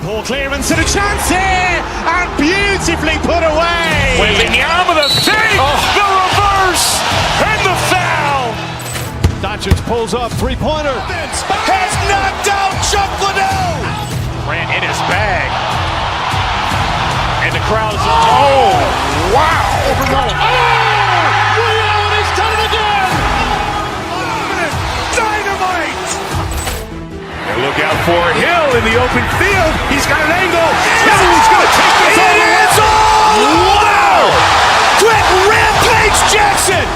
Poor clearance and a chance here, and beautifully put away. Wembanyama the fake, the reverse, and the foul. Doncic pulls up, three-pointer. Has knocked out Chuck Liddell. Ran in his bag. And the crowd's, oh, wow. Liddell, and he's done it again. Dynamite. And look out for Hill in the open field. He's got an angle. He's going to take this all the way. Wow. Quick Rampage Jackson.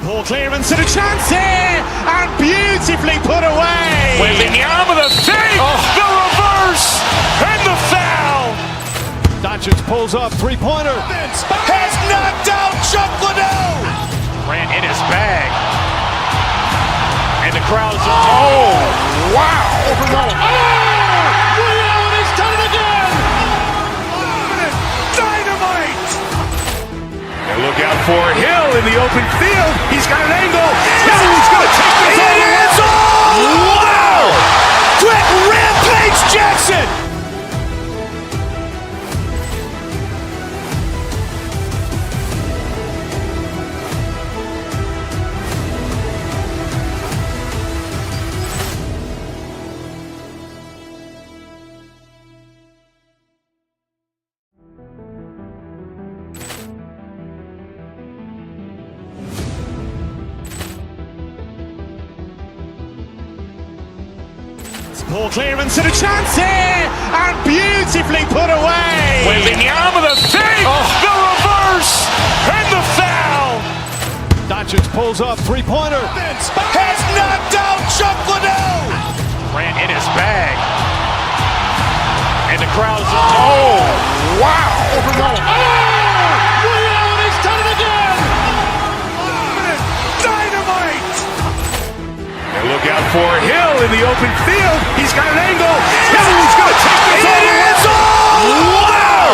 Poor clearance and a chance here, and beautifully put away. Wembanyama the fake, the reverse, and the foul. Doncic pulls up, three-pointer. Has knocked out Chuck Liddell. Ran in his bag. And the crowd's, oh, wow. Liddell, and he's done it again. Dynamite. And look out for Hill in the open field. He's got an angle. He's going to take this all the way. Wow. Quick Rampage Jackson. Poor clearance and a chance here, and beautifully put away. Wembanyama the fake, the reverse, and the foul. Doncic pulls up, three-pointer. Has knocked out Chuck Liddell. Ran in his bag. And the crowd's, oh, wow. Liddell, and he's done it again. Dynamite. And look out for Hill in the open field. He's got an angle. He's going to take this all the way. Wow.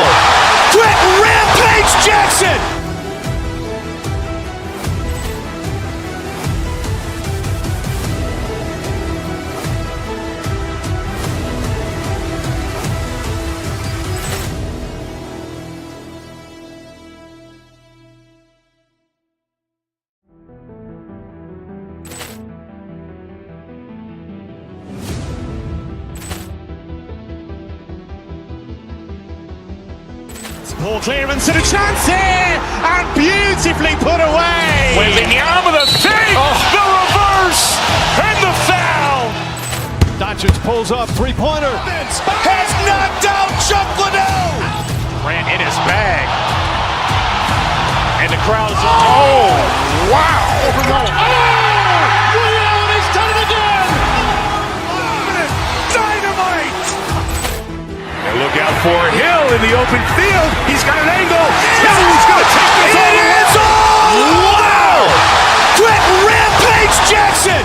Quick Rampage Jackson. Poor clearance and a chance here, and beautifully put away. Wembanyama the fake, the reverse, and the foul. Doncic pulls up, three-pointer. Has knocked out Chuck Liddell. Ran in his bag. And the crowd's, oh, wow. Liddell, and he's done it again. Dynamite. And look out for Hill in the open field. He's got an angle. He's going to take this all the way. Wow. Quick Rampage Jackson.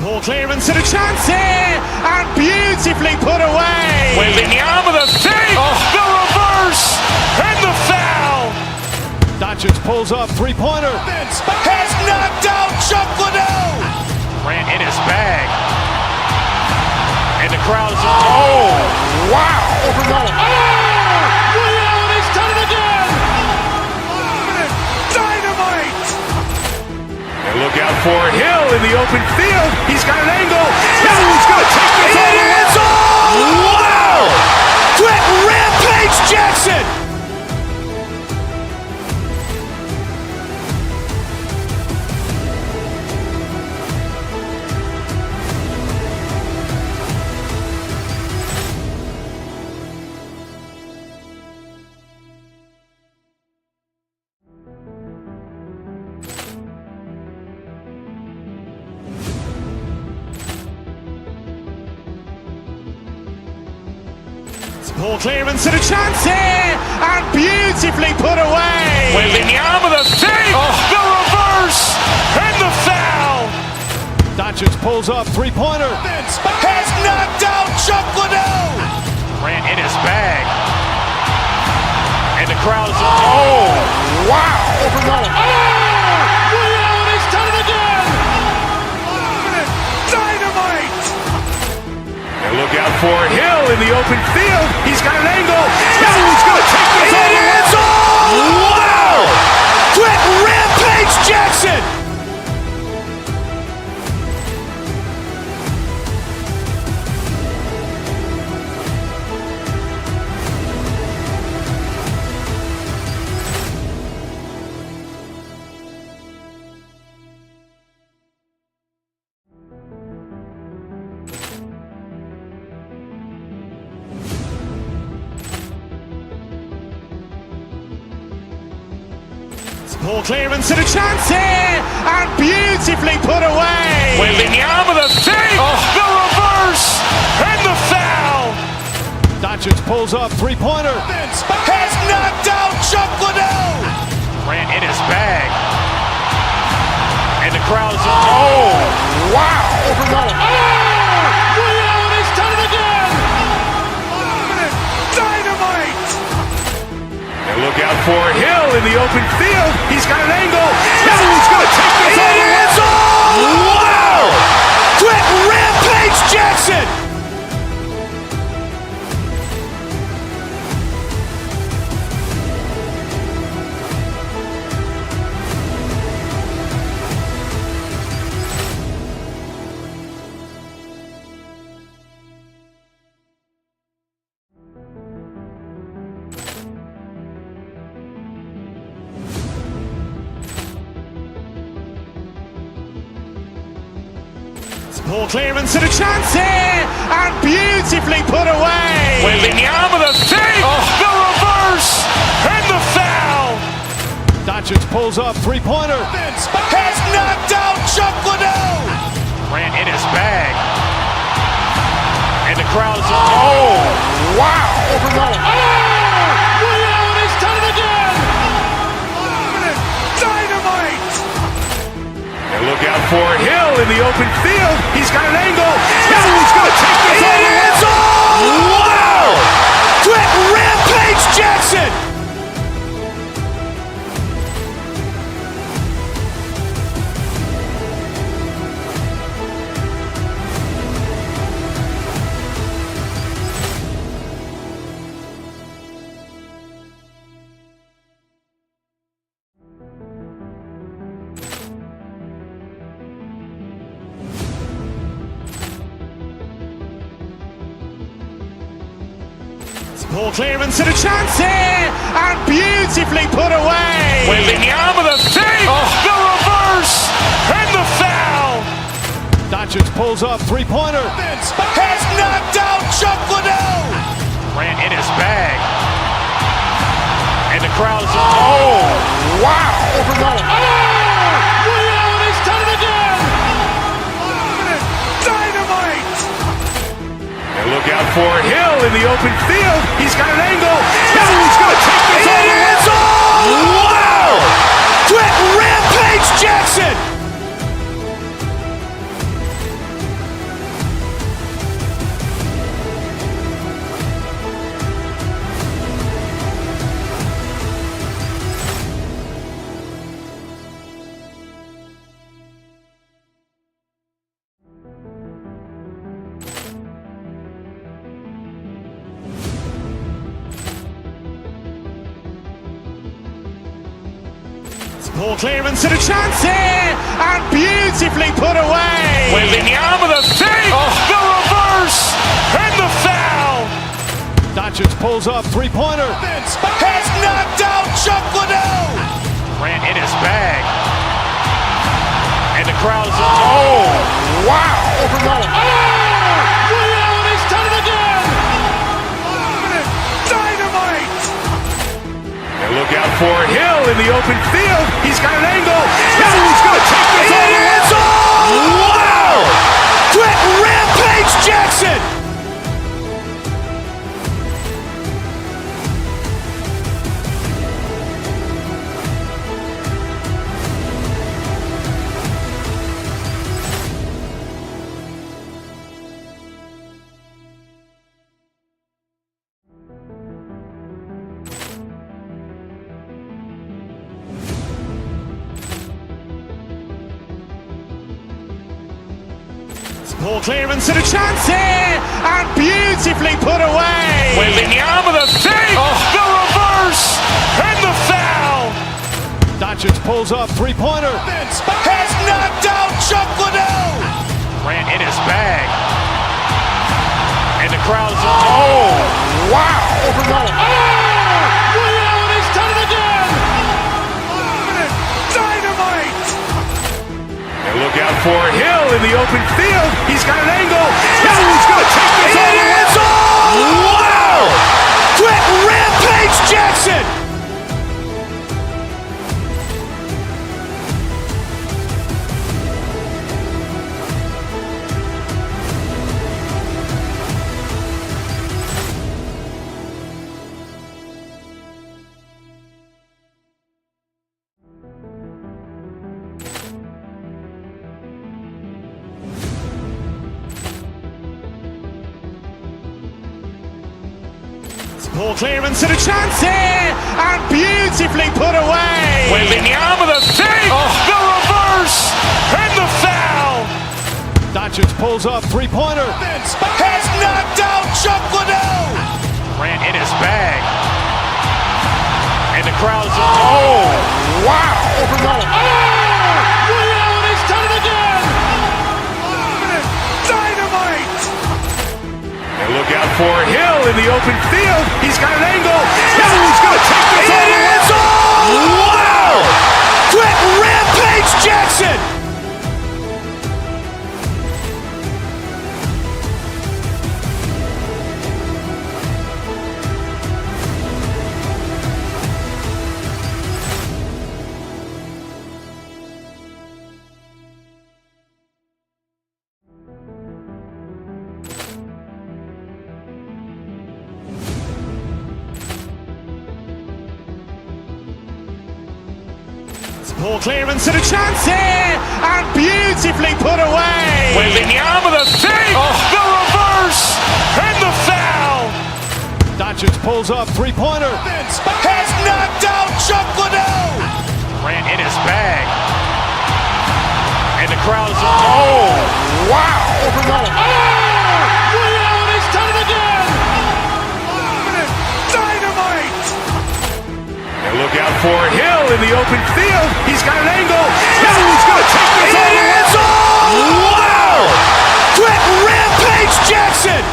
Poor clearance and a chance here, and beautifully put away. Wembanyama the fake, the reverse, and the foul. Doncic pulls up, three-pointer. Has knocked out Chuck Liddell. Ran in his bag. And the crowd's, oh, wow. Liddell, and he's done it again. Dynamite. And look out for Hill in the open field. He's got an angle. He's going to take this all the way. Wow. Quick Rampage Jackson. Ball clearance and a chance here, and beautifully put away. Wembanyama with a save, the reverse, and the foul. Doncic pulls up, three-pointer. Has knocked out Chuck Liddell. Grant in his bag. And the crowd is, wow. He's done it again. Dynamite. And look out for Hill in the open field. He's got an angle. He's going to take this all the way. Wow! Quick Rampage Jackson. Ball clearance and a chance here, and beautifully put away. Wembanyama with a save, the reverse, and the foul. Doncic pulls up, three-pointer. Has knocked out Chuck Liddell. Grant in his bag. And the crowd is, wow. He's done it again. Dynamite. And look out for Hill in the open field. He's got an angle. He's going to take this all the way. Wow! Quick Rampage Jackson. Ball clearance and a chance here, and beautifully put away. Wembanyama with a save, the reverse, and the foul. Doncic pulls up, three-pointer. Has knocked out Chuck Liddell. Grant in his bag. And the crowd is, wow. He's done it again. Dynamite. And look out for Hill in the open field. He's got an angle. He's going to take this all the way. Wow! Quick Rampage Jackson. Ball clearance and a chance here, and beautifully put away. Wembanyama with a save, the reverse, and the foul. Doncic pulls up, three-pointer. Has knocked out Chuck Liddell. Grant in his bag. And the crowd is, wow. He's done it again. Dynamite. And look out for Hill in the open field. He's got an angle. He's going to take this all the way. Wow! Quick Rampage Jackson. Ball clearance and a chance here, and beautifully put away. Wembanyama with a save, the reverse, and the foul. Doncic pulls up, three-pointer. Has knocked out Chuck Liddell. Grant in his bag. And the crowd is, wow. He's done it again. Dynamite. And look out for Hill in the open field. He's got an angle. He's going to take this all the way. Wow! Quick Rampage Jackson. Poor clearance and a chance here, and beautifully put away. Wembanyama the fake, the reverse, and the foul. Doncic pulls up, three-pointer. Has knocked out Chuck Liddell. Grant in his bag. And the crowd's oh, wow. Ray Allen has done it again. Dynamite. And look out for Hill in the open field. He's got an angle. Hill's going to take this all the way. Wow! Quick Rampage Jackson. Poor clearance and a chance here, and beautifully put away. Wembanyama the fake, the reverse, and the foul. Doncic pulls up, three-pointer. Has knocked out Chuck Liddell. Grant in his bag. And the crowd's oh, wow. Ray Allen has done it again. Dynamite. And look out for Hill in the open field. He's got an angle. Hill's going to take this all the way. Wow! Quick Rampage Jackson. Poor clearance and a chance here, and beautifully put away. Wembanyama the fake, the reverse, and the foul. Doncic pulls up, three-pointer. Has knocked out Chuck Liddell. Grant in his bag. And the crowd's oh, wow. Ray Allen has done it again. Dynamite. And look out for Hill in the open field. He's got an angle. Hill's going to take this all the way. Wow! Quick Rampage Jackson.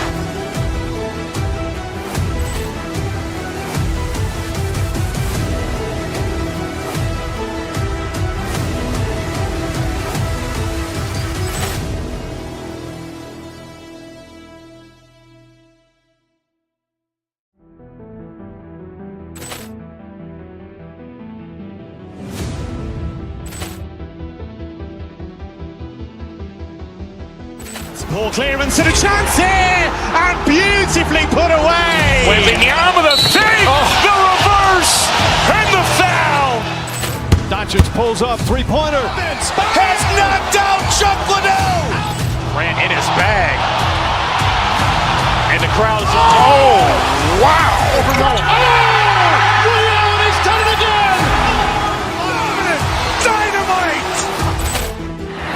Poor clearance and a chance here, and beautifully put away. Wembanyama the fake, the reverse, and the foul. Doncic pulls up, three-pointer. Has knocked out Chuck Liddell. Grant in his bag. And the crowd's oh, wow. Ray Allen has done it again. Dynamite.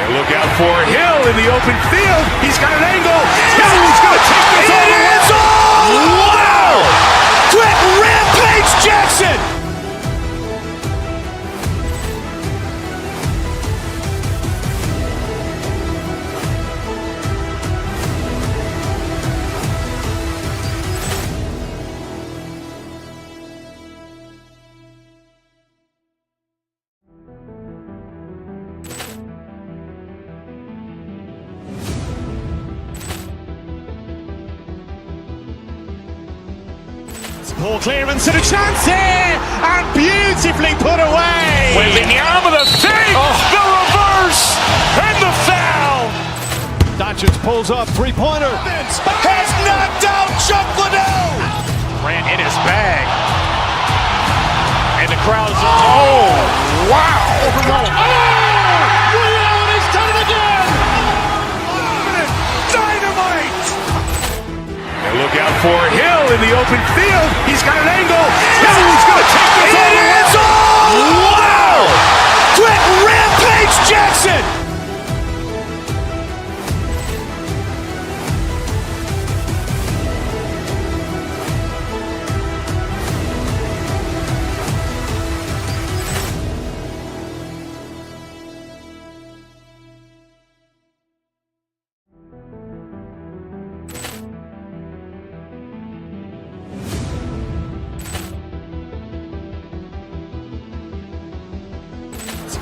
And look out for Hill in the open field. He's got an angle. Hill's going to take this all the way. Wow! Quick Rampage Jackson. Poor clearance and a chance here, and beautifully put away. Wembanyama the fake, the reverse, and the foul. Doncic pulls up, three-pointer. Has knocked out Chuck Liddell. Grant in his bag. And the crowd's oh, wow. Ray Allen has done it again. Dynamite. And look out for Hill in the open field. He's got an angle. Hill's going to take this all the way. Wow! Quick Rampage Jackson.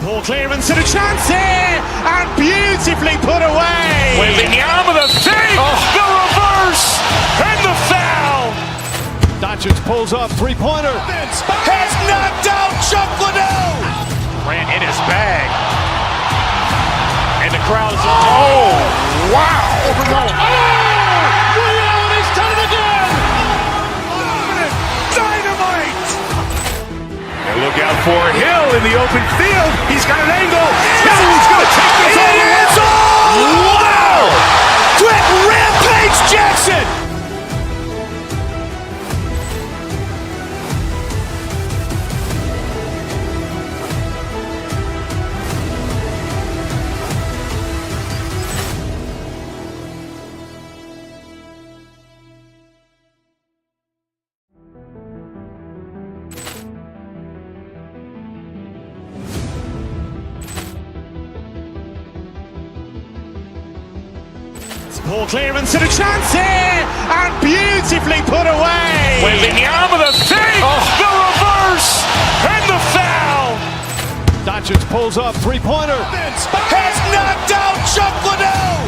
Ball clearance and a chance here, and beautifully put away. Wembanyama the fake, the reverse, and the foul. Doncic pulls up, three-pointer. Has knocked out Chuck Liddell. Ran in his bag. And the crowd is, oh, wow. Reality's done it again. Dynamite. And look out for Hill in the open field. He's got an angle. He's going to take this all the way. Wow. Quick Rampage Jackson. Ball clearance and a chance here, and beautifully put away. Wembanyama the fake, the reverse, and the foul. Doncic pulls up, three-pointer. Has knocked out Chuck Liddell.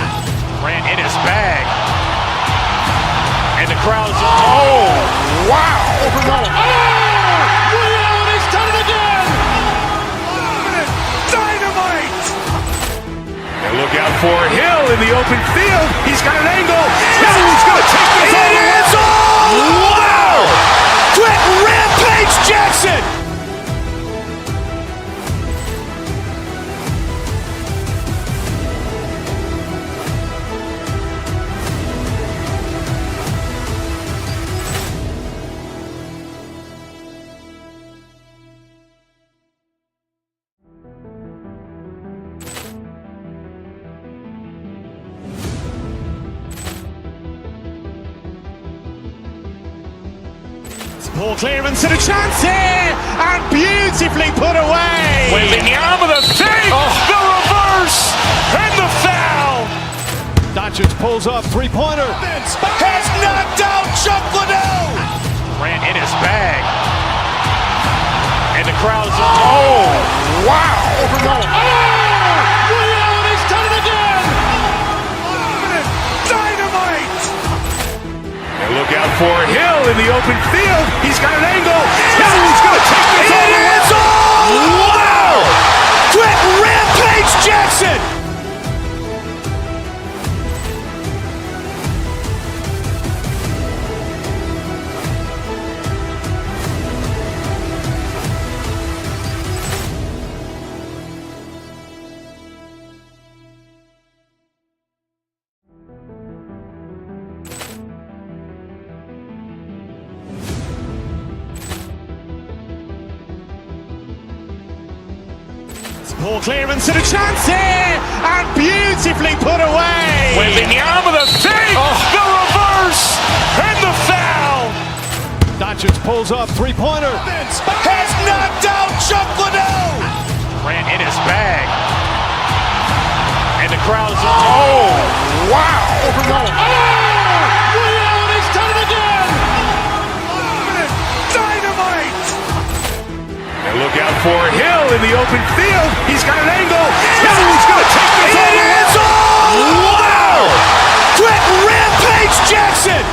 Ran in his bag. And the crowd is, oh, wow. Reality's done it again. Dynamite. And look out for Hill in the open field. He's got an angle. He's going to take this all the way. Wow. Quick Rampage Jackson. Ball clearance and a chance here, and beautifully put away. Wembanyama the fake, the reverse, and the foul. Doncic pulls up, three-pointer. Has knocked out Chuck Liddell. Ran in his bag. And the crowd is, oh, wow. Reality's done it again. Dynamite. And look out for Hill in the open field. He's got an angle. He's going to take this all the way. Wow. Quick Rampage Jackson. Ball clearance and a chance here, and beautifully put away. Wembanyama the fake, the reverse, and the foul. Doncic pulls up, three-pointer. Has knocked out Chuck Liddell. Ran in his bag. And the crowd is, oh, wow. Reality's done it again. Dynamite. And look out for Hill in the open field. He's got an angle. He's going to take this all the way. Wow. Quick Rampage Jackson.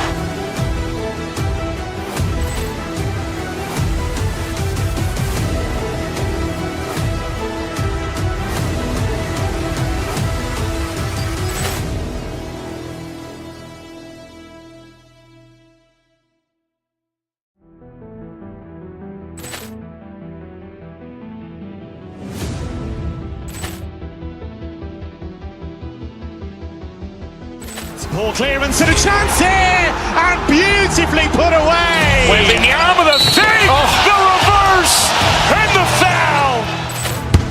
Ball clearance and a chance here, and beautifully put away. Wembanyama the fake, the reverse, and the foul.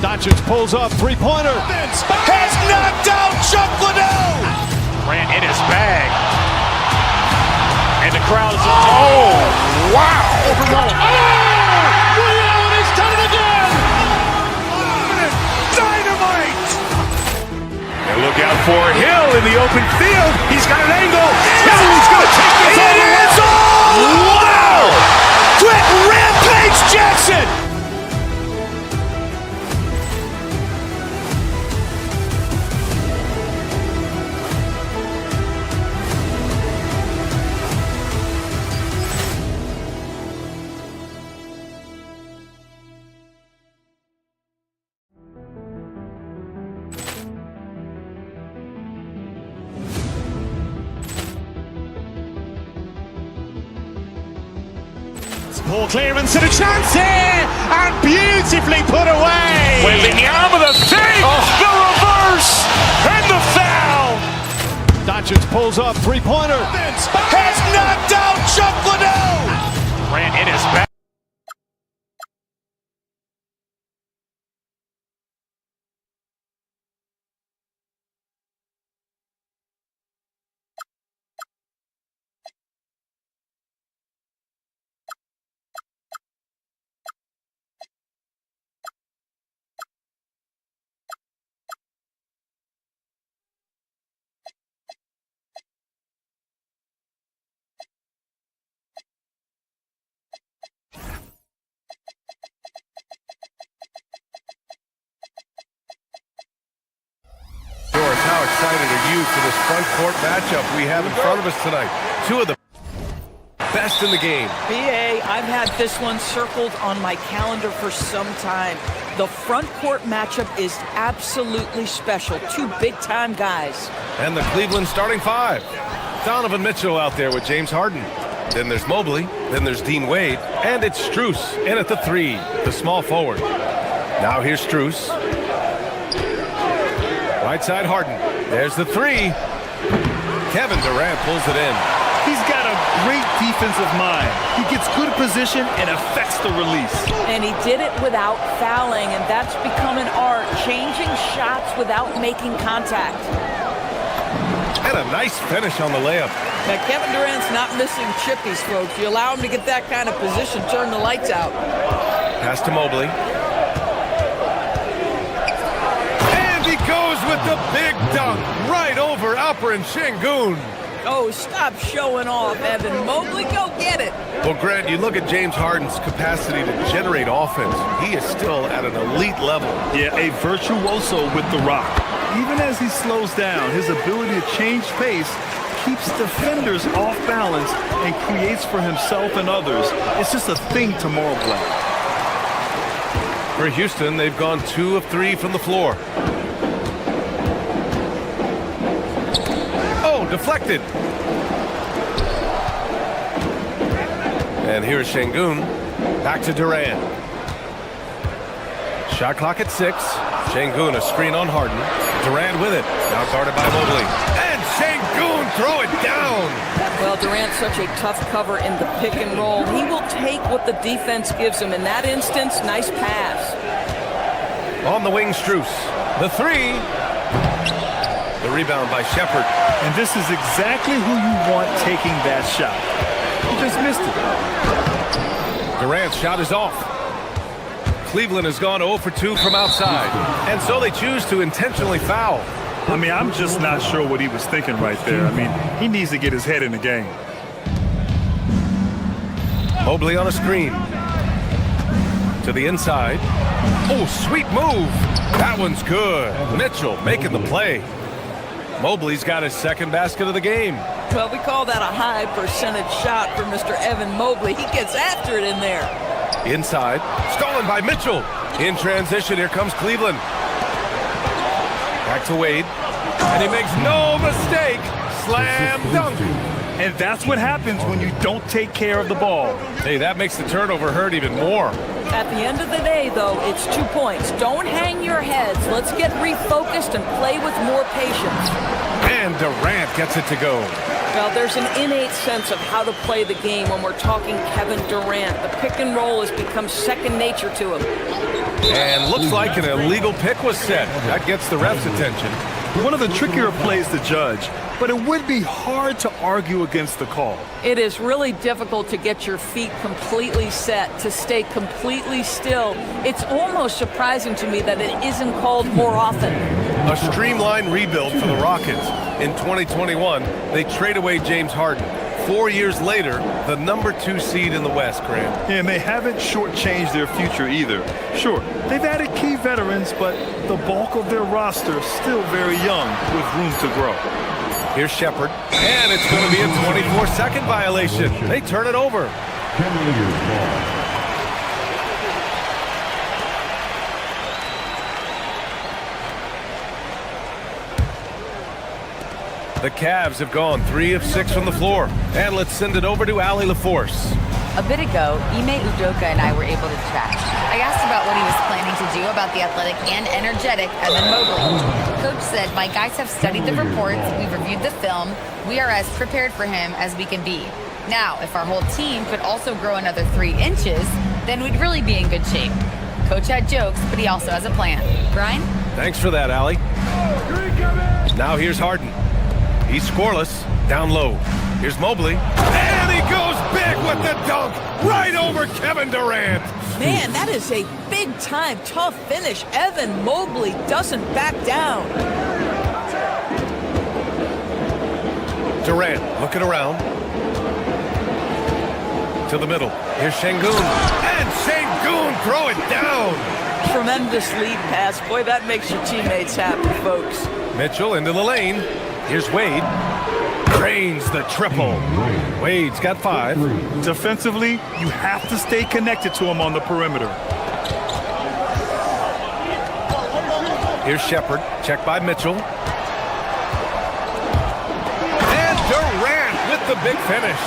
Doncic pulls up, three-pointer. Has knocked out Chuck Liddell. Ran in his bag. And the crowd is, oh, wow. Reality's done it again. Dynamite. And look out for Hill in the open field. He's got an angle. He's going to take this all the way. Wow. Quick Rampage Jackson. Poor clearance and a chance here, and beautifully put away. Wembanyama the save, the reverse, and the foul. Doncic pulls up, three-pointer. Has knocked out Chuck Liddell. Ran in his back. How excited are you for this front court matchup we have in front of us tonight? Two of the best in the game. BA, I've had this one circled on my calendar for some time. The front court matchup is absolutely special. Two big-time guys. And the Cleveland starting five. Donovan Mitchell out there with James Harden. Then there's Mobley. Then there's Dean Wade. And it's Strus in at the three, the small forward. Now here's Strus. Right side Harden. There's the three. Kevin Durant pulls it in. He's got a great defensive mind. He gets good position and affects the release. And he did it without fouling, and that's become an art, changing shots without making contact. And a nice finish on the layup. Now, Kevin Durant's not missing chippies, folks. You allow him to get that kind of position, turn the lights out. Pass to Mobley. He goes with the big dunk right over Alperen Şengün. Oh, stop showing off, Evan. Mobley, go get it. Well, Grant, you look at James Harden's capacity to generate offense. He is still at an elite level. Yeah, a virtuoso with the rock. Even as he slows down, his ability to change pace keeps defenders off balance and creates for himself and others. It's just a thing tomorrow, Black. For Houston, they've gone 2 of 3 from the floor. Deflected. And here's Şengün. Back to Durant. Shot clock at 6. Şengün, a screen on Harden. Durant with it. Now guarded by Mobley. And Şengün throw it down. Well, Durant's such a tough cover in the pick and roll. He will take what the defense gives him. In that instance, nice pass. On the wing, Strus. The three. The rebound by Shepherd. And this is exactly who you want taking that shot. He just missed it. Durant's shot is off. Cleveland has gone 0 for 2 from outside. And so they choose to intentionally foul. I mean, I'm just not sure what he was thinking right there. I mean, he needs to get his head in the game. Mobley on a screen. To the inside. Oh, sweet move. That one's good. Mitchell making the play. Mobley's got his second basket of the game. Well, we call that a high percentage shot for Mr. Evan Mobley. He gets after it in there. Inside. Stolen by Mitchell. In transition, here comes Cleveland. Back to Wade. And he makes no mistake. Slam dunk. And that's what happens when you don't take care of the ball. Hey, that makes the turnover hurt even more. At the end of the day, though, it's 2 points. Don't hang your heads. Let's get refocused and play with more patience. And Durant gets it to go. Well, there's an innate sense of how to play the game when we're talking Kevin Durant. The pick and roll has become second nature to him. And looks like an illegal pick was set. That gets the ref's attention. One of the trickier plays to judge, but it would be hard to argue against the call. It is really difficult to get your feet completely set, to stay completely still. It's almost surprising to me that it isn't called more often. A streamlined rebuild for the Rockets. In 2021, they trade away James Harden. 4 years later, the number 2 seed in the West, Grant. And they haven't shortchanged their future either. Sure, they've added key veterans, but the bulk of their roster is still very young with room to grow. Here's Shepherd, and it's going to be a 24-second violation. They turn it over. The Cavs have gone 3 of 6 from the floor. And let's send it over to Allie LaForce. A bit ago, Ime Udoka and I were able to chat. I asked about what he was planning to do about the athletic and energetic Evan Mobley. Coach said, my guys have studied the reports, we've reviewed the film, we are as prepared for him as we can be. Now, if our whole team could also grow another 3 inches, then we'd really be in good shape. Coach had jokes, but he also has a plan. Brian? Thanks for that, Allie. Now here's Harden. He's scoreless, down low. Here's Mobley, and he goes big with the dunk, right over Kevin Durant. Man, that is a big-time tough finish. Evan Mobley doesn't back down. Durant looking around. To the middle. Here's Şengün. And Şengün throw it down. Tremendous lead pass. Boy, that makes your teammates happy, folks. Mitchell into the lane. Here's Wade. Drains the triple. Wade's got 5. Defensively, you have to stay connected to him on the perimeter. Here's Shepherd. Checked by Mitchell. And Durant with the big finish.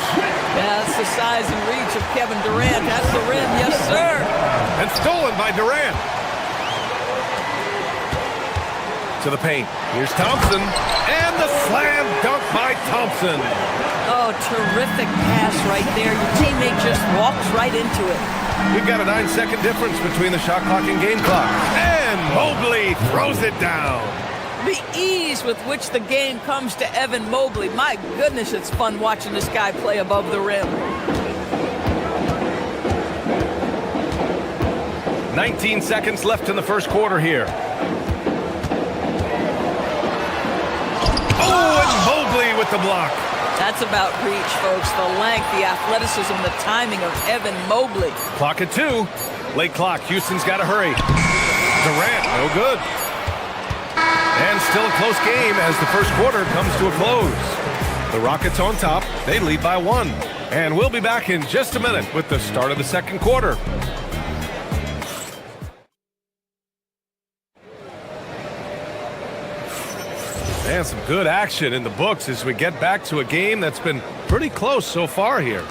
Yeah, that's the size and reach of Kevin Durant. That's the rim. Yes, sir. And stolen by Durant. To the paint. Here's Thompson. And the slam dunk by Thompson. Oh, terrific pass right there. Your teammate just walks right into it. We've got a 9-second difference between the shot clock and game clock. And Mobley throws it down. The ease with which the game comes to Evan Mobley. My goodness, it's fun watching this guy play above the rim. 19 seconds left in the first quarter here. Oh, and Mobley with the block. That's about reach, folks. The length, the athleticism, the timing of Evan Mobley. Clock at 2. Late clock. Houston's got to hurry. Durant, no good. And still a close game as the first quarter comes to a close. The Rockets on top. They lead by 1. And we'll be back in just a minute with the start of the second quarter. And some good action in the books as we get back to a game that's been pretty close so far here.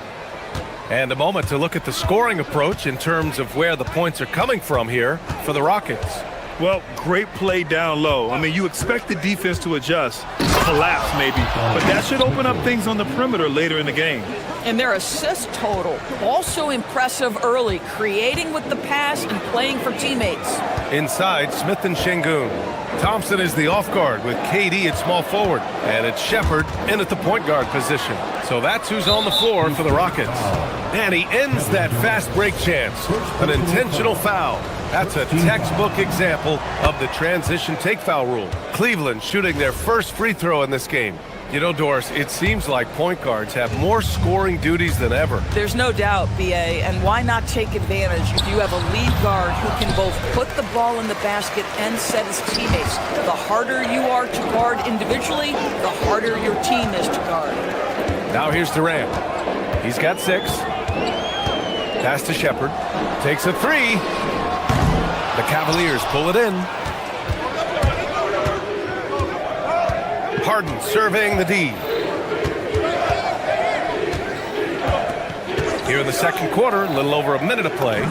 And a moment to look at the scoring approach in terms of where the points are coming from here for the Rockets. Well, great play down low. I mean, you expect the defense to adjust, collapse maybe, but that should open up things on the perimeter later in the game. And their assist total, also impressive early, creating with the pass and playing for teammates. Inside, Smith and Şengün. Thompson is the off guard with KD at small forward. And it's Shepherd in at the point guard position. So that's who's on the floor for the Rockets. And he ends that fast break chance. An intentional foul. That's a textbook example of the transition take foul rule. Cleveland shooting their first free throw in this game. You know, Doris, it seems like point guards have more scoring duties than ever. There's no doubt, BA, and why not take advantage if you have a lead guard who can both put the ball in the basket and set his teammates. The harder you are to guard individually, the harder your team is to guard. Now here's Durant. He's got 6. Pass to Shepherd. Takes a 3. The Cavaliers pull it in. Harden serving the D. Here in the second quarter, a little over a minute of play.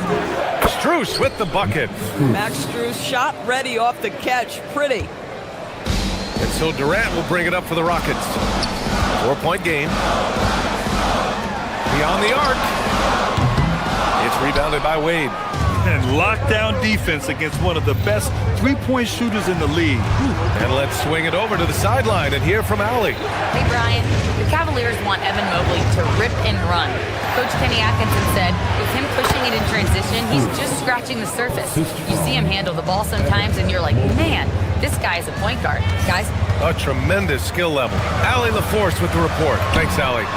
Strus with the bucket. Max Strus shot ready off the catch. Pretty. And so Durant will bring it up for the Rockets. 4-point game. Beyond the arc. It's rebounded by Wade. And lockdown defense against one of the best three-point shooters in the league. And let's swing it over to the sideline and hear from Allie. Hey, Brian. The Cavaliers want Evan Mobley to rip and run. Coach Kenny Atkinson said, with him pushing it in transition, he's just scratching the surface. You see him handle the ball sometimes, and you're like, man, this guy is a point guard. Guys? A tremendous skill level. Allie LaForce with the report. Thanks, Allie.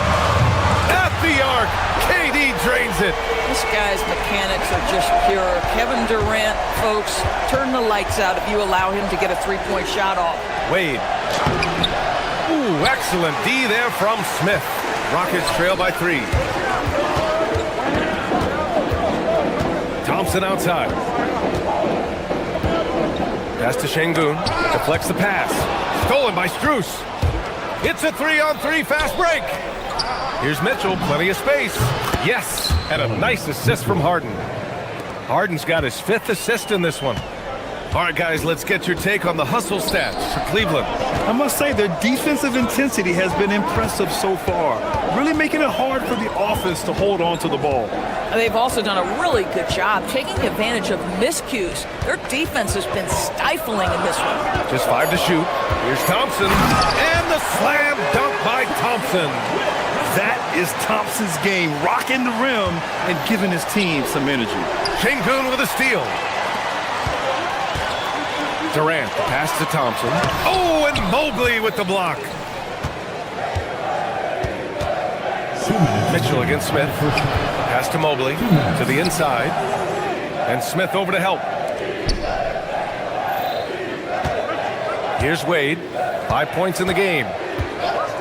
At the arc, KD drains it. This guy's mechanics are just pure. Kevin Durant, folks, turn the lights out if you allow him to get a three-point shot off. Wade. Ooh, excellent D there from Smith. Rockets trail by 3. Thompson outside. Pass to Şengün. Deflects the pass. Stolen by Strus. It's a 3-on-3 fast break. Here's Mitchell, plenty of space. Yes, and a nice assist from Harden. Harden's got his 5th assist in this one. All right, guys, let's get your take on the hustle stats for Cleveland. I must say their defensive intensity has been impressive so far, really making it hard for the offense to hold on to the ball. They've also done a really good job taking advantage of miscues. Their defense has been stifling in this one. Just 5 to shoot. Here's Thompson, and the slam dunk by Thompson. That is Thompson's game, rocking the rim and giving his team some energy. Şengün with a steal. Durant, the pass to Thompson. Oh, and Mobley with the block. Mitchell against Smith. Pass to Mobley, to the inside. And Smith over to help. Here's Wade. 5 points in the game.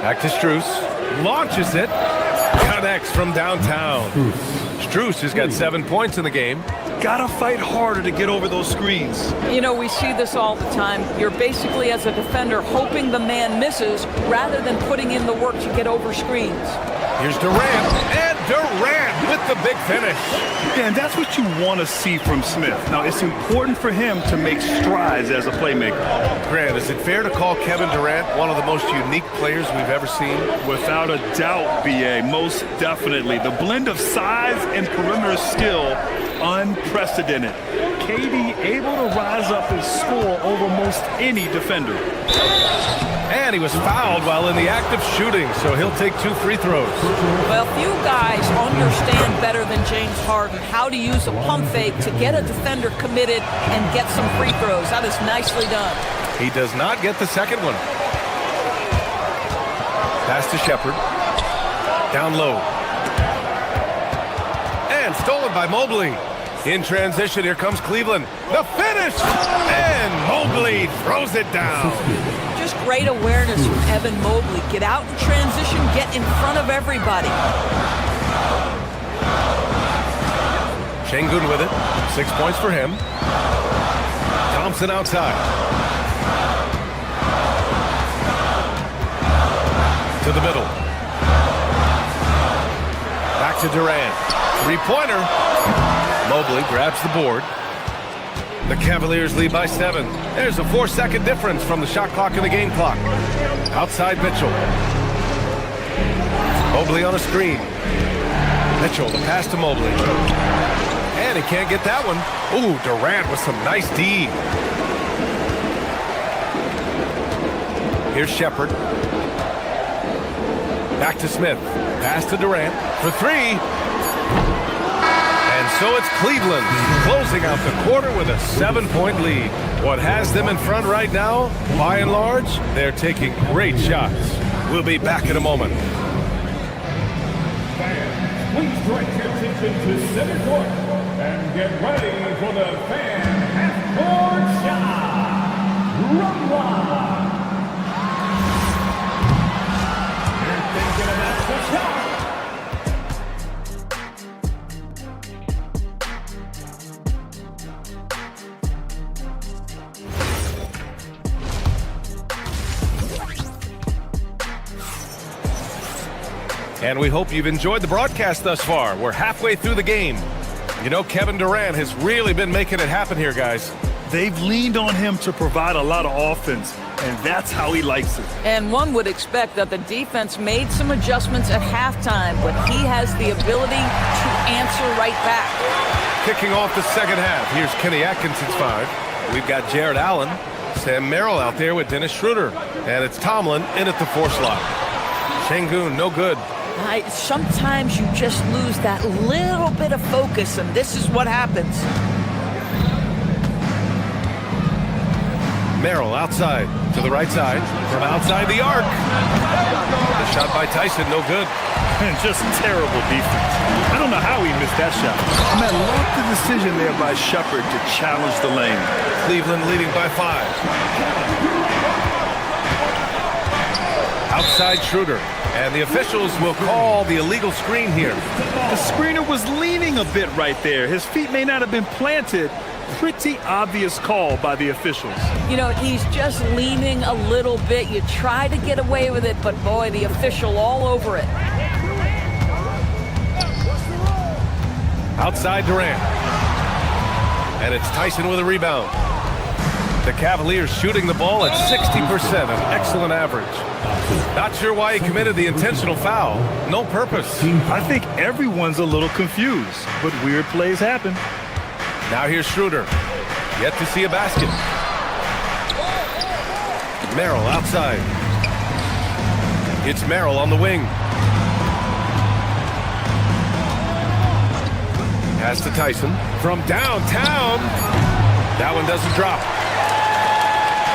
Back to Strus. Launches it. Connects from downtown. Strus has got 7 points in the game. Gotta fight harder to get over those screens. You know, we see this all the time. You're basically, as a defender, hoping the man misses rather than putting in the work to get over screens. Here's Durant, and Durant with the big finish. Yeah, and that's what you want to see from Smith. Now, it's important for him to make strides as a playmaker. Grant, is it fair to call Kevin Durant one of the most unique players we've ever seen? Without a doubt, B.A., most definitely. The blend of size and perimeter skill, unprecedented. KD able to rise up and score over most any defender. And he was fouled while in the act of shooting, so he'll take 2 free throws. Well, few guys understand better than James Harden how to use a pump fake to get a defender committed and get some free throws. That is nicely done. He does not get the second one. Pass to Shepherd. Down low. And stolen by Mobley. In transition, here comes Cleveland. The finish! And Mobley throws it down. Just great awareness from Evan Mobley. Get out in transition, get in front of everybody. Şengün with it. 6 points for him. Thompson outside. To the middle. Back to Durant. 3-pointer. Mobley grabs the board. The Cavaliers lead by 7. There's a 4-second difference from the shot clock and the game clock. Outside Mitchell. Mobley on a screen. Mitchell, the pass to Mobley. And he can't get that one. Ooh, Durant with some nice D. Here's Shepherd. Back to Smith. Pass to Durant for 3. And so it's Cleveland closing out the quarter with a 7-point lead. What has them in front right now, by and large, they're taking great shots. We'll be back in a moment. Fans, please direct your attention to center court and get ready for the fan half-court shot. Roma! You're thinking about the shot. And we hope you've enjoyed the broadcast thus far. We're halfway through the game. You know, Kevin Durant has really been making it happen here, guys. They've leaned on him to provide a lot of offense, and that's how he likes it. And one would expect that the defense made some adjustments at halftime, but he has the ability to answer right back. Kicking off the second half. Here's Kenny Atkinson's 5. We've got Jared Allen, Sam Merrill out there with Dennis Schroeder. And it's Tomlin in at the 4 slot. Şengün, no good. Sometimes you just lose that little bit of focus, and this is what happens. Merrill outside to the right side from outside the arc. The shot by Tyson, no good. And just terrible defense. I don't know how he missed that shot. And I love the decision there by Shepherd to challenge the lane. Cleveland leading by 5. Outside Schroeder. And the officials will call the illegal screen here. The screener was leaning a bit right there. His feet may not have been planted. Pretty obvious call by the officials. You know, he's just leaning a little bit. You try to get away with it, but boy, the official all over it. Outside Durant. And it's Tyson with a rebound. The Cavaliers shooting the ball at 60%, an excellent average. Not sure why he committed the intentional foul. No purpose. I think everyone's a little confused, but weird plays happen. Now here's Schroeder. Yet to see a basket. Merrill outside. It's Merrill on the wing. Pass to Tyson from downtown. That one doesn't drop.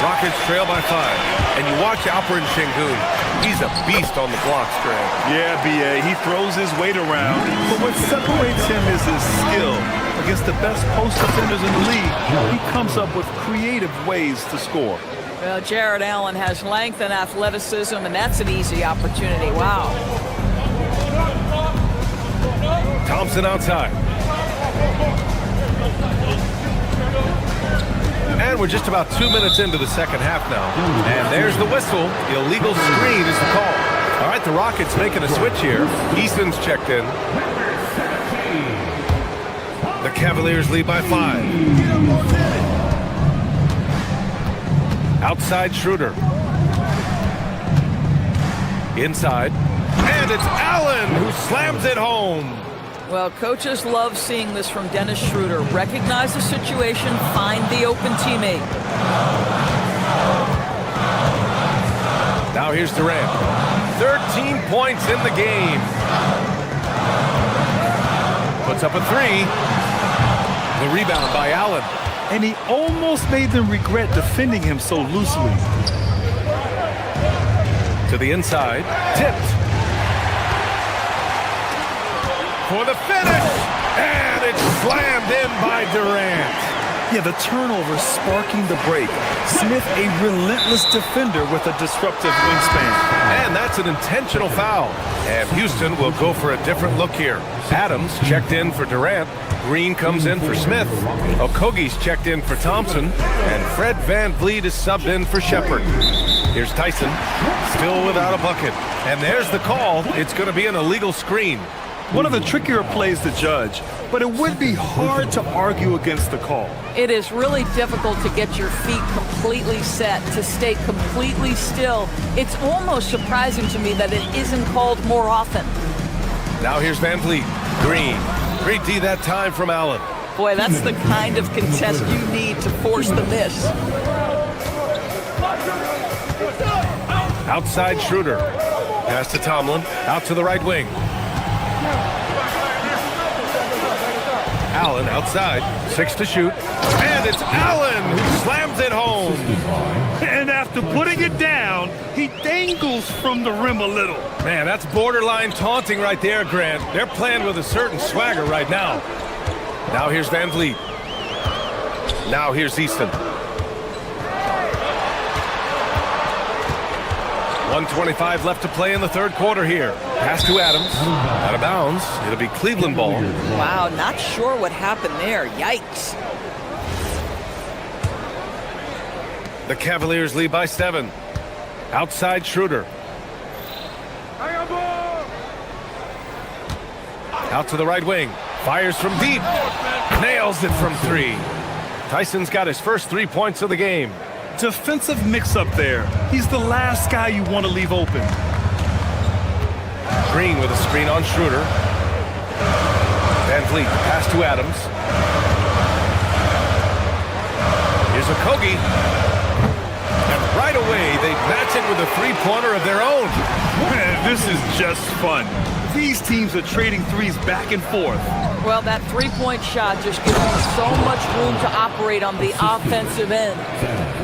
Rockets trail by 5. And you watch Alperen Şengün. He's a beast on the blocks, Greg. Yeah, B.A. He throws his weight around, but what separates him is his skill. Against the best post defenders in the league, he comes up with creative ways to score. Well, Jared Allen has length and athleticism, and that's an easy opportunity. Wow. Thompson outside. And we're just about 2 minutes into the second half now. And there's the whistle. Illegal screen is the call. All right, the Rockets making a switch here. Easton's checked in. The Cavaliers lead by 5. Outside Schroeder. Inside. And it's Allen who slams it home. Well, coaches love seeing this from Dennis Schroeder. Recognize the situation, find the open teammate. Now here's Durant. 13 points in the game. Puts up a 3. The rebound by Allen. And he almost made them regret defending him so loosely. To the inside. Tipped. For the finish, and it's slammed in by Durant. Yeah, the turnover sparking the break. Smith, a relentless defender with a disruptive wingspan. And that's an intentional foul. And Houston will go for a different look here. Adams checked in for Durant. Green comes in for Smith. Okogie's checked in for Thompson. And Fred VanVleet is subbed in for Shepard. Here's Tyson, still without a bucket. And there's the call. It's going to be an illegal screen. One of the trickier plays to judge, but it would be hard to argue against the call. It is really difficult to get your feet completely set, to stay completely still. It's almost surprising to me that it isn't called more often. Now here's VanVleet. Green. Great D that time from Allen. Boy, that's the kind of contest you need to force the miss. Outside Schroeder. Pass to Tomlin. Out to the right wing. Allen outside, 6 to shoot, and it's Allen who slams it home. And after putting it down, he dangles from the rim a little. Man, that's borderline taunting right there, Grant. They're playing with a certain swagger right now. Now here's VanVleet. Now here's Easton. 1:25 left to play in the third quarter here. Pass to Adams. Out of bounds. It'll be Cleveland ball. Wow, not sure what happened there. Yikes. The Cavaliers lead by 7. Outside Schroeder. Out to the right wing. Fires from deep. Nails it from 3. Tyson's got his first 3 points of the game. Defensive mix-up there. He's the last guy you want to leave open. Green with a screen on Schroeder. VanVleet, pass to Adams. Here's Okogie. And right away, they match it with a three-pointer of their own. Man, this is just fun. These teams are trading threes back and forth. Well, that three-point shot just gives them so much room to operate on the offensive end.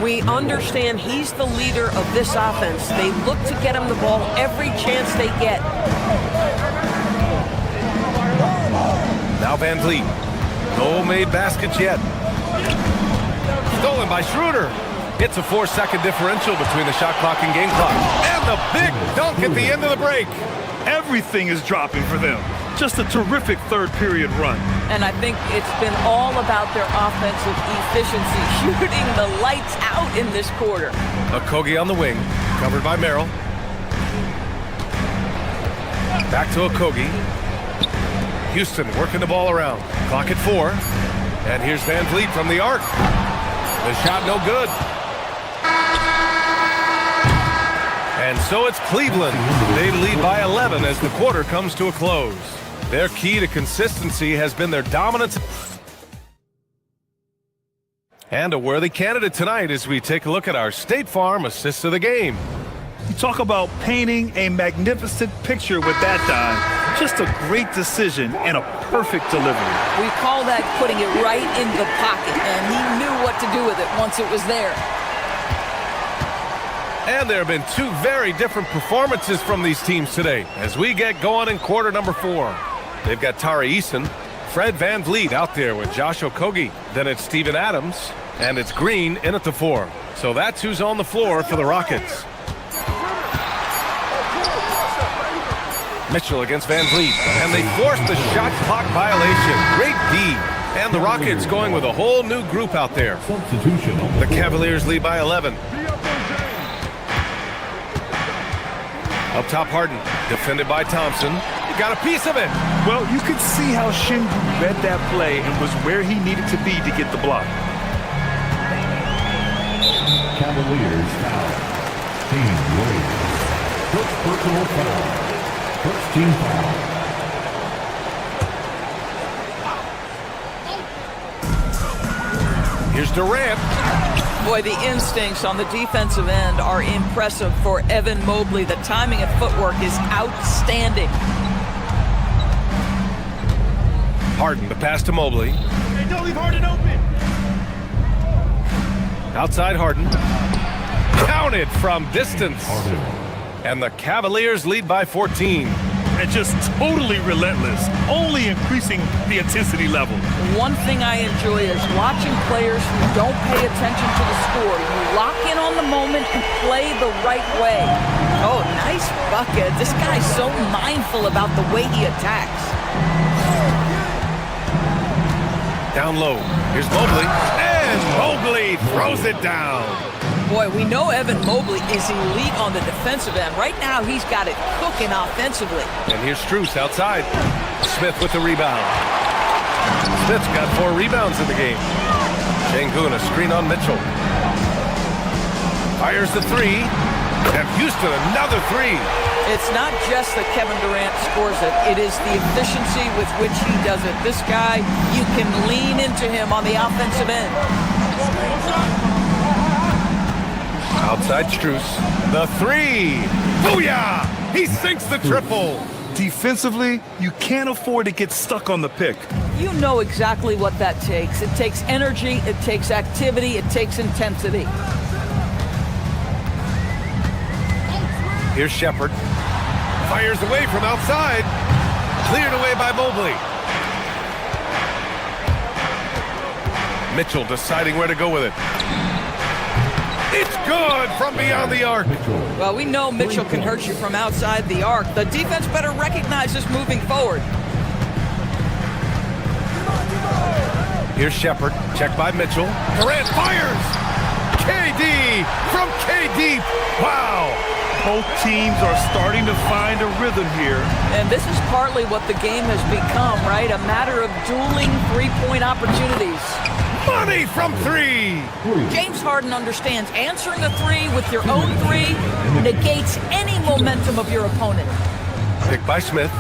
We understand he's the leader of this offense. They look to get him the ball every chance they get. Now VanVleet. No made baskets yet. Stolen by Schroeder. It's a 4-second differential between the shot clock and game clock. And the big dunk at the end of the break. Everything is dropping for them. Just a terrific third period run. And I think it's been all about their offensive efficiency, shooting the lights out in this quarter. Okogie on the wing, covered by Merrill. Back to Okogie. Houston working the ball around. Clock at 4. And here's Van Vliet from the arc. The shot no good. And so it's Cleveland. They lead by 11 as the quarter comes to a close. Their key to consistency has been their dominance. And a worthy candidate tonight as we take a look at our State Farm assist of the game. You talk about painting a magnificent picture with that dime. Just a great decision and a perfect delivery. We call that putting it right in the pocket, and he knew what to do with it once it was there. And there have been two very different performances from these teams today as we get going in quarter number 4. They've got Tari Eason, Fred Van Vliet out there with Josh Okogie. Then it's Steven Adams, and it's Green in at the 4. So that's who's on the floor for the Rockets. Mitchell against Van Vliet, and they forced the shot clock violation. Great D. And the Rockets going with a whole new group out there. Substitution. The Cavaliers lead by 11. Up top, Harden, defended by Thompson. He got a piece of it. Well, you could see how Shingu read that play and was where he needed to be to get the block. Cavaliers foul. Team Williams. First personal foul. First team foul. Here's Durant. Boy, the instincts on the defensive end are impressive for Evan Mobley. The timing and footwork is outstanding. Harden, the pass to Mobley. Hey, don't leave Harden open. Outside Harden. Counted from distance. And the Cavaliers lead by 14. And just totally relentless, only increasing the intensity level. One thing I enjoy is watching players who don't pay attention to the score. You lock in on the moment and play the right way. Oh, nice bucket. This guy's so mindful about the way he attacks. Down low. Here's Mobley. And Mobley throws it down. Boy, we know Evan Mobley is elite on the defensive end. Right now, he's got it cooking offensively. And here's Strus outside. Smith with the rebound. Smith's got 4 rebounds in the game. Sengun, a screen on Mitchell. Fires the 3. And Houston, another 3. It's not just that Kevin Durant scores it. It is the efficiency with which he does it. This guy, you can lean into him on the offensive end. Outside Strus. The 3. Booyah! He sinks the triple. Defensively, you can't afford to get stuck on the pick. You know exactly what that takes. It takes energy, it takes activity, it takes intensity. Here's Shepard. Fires away from outside. Cleared away by Mobley. Mitchell deciding where to go with it. It's good from beyond the arc. Well, we know Mitchell can hurt you from outside the arc. The defense better recognize this moving forward. Here's Shepard. Checked by Mitchell. Durant fires. KD from KD. Wow. Both teams are starting to find a rhythm here. And this is partly what the game has become, right? A matter of dueling three-point opportunities. Money from 3. James Harden understands answering a 3 with your own 3 negates any momentum of your opponent. Picked by Smith.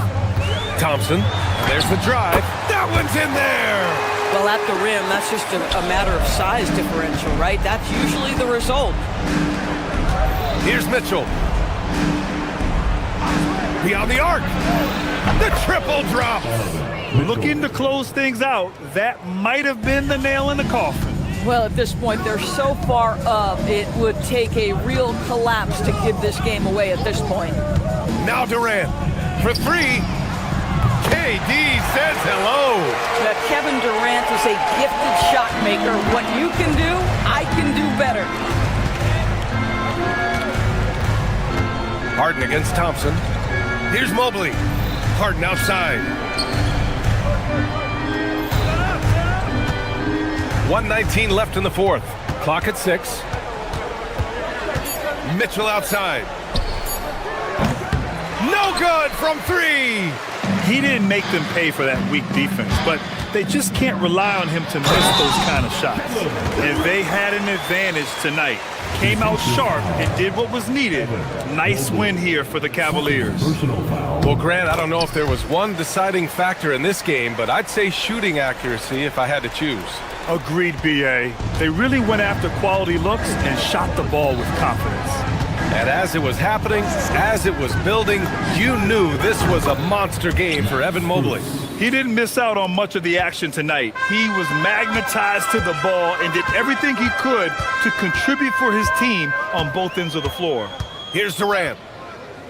Thompson. There's the drive. That one's in there. Well, at the rim, that's just a matter of size differential, right? That's usually the result. Here's Mitchell. Beyond the arc. The triple drops. Looking to close things out, that might have been the nail in the coffin. Well, at this point, they're so far up, it would take a real collapse to give this game away at this point. Now Durant for 3. KD says hello. Kevin Durant is a gifted shot maker. What you can do, I can do better. Harden against Thompson. Here's Mobley. Harden outside. 1:19 left in the 4th. Clock at 6. Mitchell outside. No good from 3. He didn't make them pay for that weak defense, but they just can't rely on him to miss those kind of shots. And they had an advantage tonight. Came out sharp and did what was needed. Nice win here for the Cavaliers. Well, Grant, I don't know if there was one deciding factor in this game, but I'd say shooting accuracy if I had to choose. Agreed, B.A. They really went after quality looks and shot the ball with confidence. And as it was happening, as it was building, you knew this was a monster game for Evan Mobley. He didn't miss out on much of the action tonight. He was magnetized to the ball and did everything he could to contribute for his team on both ends of the floor. Here's Durant.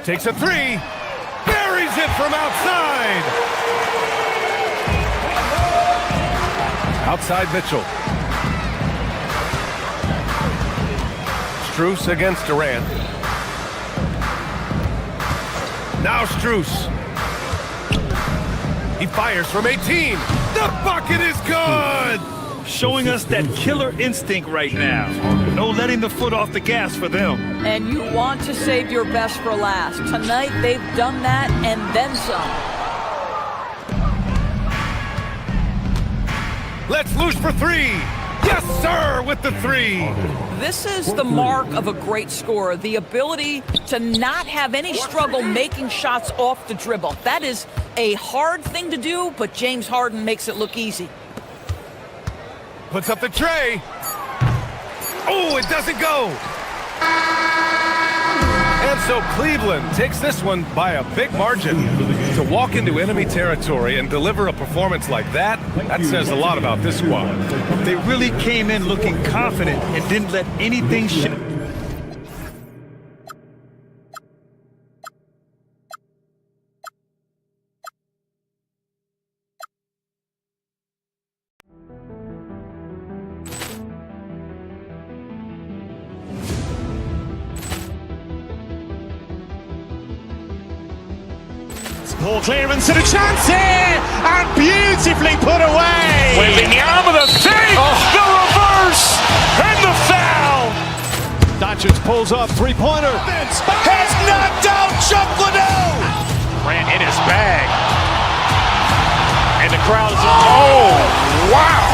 Takes a three. Buries it from outside. Outside Mitchell. Strus against Durant. Now Strus. He fires from 18. The bucket is good! Showing us that killer instinct right now. No letting the foot off the gas for them. And you want to save your best for last. Tonight, they've done that and then some. Let's loose for three. Yes, sir, with the three. This is the mark of a great scorer, the ability to not have any struggle making shots off the dribble. That is a hard thing to do, but James Harden makes it look easy. Puts up the tray. Oh, it doesn't go. And so Cleveland takes this one by a big margin. To walk into enemy territory and deliver a performance like that, that says a lot about this squad. They really came in looking confident and didn't let anything shift. Ball clearance and a chance here, and beautifully put away. Wembanyama the save, the reverse, and the foul. Doncic pulls up, three-pointer. Has knocked out Chuck Liddell. Grant in his bag. And the crowd is, oh, wow.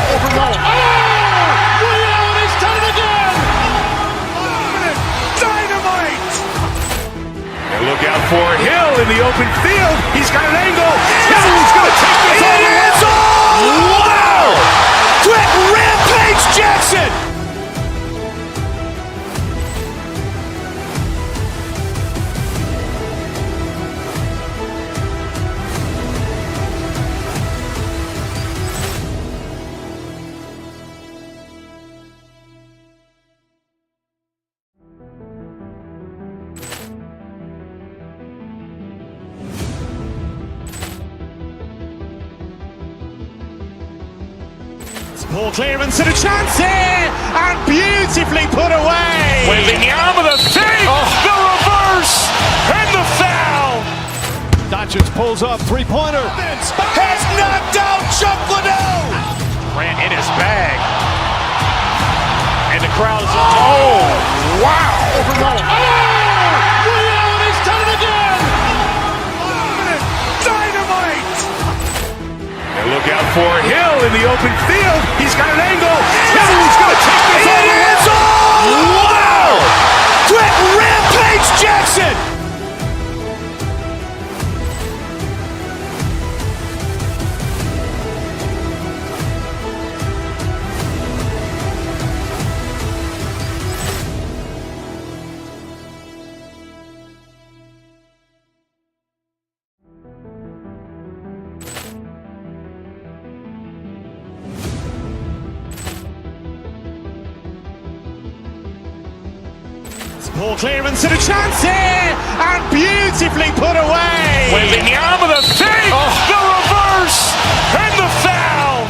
He's done it again. Dynamite. And look out for Hill in the open field. He's got an angle. Hill's going to take this all the way. Wow! Quick Rampage Jackson. Ball clearance and a chance here, and beautifully put away. Wembanyama the save, the reverse, and the foul. Doncic pulls up, three-pointer. Has knocked out Chuck Liddell. Grant in his bag. And the crowd is, oh, wow. He's done it again. Dynamite. And look out for Hill in the open field. He's got an angle. Hill's going to take this all the way. Wow! Quick Rampage Jackson. Ball clearance and a chance here, and beautifully put away. Wembanyama the save, the reverse, and the foul.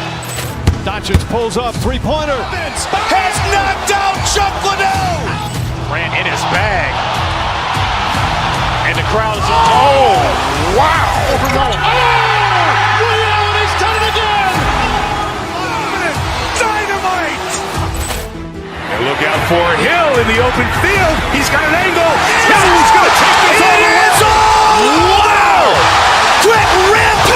Doncic pulls up, three-pointer. Has knocked out Chuck Liddell. Grant in his bag. And the crowd is, oh, wow. He's done it again. Dynamite. And look out for Hill in the open field. He's got an angle. Hill's going to take this all the way. Wow! Quick Rampage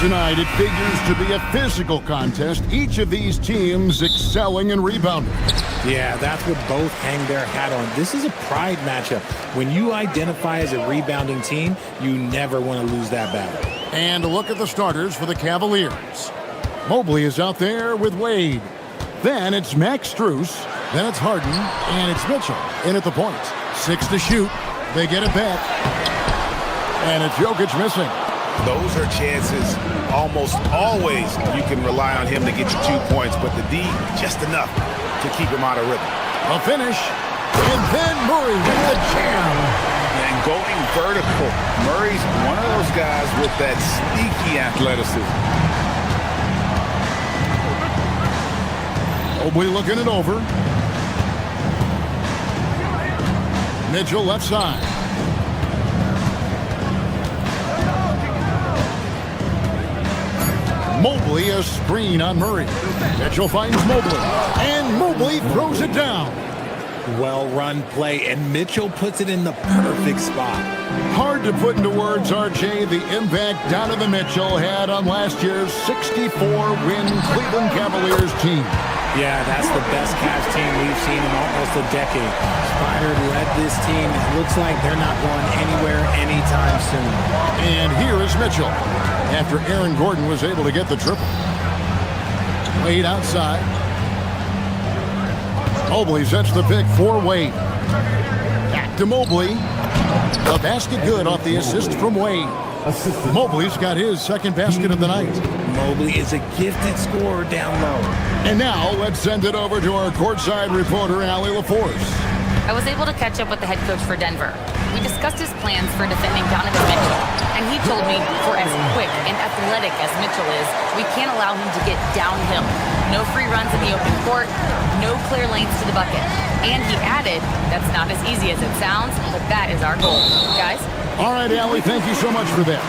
Tonight, it figures to be a physical contest. Each of these teams excelling in rebounding. Yeah, that's what both hang their hat on. This is a pride matchup. When you identify as a rebounding team, you never want to lose that battle. And a look at the starters for the Cavaliers. Mobley is out there with Wade. Then it's Max Strus. Then it's Harden. And it's Mitchell in at the point. 6 to shoot. They get it back. And it's Jokic missing. Those are chances almost always you can rely on him to get you 2 points, but the D, just enough to keep him out of rhythm. A finish. And then Murray with a jam. And going vertical. Murray's one of those guys with that sneaky athleticism. Mobley looking it over. Mitchell left side. Mobley a screen on Murray. Mitchell finds Mobley. And Mobley throws it down. Well-run play, and Mitchell puts it in the perfect spot. Hard to put into words, RJ, the impact Donovan Mitchell had on last year's 64-win Cleveland Cavaliers team. Yeah, that's the best Cavs team we've seen in almost a decade. Spider led this team. It looks like they're not going anywhere anytime soon. And here is Mitchell after Aaron Gordon was able to get the triple. Wade outside. Mobley sets the pick for Wade. Back to Mobley. The basket good off the assist from Wade. Mobley's got his second basket of the night. Mobley is a gifted scorer down low. And now let's send it over to our courtside reporter, Allie LaForce. I was able to catch up with the head coach for Denver. We discussed his plans for defending Donovan Mitchell, and he told me for as quick and athletic as Mitchell is, we can't allow him to get downhill. No free runs in the open court, no clear lanes to the bucket. And he added, that's not as easy as it sounds, but that is our goal. Guys? All right, Allie, thank you so much for that.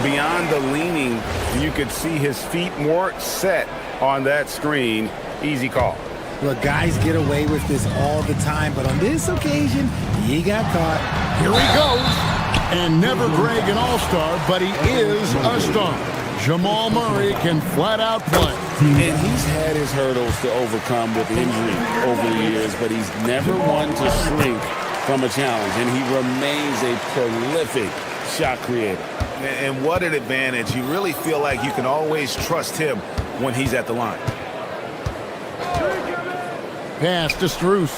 Beyond the leaning, you could see his feet more set on that screen. Easy call. Look, guys get away with this all the time, but on this occasion, he got caught. Here he goes. And never Greg an all-star, but he is a star. Jamal Murray can flat out play. And he's had his hurdles to overcome with injury over the years, but he's never one to shrink from a challenge, and he remains a prolific shot creator. And what an advantage. You really feel like you can always trust him when he's at the line. Pass to Strus.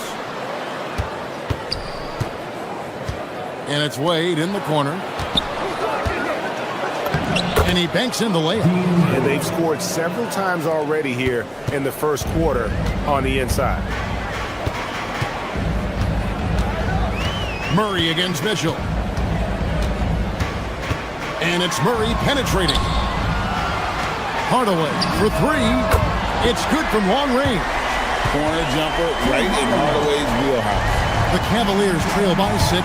And it's Wade in the corner. And he banks in the layup. And they've scored several times already here in the first quarter on the inside. Murray against Mitchell. And it's Murray penetrating. Hardaway for three. It's good from long range. Corner jumper right in Hardaway's wheelhouse. The Cavaliers trail by 6.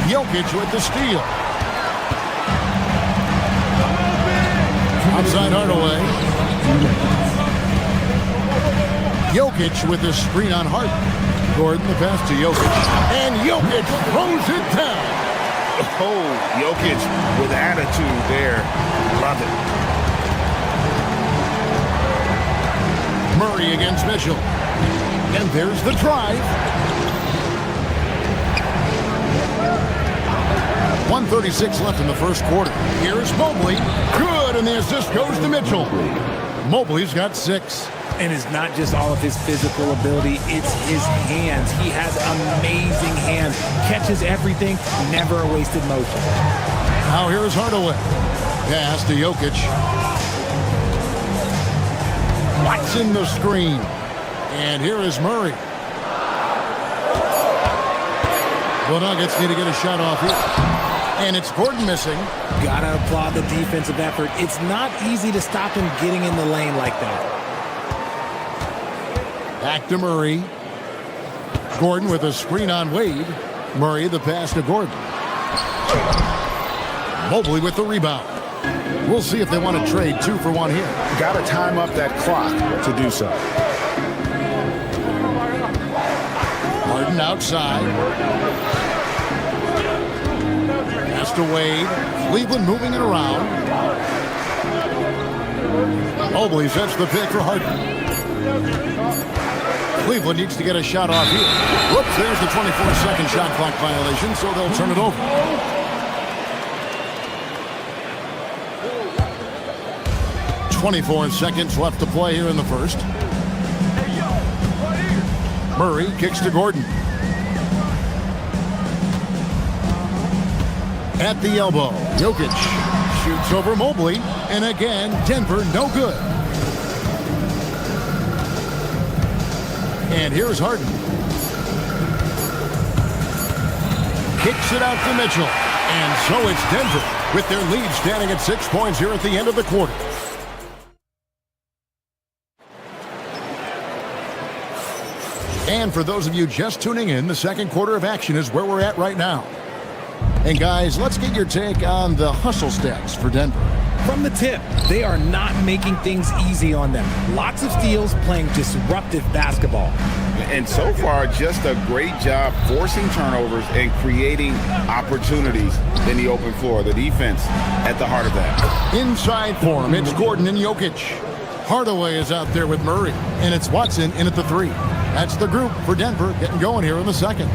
Jokic with the steal. Outside Hardaway. Jokic with the screen on Harden. Gordon the pass to Jokic. And Jokic throws it down. Oh, Jokic with attitude there. Love it. Murray against Mitchell. And there's the drive. 1:36 left in the first quarter. Here's Mobley. Good, and the assist goes to Mitchell. Mobley's got 6. And it's not just all of his physical ability, it's his hands. He has amazing hands. Catches everything, never a wasted motion. Now here's Hardaway. Pass to Jokic. Watson the screen. And here is Murray. The Nuggets need to get a shot off here. And it's Gordon missing. Gotta applaud the defensive effort. It's not easy to stop him getting in the lane like that. Back to Murray. Gordon with a screen on Wade. Murray the pass to Gordon. Mobley with the rebound. We'll see if they want to trade 2 for 1 here. Got to time up that clock to do so. Harden outside. Pass Pass to Wade. Cleveland moving it around. Mobley sets the pick for Harden. Cleveland needs to get a shot off here. Whoops, there's the 24-second shot clock violation, so they'll turn it over. "24 seconds left to play here in the first." Murray kicks to Gordon. At the elbow, Jokic shoots over Mobley, and again, Denver no good. And here's Harden. Kicks it out to Mitchell. And so it's Denver with their lead standing at 6 points here at the end of the quarter. And for those of you just tuning in, the second quarter of action is where we're at right now. And guys, let's get your take on the hustle stats for Denver. From the tip, they are not making things easy on them. Lots of steals, playing disruptive basketball. And so far, just a great job forcing turnovers and creating opportunities in the open floor. The defense at the heart of that. Inside for him, it's Gordon and Jokic. Hardaway is out there with Murray, and it's Watson in at the 3. That's the group for Denver getting going here in the second.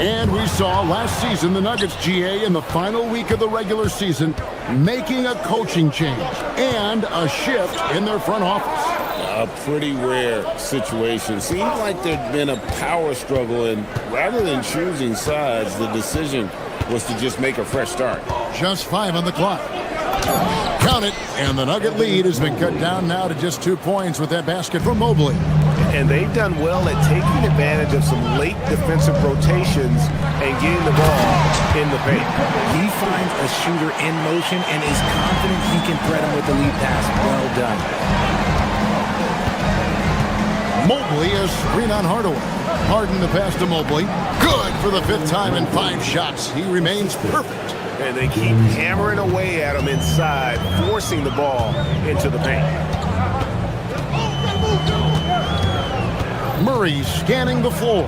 And we saw last season the Nuggets, GA, in the final week of the regular season, making a coaching change and a shift in their front office. A pretty rare situation. Seems like there'd been a power struggle, and rather than choosing sides, the decision was to just make a fresh start. Just 5 on the clock. Count it, and the Nugget lead has been cut down now to just 2 points with that basket from Mobley. And they've done well at taking advantage of some late defensive rotations and getting the ball in the paint. He finds a shooter in motion and is confident he can thread him with the lead pass. Well done. Mobley a screen on Hardaway. Harden the pass to Mobley. Good for the 5th time in 5 shots. He remains perfect. And they keep hammering away at him inside, forcing the ball into the paint. Murray scanning the floor.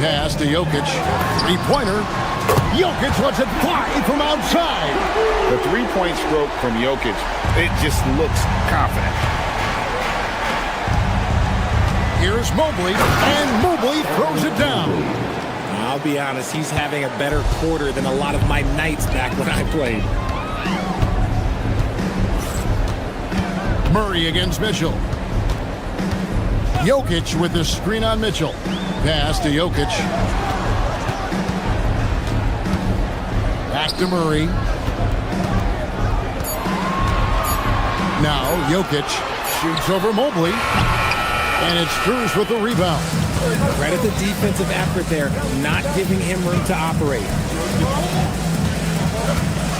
Pass to Jokic. 3-pointer. Jokic lets it fly from outside. The 3-point stroke from Jokic, it just looks confident. Here's Mobley, and Mobley throws it down. I'll be honest, he's having a better quarter than a lot of my nights back when I played. Murray against Mitchell. Jokic with the screen on Mitchell. Pass to Jokic. Back to Murray. Now Jokic shoots over Mobley. And it's Strus with the rebound. Credit the defensive effort there, not giving him room to operate.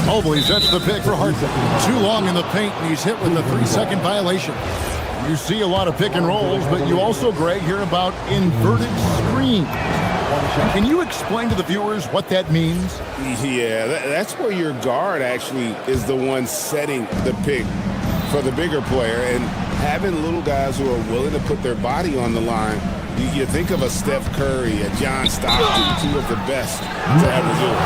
Mobley sets the pick for Harden. Too long in the paint, and he's hit with the 3-second violation. You see a lot of pick and rolls, but you also, Greg, hear about inverted screen. Can you explain to the viewers what that means? Yeah, that's where your guard actually is the one setting the pick for the bigger player, and having little guys who are willing to put their body on the line. You think of a Steph Curry, a John Stockton, 2 of the best to ever do it.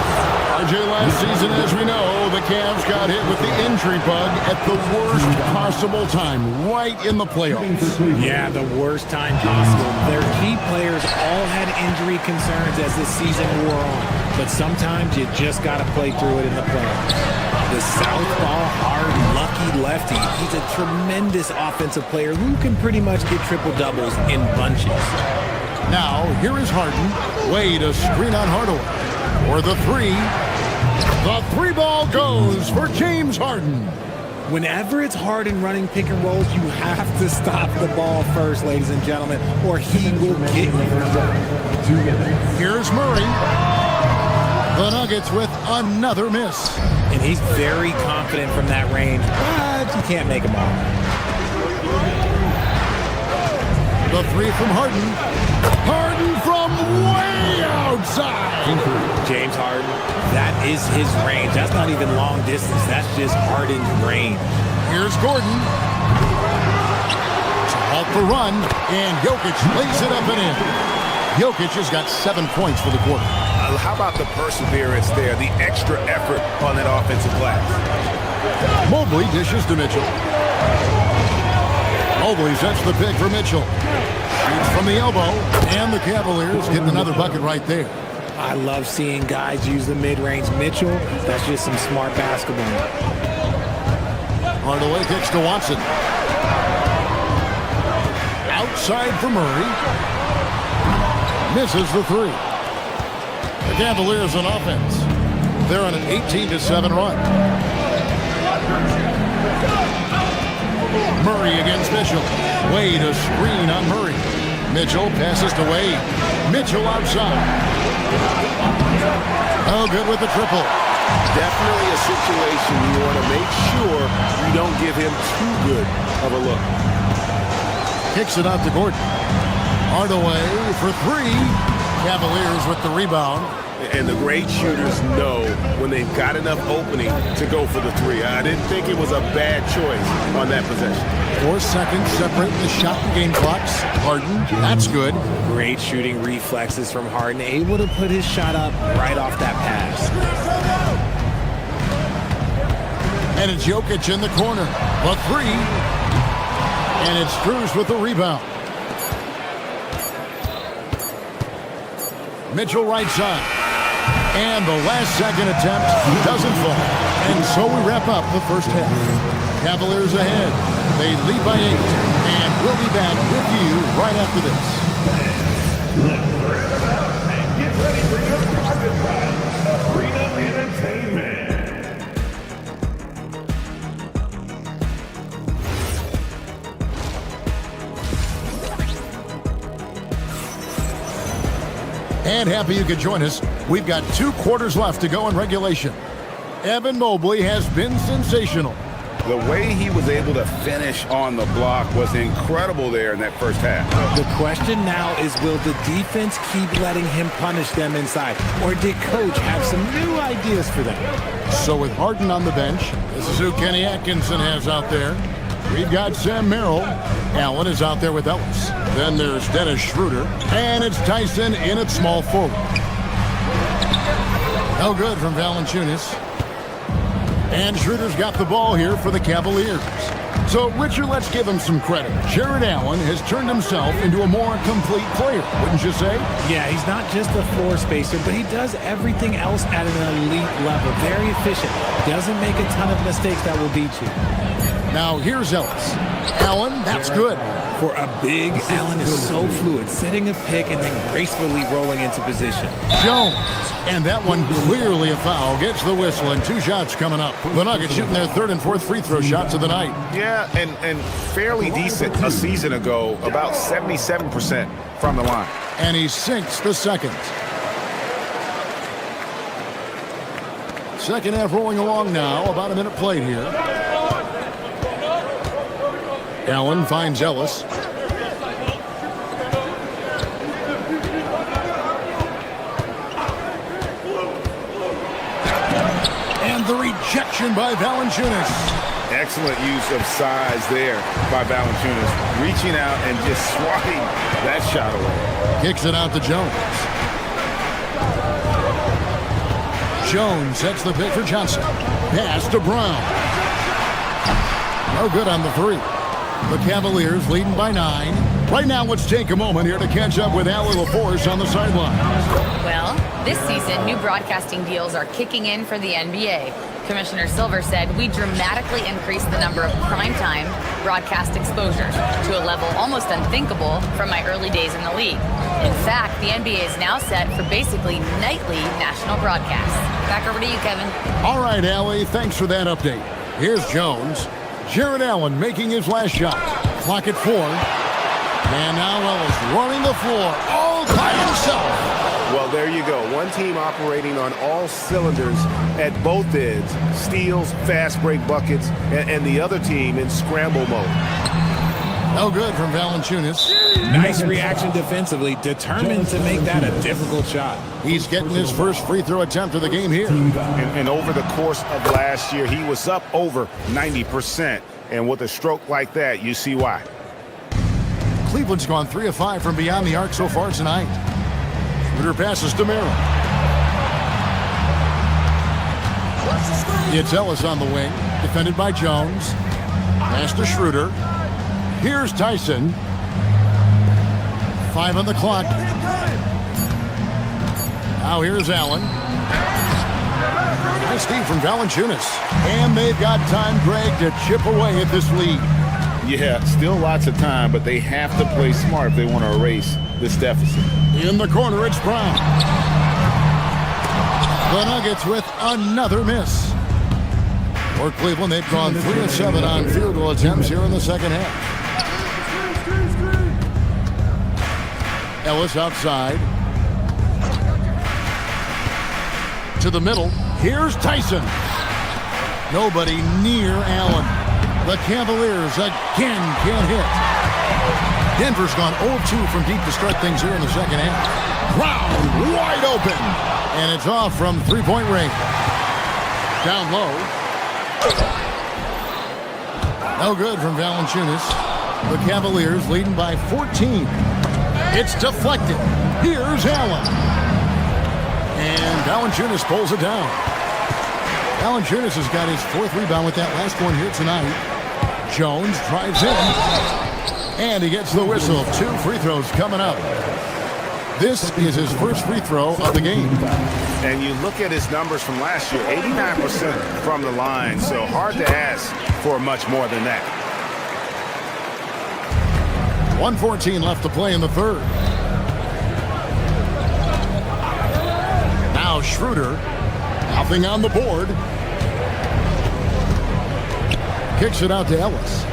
RJ, last season, as we know, the Cavs got hit with the injury bug at the worst possible time, right in the playoffs. Yeah, the worst time possible. Their key players all had injury concerns as the season wore on, but sometimes you just got to play through it in the playoffs. The southpaw, hard, lucky lefty. He's a tremendous offensive player who can pretty much get triple-doubles in bunches. Now, here is Harden. Wade a screen on Hardaway. For the 3. The 3 ball goes for James Harden. Whenever it's Harden running pick and rolls, you have to stop the ball first, ladies and gentlemen, or he will get you. Here's Murray. The Nuggets with another miss. And he's very confident from that range, but you can't make him all. The 3 from Harden. Harden from way outside. James Harden, that is his range. That's not even long distance. That's just Harden's range. Here's Gordon. To halt the run, and Jokic lays it up and in. Jokic has got 7 points for the quarter. How about the perseverance there, the extra effort on that offensive glass? Mobley dishes to Mitchell. Mobley sets the pick for Mitchell. Shoots from the elbow, and the Cavaliers get another bucket right there. I love seeing guys use the mid-range. Mitchell, that's just some smart basketball. Hardaway kicks to Watson. Outside for Murray. Misses the three. The Cavaliers on offense. They're on an 18-7 run. Murray against Mitchell. Wade a screen on Murray. Mitchell passes to Wade. Mitchell outside. Oh, good with the triple. Definitely a situation you want to make sure you don't give him too good of a look. Kicks it out to Gordon. Hardaway for three. Cavaliers with the rebound. And the great shooters know when they've got enough opening to go for the three. I didn't think it was a bad choice on that possession. 4 seconds separating the shot and game clocks. Harden, that's good. Great shooting reflexes from Harden, able to put his shot up right off that pass. And it's Jokic in the corner. A three. And it's Strus with the rebound. Mitchell right side. And the last second attempt doesn't fall. And so we wrap up the first half. Cavaliers ahead. They lead by 8. And we'll be back with you right after this. And get ready for your private ride. Freedom Entertainment. And happy you could join us. We've got 2 quarters left to go in regulation. Evan Mobley has been sensational. The way he was able to finish on the block was incredible there in that first half. The question now is, will the defense keep letting him punish them inside? Or did Coach have some new ideas for them? So with Harden on the bench, this is who Kenny Atkinson has out there. We've got Sam Merrill. Allen is out there with Ellis. Then there's Dennis Schroeder. And it's Tyson in at small forward. No good from Valanciunas. And Schroeder's got the ball here for the Cavaliers. So, Richard, let's give him some credit. Jared Allen has turned himself into a more complete player, wouldn't you say? Yeah, he's not just a floor spacer, but he does everything else at an elite level. Very efficient. Doesn't make a ton of mistakes that will beat you. Now, here's Ellis. Allen, that's good. For a big, Allen is so fluid, setting a pick and then gracefully rolling into position. Jones. And that one clearly a foul. Gets the whistle, and 2 shots coming up. The Nuggets shooting their 3rd and 4th free throw shots of the night. Yeah, and fairly decent a season ago, about 77% from the line. And he sinks the second. Second half rolling along now. About a minute played here. Allen finds Ellis. And the rejection by Valanciunas. Excellent use of size there by Valanciunas. Reaching out and just swatting that shot away. Kicks it out to Jones. Jones sets the pick for Johnson. Pass to Brown. No good on the three. The Cavaliers leading by 9. Right now, let's take a moment here to catch up with Allie LaForce on the sideline. Well, this season, new broadcasting deals are kicking in for the NBA. Commissioner Silver said we dramatically increased the number of primetime broadcast exposures to a level almost unthinkable from my early days in the league. In fact, the NBA is now set for basically nightly national broadcasts. Back over to you, Kevin. All right, Allie, thanks for that update. Here's Jones. Jared Allen making his last shot. Clock at 4. And now Ellis running the floor all by himself. Well, there you go. One team operating on all cylinders at both ends. Steals, fast break buckets, and the other team in scramble mode. No good from Valanciunas. Nice reaction defensively, determined to make that a difficult shot. He's getting his first free throw attempt of the game here. And over the course of last year, he was up over 90%. And with a stroke like that, you see why. Cleveland's gone 3 of 5 from beyond the arc so far tonight. Schroeder passes to Mero. It's Ellis on the wing, defended by Jones. Pass to Schroeder. Here's Tyson. 5 on the clock. Now here's Allen. Nice Steve from Valanciunas. And they've got time, Greg, to chip away at this lead. Yeah, still lots of time, but they have to play smart if they want to erase this deficit. In the corner, it's Brown. The Nuggets with another miss. For Cleveland, they've gone 3 of 7 on field goal attempts here in the second half. Ellis outside. To the middle. Here's Tyson. Nobody near Allen. The Cavaliers again can't hit. Denver's gone 0-2 from deep to start things here in the second half. Brown wide open. And it's off from three-point range. Down low. No good from Valanciunas. The Cavaliers leading by 14. It's deflected. Here's Allen. And Valanciunas pulls it down. Valanciunas has got his 4th rebound with that last one here tonight. Jones drives in. And he gets the whistle. 2 free throws coming up. This is his first free throw of the game. And you look at his numbers from last year, 89% from the line, so hard to ask for much more than that. 1:14 left to play in the third. Now Schroeder, nothing on the board. Kicks it out to Ellis.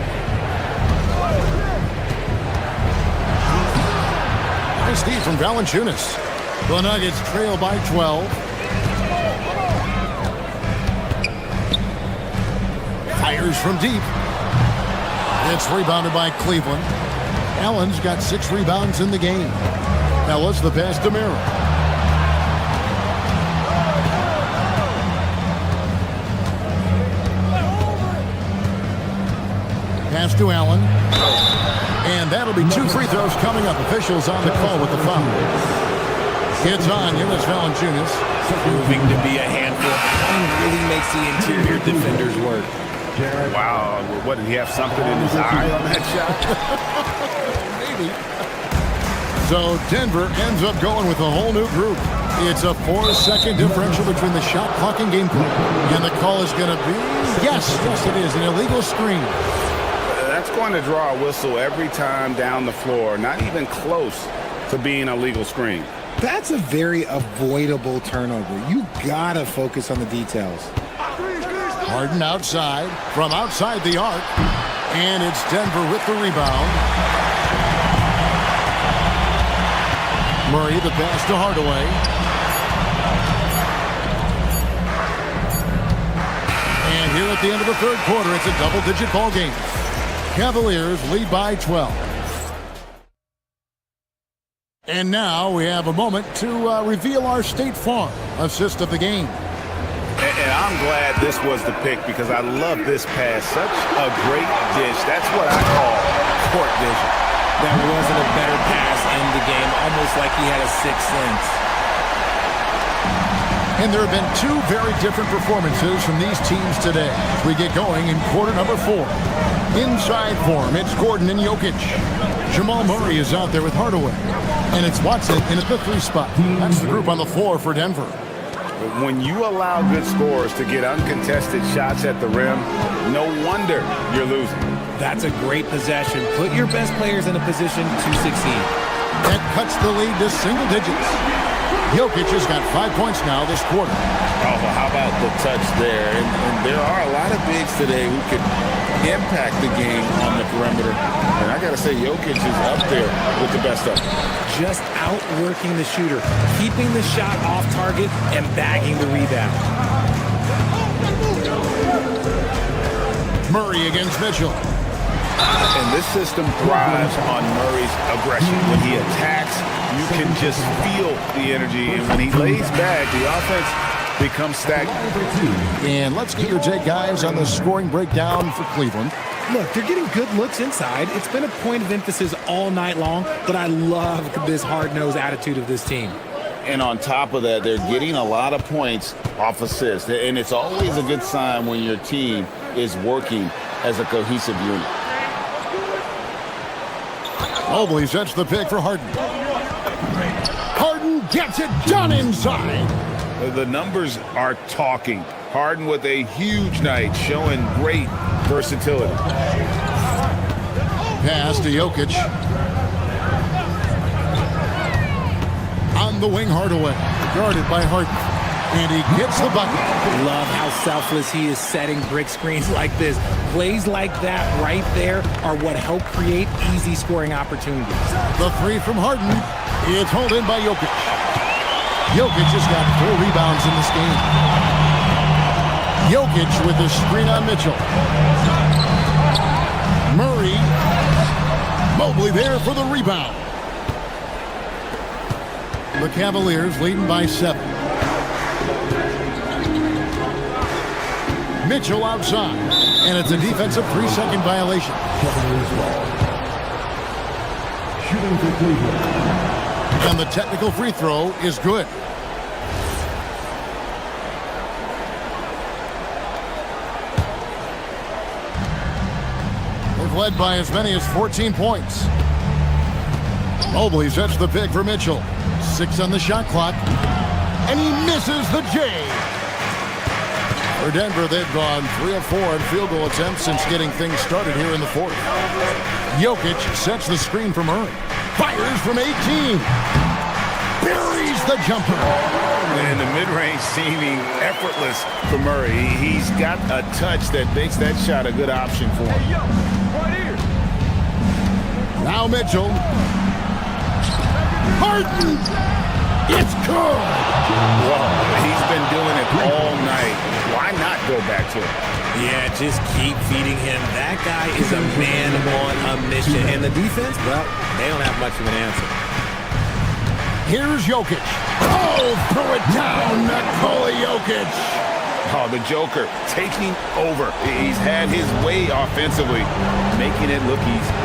Nice Steve from Valanciunas. The Nuggets trail by 12. Fires from deep. It's rebounded by Cleveland. Allen's got 6 rebounds in the game. Ellis the pass to Mero. Pass to Allen. And that'll be 2 free throws coming up. Officials on the call with the foul. It's on Jonas Valanciunas. Proving to be a handful. Allen really makes the interior defenders work. Wow, what, did he have something in his eye on that shot? Maybe. So Denver ends up going with a whole new group. It's a 4-second differential between the shot clock and game clock. And the call is going to be, yes, it is, an illegal screen. That's going to draw a whistle every time down the floor, not even close to being a legal screen. That's a very avoidable turnover. You gotta focus on the details. Harden outside, from outside the arc, and it's Denver with the rebound. Murray the pass to Hardaway. And here at the end of the third quarter, it's a double-digit ball game. Cavaliers lead by 12. And now we have a moment to reveal our State Farm assist of the game. And I'm glad this was the pick because I love this pass. Such a great dish. That's what I call court vision. That wasn't a better pass in the game, almost like he had a sixth sense. And there have been 2 very different performances from these teams today as we get going in quarter number 4. Inside form, it's Gordon and Jokic. Jamal Murray is out there with Hardaway. And it's Watson in at the 3 spot. That's the group on the floor for Denver. When you allow good scorers to get uncontested shots at the rim, no wonder you're losing. That's a great possession. Put your best players in a position to succeed. That cuts the lead to single digits. Jokic has got 5 points now this quarter. Oh, well, how about the touch there? And there are a lot of bigs today who could impact the game on the perimeter. And I got to say, Jokic is up there with the best of them. Just outworking the shooter, keeping the shot off target, and bagging the rebound. Murray against Mitchell. And this system thrives on Murray's aggression. When he attacks, you can just feel the energy. And when he lays back, the offense becomes stagnant. And let's get your take, guys, on the scoring breakdown for Cleveland. Look, they're getting good looks inside. It's been a point of emphasis all night long, but I love this hard-nosed attitude of this team. And on top of that, they're getting a lot of points off assists. And it's always a good sign when your team is working as a cohesive unit. Mobley sets the pick for Harden. Harden gets it done inside. The numbers are talking. Harden with a huge night, showing great versatility. Pass to Jokic. On the wing, Hardaway. Guarded by Harden. And he gets the bucket. Love how selfless he is setting brick screens like this. Plays like that right there are what help create easy scoring opportunities. The three from Harden. It's hauled in by Jokic. Jokic has got 4 rebounds in this game. Jokic with the screen on Mitchell. Murray. Mobley there for the rebound. The Cavaliers leading by 7. Mitchell outside, and it's a defensive 3-second violation. Shooting for Cleveland. And the technical free throw is good. They've led by as many as 14 points. Mobley sets the pick for Mitchell. 6 on the shot clock, and he misses the J. For Denver, they've gone 3 of 4 in field goal attempts since getting things started here in the fourth. Jokic sets the screen for Murray. Fires from 18. Buries the jumper. And the mid-range seeming effortless for Murray. He's got a touch that makes that shot a good option for him. Now Mitchell. Harden. It's good. Well, he's been doing it all night. Why not go back to him? Yeah, just keep feeding him. That guy is a man on a mission. And the defense, well, they don't have much of an answer. Here's Jokic. Oh, throw it down, Nikola Jokic. Oh, the Joker taking over. He's had his way offensively, making it look easy.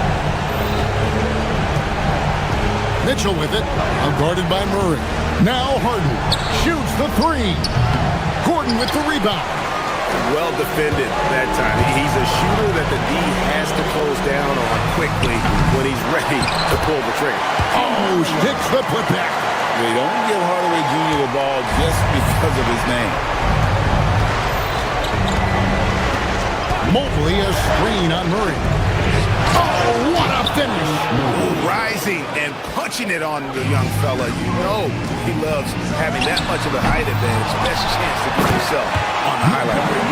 Mitchell with it, guarded by Murray. Now Harden shoots the 3. Gordon with the rebound. Well defended that time. He's a shooter that the D has to close down on quickly when he's ready to pull the trigger. Oh, sticks the putback. They don't give Hardaway Jr. the ball just because of his name. Mobley a screen on Murray. Oh, what a finish. Rising and punching it on the young fella. You know he loves having that much of a height advantage. Best chance to get himself on the highlight reel.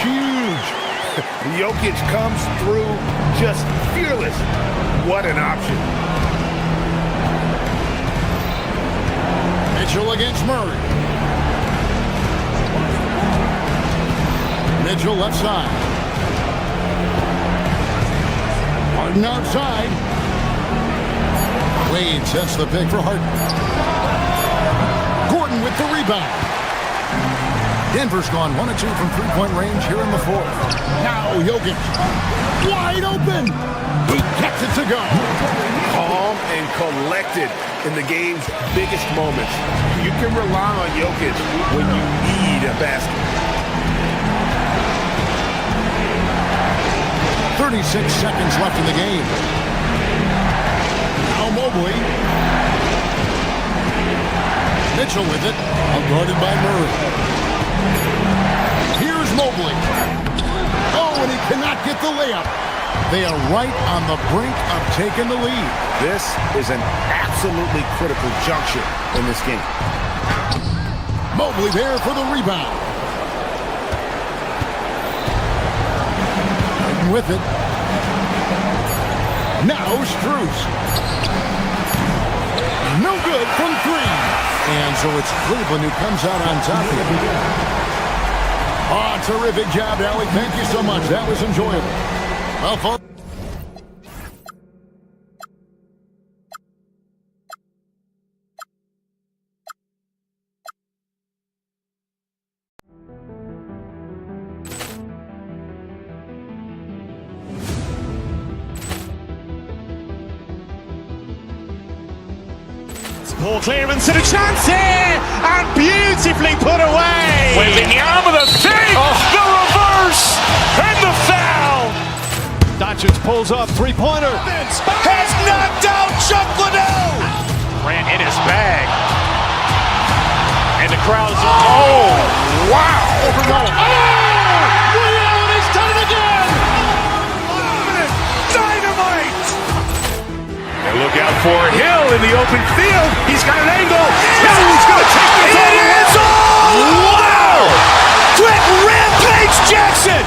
Huge. Jokic comes through just fearless. What an option. Mitchell against Murray. Mitchell left side. Harden outside. Wade sets the pick for Harden. Gordon with the rebound. Denver's gone 1 of 2 from three-point range here in the fourth. Now Jokic. Wide open. He gets it to go. Calm and collected in the game's biggest moments. You can rely on Jokic when you need a basket. 36 seconds left in the game. Now Mobley. Mitchell with it. Guarded by Murray. Here's Mobley. Oh, and he cannot get the layup. They are right on the brink of taking the lead. This is an absolutely critical juncture in this game. Mobley there for the rebound. With it. Now Strus. No good from 3. And so it's Cleveland who comes out on top here. Oh, terrific job, Allie. Thank you so much. That was enjoyable. Well, folks. Poor clearance and a chance here, and beautifully put away. Wembanyama the fake, the reverse, and the foul. Doncic pulls up, three-pointer. Has knocked out Chuck Liddell. Ran in his bag. And the crowd's, oh, wow. He's done it again! Dynamite! And look out for Hill in the open field. He's got an angle. He's going to take this all the way. Wow! Quick rampage Jackson!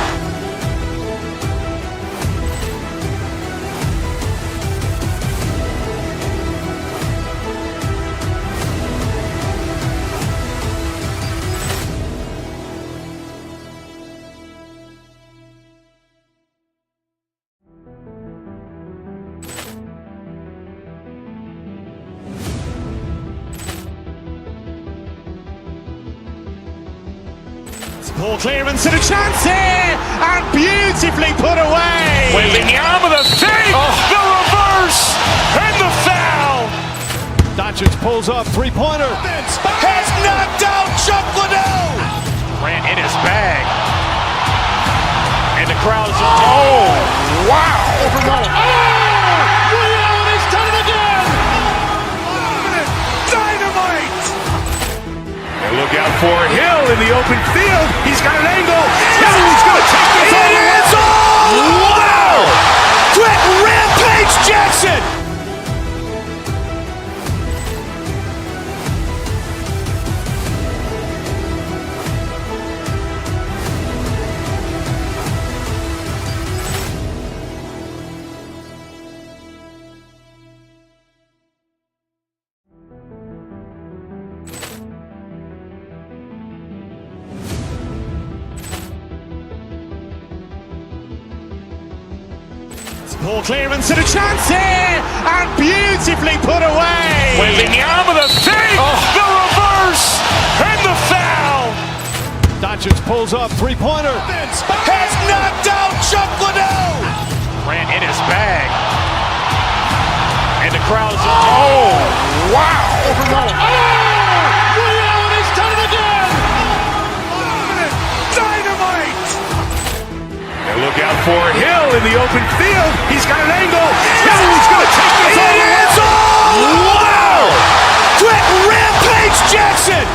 Poor clearance and a chance here, and beautifully put away. Wembanyama the fake, the reverse, and the foul. Doncic pulls up, three-pointer. Has knocked out Chuck Liddell. Ran in his bag. And the crowd's, oh, wow. He's done it again! Dynamite! And look out for Hill in the open field. He's got an angle. He's going to take this all the way. Wow! Quick rampage Jackson! Poor clearance and a chance here, and beautifully put away. Wembanyama the fake, the reverse, and the foul. Doncic pulls up, three-pointer. Has knocked out Chuck Liddell. Ran in his bag. And the crowd's, oh, wow. He's done it again! Dynamite! And look out for Hill in the open field. He's got an angle. He's going to take this all the way. Wow! Quick rampage Jackson!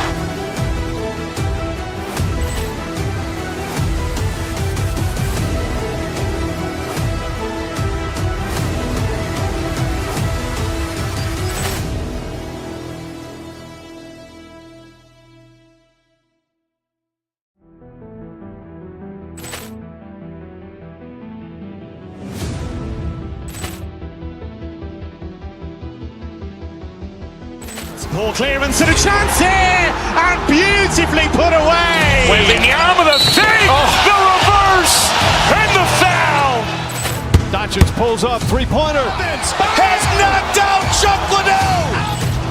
Poor clearance and a chance here, and beautifully put away. Wembanyama the fake, the reverse, and the foul. Doncic pulls up, three-pointer. Has knocked out Chuck Liddell.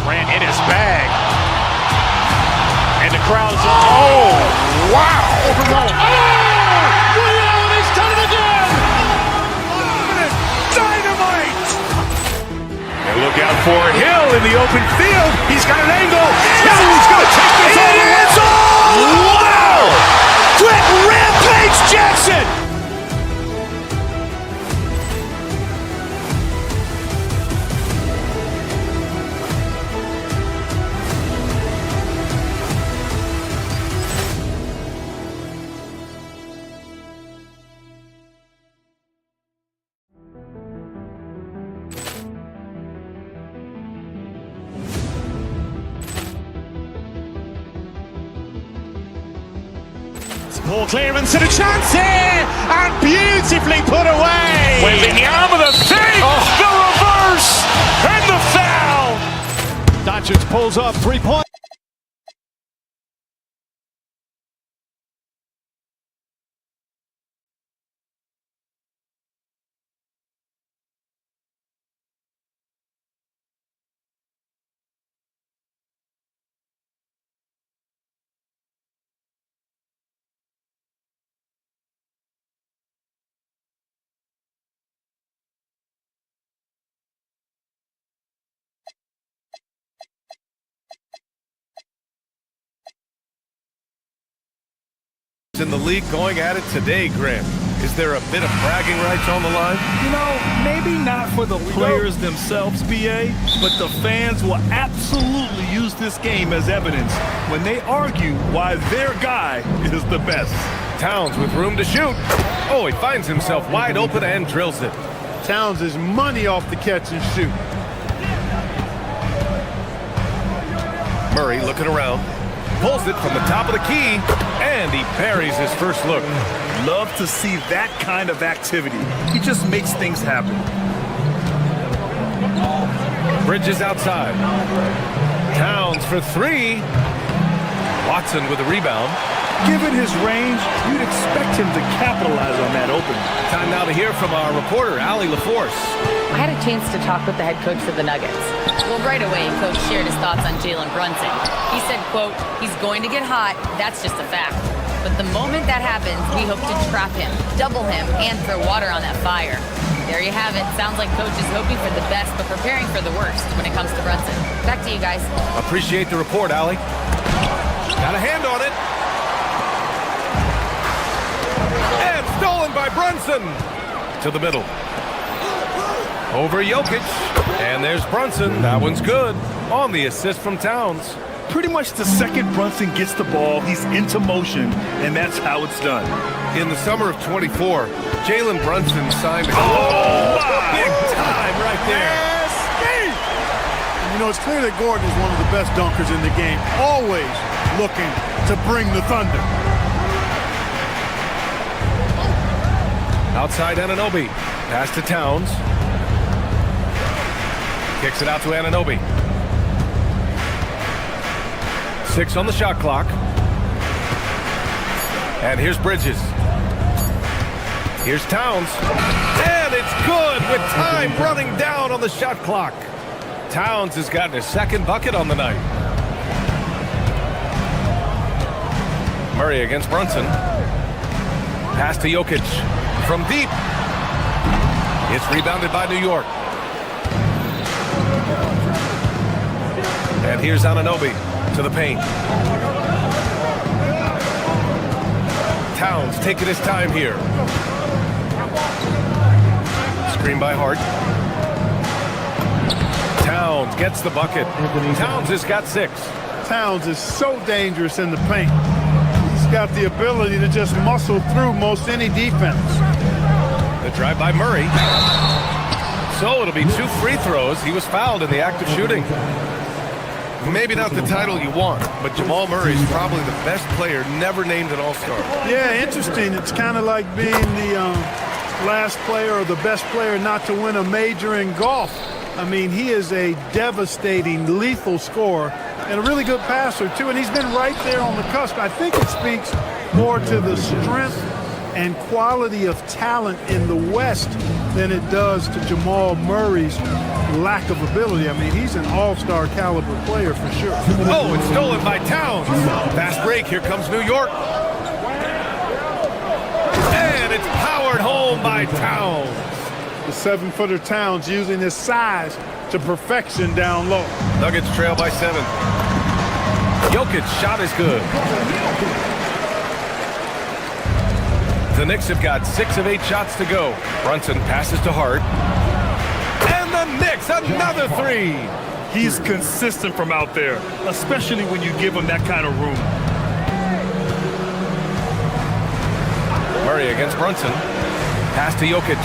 Ran in his bag. And the crowd's, oh, wow. He's done it again! Dynamite! And look out for Hill in the open field. He's got an angle. He's going to take this all the way. Wow! Quick rampage Jackson! Poor clearance and a chance here, and beautifully put away. Wembanyama the fake, the reverse, and the foul. Doncic pulls up, three-point. best in the league going at it today, Grant. Is there a bit of bragging rights on the line? You know, maybe not for the players themselves, BA, but the fans will absolutely use this game as evidence when they argue why their guy is the best. Towns with room to shoot. Oh, he finds himself wide open and drills it. Towns is money off the catch and shoot. Murray looking around. Pulls it from the top of the key, and he buries his first look. Love to see that kind of activity. He just makes things happen. Bridges outside. Towns for three. Watson with a rebound. Given his range, you'd expect him to capitalize on that opening. Time now to hear from our reporter, Allie LaForce. I had a chance to talk with the head coach of the Nuggets. Well, right away, Coach shared his thoughts on Jalen Brunson. He said, quote, he's going to get hot. That's just a fact. But the moment that happens, we hope to trap him, double him, and throw water on that fire. There you have it. Sounds like Coach is hoping for the best, but preparing for the worst when it comes to Brunson. Back to you guys. Appreciate the report, Allie. Got a hand on it. And stolen by Brunson. To the middle. Over Jokic. And there's Brunson. That one's good. On the assist from Towns. Pretty much the second Brunson gets the ball, he's into motion, and that's how it's done. In the summer of 24, Jalen Brunson signed a big time right there. You know, it's clear that Gordon is one of the best dunkers in the game, always looking to bring the thunder. Outside Anunoby. Pass to Towns. Kicks it out to Anunoby. 6 on the shot clock. And here's Bridges. Here's Towns. And it's good with time running down on the shot clock. Towns has gotten his second bucket on the night. Murray against Brunson. Pass to Jokic. From deep. It's rebounded by New York. And here's Anunoby to the paint. Towns taking his time here. Screen by Hart. Towns gets the bucket. Towns has got 6. Towns is so dangerous in the paint. He's got the ability to just muscle through most any defense. The drive by Murray. So it'll be 2 free throws. He was fouled in the act of shooting. Maybe not the title you want, but Jamal Murray is probably the best player never named an All-Star. Yeah, interesting. It's kind of like being the last player or the best player not to win a major in golf. I mean, he is a devastating, lethal scorer and a really good passer, too. And he's been right there on the cusp. I think it speaks more to the strength and quality of talent in the West than it does to Jamal Murray's lack of ability. I mean, he's an all-star caliber player for sure. Oh, it's stolen by Towns. Fast break. Here comes New York. And it's powered home by Towns. The 7-footer Towns using his size to perfection down low. Nuggets trail by 7. Jokic shot is good. The Knicks have got 6 of 8 shots to go. Brunson passes to Hart. And the Knicks, another 3. He's consistent from out there, especially when you give him that kind of room. Murray against Brunson. Pass to Jokic.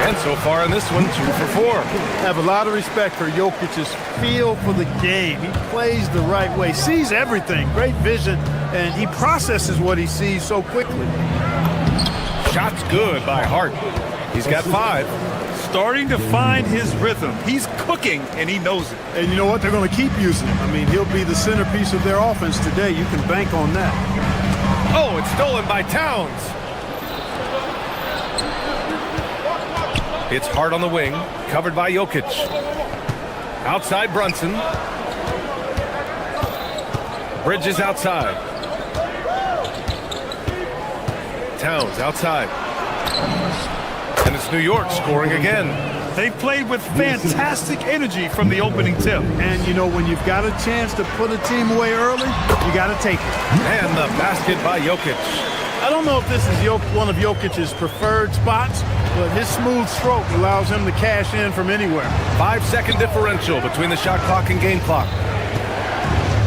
And so far in this one, 2 for 4. Have a lot of respect for Jokic's feel for the game. He plays the right way, sees everything, great vision, and he processes what he sees so quickly. Shot's good by Hart. He's got 5. Starting to find his rhythm. He's cooking, and he knows it. And you know what? They're going to keep using him. I mean, he'll be the centerpiece of their offense today. You can bank on that. Oh, it's stolen by Towns. It's Hart on the wing, covered by Jokic. Outside Brunson. Bridges outside. Towns outside. And it's New York scoring again. They played with fantastic energy from the opening tip. And, you know, when you've got a chance to put a team away early, you got to take it. And the basket by Jokic. I don't know if this is one of Jokic's preferred spots, but his smooth stroke allows him to cash in from anywhere. 5-second differential between the shot clock and game clock.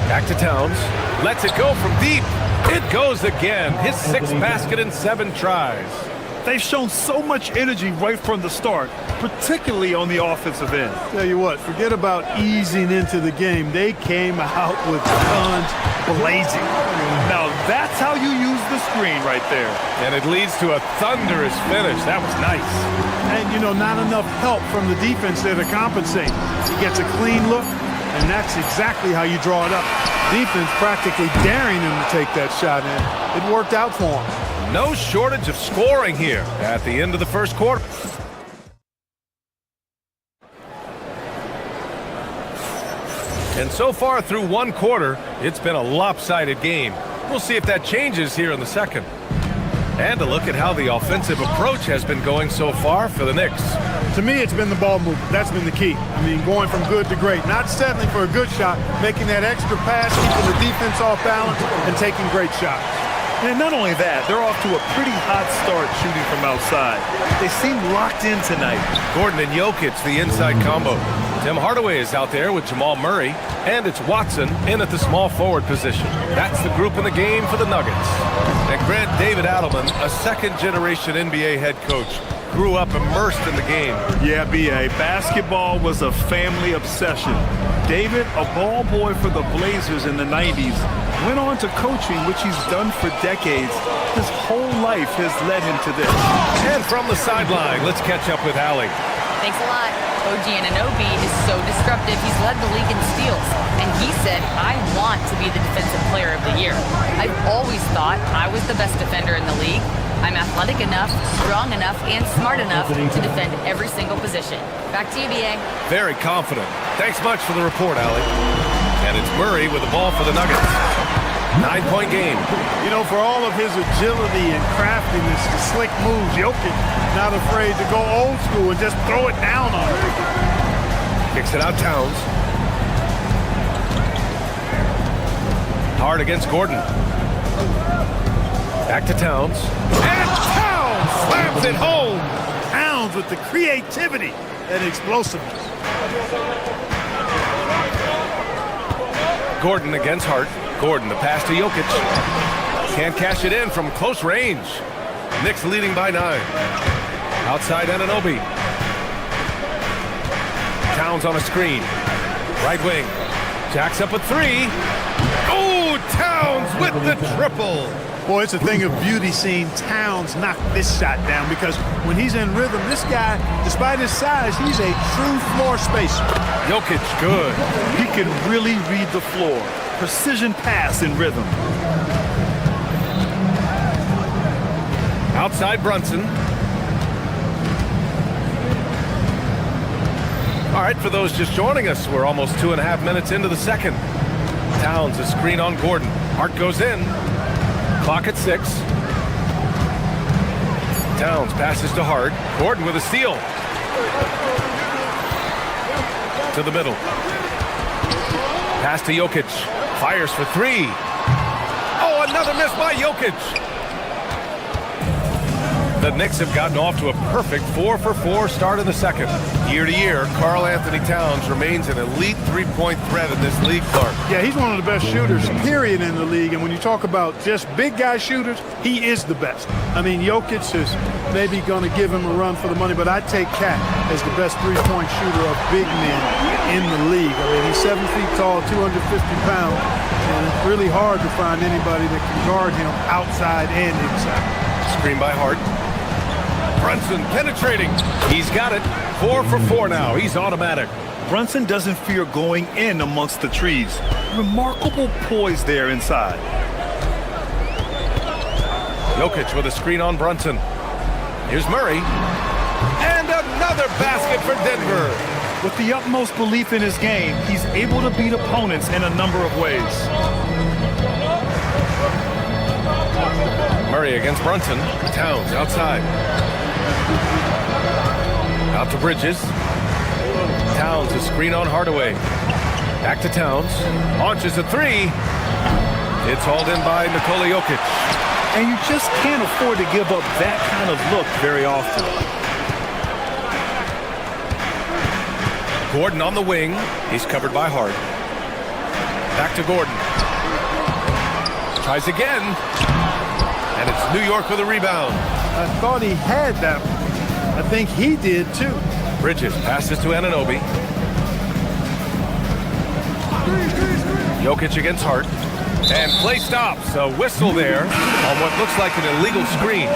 Back to Towns. Lets it go from deep. It goes again. His 6th basket in 7 tries. They've shown so much energy right from the start, particularly on the offensive end. Tell you what, forget about easing into the game. They came out with guns blazing. Now that's how you use the screen right there. And it leads to a thunderous finish. That was nice. And, you know, not enough help from the defense there to compensate. He gets a clean look, and that's exactly how you draw it up. Defense practically daring him to take that shot in. It worked out for him. No shortage of scoring here at the end of the first quarter. And so far through 1 quarter, it's been a lopsided game. We'll see if that changes here in the second. And a look at how the offensive approach has been going so far for the Knicks. To me, it's been the ball movement. That's been the key. I mean, going from good to great. Not settling for a good shot, making that extra pass, keeping the defense off balance, and taking great shots. And not only that, they're off to a pretty hot start shooting from outside. They seem locked in tonight. Gordon and Jokic, the inside combo. Tim Hardaway is out there with Jamal Murray, and it's Watson in at the small forward position. That's the group in the game for the Nuggets. And Grant David Adelman, a second-generation NBA head coach, grew up immersed in the game. Yeah, B.A., basketball was a family obsession. David, a ball boy for the Blazers in the 90s, went on to coaching, which he's done for decades. His whole life has led him to this. And from the sideline, let's catch up with Allie. Thanks a lot. OG Anunoby is so disruptive. He's led the league in steals. And he said, I want to be the defensive player of the year. I've always thought I was the best defender in the league. I'm athletic enough, strong enough, and smart enough to defend every single position. Back to you, B.A. Very confident. Thanks much for the report, Allie. And it's Murray with the ball for the Nuggets. 9-point game. You know, for all of his agility and craftiness, the slick moves, Jokic not afraid to go old school and just throw it down on him. Kicks it out Towns. Hard against Gordon. Back to Towns. And Towns slams it home. Towns with the creativity and explosiveness. Gordon against Hart. Gordon, the pass to Jokic. Can't cash it in from close range. Knicks leading by 9. Outside Anunoby. Towns on a screen. Right wing. Jacks up a 3. Oh, Towns with the triple. Boy, it's a thing of beauty seeing Towns knock this shot down, because when he's in rhythm, this guy, despite his size, he's a true floor spacer. Jokic, good. He can really read the floor. Precision pass in rhythm. Outside Brunson. All right, for those just joining us, we're almost 2.5 minutes into the second. Towns, a screen on Gordon. Hart goes in. Clock at 6. Towns passes to Hart. Gordon with a steal. To the middle. Pass to Jokic. Fires for 3. Oh, another miss by Jokic. The Knicks have gotten off to a perfect 4-for-4 start in the second. Year to year, Karl Anthony Towns remains an elite three-point threat in this league, Clark. Yeah, he's one of the best shooters, period, in the league. And when you talk about just big guy shooters, he is the best. I mean, Jokic is maybe going to give him a run for the money, but I'd take Cat as the best three-point shooter of big men in the league. I mean, he's 7 feet tall, 250 pounds, and it's really hard to find anybody that can guard him outside and inside. Screen by Hart. Brunson penetrating. He's got it. 4-for-4 now. He's automatic. Brunson doesn't fear going in amongst the trees. Remarkable poise there inside. Jokic with a screen on Brunson. Here's Murray. And another basket for Denver. With the utmost belief in his game, he's able to beat opponents in a number of ways. Murray against Brunson. Towns outside. Out to Bridges. Towns, a screen on Hardaway. Back to Towns. Launches a three. It's hauled in by Nikola Jokic. And you just can't afford to give up that kind of look very often. Gordon on the wing. He's covered by Hart. Back to Gordon. Tries again. And it's New York with a rebound. I thought he had that one. I think he did too. Bridges passes to Anunoby. Jokic against Hart. And play stops. A whistle there on what looks like an illegal screen.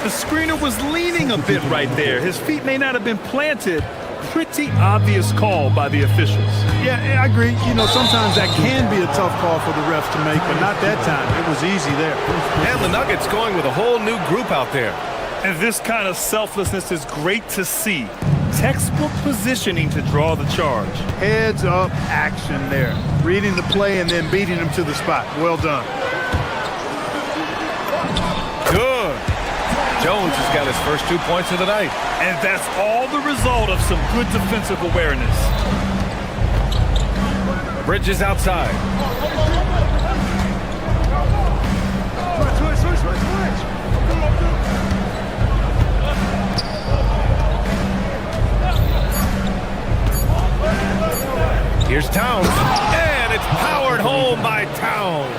The screener was leaning a bit right there. His feet may not have been planted. Pretty obvious call by the officials. Yeah, I agree. You know, sometimes that can be a tough call for the refs to make, but not that time. It was easy there. And the Nuggets going with a whole new group out there. And this kind of selflessness is great to see. Textbook positioning to draw the charge. Heads up action there. Reading the play and then beating him to the spot. Well done. Good. Jones has got his first 2 points of the night. And that's all the result of some good defensive awareness. Bridges outside. Here's Towns, and it's powered home by Towns.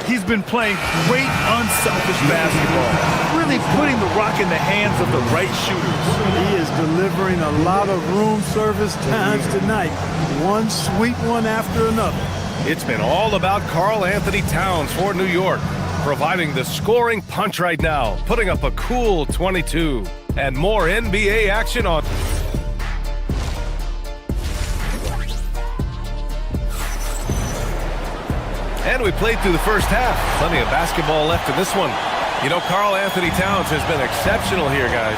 He's been playing great, unselfish basketball, really putting the rock in the hands of the right shooters. He is delivering a lot of room service times tonight. One sweet one after another. It's been all about Karl Anthony Towns for New York, providing the scoring punch right now, putting up a cool 22. And more NBA action on... And we played through the first half. Plenty of basketball left in this one. You know, Karl Anthony Towns has been exceptional here, guys.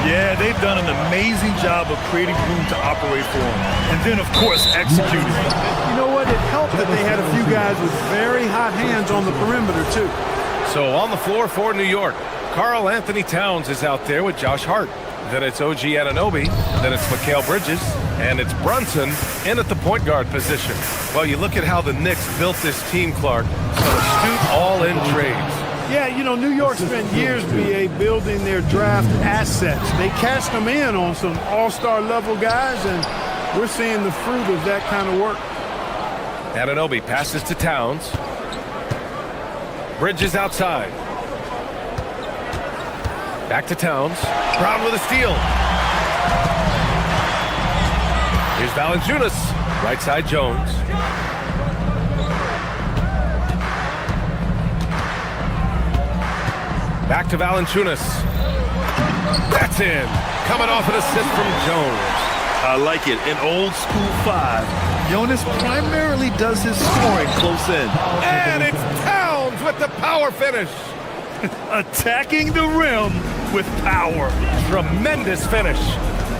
Yeah, they've done an amazing job of creating room to operate for him. And then, of course, executing. You know what? It helped that they had a few guys with very hot hands on the perimeter, too. So on the floor for New York, Karl Anthony Towns is out there with Josh Hart. Then it's OG Anunoby. Then it's Mikal Bridges. And it's Brunson in at the point guard position. Well, you look at how the Knicks built this team, Clark. Some astute all-in trades. Yeah, you know, New York spent years, BA, building their draft assets. They cashed them in on some all-star level guys, and we're seeing the fruit of that kind of work. Anunoby passes to Towns. Bridges outside. Back to Towns. Brown with a steal. Here's Valanciunas. Right side Jones. Back to Valanciunas. That's in. Coming off an assist from Jones. I like it. An old school five. Jonas primarily does his scoring close in. And it's Towns with the power finish. Attacking the rim with power. Tremendous finish.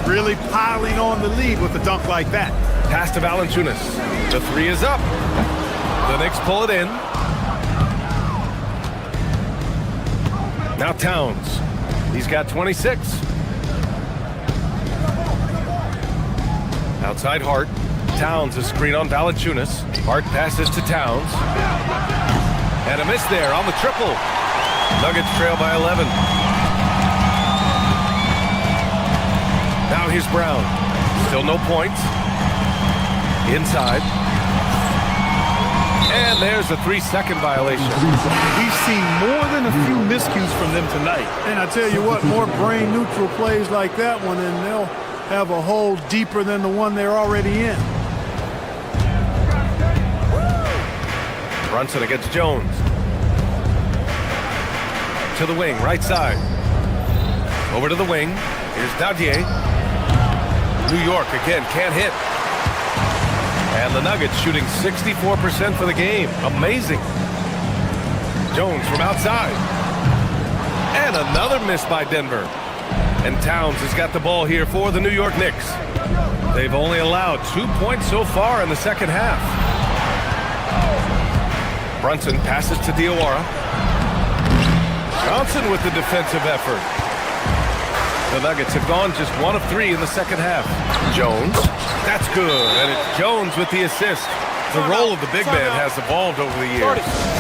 Really piling on the lead with a dunk like that. Pass to Valanciunas. The three is up. The Knicks pull it in. Now Towns. He's got 26. Outside Hart. Towns, a screen on Valanciunas. Hart passes to Towns. And a miss there on the triple. Nuggets trail by 11. Now here's Brown. Still no points. Inside. And there's a 3-second violation. We've seen more than a few miscues from them tonight. And I tell you what, more brain-neutral plays like that one, and they'll have a hole deeper than the one they're already in. Brunson against Jones. To the wing, right side. Over to the wing. Here's Dadier. New York again, can't hit. And the Nuggets shooting 64% for the game. Amazing. Jones from outside. And another miss by Denver. And Towns has got the ball here for the New York Knicks. They've only allowed 2 points so far in the second half. Brunson passes to Diawara. Johnson with the defensive effort. The Nuggets have gone just 1 of 3 in the second half. Jones, that's good, and it's Jones with the assist. The role of the big man has evolved over the years.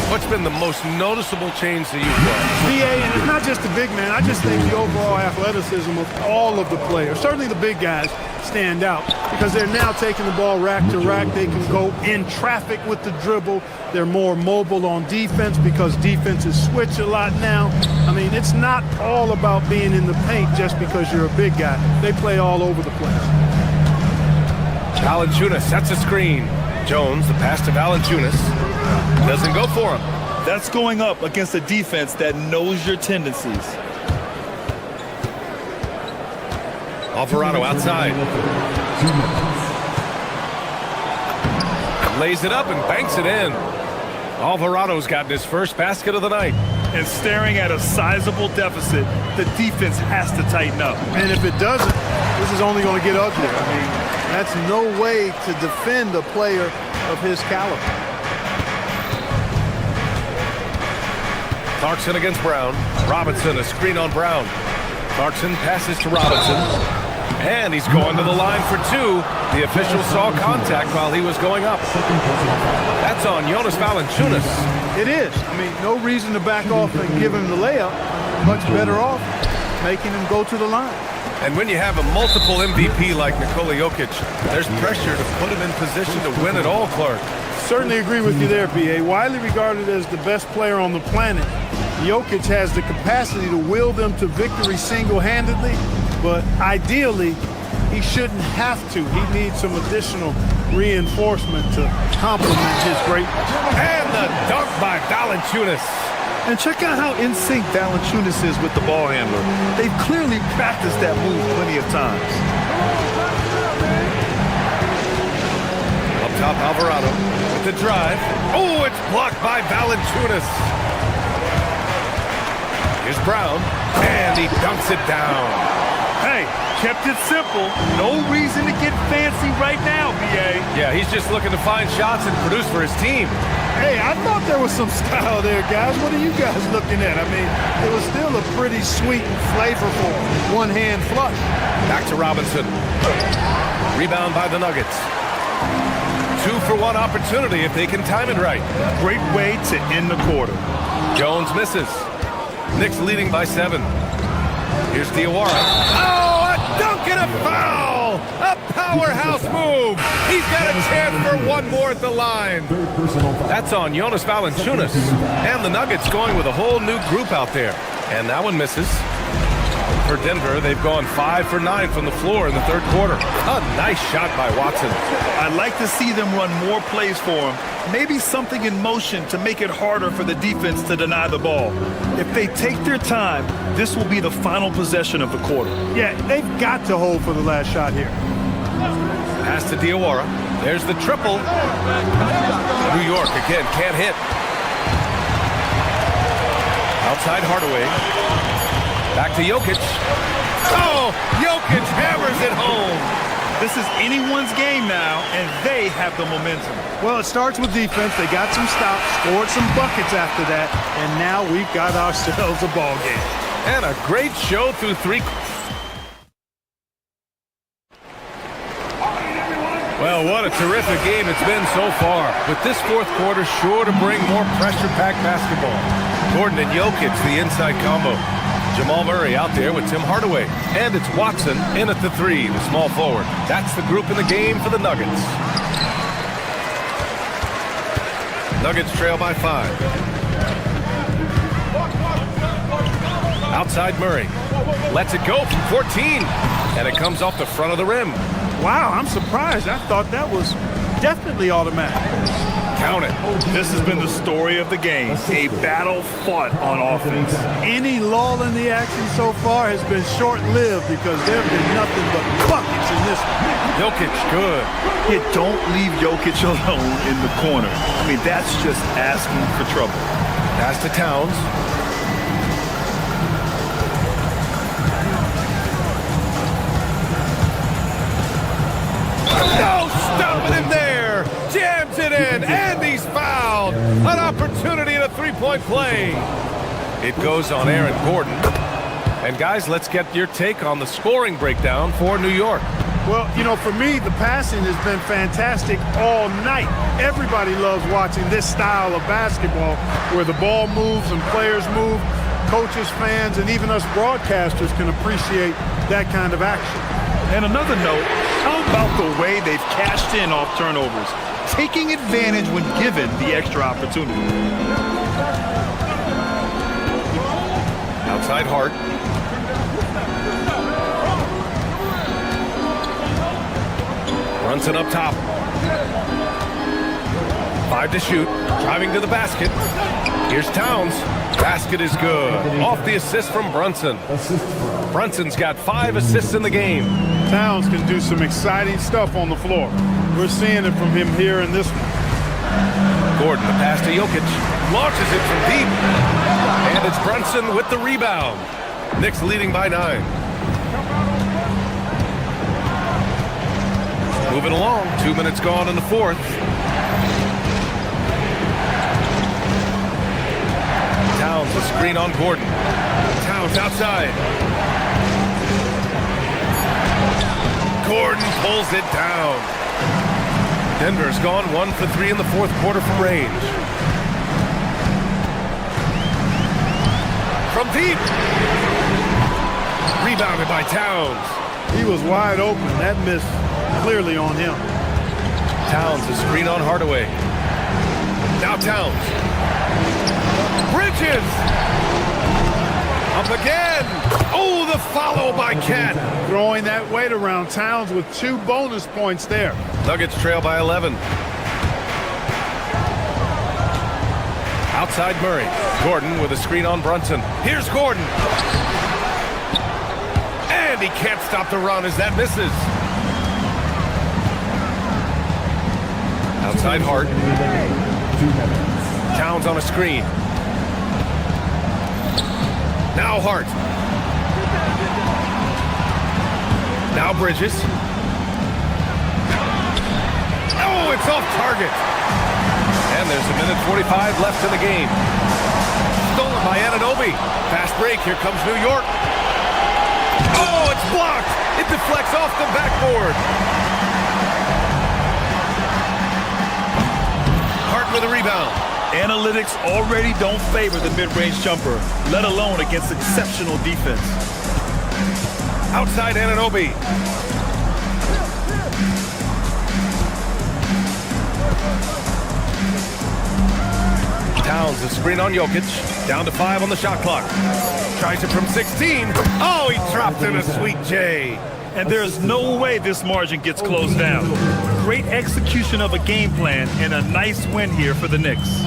What's been the most noticeable change that you've brought? BA, and it's not just the big man. I just think the overall athleticism of all of the players, certainly the big guys, stand out because they're now taking the ball rack to rack. They can go in traffic with the dribble. They're more mobile on defense because defenses switch a lot now. I mean, it's not all about being in the paint just because you're a big guy. They play all over the place. Valanciunas sets a screen. Jones, the pass to Valanciunas, doesn't go for him. That's going up against a defense that knows your tendencies. Alvarado outside. Lays it up and banks it in. Alvarado's gotten his first basket of the night. And staring at a sizable deficit, the defense has to tighten up. And if it doesn't, this is only going to get uglier. I mean, that's no way to defend a player of his caliber. Clarkson against Brown. Robinson, a screen on Brown. Clarkson passes to Robinson. And he's going to the line for 2. The official saw contact while he was going up. That's on Jonas Valanciunas. It is. I mean, no reason to back off and give him the layup. Much better off making him go to the line. And when you have a multiple MVP like Nikola Jokic, there's pressure to put him in position to win it all, Clark. Certainly agree with you there, B.A. Widely regarded as the best player on the planet, Jokic has the capacity to will them to victory single-handedly, but ideally, he shouldn't have to. He needs some additional reinforcement to complement his greatness. And the dunk by Valanciunas. And check out how in sync Valanciunas is with the ball handler. They've clearly practiced that move plenty of times. Up top, Alvarado with the drive. Oh, it's blocked by Valanciunas. Here's Brown, and he dunks it down. Hey, kept it simple. No reason to get fancy right now, B.A. Yeah, he's just looking to find shots and produce for his team. Hey, I thought there was some style there, guys. What are you guys looking at? I mean, it was still a pretty sweet and flavorful one-hand flush. Back to Robinson. Rebound by the Nuggets. 2-for-1 opportunity if they can time it right. Great way to end the quarter. Jones misses. Knicks leading by 7. Here's Diawara. Oh, a dunk and a foul! A powerhouse move! He's got a chance for one more at the line. That's on Jonas Valanciunas. And the Nuggets going with a whole new group out there. And that one misses. For Denver, they've gone 5 for 9 from the floor in the third quarter. A nice shot by Watson. I'd like to see them run more plays for him. Maybe something in motion to make it harder for the defense to deny the ball. If they take their time, this will be the final possession of the quarter. Yeah, they've got to hold for the last shot here. Pass to Diawara. There's the triple. New York again can't hit. Outside Hardaway. Back to Jokic. Oh, Jokic hammers it home. This is anyone's game now, and they have the momentum. Well, it starts with defense. They got some stops, scored some buckets after that, and now we've got ourselves a ball game. And a great show through 3. Well, what a terrific game it's been so far. With this fourth quarter sure to bring more pressure-packed basketball. Gordon and Jokic, the inside combo. Jamal Murray out there with Tim Hardaway. And it's Watson in at the 3, the small forward. That's the group in the game for the Nuggets. Nuggets trail by 5. Outside Murray. Lets it go from 14. And it comes off the front of the rim. Wow, I'm surprised. I thought that was definitely automatic. Count it. This has been the story of the game. A battle fought on offense. Any lull in the action so far has been short-lived because there have been nothing but buckets in this one. Jokic, good. Yeah, don't leave Jokic alone in the corner. I mean, that's just asking for trouble. Pass to Towns. No, stopping him there. Jams it in, and he's fouled. An opportunity in a three-point play. It goes on Aaron Gordon. And guys, let's get your take on the scoring breakdown for New York. Well, you know, for me, the passing has been fantastic all night. Everybody loves watching this style of basketball where the ball moves and players move. Coaches, fans, and even us broadcasters can appreciate that kind of action. And another note, how about the way they've cashed in off turnovers, taking advantage when given the extra opportunity. Outside Hart. Brunson up top. 5 to shoot. Driving to the basket. Here's Towns. Basket is good. Off the assist from Brunson. Brunson's got 5 assists in the game. Towns can do some exciting stuff on the floor. We're seeing it from him here in this one. Gordon, the pass to Jokic. Launches it from deep. And it's Brunson with the rebound. Knicks leading by 9. Moving along. 2 minutes gone in the fourth. Towns, a screen on Gordon. Towns outside. Gordon pulls it down. Denver's gone 1 for 3 in the fourth quarter from range. From deep. Rebounded by Towns. He was wide open. That miss clearly on him. Towns, a screen on Hardaway. Now Towns. Bridges. Up again. Oh, the follow by Cat. Throwing that weight around. Towns with 2 bonus points there. Nuggets trail by 11. Outside Murray. Gordon with a screen on Brunson. Here's Gordon. And he can't stop the run as that misses. Outside Hart. Towns on a screen. Now Hart. Now Bridges. Oh, it's off target. And there's a minute 45 left in the game. Stolen by AbuDhabi. Fast break. Here comes New York. Oh, it's blocked. It deflects off the backboard. Hart with a rebound. Analytics already don't favor the mid-range jumper, let alone against exceptional defense. Outside AbuDhabi. Towns, a screen on Jokic. Down to 5 on the shot clock. Tries it from 16. Oh, he dropped in a sweet J. And there's no way this margin gets closed down. Great execution of a game plan and a nice win here for the Knicks.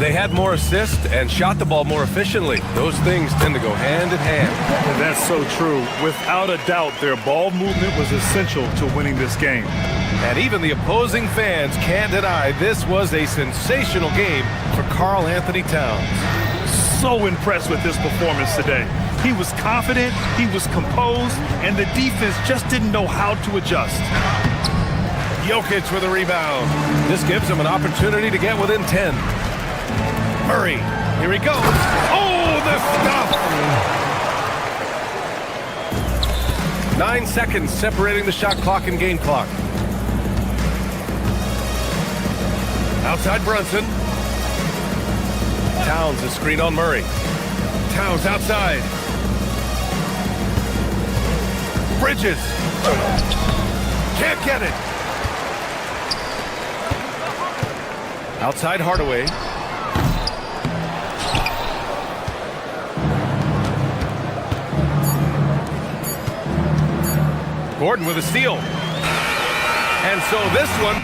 They had more assists and shot the ball more efficiently. Those things tend to go hand in hand. And that's so true. Without a doubt, their ball movement was essential to winning this game. And even the opposing fans can't deny this was a sensational game for Karl Anthony Towns. So impressed with his performance today. He was confident, he was composed, and the defense just didn't know how to adjust. Jokic with a rebound. This gives him an opportunity to get within 10. Murray, here he goes. Oh, the stuff! 9 seconds separating the shot clock and game clock. Outside Brunson. Towns, a screen on Murray. Towns outside. Bridges. Can't get it. Outside Hardaway. Gordon with a steal. And so this one.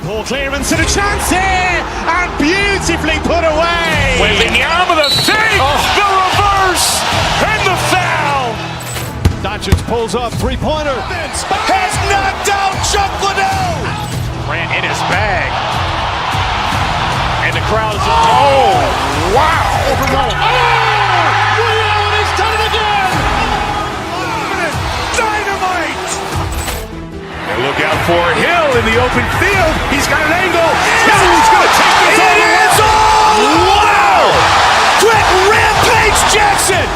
Poor clearance and a chance here, and beautifully put away. Wembanyama the save, the reverse, and the foul. Doncic pulls up, three-pointer. Has knocked out Chuck Liddell. Ran in his bag. And the crowd is over Roma. Oh! He's done it again! Dynamite! And look out for Hill in the open field. He's got an angle. Hill's going to take this all the way. Wow! Quick Rampage Jackson!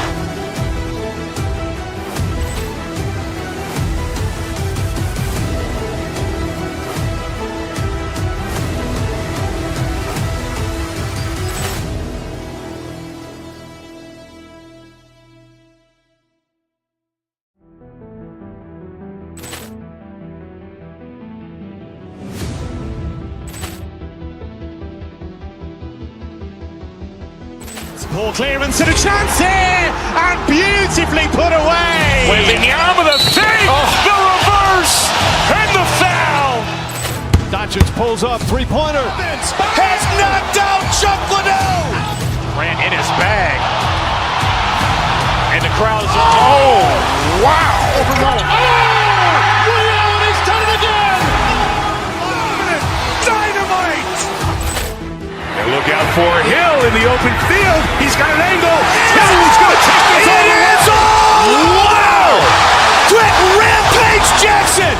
Ball clearance and a chance here, and beautifully put away. Wembanyama the fake, the reverse, and the foul. Doncic pulls up, three-pointer. Has knocked out Chuck Liddell. Grant in his bag. And the crowd's, oh, wow. Over Roma. Oh! He's done it again! Dynamite. And look out for Hill in the open field. He's got an angle. Hill's going to take this all the way. Wow! Quick Rampage Jackson.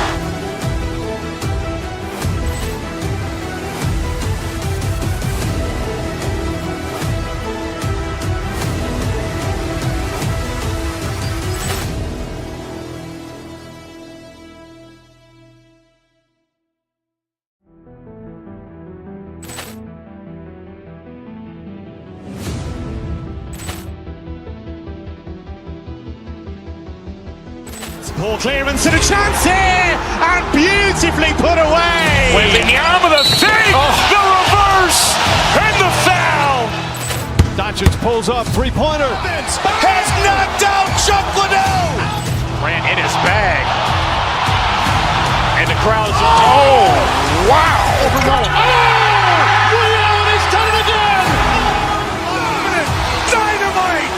Ball clearance and a chance here, and beautifully put away. Wembanyama the fake, the reverse, and the foul. Doncic pulls up, three-pointer. Has knocked out Chuck Liddell. Grant in his bag. And the crowd's, oh, wow. Over Roma. Oh! He's done it again! Dynamite.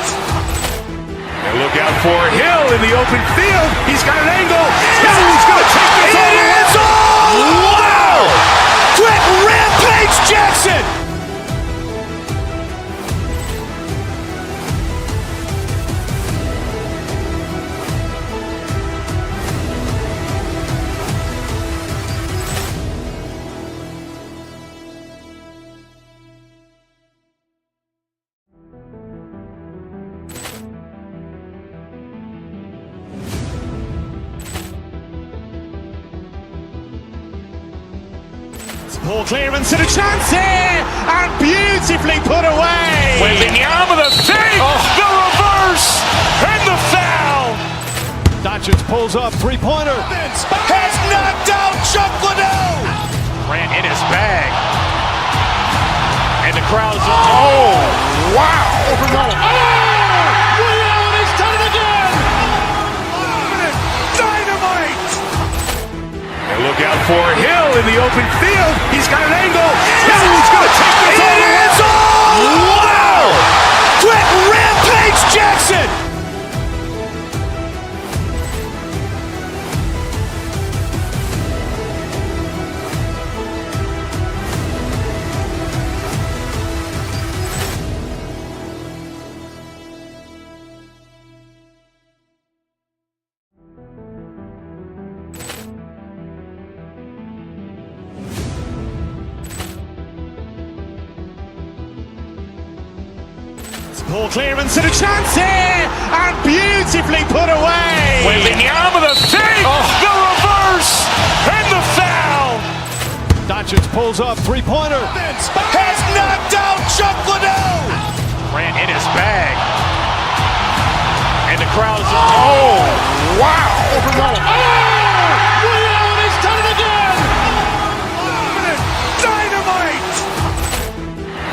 And look out for Hill in the open field. He's got an angle. Hill's going to take this all the way. Wow! Quick Rampage Jackson. Ball clearance and a chance here, and beautifully put away. Wembanyama the fake, the reverse, and the foul. Doncic pulls up, three-pointer. Has knocked out Chuck Liddell. Grant in his bag. And the crowd's, oh, wow. Over Roma. Oh! He's done it again! Dynamite. And look out for Hill in the open field. He's got an angle. Hill's going to take this all the way. Wow! Quick Rampage Jackson. Ball clearance and a chance here, and beautifully put away. Wembanyama the fake, the reverse, and the foul. Doncic pulls up, three-pointer. Has knocked out Chuck Liddell. Grant in his bag. And the crowd's, oh, wow. Over Roma. Oh! He's done it again! Dynamite.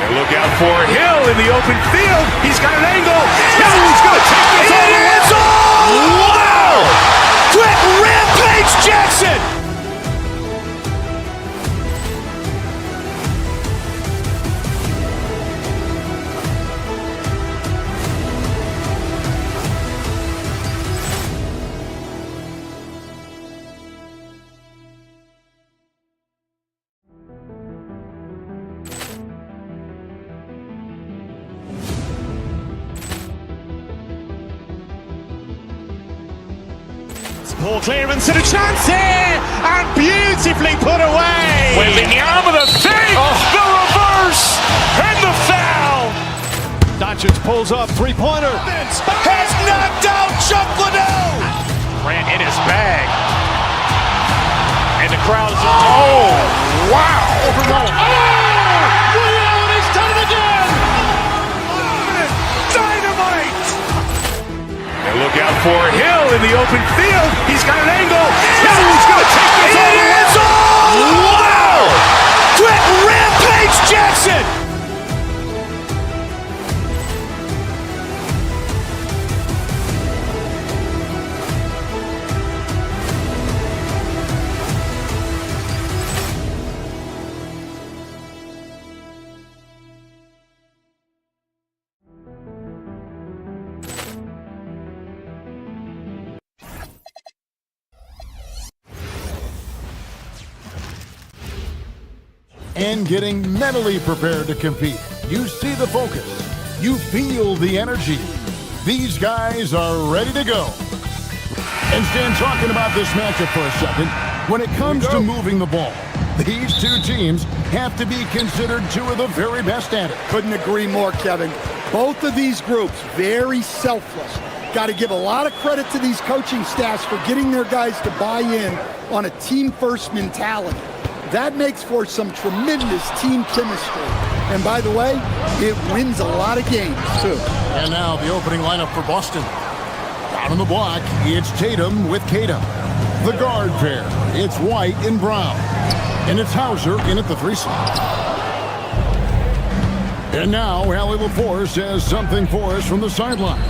And look out for Hill in the open field. He's got an angle. Hill's going to take this all the way. Wow! Quick Rampage Jackson. Poor clearance and a chance here, and beautifully put away. Wembanyama the fake, the reverse, and the foul. Doncic pulls up, three-pointer. Has knocked out Chuck Liddell. Ran in his bag. And the crowd is... Oh, wow. He's done it again! Dynamite. And look out for Hill in the open field. He's got an angle. Hill's going to take this all the way. Wow. Quick Rampage Jackson. And getting mentally prepared to compete. You see the focus. You feel the energy. These guys are ready to go. And Stan, talking about this matchup for a second, when it comes to moving the ball, these two teams have to be considered two of the very best at it. Couldn't agree more, Kevin. Both of these groups, very selfless. Got to give a lot of credit to these coaching staffs for getting their guys to buy in on a team-first mentality. That makes for some tremendous team chemistry. And by the way, it wins a lot of games, too. And now the opening lineup for Boston. Down on the block, it's Tatum with Tatum. The guard pair, it's White and Brown. And it's Hauser in at the 3 slot. And now Allie LaForce has something for us from the sideline.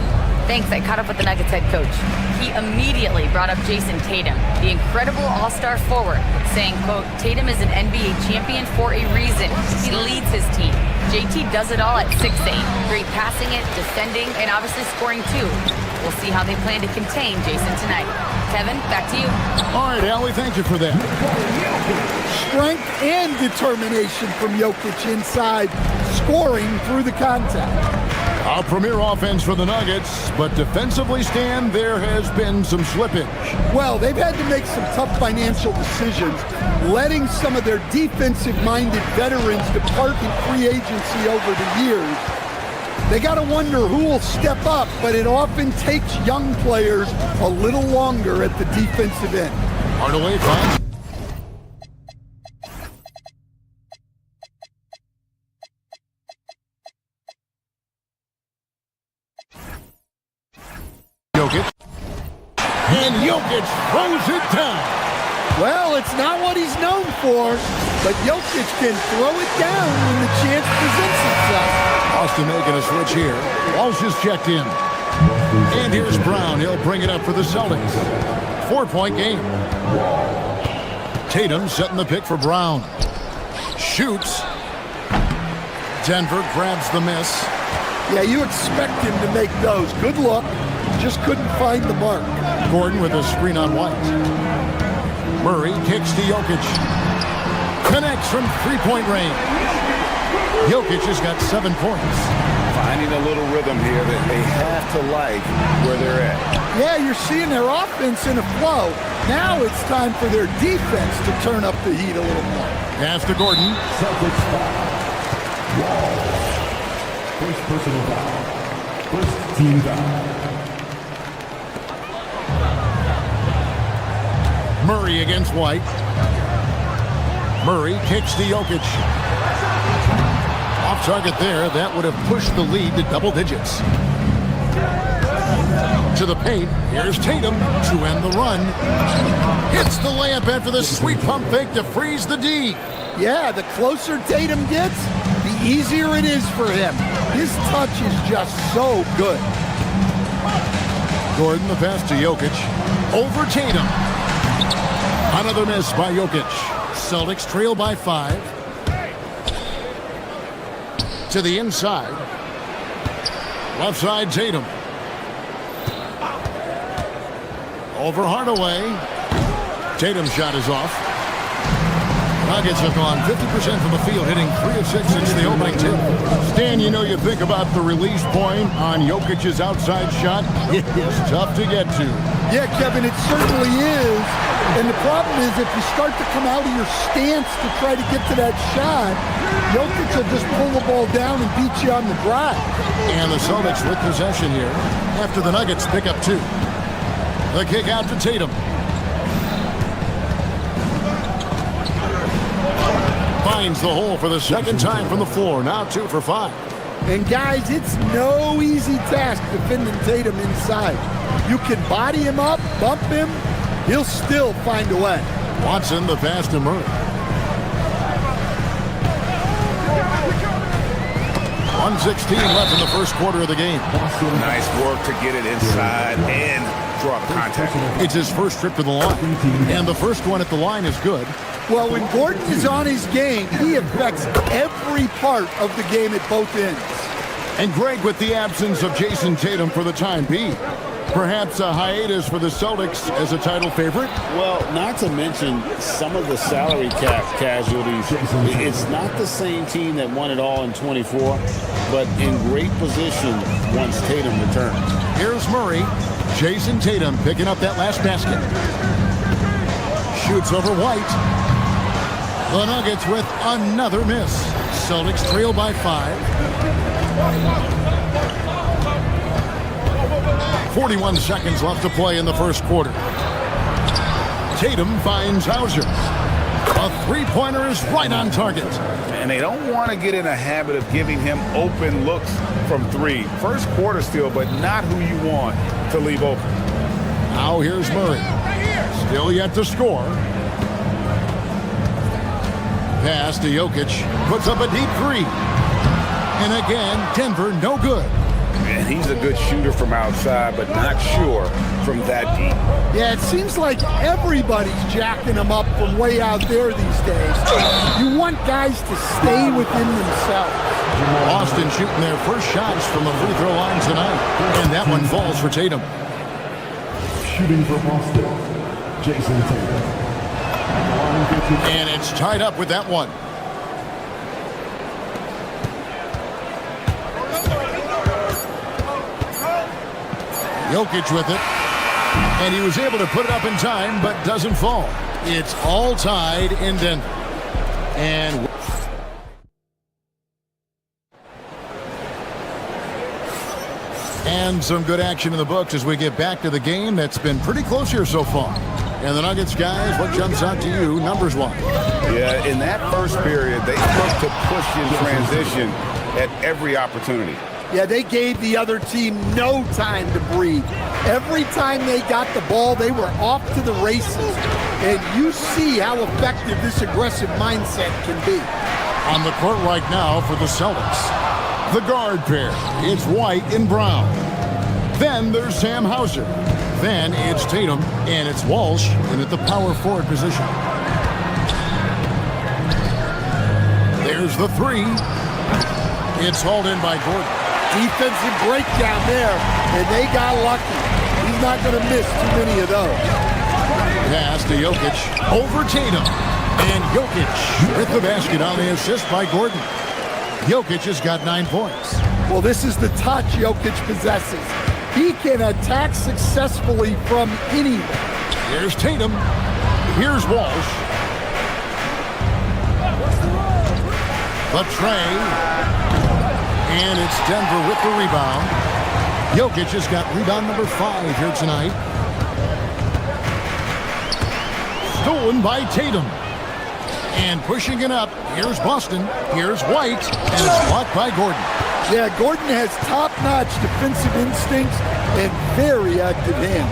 Thanks, I caught up with the Nuggets head coach. He immediately brought up Jason Tatum, the incredible all-star forward, saying, quote, Tatum is an NBA champion for a reason. He leads his team. JT does it all at 6'8". Great passing it, defending, and obviously scoring too. We'll see how they plan to contain Jason tonight. Kevin, back to you. All right, Allie, thank you for that. Strength and determination from Jokic inside, scoring through the contact. A premier offense for the Nuggets, but defensively, Stan, there has been some slippage. Well, they've had to make some tough financial decisions, letting some of their defensive-minded veterans depart in free agency over the years. They got to wonder who will step up, but it often takes young players a little longer at the defensive end. Hardaway finds. Jokic. And Jokic throws it down. Well, it's not what he's known for, but Jokic can throw it down when the chance presents itself. Austin making a switch here. Walsh is checked in. And here's Brown. He'll bring it up for the Celtics. 4-point game. Tatum setting the pick for Brown. Shoots. Denver grabs the miss. Yeah, you expect him to make those. Good luck. Just couldn't find the mark. Gordon with a screen on White. Murray kicks to Jokic. Connects from three-point range. Jokic has got 7 points. Finding a little rhythm here that they have to like where they're at. Yeah, you're seeing their offense in a flow. Now it's time for their defense to turn up the heat a little more. Pass to Gordon. Celtics foul. First personal foul. First team foul. Murray against White. Murray kicks to Jokic. Off target there. That would have pushed the lead to double digits. To the paint. Here's Tatum to end the run. Hits the layup after the sweet pump fake to freeze the D. Yeah, the closer Tatum gets, the easier it is for him. His touch is just so good. Gordon the pass to Jokic. Over Tatum. Another miss by Jokic. Celtics trail by 5. To the inside. Left side Tatum. Over Hardaway. Tatum's shot is off. Nuggets have gone 50% from the field, hitting 3 of 6 since the opening tip. Stan, you know, you think about the release point on Jokic's outside shot. It is tough to get to. Yeah, Kevin, it certainly is. And the problem is if you start to come out of your stance to try to get to that shot, Jokic will just pull the ball down and beat you on the drive. And the Celtics with possession here after the Nuggets pick up 2. The kick out to Tatum. Finds the hole for the second time from the floor. Now 2 for 5. And guys, it's no easy task defending Tatum inside. You can body him up, bump him, he'll still find a way. Watson, the pass to Murray. 1:16 left in the first quarter of the game. Nice work to get it inside and draw the contact. It's his first trip to the line, and the first one at the line is good. Well, when Gordon is on his game, he affects every part of the game at both ends. And Greg, with the absence of Jason Tatum for the time being, perhaps a hiatus for the Celtics as a title favorite? Well, not to mention some of the salary cap casualties. It's not the same team that won it all in 24, but in great position once Tatum returns. Here's Murray. Jason Tatum picking up that last basket. Shoots over White. The Nuggets with another miss. Celtics trail by 5. 41 seconds left to play in the first quarter. Tatum finds Hauser. A three-pointer is right on target. And they don't want to get in a habit of giving him open looks from 3. First quarter still, but not who you want to leave open. Now here's Murray. Still yet to score. Pass to Jokic. Puts up a deep 3. And again, Denver no good. And he's a good shooter from outside, but not sure from that deep. Yeah, it seems like everybody's jacking him up from way out there these days. You want guys to stay within themselves. Boston shooting their first shots from the free throw line tonight. And that one falls for Tatum. Shooting for Boston, Jason Tatum. And it's tied up with that one. Jokic with it. And he was able to put it up in time, but doesn't fall. It's all tied in Denver. And some good action in the books as we get back to the game that's been pretty close here so far. And the Nuggets, guys, what jumps out to you numbers-wise? Yeah, in that first period, they looked to push in transition at every opportunity. Yeah, they gave the other team no time to breathe. Every time they got the ball, they were off to the races. And you see how effective this aggressive mindset can be. On the court right now for the Celtics, the guard pair. It's White and Brown. Then there's Sam Hauser. Then it's Tatum, and it's Walsh in at the power forward position. There's the 3. It's hauled in by Gordon. Defensive breakdown there, and they got lucky. He's not going to miss too many of those. Pass to Jokic over Tatum. And Jokic with the basket on the assist by Gordon. Jokic has got 9 points. Well, this is the touch Jokic possesses. He can attack successfully from anywhere. Here's Tatum. Here's Walsh. The tray. And it's Denver with the rebound. Jokic has got rebound number 5 here tonight. Stolen by Tatum. And pushing it up, here's Boston. Here's White. And it's blocked by Gordon. Yeah, Gordon has top-notch defensive instincts and very active hands.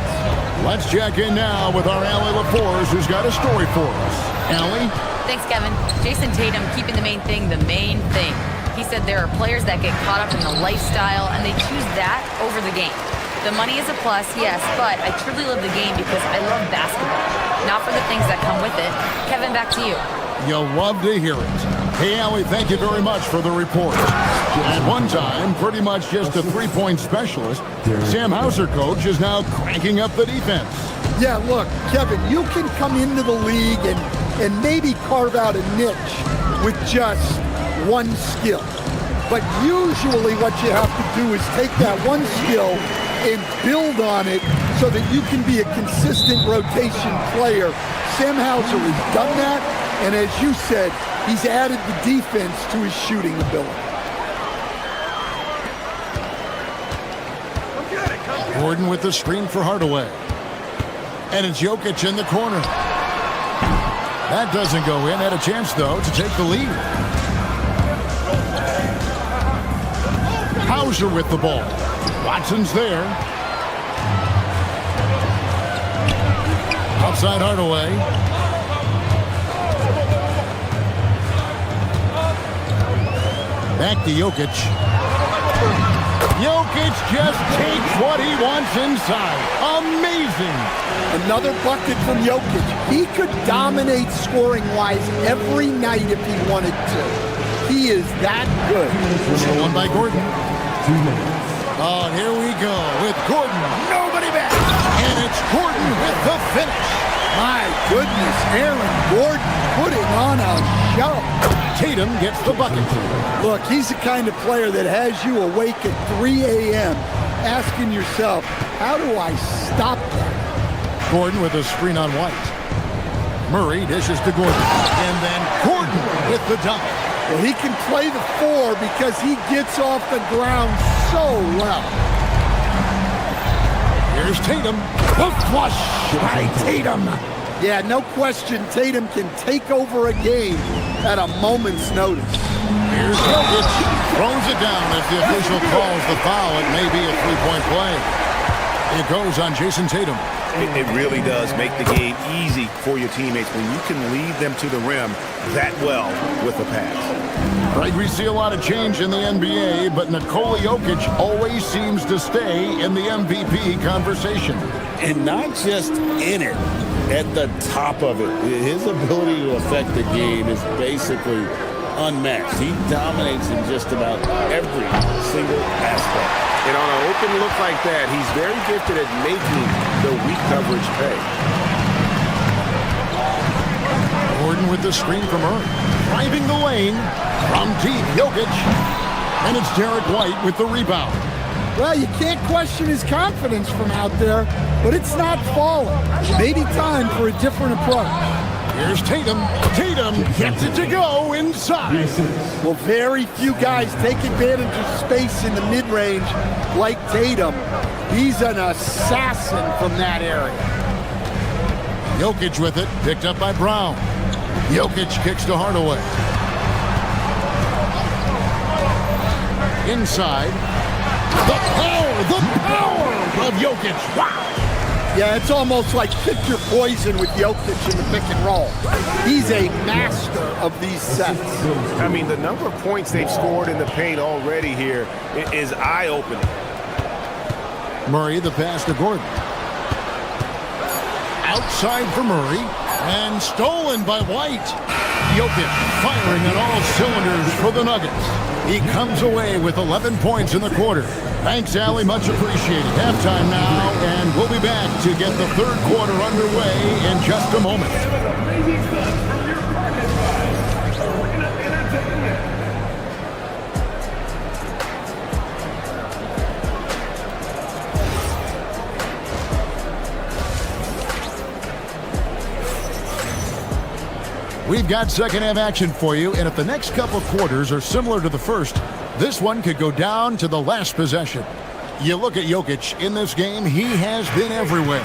Let's check in now with our Allie LaForce, who's got a story for us. Allie? Thanks, Kevin. Jason Tatum keeping the main thing the main thing. He said there are players that get caught up in the lifestyle, and they choose that over the game. The money is a plus, yes, but I truly love the game because I love basketball, not for the things that come with it. Kevin, back to you. You'll love to hear it. Hey, Allie, thank you very much for the report. At one time, pretty much just a three-point specialist, Sam Hauser, coach, is now cranking up the defense. Yeah, look, Kevin, you can come into the league and and maybe carve out a niche with just one skill. But usually what you have to do is take that one skill and build on it so that you can be a consistent rotation player. Sam Hauser has done that, and as you said, he's added the defense to his shooting ability. Gordon with the screen for Hardaway. And it's Jokic in the corner. That doesn't go in. Had a chance, though, to take the lead. Hauser with the ball. Watson's there. Outside Hardaway. Back to Jokic. Jokic just takes what he wants inside. Amazing. Another bucket from Jokic. He could dominate scoring-wise every night if he wanted to. He is that good. Stolen by Gordon. Oh, and here we go with Gordon. Nobody back. And it's Gordon with the finish. My goodness, Aaron Gordon putting on a show. Tatum gets the bucket. Look, he's the kind of player that has you awake at 3 a.m. asking yourself, how do I stop that? Gordon with a screen on White. Murray dishes to Gordon. And then Gordon with the dunk. Well, he can play the 4 because he gets off the ground so well. Here's Tatum. The flush by Tatum. Yeah, no question, Tatum can take over a game at a moment's notice. Here's Jokic. Throws it down as the official calls the foul. It may be a three-point play. It goes on Jason Tatum. It really does make the game easy for your teammates when you can lead them to the rim that well with a pass. Right, we see a lot of change in the NBA, but Nikola Jokic always seems to stay in the MVP conversation. And not just in it, at the top of it. His ability to affect the game is basically unmatched. He dominates in just about every single aspect. And on an open look like that, he's very gifted at making the weak coverage pay. Gordon with the screen from Murray. Driving the lane from deep, Jokic. And it's Derek White with the rebound. Well, you can't question his confidence from out there, but it's not falling. Maybe time for a different approach. Here's Tatum. Tatum gets it to go inside. Well, very few guys take advantage of space in the mid-range like Tatum. He's an assassin from that area. Jokic with it, picked up by Brown. Jokic kicks to Hardaway. Inside. The power of Jokic. Wow. Yeah, it's almost like pick your poison with Jokic in the pick and roll. He's a master of these sets. I mean, the number of points they've scored in the paint already here is eye-opening. Murray, the pass to Gordon. Outside for Murray. And stolen by White. Jokic firing on all cylinders for the Nuggets. He comes away with 11 points in the quarter. Thanks, Allie. Much appreciated. Halftime now, and we'll be back to get the third quarter underway in just a moment. We've got second half action for you, and if the next couple quarters are similar to the first, this one could go down to the last possession. You look at Jokic in this game, he has been everywhere.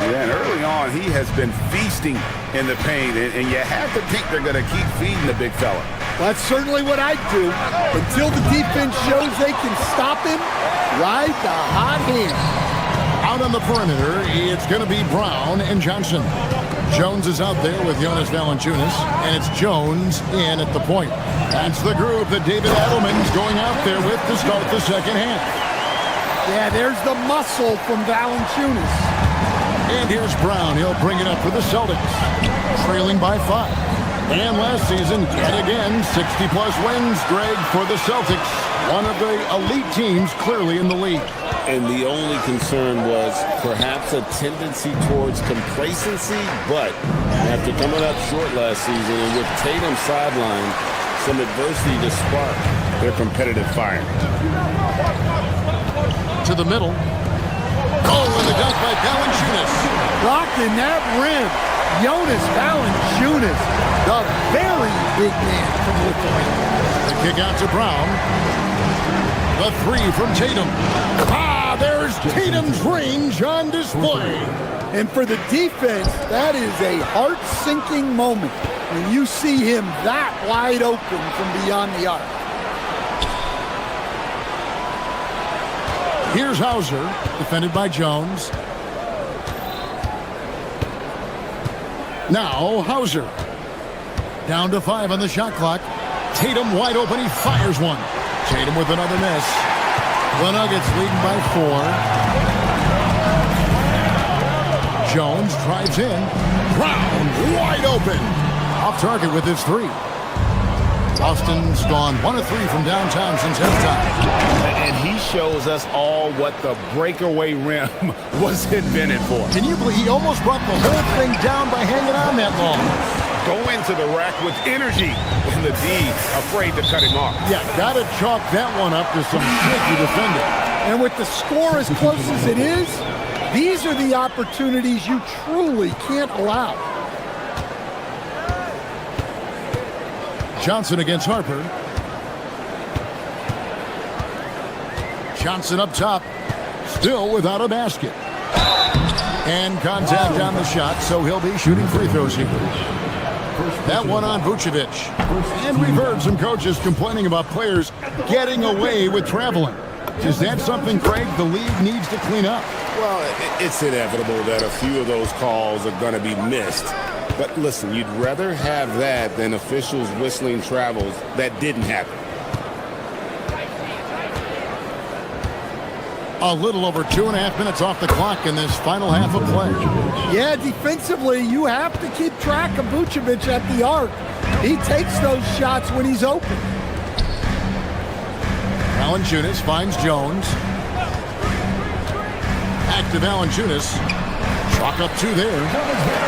Yeah, and early on, he has been feasting in the paint, and you have to think they're going to keep feeding the big fella. That's certainly what I'd do. Until the defense shows they can stop him, ride the hot hand. Out on the perimeter, it's going to be Brown and Johnson. Jones is out there with Jonas Valanciunas, and it's Jones in at the point. That's the group that David Adelman's going out there with to start the second half. Yeah, there's the muscle from Valanciunas. And here's Brown. He'll bring it up for the Celtics, trailing by 5. And last season, yet again, 60-plus wins, Greg, for the Celtics. One of the elite teams clearly in the league. And the only concern was perhaps a tendency towards complacency, but after coming up short last season and with Tatum sidelined, some adversity to spark their competitive fire. To the middle. Oh, and the dunk by Valanciunas. Rocking that rim. Jonas Valanciunas, the very big man from Lithuania. The kick out to Brown. The three from Tatum. There's Tatum's range on display. And for the defense, that is a heart-sinking moment when you see him that wide open from beyond the arc. Here's Hauser, defended by Jones. Now Hauser. Down to 5 on the shot clock. Tatum wide open, he fires one. Tatum with another miss. The Nuggets leading by 4. Jones drives in. Brown wide open. Off target with his 3. Austin's gone 1 of 3 from downtown since halftime. And he shows us all what the breakaway rim was invented for. Can you believe he almost brought the whole thing down by hanging on that long? Go into the rack with energy, and the D afraid to cut him off. Yeah, gotta chalk that one up to some shaky defending. And with the score as close as it is, these are the opportunities you truly can't allow. Johnson against Harper. Johnson up top, still without a basket. And contact on the shot, so he'll be shooting free throws here. That one on Vucevic. And we've heard some coaches complaining about players getting away with traveling. Is that something, Craig, the league needs to clean up? Well, it's inevitable that a few of those calls are going to be missed. But listen, you'd rather have that than officials whistling travels that didn't happen. A little over 2.5 minutes off the clock in this final half of play. Yeah, defensively, you have to keep track of Vucevic at the arc. He takes those shots when he's open. Valanciunas finds Jones. Back to Valanciunas. Chalk up 2 there.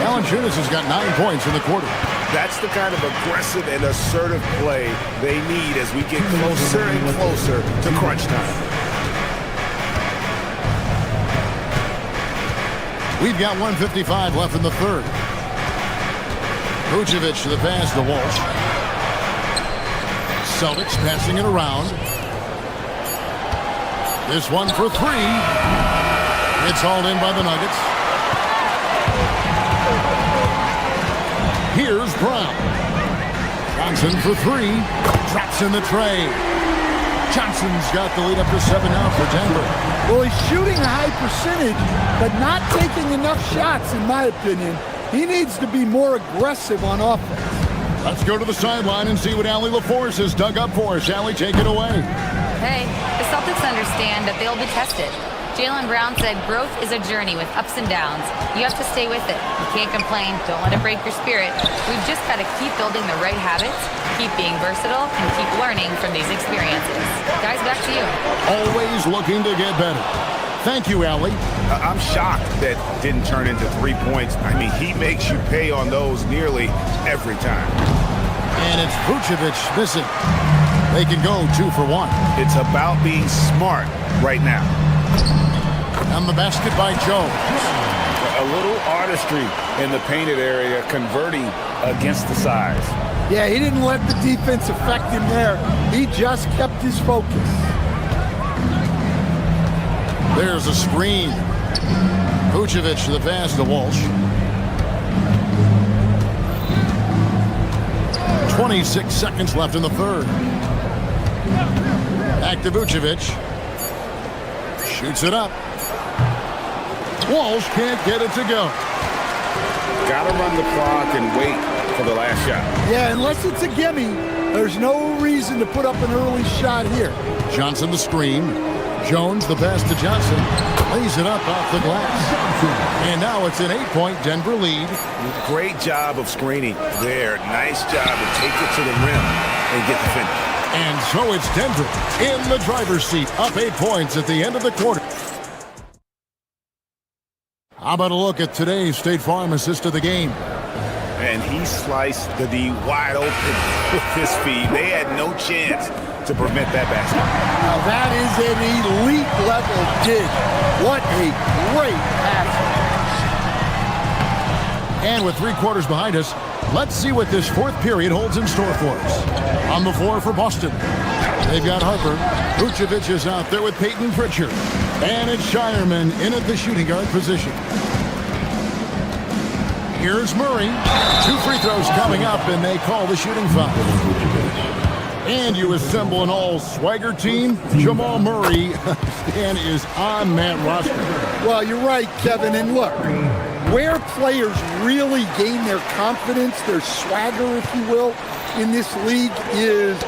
Valanciunas has got 9 points in the quarter. That's the kind of aggressive and assertive play they need as we get closer and closer to crunch time. We've got 1:55 left in the third. Vucevic to the pass to Walsh. Celtics passing it around. This one for 3. It's hauled in by the Nuggets. Here's Brown. Johnson for 3. Drops in the tray. Johnson's got the lead up to 7 now for Denver. Well, he's shooting a high percentage, but not taking enough shots, in my opinion. He needs to be more aggressive on offense. Let's go to the sideline and see what Allie LaForce has dug up for us. Allie, take it away. Hey, the Celtics understand that they'll be tested. Jaylen Brown said growth is a journey with ups and downs. You have to stay with it. You can't complain. Don't let it break your spirit. We've just got to keep building the right habits, keep being versatile, and keep learning from these experiences. Guys, back to you. Always looking to get better. Thank you, Allie. I'm shocked that didn't turn into 3 points. I mean, he makes you pay on those nearly every time. And it's Vucevic missing. They can go 2 for 1. It's about being smart right now. On the basket by Jones. A little artistry in the painted area, converting against the size. Yeah, he didn't let the defense affect him there. He just kept his focus. There's a screen. Vucevic to the pass to Walsh. 26 seconds left in the third. Back to Vucevic. Shoots it up. Walsh can't get it to go. Gotta run the clock and wait for the last shot. Yeah, unless it's a gimme, there's no reason to put up an early shot here. Johnson the screen. Jones, the pass to Johnson. Lays it up off the glass. And now it's an 8-point Denver lead. Great job of screening there. Nice job to take it to the rim and get the finish. And so it's Denver in the driver's seat, up 8 points at the end of the quarter. How about a look at today's State Farm assist of the game? And he sliced the D wide open with his feed. They had no chance to prevent that basket. Now that is an elite level dig. What a great pass. And with 3 quarters behind us, let's see what this fourth period holds in store for us. On the floor for Boston, they've got Harper. Vucevic is out there with Peyton Pritchard. And it's Shireman in at the shooting guard position. Here's Murray. 2 free throws coming up, and they call the shooting foul. And you assemble an all-swagger team. Jamal Murray and is on that roster. Well, you're right, Kevin. And look, where players really gain their confidence, their swagger, if you will, in this league is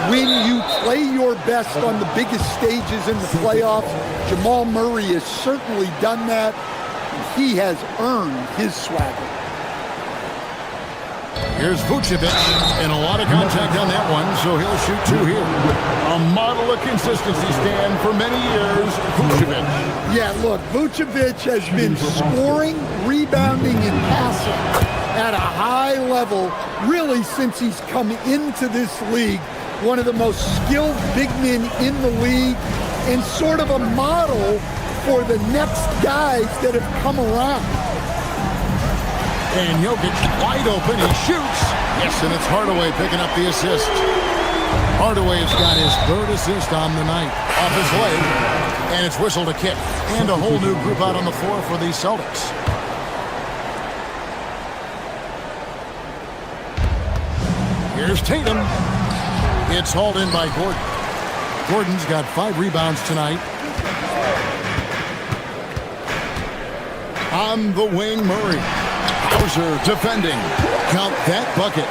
when you play your best on the biggest stages in the playoffs. Jamal Murray has certainly done that. He has earned his swagger. Here's Vucevic, and a lot of contact on that one, so he'll shoot 2 here. A model of consistency stand for many years, Vucevic. Yeah, look, Vucevic has been scoring, rebounding, and passing at a high level really since he's come into this league. One of the most skilled big men in the league and sort of a model for the next guys that have come around. And Jokic wide open, he shoots. Yes, and it's Hardaway picking up the assist. Hardaway's got his 3rd assist on the night. Off his leg, and it's whistled a kick. And a whole new group out on the floor for the Celtics. Here's Tatum. It's hauled in by Gordon. Gordon's got 5 rebounds tonight. On the wing, Murray. Hauser defending. Count that bucket.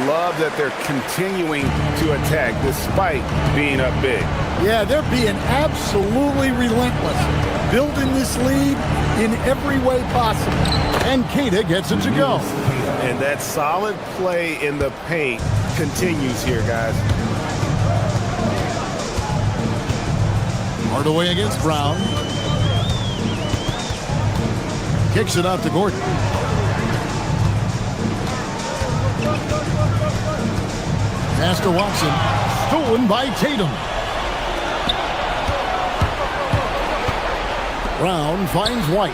Love that they're continuing to attack despite being up big. Yeah, they're being absolutely relentless. Building this lead in every way possible. And Keita gets it to go. And that solid play in the paint continues here, guys. Hardaway against Brown. Kicks it out to Gordon. Pass to Watson. Stolen by Tatum. Brown finds White.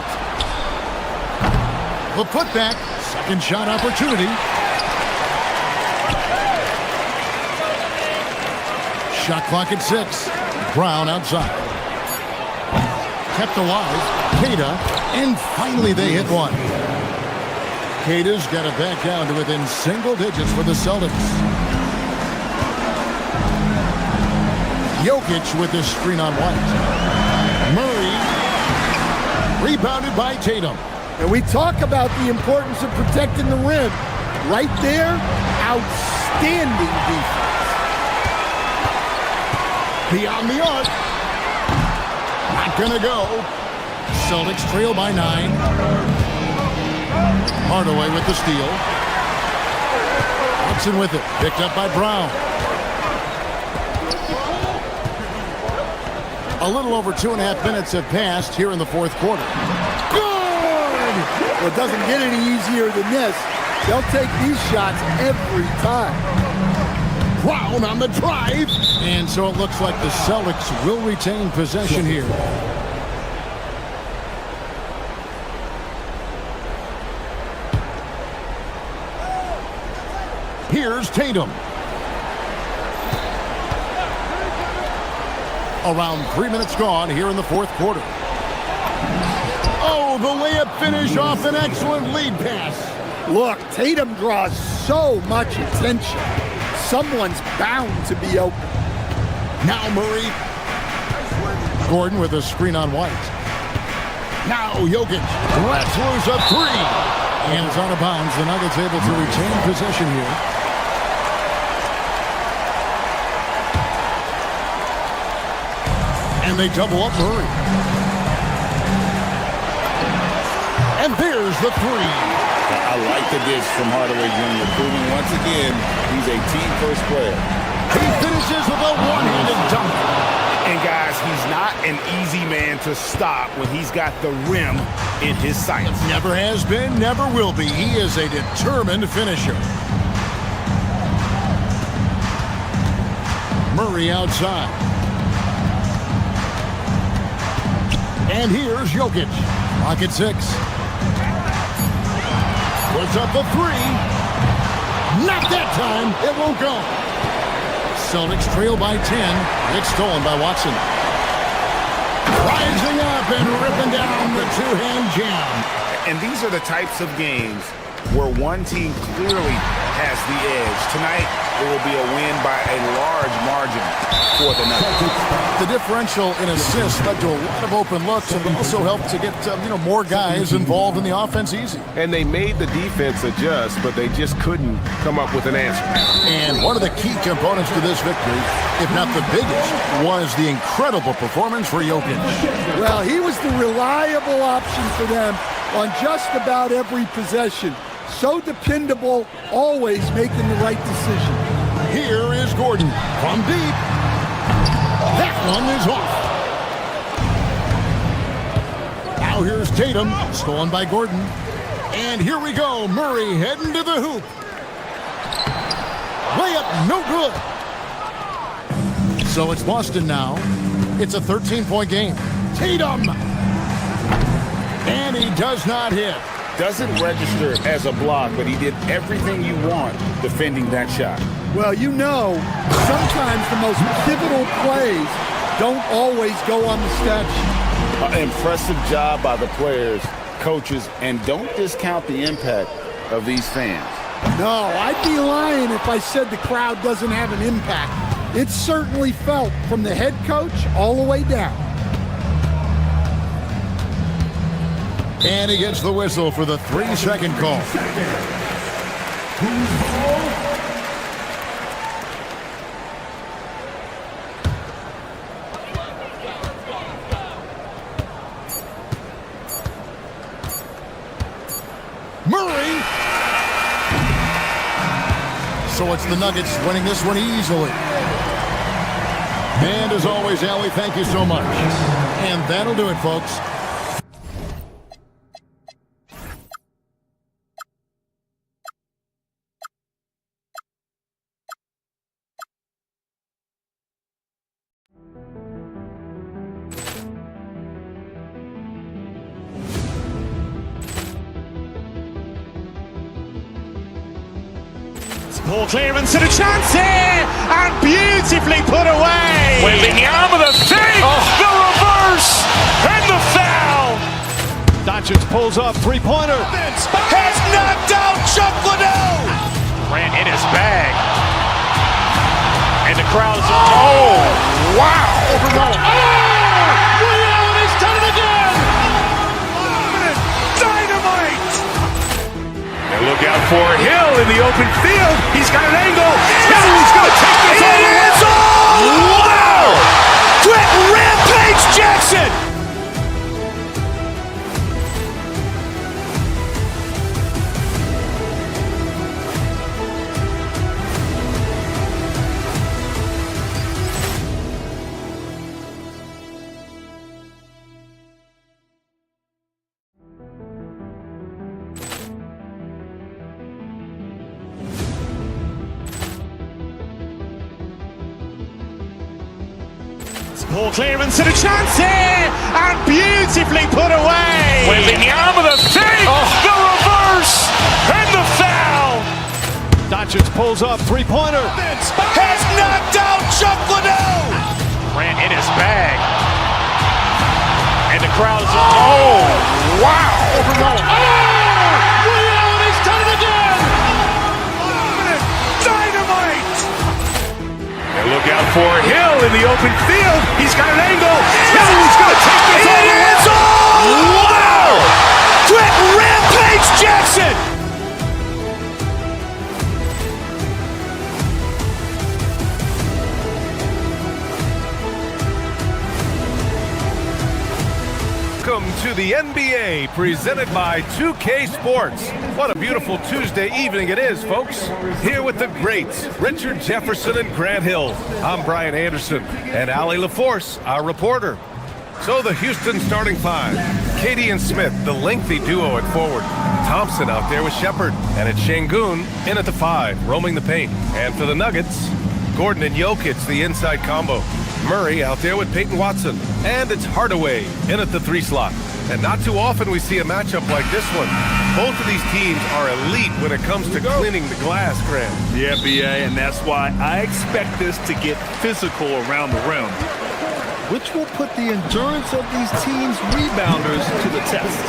The putback. Second shot opportunity. Shot clock at 6. Brown outside. Kept alive. Keita. And finally they hit one. Keita's got it back down to within single digits for the Celtics. Jokic with this screen on White. Murray. Rebounded by Tatum. And we talk about the importance of protecting the rim. Right there, outstanding defense. Beyond the arc. Not gonna go. Celtics trail by 9. Hardaway with the steal. Watson with it. Picked up by Brown. A little over 2.5 minutes have passed here in the fourth quarter. Good! Well, it doesn't get any easier than this. They'll take these shots every time. Brown on the drive. And so it looks like the Celtics will retain possession here. Here's Tatum. Around 3 minutes gone here in the fourth quarter. Oh, the layup finish off an excellent lead pass. Look, Tatum draws so much attention. Someone's bound to be open. Now Murray. Gordon with a screen on White. Now Jokic. Lets loose a 3. And it's out of bounds. The Nuggets able to retain possession here. And they double up Murray. And there's the three. I like the dish from Hardaway Jr., proving once again he's a team-first player. He finishes with a one-handed dunk. And guys, he's not an easy man to stop when he's got the rim in his sights. Never has been, never will be. He is a determined finisher. Murray outside. And here's Jokic. Clock at 6. Puts up the three. Not that time. It won't go. Celtics trail by 10. It's stolen by Watson. Rising up and ripping down the two-hand jam. And these are the types of games where one team clearly has the edge. Tonight, it will be a win by a large margin for the Nuggets. The differential in assists led to a lot of open looks and also helped to get more guys involved in the offense easy. And they made the defense adjust, but they just couldn't come up with an answer. And one of the key components to this victory, if not the biggest, was the incredible performance for Jokic. Well, he was the reliable option for them on just about every possession. So dependable, always making the right decision. Here is Gordon from deep. That one is off. Now here's Tatum, stolen by Gordon. And here we go, Murray heading to the hoop. Layup, no good. So it's Boston now. It's a 13-point game. Tatum! And he does not hit. Doesn't register as a block, but he did everything you want defending that shot. Well, sometimes the most pivotal plays don't always go on the stat sheet. An impressive job by the players, coaches, and don't discount the impact of these fans. No, I'd be lying if I said the crowd doesn't have an impact. It's certainly felt from the head coach all the way down. And he gets the whistle for the 3-second call. Murray! So it's the Nuggets winning this one easily. And as always, Allie, thank you so much. And that'll do it, folks. Ball clearance and a chance here, and beautifully put away. Wembanyama the fake, the reverse, and the foul. Doncic pulls up, three-pointer. Has knocked out Chuck Liddell. Ran in his bag. And the crowd is, oh, wow. He's done it again. Dynamite. And look out for Hill in the open field. He's got an angle. He's going to take this all the way. Wow. Quick Rampage Jackson. Ball clearance and a chance here, and beautifully put away. Wembanyama the fake, the reverse, and the foul. Doncic pulls up, three-pointer. Has knocked out Chuck Liddell. Ran in his bag. And the crowd is, oh, wow. He's done it again. Dynamite. And look out for Hill in the open field. He's got an angle. He's going to take this all the way. Wow. Quick Rampage Jackson. into the NBA, presented by 2K Sports. What a beautiful Tuesday evening it is, folks. Here with the greats, Richard Jefferson and Grant Hill. I'm Brian Anderson, and Ali LaForce, our reporter. So the Houston starting five. Katie and Smith, the lengthy duo at forward. Thompson out there with Shepard. And it's Şengün in at the 5, roaming the paint. And for the Nuggets, Gordon and Jokic, the inside combo. Murray out there with Peyton Watson. And it's Hardaway in at the 3 slot. And not too often we see a matchup like this one. Both of these teams are elite when it comes to cleaning the glass, Grant. Yeah, BA, and that's why I expect this to get physical around the rim, which will put the endurance of these teams' rebounders to the test.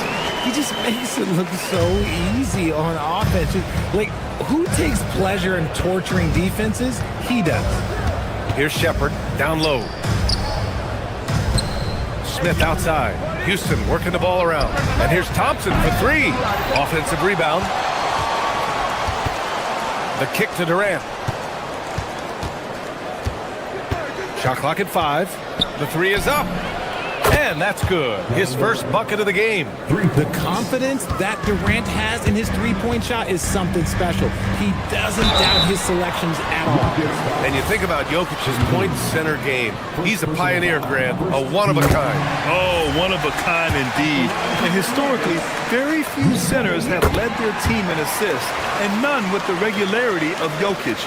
He just makes it look so easy on offense. Like, who takes pleasure in torturing defenses? He does. Here's Shepard, down low. Smith outside. Houston working the ball around. And here's Thompson for 3. Offensive rebound. The kick to Durant. Shot clock at 5. The 3 is up. And that's good. His first bucket of the game. The confidence that Durant has in his three-point shot is something special. He doesn't doubt his selections at all. And you think about Jokic's point center game. He's a pioneer, Grant. A one-of-a-kind. Oh, one of a kind indeed. And historically, very few centers have led their team in assists, and none with the regularity of Jokic.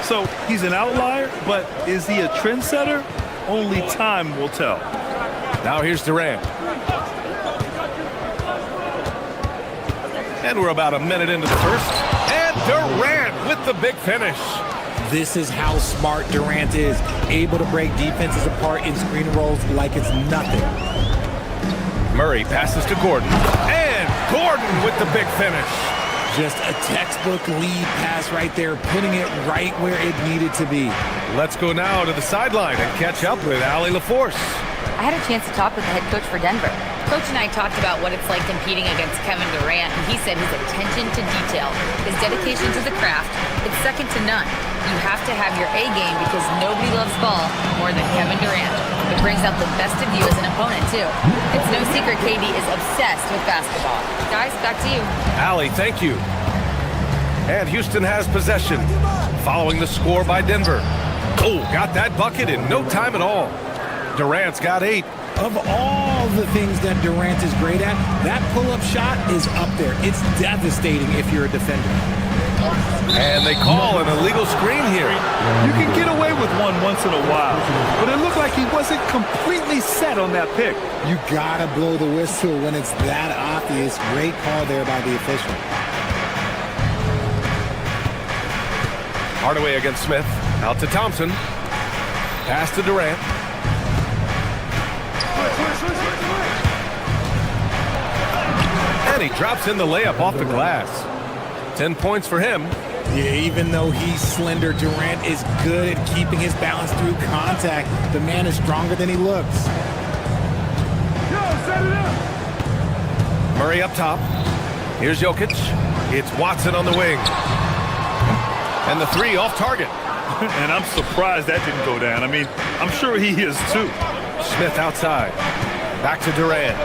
So he's an outlier, but is he a trendsetter? Only time will tell. Now here's Durant. And we're about a minute into the first. And Durant with the big finish. This is how smart Durant is. Able to break defenses apart in screen rolls like it's nothing. Murray passes to Gordon. And Gordon with the big finish. Just a textbook lead pass right there, putting it right where it needed to be. Let's go now to the sideline and catch up with Ali LaForce. I had a chance to talk with the head coach for Denver. Coach and I talked about what it's like competing against Kevin Durant, and he said his attention to detail, his dedication to the craft, it's second to none. You have to have your A game because nobody loves ball more than Kevin Durant. It brings out the best of you as an opponent, too. It's no secret KD is obsessed with basketball. Guys, back to you. Ali, thank you. And Houston has possession, following the score by Denver. Oh, got that bucket in no time at all. Durant's got 8. Of all the things that Durant is great at, that pull-up shot is up there. It's devastating if you're a defender. And they call an illegal screen here. You can get away with one once in a while, but it looked like he wasn't completely set on that pick. You gotta blow the whistle when it's that obvious. Great call there by the official. Hardaway against Smith. Out to Thompson. Pass to Durant. And he drops in the layup off the glass. 10 points for him. Yeah, even though he's slender, Durant is good at keeping his balance through contact. The man is stronger than he looks. Murray up top. Here's Jokic. It's Watson on the wing. And the 3 off target. And I'm surprised that didn't go down. I mean, I'm sure he is too. Smith outside. Back to Durant.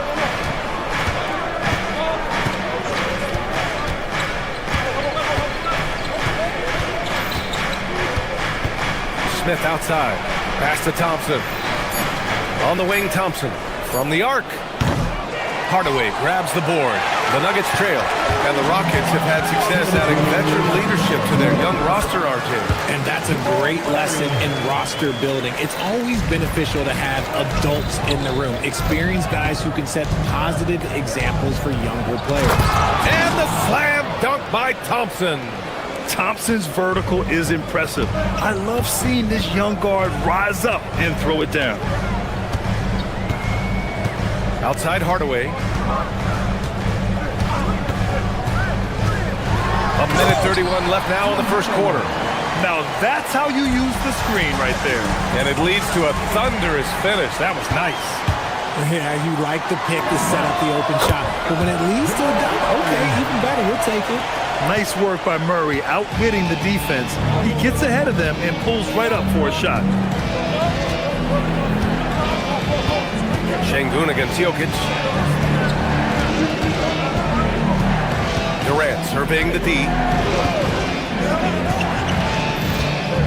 Smith outside. Pass to Thompson. On the wing, Thompson. From the arc. Hardaway grabs the board. The Nuggets trail. And the Rockets have had success adding veteran leadership to their young roster, RJ. And that's a great lesson in roster building. It's always beneficial to have adults in the room. Experienced guys who can set positive examples for younger players. And the slam dunk by Thompson. Thompson's vertical is impressive. I love seeing this young guard rise up and throw it down. Outside Hardaway. A minute 31 left now in the first quarter. Now that's how you use the screen right there. And it leads to a thunderous finish. That was nice. Yeah, you like the pick to set up the open shot. But when it leads to a dunk, okay, even better, we'll take it. Nice work by Murray, outwitting the defense. He gets ahead of them and pulls right up for a shot. Şengün against Jokic. Durant surveying the D.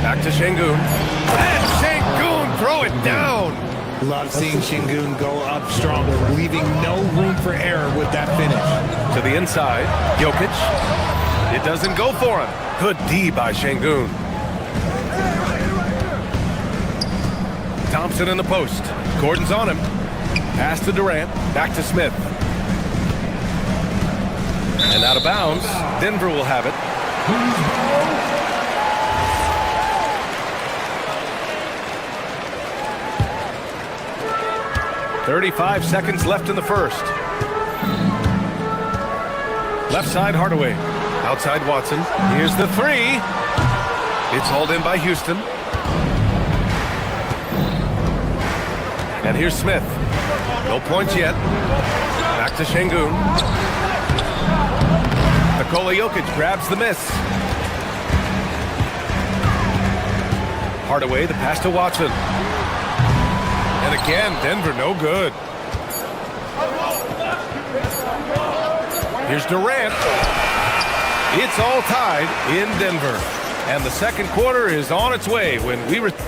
Back to Şengün. And Şengün throw it down. Love seeing Şengün go up stronger, leaving no room for error with that finish. To the inside, Jokic. It doesn't go for him. Good D by Şengün. Thompson in the post. Gordon's on him. Pass to Durant. Back to Smith. And out of bounds. Denver will have it. 35 seconds left in the first. Left side, Hardaway. Outside, Watson. Here's the three. It's hauled in by Houston. And here's Smith. No points yet. Back to Şengün. Nikola Jokic grabs the miss. Hardaway, the pass to Watson. And again, Denver no good. Here's Durant. It's all tied in Denver. And the second quarter is on its way when we return.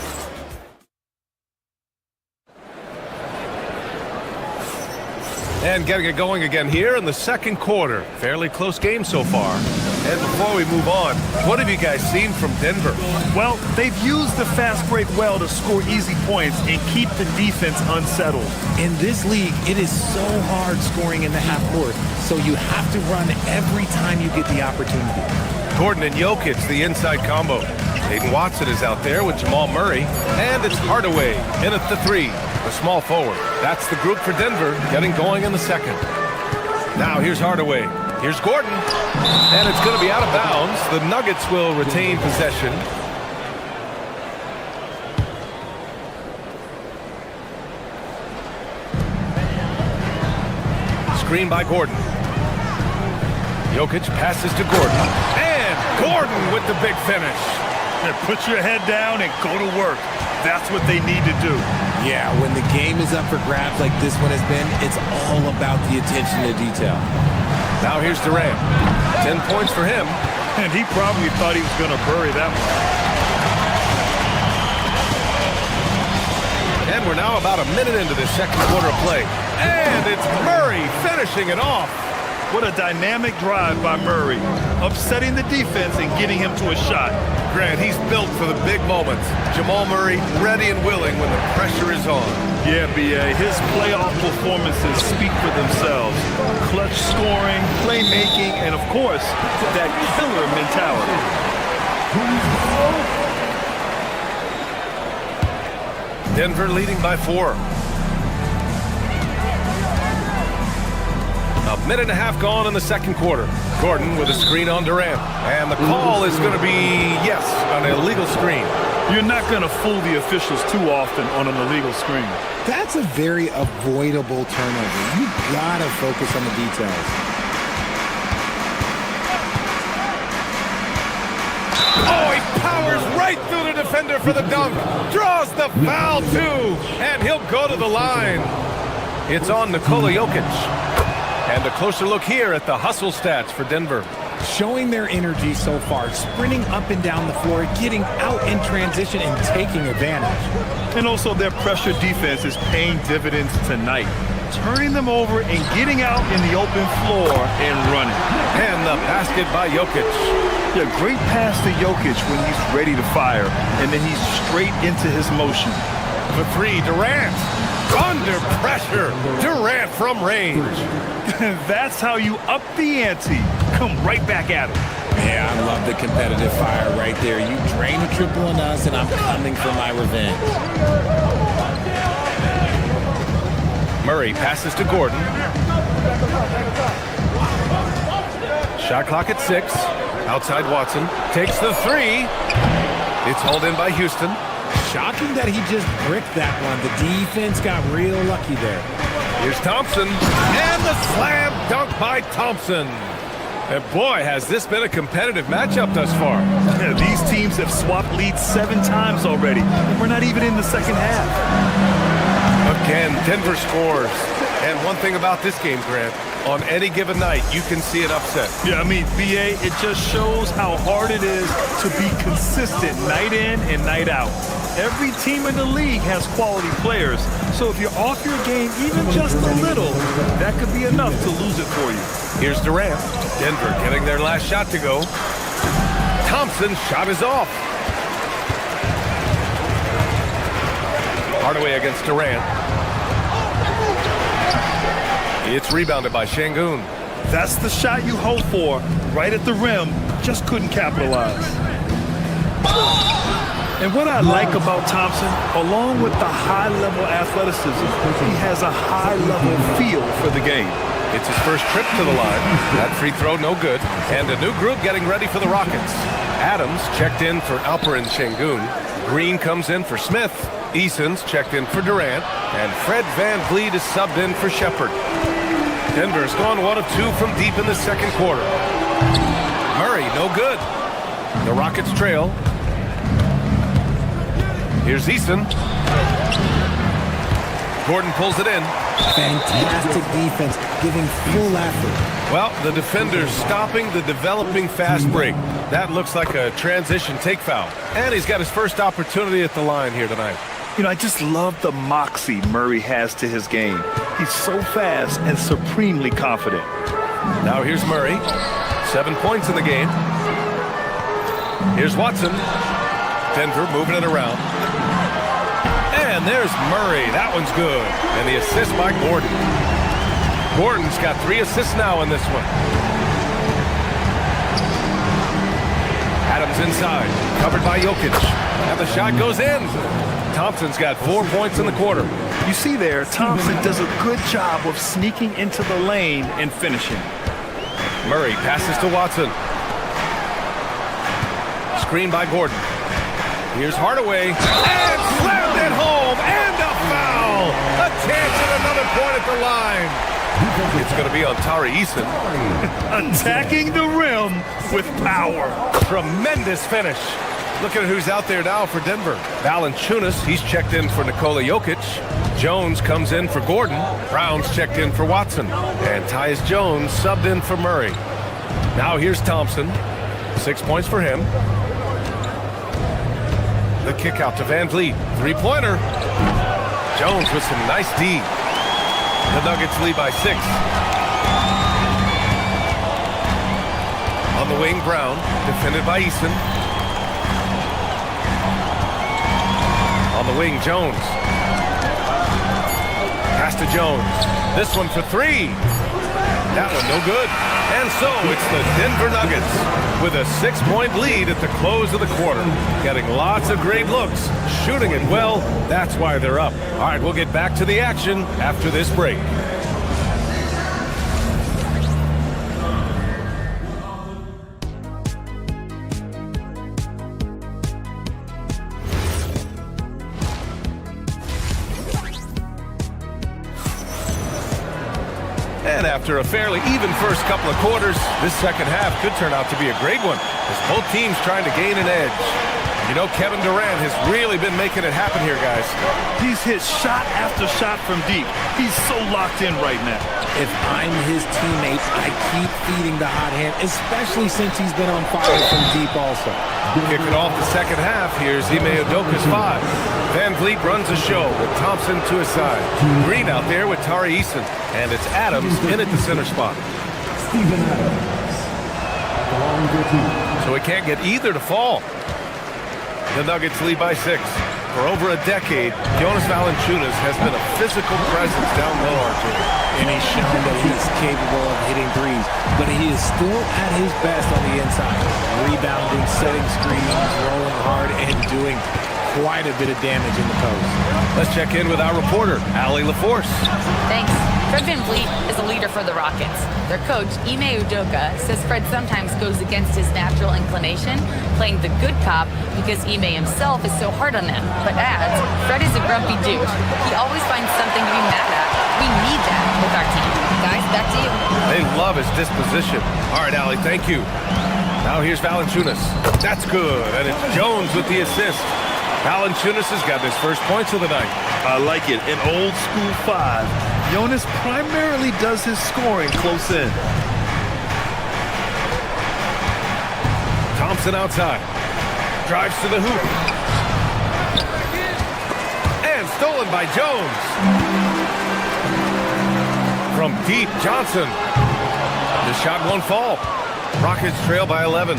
And getting it going again here in the second quarter. Fairly close game so far. And before we move on, what have you guys seen from Denver? Well, they've used the fast break well to score easy points and keep the defense unsettled. In this league, it is so hard scoring in the half court, so you have to run every time you get the opportunity. Gordon and Jokic, the inside combo. Aiden Watson is out there with Jamal Murray. And it's Hardaway in at the three, the small forward. That's the group for Denver getting going in the second. Now here's Hardaway. Here's Gordon. And it's going to be out of bounds. The Nuggets will retain possession. Screen by Gordon. Jokic passes to Gordon. And Gordon with the big finish. And put your head down and go to work. That's what they need to do. Yeah, when the game is up for grabs like this one has been, it's all about the attention to detail. Now here's Durant. 10 points for him. And he probably thought he was going to bury that one. And we're now about a minute into this second quarter of play. And it's Murray finishing it off. What a dynamic drive by Murray, upsetting the defense and getting him to a shot. Grant, he's built for the big moments. Jamal Murray ready and willing when the pressure is on. Yeah, B.A., his playoff performances speak for themselves. Clutch scoring, playmaking, and of course, that killer mentality. Denver leading by 4. A minute and a half gone in the second quarter. Gordon with a screen on Durant. And the call is going to be, yes, an illegal screen. You're not going to fool the officials too often on an illegal screen. That's a very avoidable turnover. You gotta focus on the details. Oh, he powers right through the defender for the dunk. Draws the foul, too. And he'll go to the line. It's on Nikola Jokic. And a closer look here at the hustle stats for Denver. Showing their energy so far, sprinting up and down the floor, getting out in transition and taking advantage. And also their pressure defense is paying dividends tonight. Turning them over and getting out in the open floor and running. And the basket by Jokic. Yeah, great pass to Jokic when he's ready to fire. And then he's straight into his motion. For three, Durant. Under pressure. Durant from range. That's how you up the ante. Come right back at him. Yeah, I love the competitive fire right there. You drain a triple on us, and I'm coming for my revenge. Murray passes to Gordon. Shot clock at 6. Outside Watson. Takes the three. It's hauled in by Houston. Shocking that he just bricked that one. The defense got real lucky there. Here's Thompson. And the slam dunk by Thompson. And boy, has this been a competitive matchup thus far. Yeah, these teams have swapped leads 7 times already. We're not even in the second half. Again, Denver scores. And one thing about this game, Grant, on any given night, you can see an upset. Yeah, I mean, BA, it just shows how hard it is to be consistent night in and night out. Every team in the league has quality players, so if you're off your game even just a little, that could be enough to lose it for you. Here's Durant. Denver getting their last shot to go. Thompson's shot is off. Hardaway against Durant. It's rebounded by Şengün. That's the shot you hope for, right at the rim, just couldn't capitalize. And what I like about Thompson, along with the high-level athleticism, he has a high-level feel for the game. It's his first trip to the line. That free throw, no good. And a new group getting ready for the Rockets. Adams checked in for Alperen Şengün. Green comes in for Smith. Eason's checked in for Durant. And Fred VanVleet is subbed in for Shepherd. Denver's gone 1 of 2 from deep in the second quarter. Murray, no good. The Rockets trail. Here's Eason. Gordon pulls it in. Fantastic defense, giving full effort. Well, the defender's stopping the developing fast break. That looks like a transition take foul. And he's got his first opportunity at the line here tonight. You know, I just love the moxie Murray has to his game. He's so fast and supremely confident. Now here's Murray. 7 points in the game. Here's Watson. Denver moving it around. And there's Murray. That one's good. And the assist by Gordon. Gordon's got 3 assists now in this one. Adams inside. Covered by Jokic. And the shot goes in. Thompson's got 4 points in the quarter. You see there, Thompson does a good job of sneaking into the lane and finishing. Murray passes to Watson. Screen by Gordon. Here's Hardaway. And slammed it home. And a foul. A chance at another point at the line. It's going to be on Tari Eason. Attacking the rim with power. Tremendous finish. Look at who's out there now for Denver. Valanciunas, he's checked in for Nikola Jokic. Jones comes in for Gordon. Brown's checked in for Watson. And Tyus Jones subbed in for Murray. Now here's Thompson. 6 points for him. The kick out to VanVleet. 3-pointer. Jones with some nice D. The Nuggets lead by 6. On the wing, Brown, defended by Eason. On the wing, Jones. Pass to Jones. This one for 3. That one no good. And so it's the Denver Nuggets with a 6-point lead at the close of the quarter. Getting lots of great looks, shooting it well. That's why they're up. All right, we'll get back to the action after this break. And after a fairly even first couple of quarters, this second half could turn out to be a great one as both teams trying to gain an edge. You know, Kevin Durant has really been making it happen here, guys. He's hit shot after shot from deep. He's so locked in right now. If I'm his teammate, I keep feeding the hot hand, especially since he's been on fire from deep also. Kicking off the second half, here's Ime Udoka's 5. VanVleet runs the show with Thompson to his side. Green out there with Tari Eason. And it's Adams in at the center spot. So he can't get either to fall. The Nuggets lead by 6. For over a decade, Jonas Valanciunas has been a physical presence down low, Archer. And he's shown that he's capable of hitting threes, but he is still at his best on the inside. Rebounding, setting screens, rolling hard, and doing quite a bit of damage in the post. Let's check in with our reporter, Allie LaForce. Thanks. Fred VanVleet is a leader for the Rockets. Their coach, Ime Udoka, says Fred sometimes goes against his natural inclination, playing the good cop because Ime himself is so hard on them. But adds, Fred is a grumpy dude. He always finds something to be mad at. We need that with our team. Guys, back to you. They love his disposition. All right, Allie, thank you. Now here's Valanciunas. That's good, and it's Jones with the assist. Valanciunas has got his first points of the night. I like it. An old school 5. Jonas primarily does his scoring close in. Thompson outside. Drives to the hoop. And stolen by Jones. From deep, Johnson. The shot won't fall. Rockets trail by 11.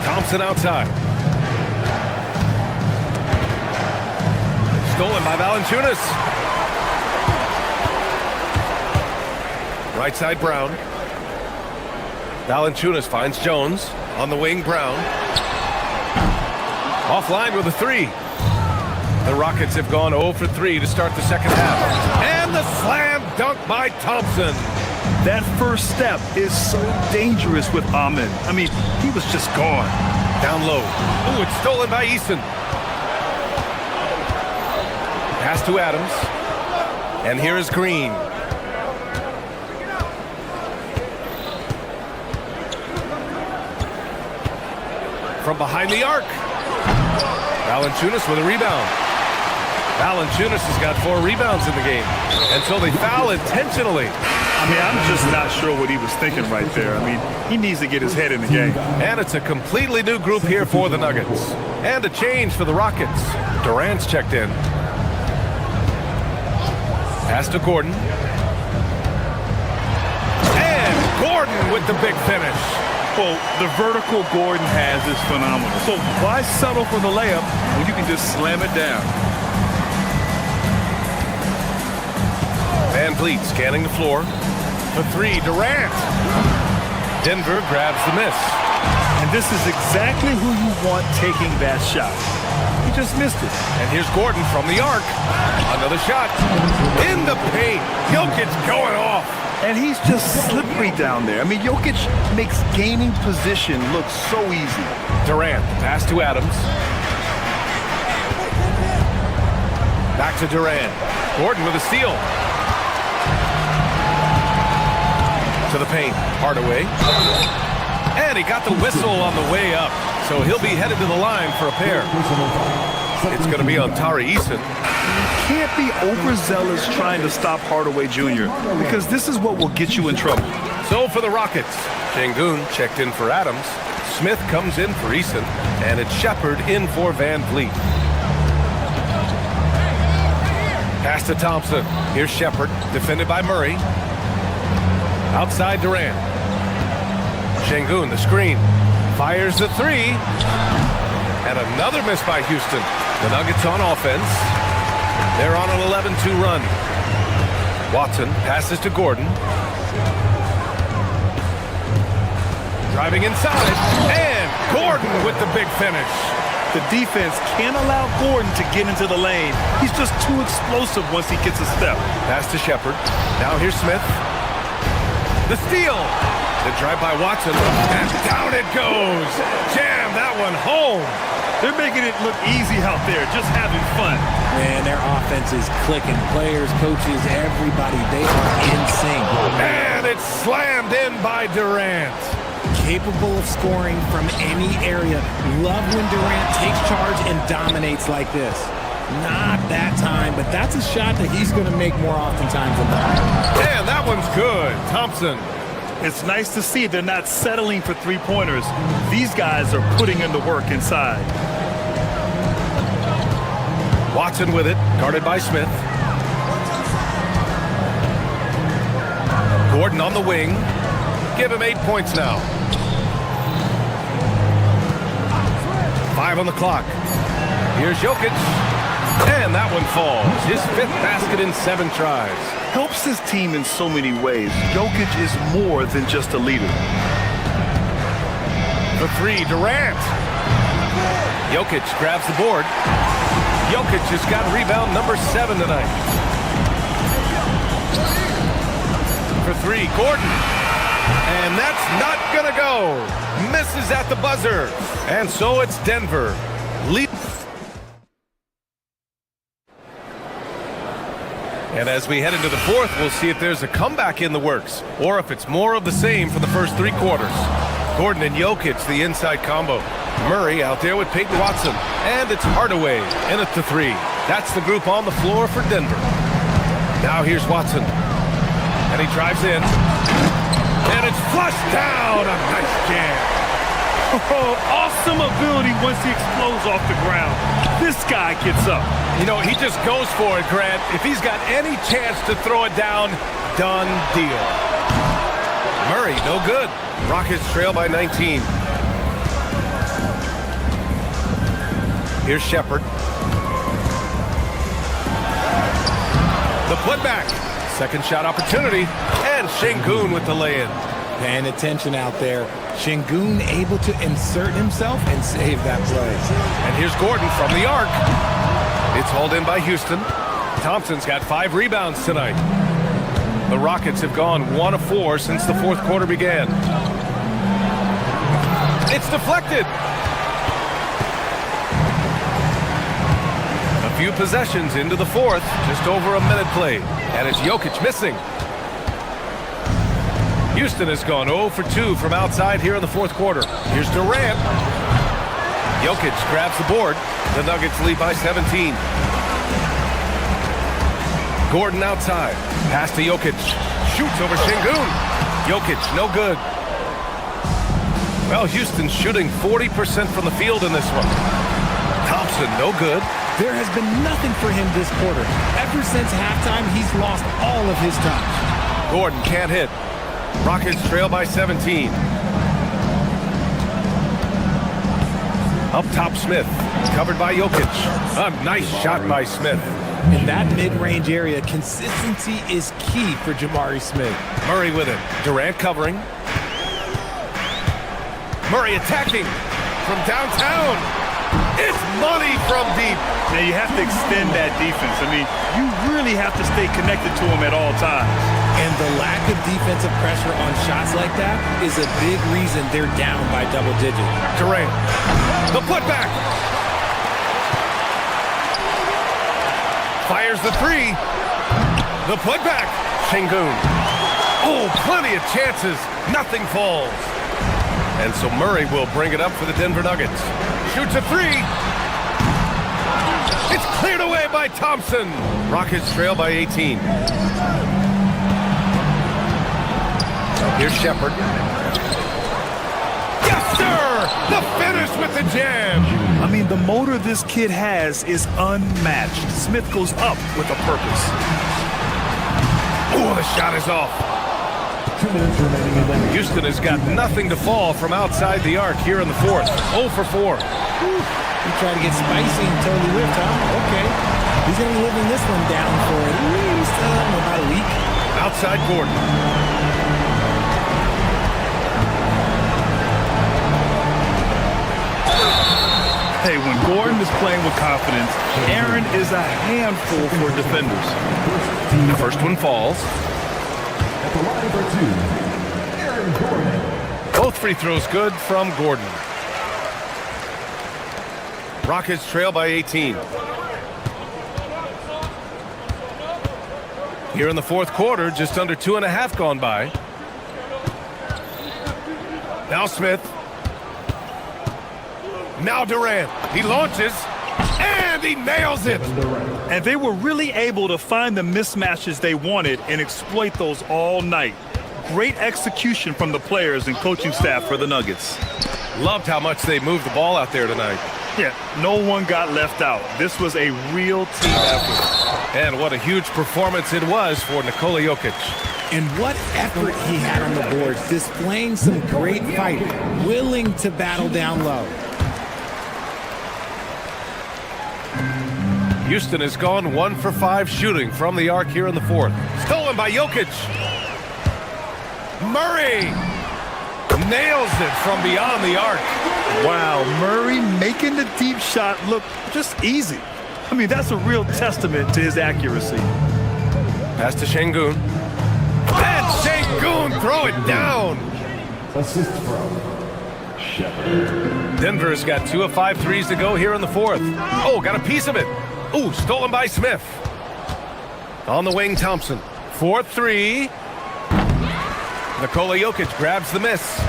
Thompson outside. Stolen by Valanciunas. Right side, Brown. Valanciunas finds Jones. On the wing, Brown. Offline with a 3. The Rockets have gone 0 for 3 to start the second half. And the slam dunk by Thompson. That first step is so dangerous with Ahmed. I mean, he was just gone. Down low. Ooh, it's stolen by Easton. Pass to Adams. And here is Green. From behind the arc. Valanciunas with a rebound. Valanciunas has got 4 rebounds in the game. And so they foul intentionally. I mean, I'm just not sure what he was thinking right there. I mean, he needs to get his head in the game. And it's a completely new group here for the Nuggets. And a change for the Rockets. Durant's checked in. Pass to Gordon. And Gordon with the big finish. Well, the vertical Gordon has is phenomenal. So why settle for the layup when you can just slam it down? Van Vliet scanning the floor. For 3, Durant. Denver grabs the miss. And this is exactly who you want taking that shot. He just missed it. And here's Gordon from the arc. Another shot. In the paint. Jokic going off. And he's just slippery down there. I mean, Jokic makes gaining position look so easy. Durant, pass to Adams. Back to Durant. Gordon with a steal. To the paint. Hardaway. And he got the whistle on the way up. So he'll be headed to the line for a pair. It's going to be on Tari Eason. Can't be overzealous trying to stop Hardaway Jr. because this is what will get you in trouble. So for the Rockets, Şengün checked in for Adams. Smith comes in for Eason. And it's Shepherd in for Van Vliet. Pass to Thompson. Here's Shepherd, defended by Murray. Outside Durant. Şengün, the screen. Fires the 3. And another miss by Houston. The Nuggets on offense. They're on an 11-2 run. Watson passes to Gordon. Driving inside. And Gordon with the big finish. The defense can't allow Gordon to get into the lane. He's just too explosive once he gets a step. Pass to Shepherd. Now here's Smith. The steal. The drive by Watson. And down it goes. Jam that one home. They're making it look easy out there, just having fun. Man, their offense is clicking. Players, coaches, everybody, they are in sync. And it's slammed in by Durant. Capable of scoring from any area. Love when Durant takes charge and dominates like this. Not that time, but that's a shot that he's going to make more oftentimes than not. And that one's good. Thompson. It's nice to see they're not settling for three-pointers. These guys are putting in the work inside. Watson with it, guarded by Smith. Gordon on the wing. Give him 8 points now. 5 on the clock. Here's Jokic. And that one falls. His 5th basket in 7 tries. Helps his team in so many ways. Jokic is more than just a leader. For 3, Durant. Jokic grabs the board. Jokic has got rebound number 7 tonight. For 3, Gordon. And that's not going to go. Misses at the buzzer. And so it's Denver. Lead. And as we head into the 4th, we'll see if there's a comeback in the works or if it's more of the same for the first 3 quarters. Gordon and Jokic, the inside combo. Murray out there with Peyton Watson. And it's Hardaway in at the 3. That's the group on the floor for Denver. Now here's Watson. And he drives in. And it's flushed down. A nice jam. Oh, awesome ability once he explodes off the ground. This guy gets up. You know, he just goes for it, Grant. If he's got any chance to throw it down, done deal. Murray, no good. Rockets trail by 19. Here's Shepherd. The putback. Second shot opportunity. And Şengün with the lay-in. Paying attention out there. Şengün able to insert himself and save that play. And here's Gordon from the arc. It's hauled in by Houston. Thompson's got 5 rebounds tonight. The Rockets have gone 1 of 4 since the fourth quarter began. It's deflected. A few possessions into the fourth, just over a minute played. And it's Jokic missing. Houston has gone 0 for 2 from outside here in the fourth quarter. Here's Durant. Jokic grabs the board. The Nuggets lead by 17. Gordon outside. Pass to Jokic. Shoots over Şengün. Jokic, no good. Well, Houston's shooting 40% from the field in this one. Thompson, no good. There has been nothing for him this quarter. Ever since halftime, he's lost all of his touch. Gordon can't hit. Rockets trail by 17. Up top, Smith. Covered by Jokic. A nice shot by Smith. In that mid-range area, consistency is key for Jabari Smith. Murray with it. Durant covering. Murray attacking from downtown. It's money from deep. Now you have to extend that defense. I mean, you really have to stay connected to him at all times. And the lack of defensive pressure on shots like that is a big reason they're down by double digits. Durant. The putback. Fires the 3. The putback. Şengün. Oh, plenty of chances. Nothing falls. And so Murray will bring it up for the Denver Nuggets. Shoots a 3. It's cleared away by Thompson. Rockets trail by 18. Here's Shepherd. Yes, sir! The finish with the jam. I mean, the motor this kid has is unmatched. Smith goes up with a purpose. Oh, the shot is off. 2 minutes remaining in the Houston has got nothing to fall from outside the arc here in the fourth. 0 for 4. He tried to get spicy and totally whipped, huh? Okay. He's going to be living this one down for at least about a week. Outside Gordon. Hey, when Gordon is playing with confidence, Aaron is a handful for defenders. The first one falls. At the line for 2, Aaron Gordon. Both free throws good from Gordon. Rockets trail by 18. Here in the fourth quarter, just under 2.5 gone by. Now Smith. Now Durant. He launches, and he nails it. And they were really able to find the mismatches they wanted and exploit those all night. Great execution from the players and coaching staff for the Nuggets. Loved how much they moved the ball out there tonight. Yeah, no one got left out. This was a real team effort. And what a huge performance it was for Nikola Jokic. And what effort he had on the boards, displaying some great fight, willing to battle down low. Houston has gone 1 for 5 shooting from the arc here in the fourth. Stolen by Jokic. Murray nails it from beyond the arc. Wow, Murray making the deep shot look just easy. I mean, that's a real testament to his accuracy. Pass to Şengün. And Şengün throw it down. Assist from Shepherd. Denver has got 2 of 5 threes to go here in the fourth. Oh, got a piece of it. Ooh, stolen by Smith. On the wing, Thompson. 4-3. Nikola Jokic grabs the miss.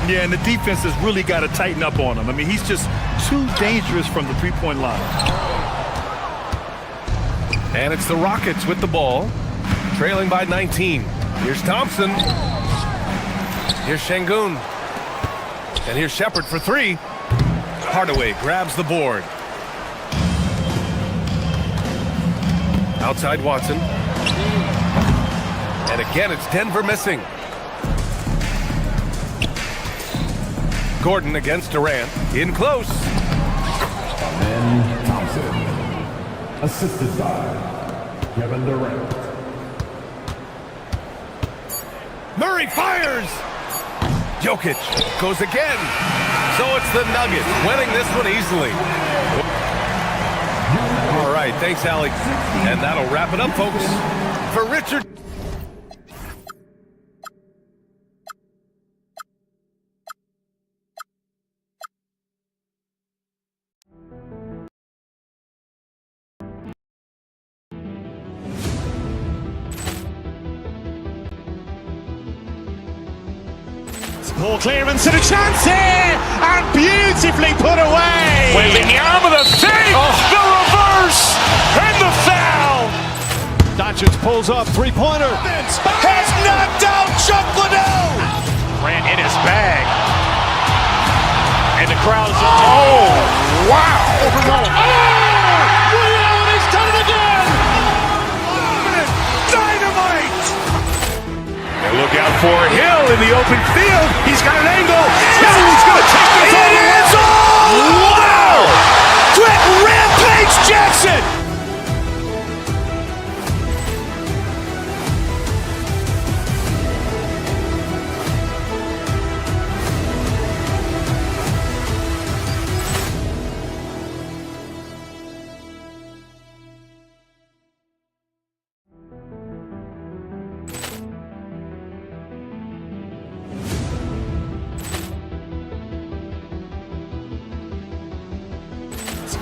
Yeah, and the defense has really got to tighten up on him. I mean, he's just too dangerous from the three-point line. And it's the Rockets with the ball, trailing by 19. Here's Thompson. Here's Şengün. And here's Shepherd for three. Hardaway grabs the board. Outside Watson. And again, it's Denver missing. Gordon against Durant. In close. And Thompson. Assisted by Kevin Durant. Murray fires! Jokic goes again. So it's the Nuggets winning this one easily. All right, thanks, Alex. And that'll wrap it up, folks. For Richard. Ball clearance and a chance here, and beautifully put away. Wembanyama the fake, the reverse, and the foul. Doncic pulls up, three-pointer. Has knocked out Chuck Liddell. Grant in his bag. And the crowd's Oh, wow. He's done it again. Dynamite. And look out for Hill in the open field. He's got an angle. He's going to take this all the way. Wow. Quick Rampage Jackson.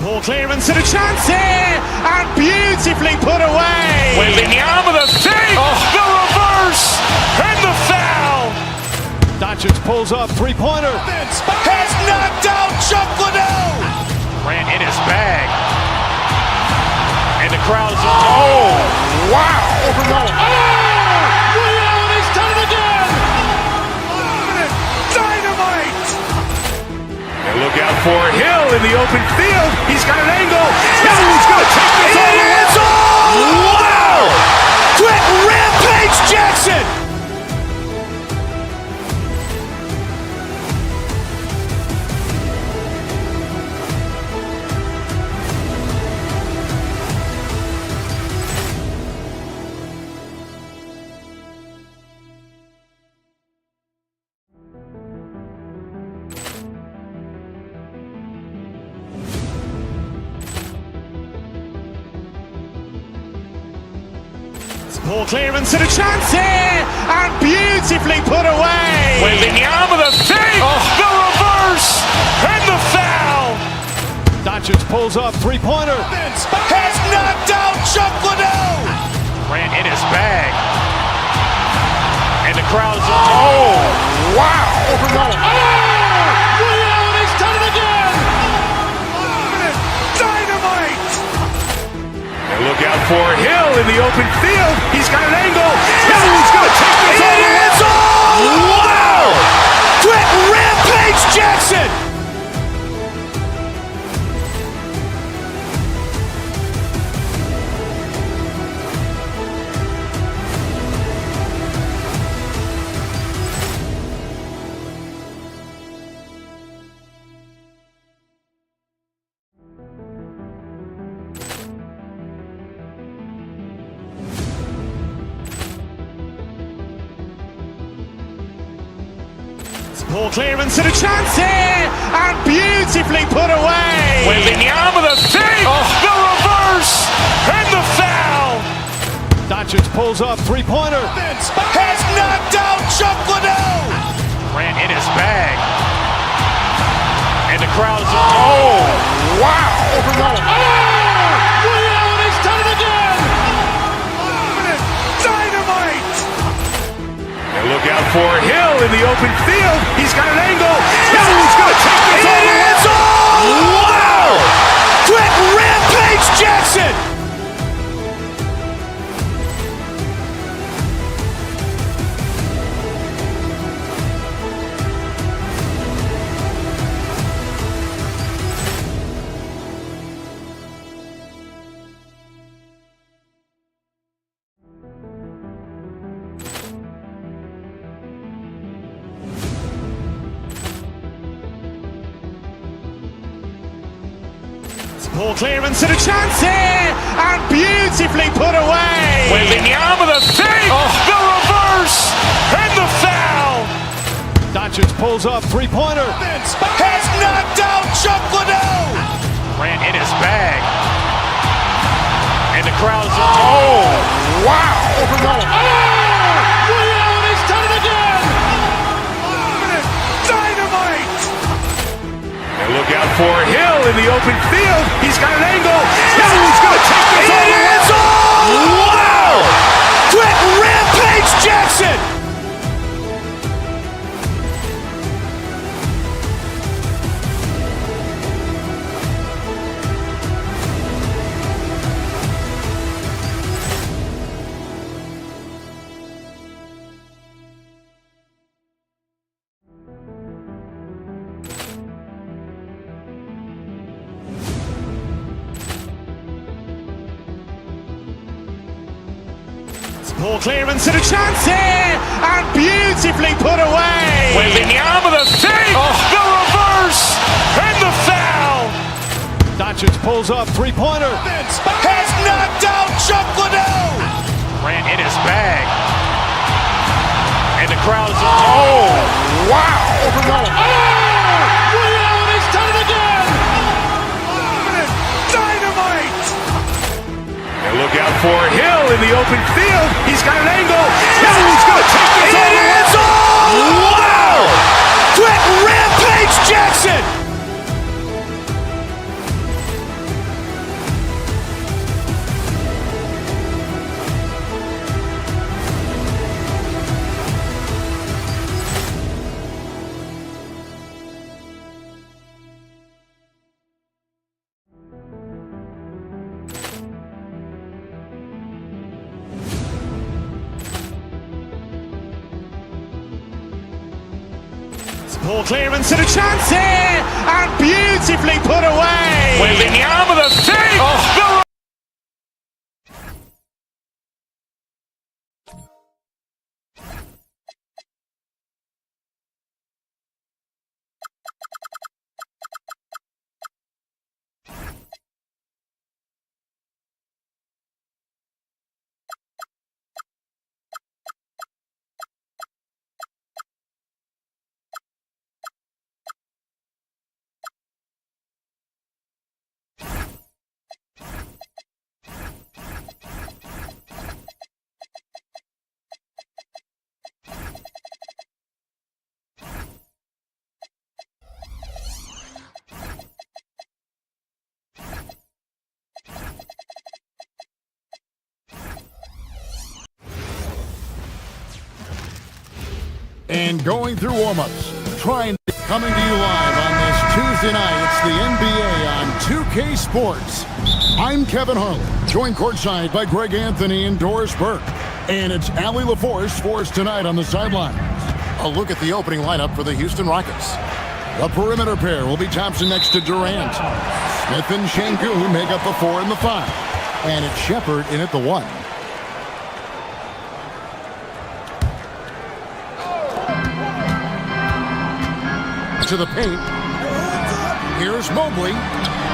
Ball clearance and a chance here, and beautifully put away. Wembanyama the fake, the reverse, and the foul. Doncic pulls up, three-pointer. Has knocked out Chuck Liddell. Grant in his bag. And the crowd's wow. He's done it again. Dynamite. And look out for Hill in the open field. He's got an angle. He's going to take this all the way. Wow. Quick Rampage Jackson. Ball clearance and a chance here, and beautifully put away. Wembanyama the fake, the reverse, and the foul. Doncic pulls up, three-pointer. Has knocked out Chuck Liddell. Grant in his bag. And the crowd's wow. He's done it again. Dynamite. And look out for Hill in the open field. He's got an angle. He's going to take this all the way. Wow. Quick Rampage Jackson. Ball clearance and a chance here, and beautifully put away. Wembanyama the fake, the reverse, and the foul. Doncic pulls up, three-pointer. Has knocked out Chuck Liddell. Grant in his bag. And the crowd's wow. He's done it again. Dynamite. And look out for Hill in the open field. He's got an angle. He's going to take this all the way. Wow! Quick rampage Jackson! Ball clearance and a chance here, and beautifully put away. Wembanyama with a fake, the reverse, and the foul. Doncic pulls up, three-pointer. Has knocked out Chuck Liddell. Ran in his bag. And the crowd's wow. He's done it again. Dynamite. And look out for Hill in the open field. He's got an angle. He's going to take this all the way. Wow. Quick rampage Jackson. Ball clearance and a chance here, and beautifully put away. Wembanyama with a fake, the reverse, and the foul. Doncic pulls up, three-pointer. Has knocked out Chuck Liddell. Ran in his bag. And the crowd's wow. He's done it again. Dynamite. And look out for Hill in the open field. He's got an angle. He's going to take this all the way. Wow. Quick rampage Jackson. Ball clearance and a chance here, and beautifully put away. Wembanyama with a fake. And going through warm-ups, coming to you live on this Tuesday night. It's the NBA on 2K Sports. I'm Kevin Harlan, joined courtside by Greg Anthony and Doris Burke. And it's Allie LaForce for us tonight on the sidelines. A look at the opening lineup for the Houston Rockets. The perimeter pair will be Thompson next to Durant. Smith and Şengün make up the 4 and the 5. And it's Shepherd in at the 1. To the paint. Here's Mobley.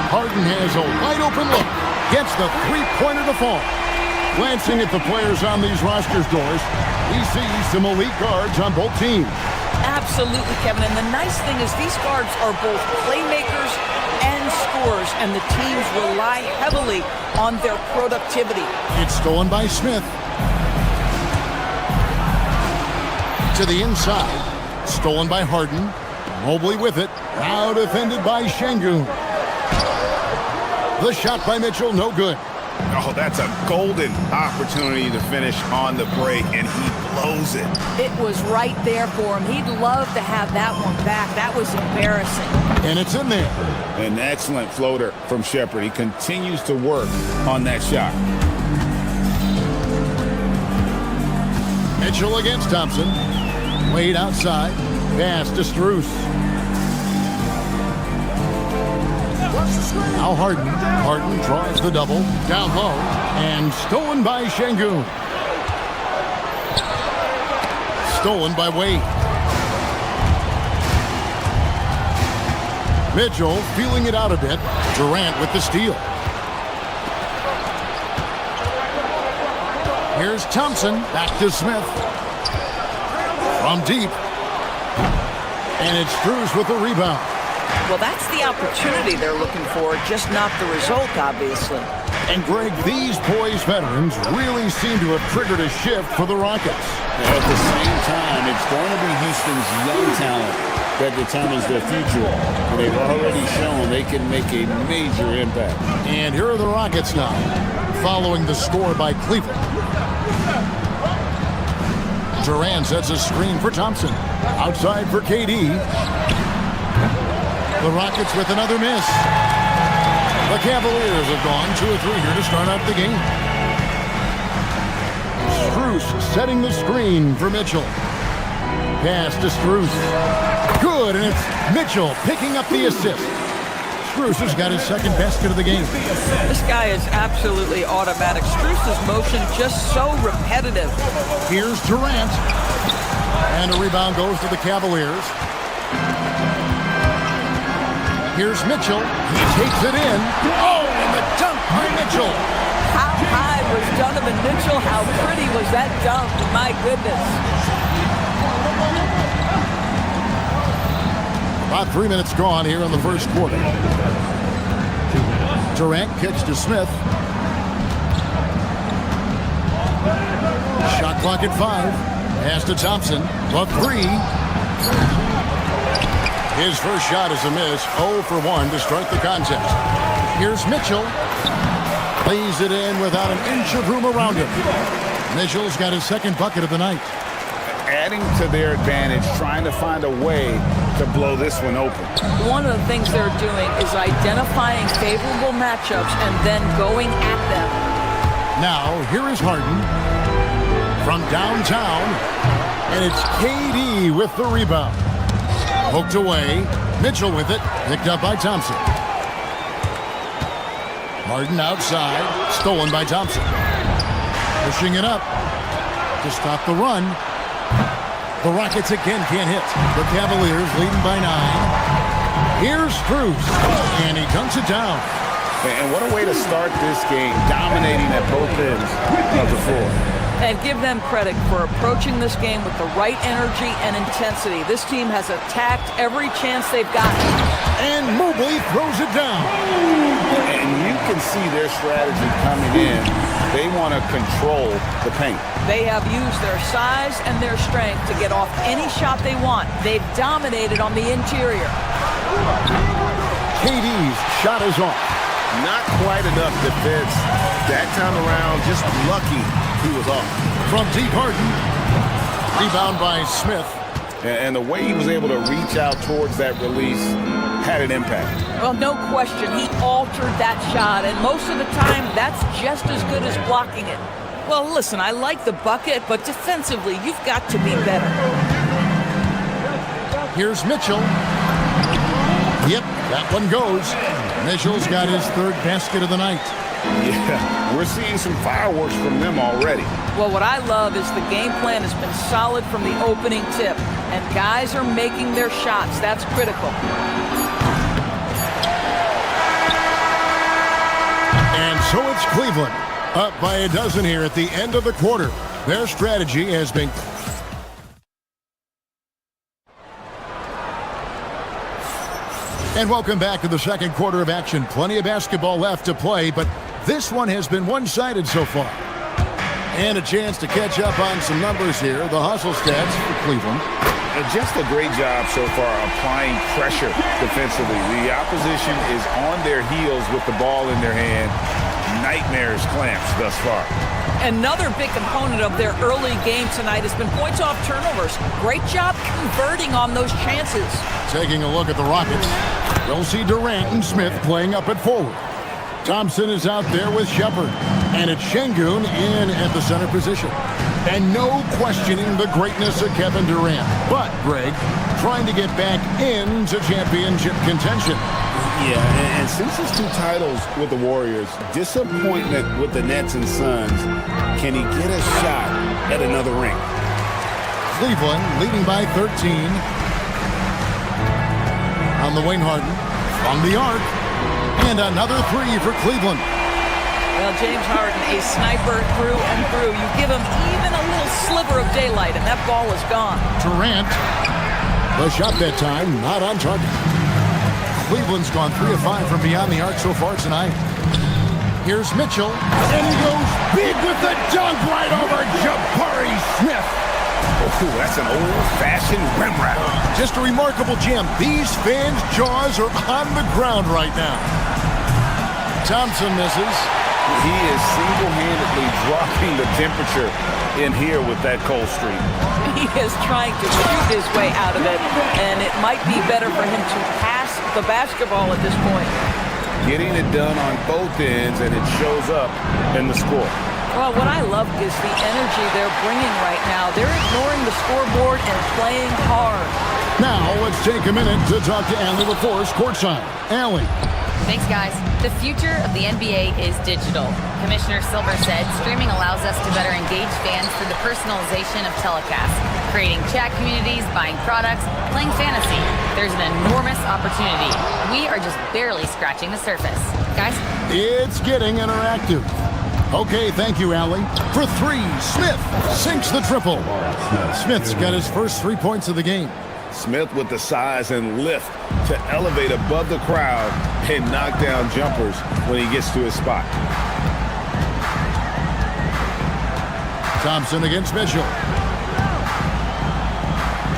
Harden has a wide-open look. Gets the three-pointer to fall. Glancing at the players on these rosters, Doris, we see some elite guards on both teams. Absolutely, Kevin. And the nice thing is these guards are both playmakers and scorers, and the teams rely heavily on their productivity. It's stolen by Smith. To the inside. Stolen by Harden. Mobley with it. Now defended by Şengün. The shot by Mitchell, no good. Oh, that's a golden opportunity to finish on the break, and he blows it. It was right there for him. He'd love to have that one back. That was embarrassing. And it's in there. An excellent floater from Shepherd. He continues to work on that shot. Mitchell against Thompson. Wade outside. Pass to Strus. Now Harden. Harden draws the double. Down low. And stolen by Şengün. Stolen by Wade. Mitchell feeling it out a bit. Durant with the steal. Here's Thompson. Back to Smith. From deep. And it's Strus with the rebound. Well, that's the opportunity they're looking for, just not the result, obviously. And, Greg, these poised veterans really seem to have triggered a shift for the Rockets. At the same time, it's going to be Houston's young talent that determines their future. And they've already shown they can make a major impact. And here are the Rockets now, following the score by Cleveland. Durant sets a screen for Thompson. Outside for KD. The Rockets with another miss. The Cavaliers have gone 2 of 3 here to start out the game. Strus setting the screen for Mitchell. Pass to Strus. Good, and it's Mitchell picking up the assist. Strus has got his second basket of the game. This guy is absolutely automatic. Strus's motion just so repetitive. Here's Durant. And a rebound goes to the Cavaliers. Here's Mitchell. He takes it in. Oh, and the dunk by Mitchell. How high was Donovan Mitchell? How pretty was that dunk? My goodness. About 3 minutes gone here in the first quarter. Durant kicks to Smith. Shot clock at 5. Pass to Thompson. The 3. His first shot is a miss. 0 for 1 to start the contest. Here's Mitchell. Lays it in without an inch of room around him. Mitchell's got his second bucket of the night. Adding to their advantage, trying to find a way to blow this one open. One of the things they're doing is identifying favorable matchups and then going at them. Now, here is Harden from downtown, and it's KD with the rebound. Poked away. Mitchell with it. Picked up by Thompson. Harden outside. Stolen by Thompson. Pushing it up to stop the run. The Rockets again can't hit. The Cavaliers leading by 9. Here's Strus. And he dunks it down. And what a way to start this game, dominating at both ends of the floor. And give them credit for approaching this game with the right energy and intensity. This team has attacked every chance they've gotten. And Mobley throws it down. And you can see their strategy coming in. They want to control the paint. They have used their size and their strength to get off any shot they want. They've dominated on the interior. KD's shot is off. Not quite enough defense that time around. Just lucky he was off. From deep, Harden. Rebound by Smith. And the way he was able to reach out towards that release had an impact. Well, no question. He altered that shot, and most of the time, that's just as good as blocking it. Well, listen, I like the bucket, but defensively, you've got to be better. Here's Mitchell. Yep, that one goes. Mitchell's got his third basket of the night. Yeah, we're seeing some fireworks from them already. Well, what I love is the game plan has been solid from the opening tip, and guys are making their shots. That's critical. And so it's Cleveland, up by a dozen here at the end of the quarter. Their strategy has been... And welcome back to the second quarter of action. Plenty of basketball left to play, but this one has been one-sided so far. And a chance to catch up on some numbers here. The hustle stats for Cleveland. Just a great job so far applying pressure defensively. The opposition is on their heels with the ball in their hand. nightmares clamps thus far. Another big component of their early game tonight has been points off turnovers. Great job converting on those chances. Taking a look at the Rockets, you'll see Durant and Smith playing up at forward. Thompson is out there with Shepard, and it's Şengün in at the center position. And no questioning the greatness of Kevin Durant. But, Greg, trying to get back into championship contention. Yeah, and since his 2 titles with the Warriors, disappointment with the Nets and Suns, can he get a shot at another ring? Cleveland leading by 13. On the Wayne Harden, from the arc, and another 3 for Cleveland. Well, James Harden, a sniper through and through. You give him even a little sliver of daylight, and that ball is gone. Durant, the shot that time, not on target. Cleveland's gone 3 of 5 from beyond the arc so far tonight. Here's Mitchell, and he goes big with the dunk right over Jabari Smith. Oh, that's an old-fashioned rim wrap. Just a remarkable jam. These fans' jaws are on the ground right now. Thompson misses. He is single-handedly dropping the temperature in here with that cold streak. He is trying to shoot his way out of it, and it might be better for him to pass the basketball at this point. Getting it done on both ends, and it shows up in the score. Well, what I love is the energy they're bringing right now. They're ignoring the scoreboard and playing hard. Now, let's take a minute to talk to Allie LaForce courtside. Allie. Thanks, guys. The future of the NBA is digital. Commissioner Silver said streaming allows us to better engage fans through the personalization of telecasts, creating chat communities, buying products, playing fantasy. There's an enormous opportunity. We are just barely scratching the surface. Guys? It's getting interactive. Okay, thank you, Allie. For 3, Smith sinks the triple. Smith's got his first 3 points of the game. Smith with the size and lift to elevate above the crowd and knock down jumpers when he gets to his spot. Thompson against Mitchell.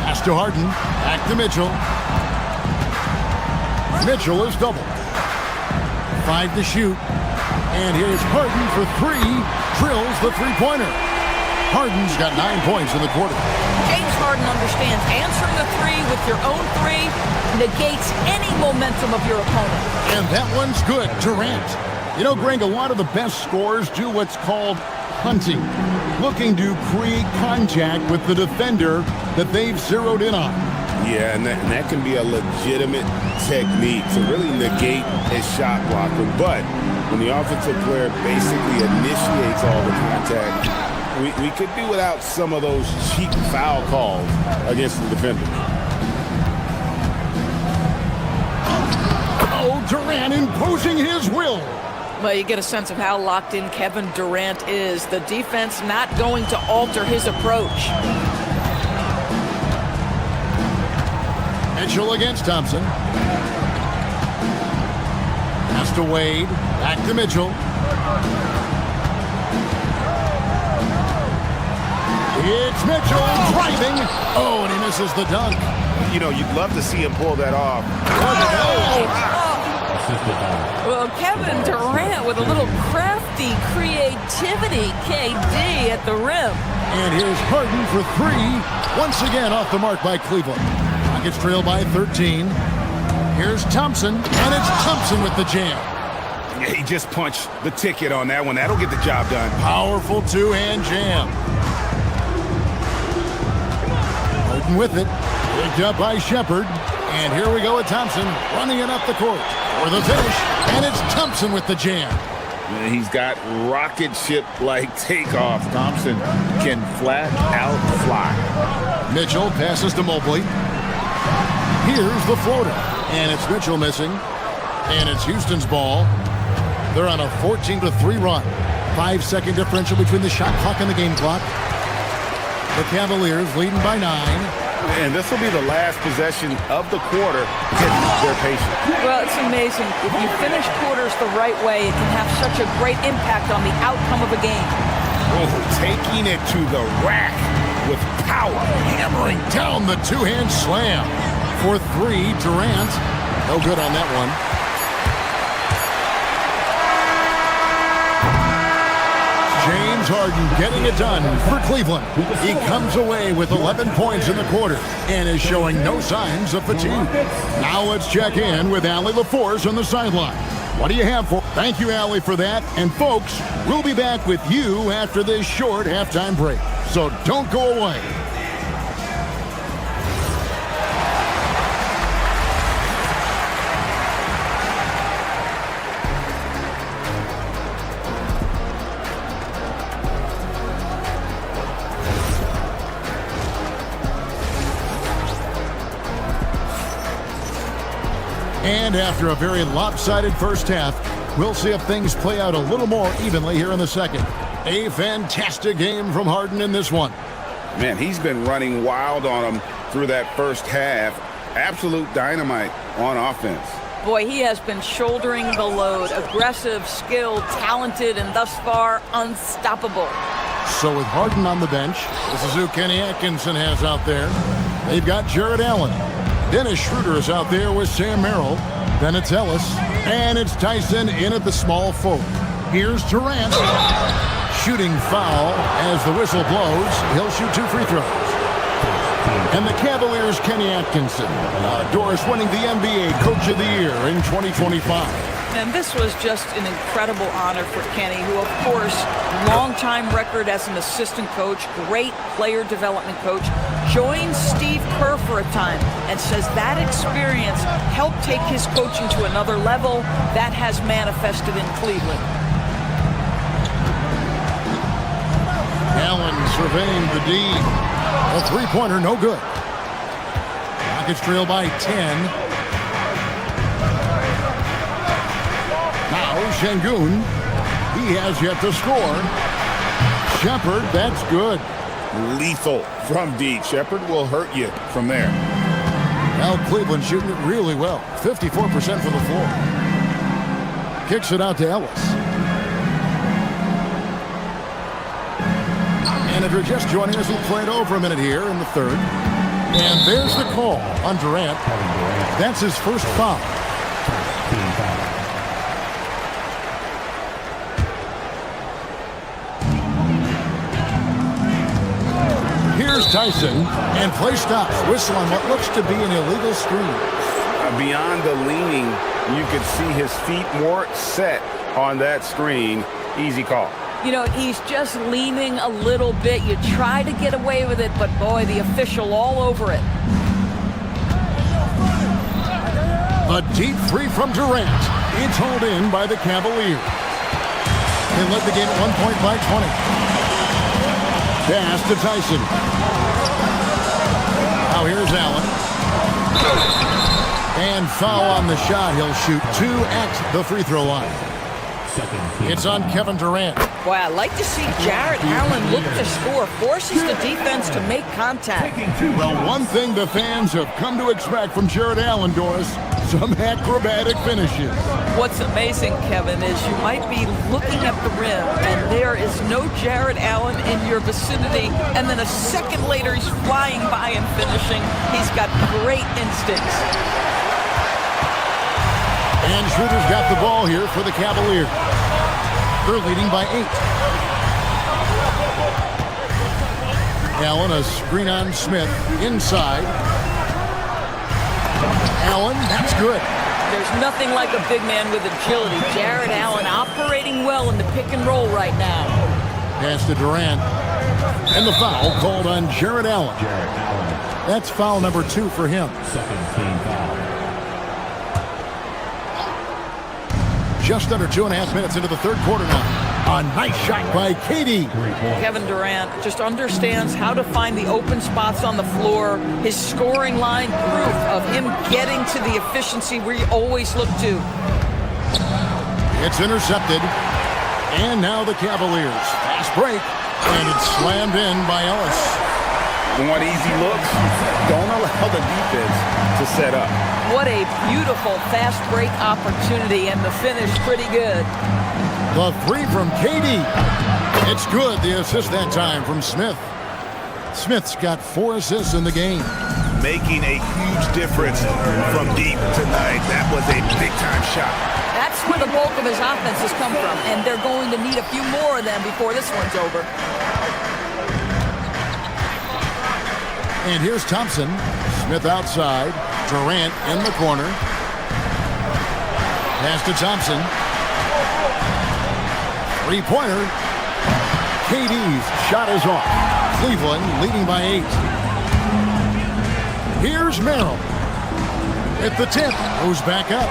Pass to Harden. Back to Mitchell. Mitchell is doubled. 5 to shoot. And here's Harden for 3. Drills the three-pointer. Harden's got 9 points in the quarter. James Harden understands answering a 3 with your own 3 negates any momentum of your opponent. And that one's good. Durant. You know, Greg, a lot of the best scorers do what's called hunting, looking to create contact with the defender that they've zeroed in on. Yeah, and that can be a legitimate technique to really negate a shot blocker. But when the offensive player basically initiates all the contact, we could do without some of those cheap foul calls against the defender. Oh, Durant imposing his will. Well, you get a sense of how locked in Kevin Durant is. The defense not going to alter his approach. Mitchell against Thompson. Pass to Wade. Back to Mitchell. It's Mitchell driving. Oh, and he misses the dunk. You know, you'd love to see him pull that off. Well, Kevin Durant with a little crafty creativity. KD at the rim. And here's Harden for 3. Once again off the mark by Cleveland. Rockets trail by 13. Here's Thompson, and it's Thompson with the jam. Yeah, he just punched the ticket on that one. That'll get the job done. Powerful two-hand jam. Harden with it. Picked up by Shepard. And here we go with Thompson running it up the court for the finish. And it's Thompson with the jam. He's got rocket ship-like takeoff. Thompson can flat out fly. Mitchell passes to Mobley. Here's the floater. And it's Mitchell missing. And it's Houston's ball. They're on a 14-3 run. 5-second differential between the shot clock and the game clock. The Cavaliers leading by 9. And this will be the last possession of the quarter. They're patient. Well, it's amazing. If you finish quarters the right way, it can have such a great impact on the outcome of a game. Oh, taking it to the rack with power. Hammering down the two-hand slam. For 3, Durant. No good on that one. James Harden getting it done for Cleveland. He comes away with 11 points in the quarter and is showing no signs of fatigue. Now let's check in with Allie LaForce on the sideline. What do you have for? Thank you, Allie, for that. And folks, we'll be back with you after this short halftime break. So don't go away. And after a very lopsided first half, we'll see if things play out a little more evenly here in the second. A fantastic game from Harden in this one. Man, he's been running wild on him through that first half. Absolute dynamite on offense. Boy, he has been shouldering the load. Aggressive, skilled, talented, and thus far unstoppable. So with Harden on the bench, this is who Kenny Atkinson has out there. They've got Jared Allen. Dennis Schroeder is out there with Sam Merrill. Then it's Ellis. And it's Tyson in at the small forward. Here's Durant. Shooting foul as the whistle blows. He'll shoot 2 free throws. And the Cavaliers' Kenny Atkinson. Doris winning the NBA Coach of the Year in 2025. And this was just an incredible honor for Kenny, who, of course, long-time record as an assistant coach, great player development coach, joined Steve Kerr for a time and says that experience helped take his coaching to another level. That has manifested in Cleveland. Allen surveying the D. A three-pointer, no good. Rockets trail by 10. Now Şengün, he has yet to score. Shepard, that's good. Lethal from deep. Shepard will hurt you from there. Now Cleveland shooting it really well. 54% from the floor. Kicks it out to Ellis. And if you're just joining us, we'll play it over a minute here in the third. And there's the call on Durant. That's his first foul. Here's Tyson, and play stops. Whistle on what looks to be an illegal screen. Beyond the leaning, you could see his feet more set on that screen. Easy call. You know, he's just leaning a little bit. You try to get away with it, but boy, the official all over it. A deep three from Durant. It's hauled in by the Cavaliers. They led the game at 1 point by 20. Pass to Tyson. Now here's Allen. And foul on the shot. He'll shoot 2 at the free throw line. It's on Kevin Durant. Boy, I like to see Jared Allen look to score, forces the defense to make contact. Well, one thing the fans have come to expect from Jared Allen, Doris, some acrobatic finishes. What's amazing, Kevin, is you might be looking at the rim and there is no Jared Allen in your vicinity, and then a second later he's flying by and finishing. He's got great instincts. And Schroeder's got the ball here for the Cavaliers. They're leading by 8. Allen, a screen on Smith, inside. Allen, that's good. There's nothing like a big man with agility. Jared Allen operating well in the pick and roll right now. Pass to Durant. And the foul called on Jared Allen. That's foul number 2 for him. Second team foul. Just under 2.5 minutes into the third quarter now. A nice shot by KD. Kevin Durant just understands how to find the open spots on the floor. His scoring line, proof of him getting to the efficiency we always look to. It's intercepted. And now the Cavaliers. Fast break. And it's slammed in by Ellis. Want easy looks? Don't allow the defense to set up. What a beautiful fast break opportunity, and the finish pretty good. The 3 from KD. It's good. The assist that time from Smith. Smith's got 4 assists in the game. Making a huge difference from deep tonight. That was a big-time shot. That's where the bulk of his offense has come from, and they're going to need a few more of them before this one's over. And here's Thompson. Smith outside. Durant in the corner. Pass to Thompson. Three-pointer. KD's shot is off. Cleveland leading by 8. Here's Merrill. At the tip. Goes back up.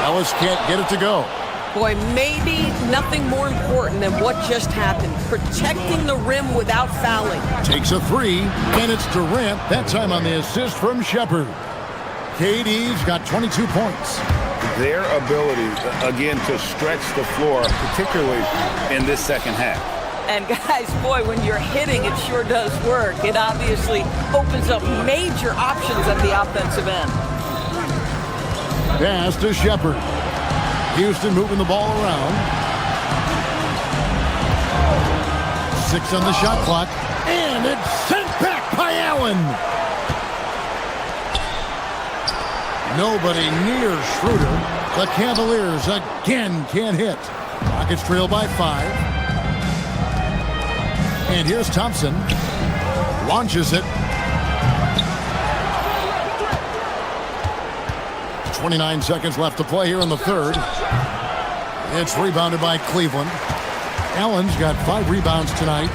Ellis can't get it to go. Boy, maybe nothing more important than what just happened. Protecting the rim without fouling. Takes a three, and it's Durant. That time on the assist from Shepard. KD's got 22 points. Their ability, again, to stretch the floor, particularly in this second half. And guys, boy, when you're hitting, it sure does work. It obviously opens up major options at the offensive end. Pass to Shepard. Houston moving the ball around. 6 on the shot clock. And it's sent back by Allen. Nobody near Schroeder. The Cavaliers again can't hit. Rockets trail by 5. And here's Thompson. Launches it. 29 seconds left to play here in the third. It's rebounded by Cleveland. Allen's got 5 rebounds tonight.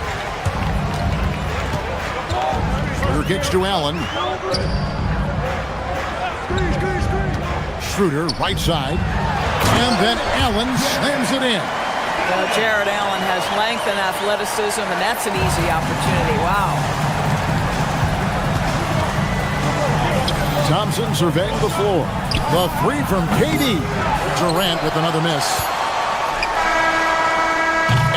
Schroeder kicks to Allen. Schroeder, right side. And then Allen slams it in. Well, Jared Allen has length and athleticism, and that's an easy opportunity. Wow. Thompson surveying the floor. The three from KD. Durant with another miss.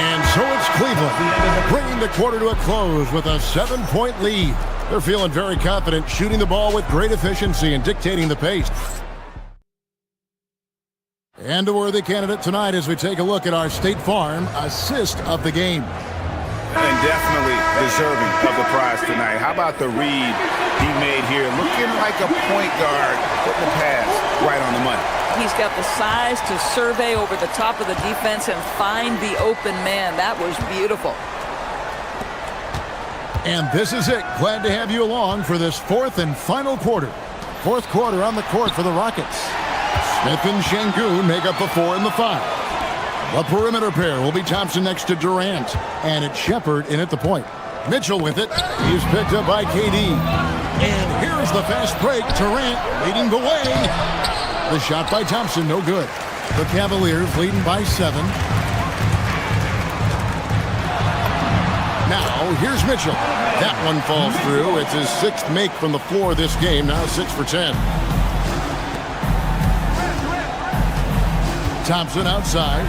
And so it's Cleveland bringing the quarter to a close with a 7-point lead. They're feeling very confident, shooting the ball with great efficiency and dictating the pace. And a worthy candidate tonight as we take a look at our State Farm assist of the game. And definitely deserving of the prize tonight. How about the read he made here? Looking like a point guard, putting the pass right on the money. He's got the size to survey over the top of the defense and find the open man. That was beautiful. And this is it. Glad to have you along for this fourth and final quarter. Fourth quarter on the court for the Rockets. Smith and Şengün make up the 4 and the 5. The perimeter pair will be Thompson next to Durant. And it's Shepard in at the point. Mitchell with it. He's picked up by KD. And here's the fast break. Durant leading the way. The shot by Thompson, no good. The Cavaliers leading by 7. Now, here's Mitchell. That one falls through. It's his 6th make from the floor this game. Now 6 for 10. Thompson outside.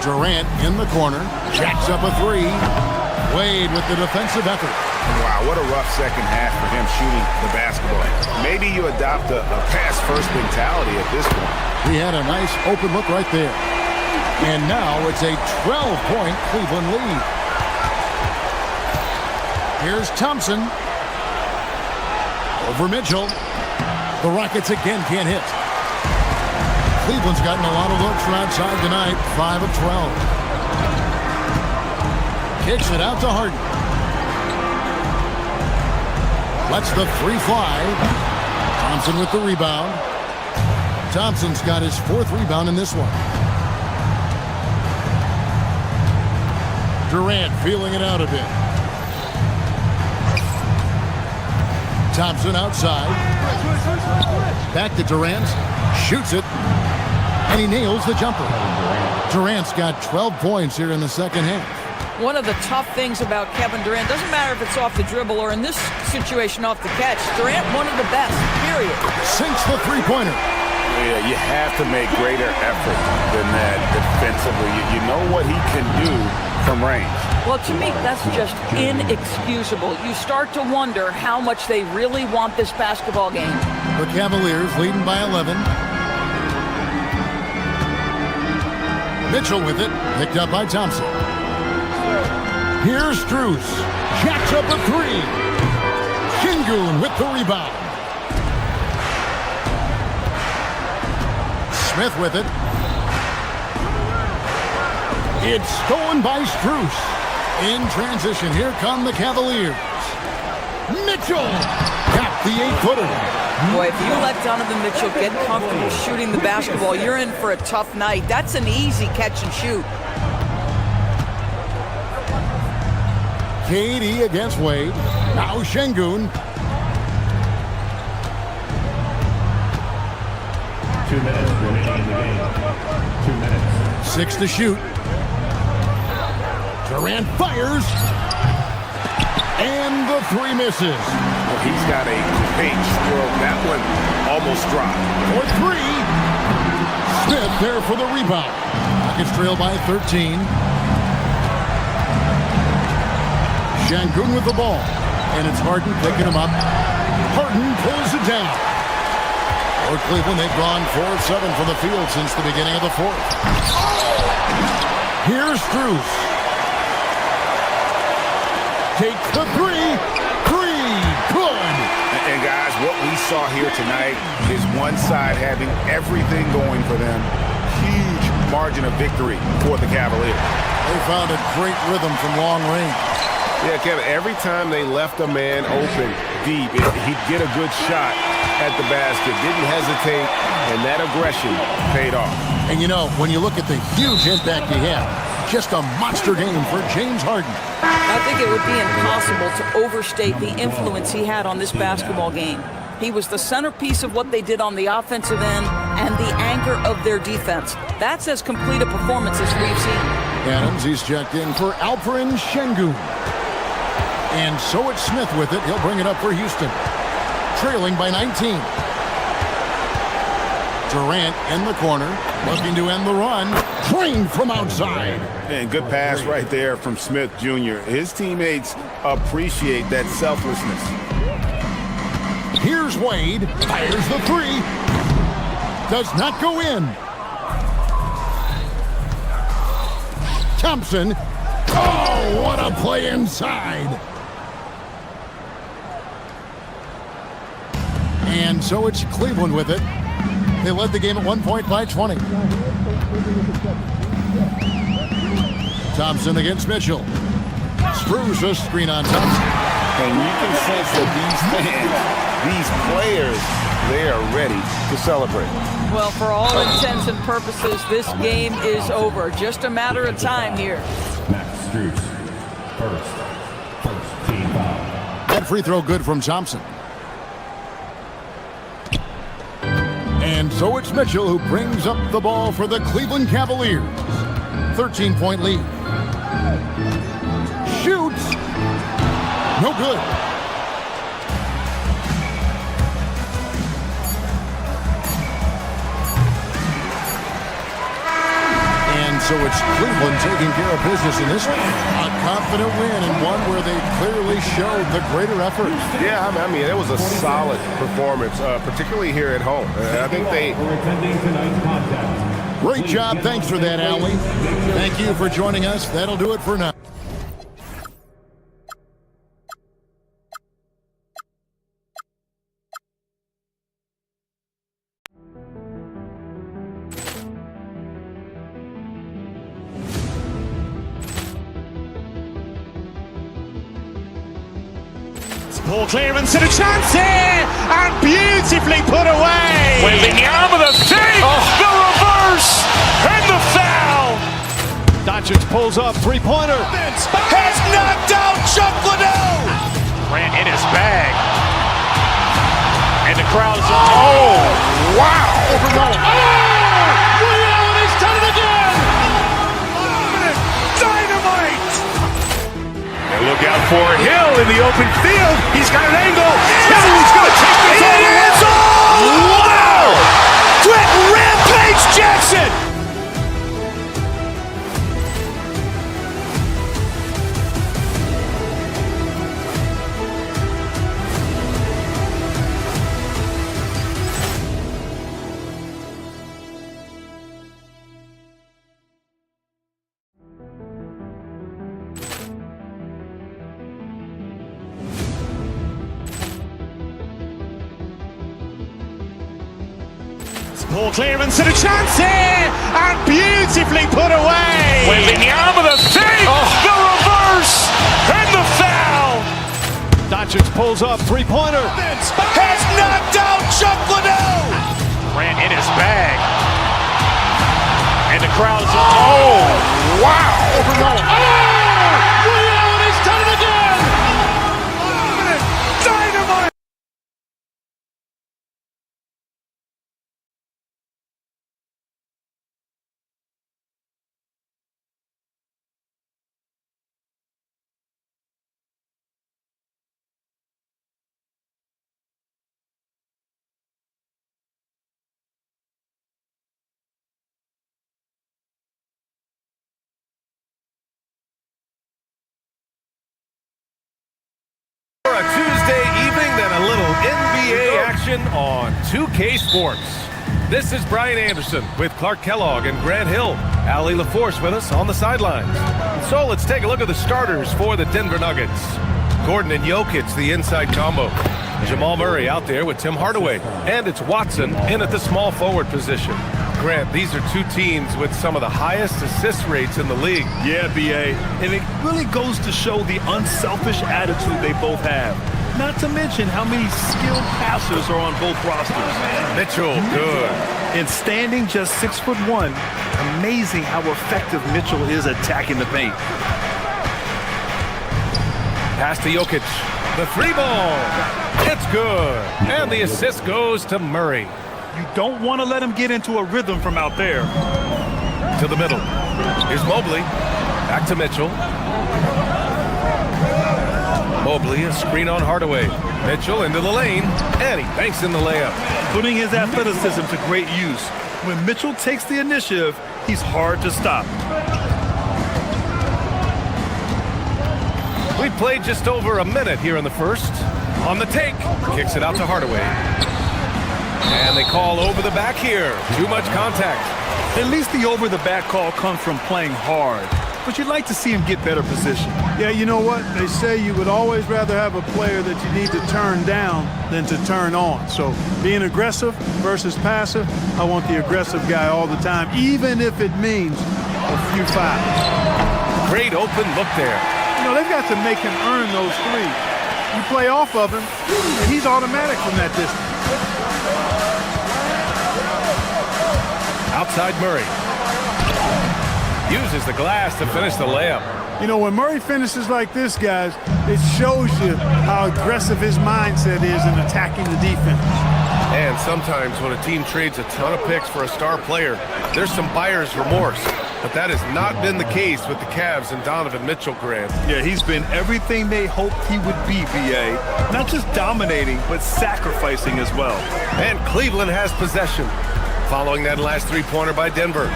Durant in the corner. Jacks up a 3. Wade with the defensive effort. Wow, what a rough second half for him shooting the basketball. Maybe you adopt a pass-first mentality at this point. He had a nice open look right there. And now it's a 12-point Cleveland lead. Here's Thompson. Over Mitchell. The Rockets again can't hit. Cleveland's gotten a lot of looks from outside tonight. 5 of 12. Kicks it out to Harden. Lets the 3 fly. Thompson with the rebound. Thompson's got his 4th rebound in this one. Durant feeling it out a bit. Thompson outside. Back to Durant. Shoots it. And he nails the jumper. Durant's got 12 points here in the second half. One of the tough things about Kevin Durant, doesn't matter if it's off the dribble or in this situation off the catch, Durant one of the best, period. Sinks the 3-pointer. Yeah, you have to make greater effort than that defensively. You know what he can do from range. Well, to me, that's just inexcusable. You start to wonder how much they really want this basketball game. The Cavaliers leading by 11. Mitchell with it, picked up by Thompson. Here's Strus. Jacks up a 3. Şengün with the rebound. Smith with it. It's stolen by Strus. In transition, here come the Cavaliers. Mitchell got the 8-footer. Boy, if you let Donovan Mitchell get comfortable shooting the basketball, you're in for a tough night. That's an easy catch and shoot. KD against Wade. Now Şengün. 2 minutes remaining in the game. 2 minutes. 6 to shoot. Durant fires. And the 3 misses. Well, he's got a great stroke. That one almost dropped. For 3. Smith there for the rebound. Rockets trail by 13. Şengün with the ball. And it's Harden picking him up. Harden pulls it down. For Cleveland, they've gone 4-7 from the field since the beginning of the fourth. Here's Strus. Takes the 3. 3. Good. And guys, what we saw here tonight is one side having everything going for them. Huge margin of victory for the Cavaliers. They found a great rhythm from long range. Yeah, Kevin, every time they left a man open deep, he'd get a good shot at the basket. Didn't hesitate, and that aggression paid off. And you know, when you look at the huge impact he had, just a monster game for James Harden. I think it would be impossible to overstate the influence he had on this basketball game. He was the centerpiece of what they did on the offensive end and the anchor of their defense. That's as complete a performance as we've seen. Adams, he's checked in for Alperen Şengün. And so it's Smith with it. He'll bring it up for Houston. Trailing by 19. Durant in the corner, looking to end the run. Drained from outside. And good pass right there from Smith Jr. His teammates appreciate that selflessness. Here's Wade. Fires the 3. Does not go in. Thompson. Oh, what a play inside. And so it's Cleveland with it. They led the game at 1 point by 20. Thompson against Mitchell. Strus a screen on Thompson. And you can sense that these fans, these players, they are ready to celebrate. Well, for all intents and purposes, this game is over. Just a matter of time here. Max Strus, first team foul. That free throw good from Thompson. And so it's Mitchell who brings up the ball for the Cleveland Cavaliers. 13-point lead. Shoots. No good. And so it's Cleveland taking care of business in this one. A confident win and one where they clearly showed the greater effort. Yeah, I mean, it was a solid performance, particularly here at home. I think they... For attending tonight's contest. Great job. Thanks for that, Allie. Thank you for joining us. That'll do it for now. Ball clearance and a chance here, and beautifully put away. Wembanyama the fake, the reverse, and the foul. Doncic pulls up, three-pointer. Has knocked out Chuck Liddell. Ran in his bag. And the crowd is... Oh, wow. He's done it again. Dynamite. And look out for Hill in the open field. He's got an angle. He's going to take this all the way. Wow. Quick Rampage Jackson. Ball clearance and a chance here, and beautifully put away. Wembanyama Pulls up, three-pointer. Has knocked out Chuck Liddell. Grant in his bag. And the crowd's wow! Ray Allen has done it again! Dynamite. For a Tuesday evening, then a little NBA action on 2K Sports. This is Brian Anderson with Clark Kellogg and Grant Hill. Allie LaForce with us on the sidelines. So let's take a look at the starters for the Denver Nuggets. Gordon and Jokic, the inside combo. Jamal Murray out there with Tim Hardaway. And it's Watson in at the small forward position. Grant, these are two teams with some of the highest assist rates in the league. Yeah, B.A. And it really goes to show the unselfish attitude they both have. Not to mention how many skilled passers are on both rosters. Mitchell, good. And standing just 6'1", amazing how effective Mitchell is attacking the paint. Pass to Jokic. The three ball. It's good. And the assist goes to Murray. You don't want to let him get into a rhythm from out there. To the middle. Here's Mobley. Back to Mitchell. Mobley, a screen on Hardaway. Mitchell into the lane, and he banks in the layup. Putting his athleticism to great use. When Mitchell takes the initiative, he's hard to stop. We've played just over a minute here in the first. On the take, kicks it out to Hardaway. And they call over the back here. Too much contact. At least the over the back call comes from playing hard. But you'd like to see him get better position. Yeah, you know what? They say you would always rather have a player that you need to turn down than to turn on. So being aggressive versus passive, I want the aggressive guy all the time, even if it means a few fouls. Great open look there. You know, they've got to make him earn those threes. You play off of him, and he's automatic from that distance. Outside Murray. Uses the glass to finish the layup. You know, when Murray finishes like this, guys, it shows you how aggressive his mindset is in attacking the defense. And sometimes when a team trades a ton of picks for a star player, there's some buyer's remorse. But that has not been the case with the Cavs and Donovan Mitchell, Grant. Yeah, he's been everything they hoped he would be, B.A. Not just dominating, but sacrificing as well. And Cleveland has possession, following that last three-pointer by Denver.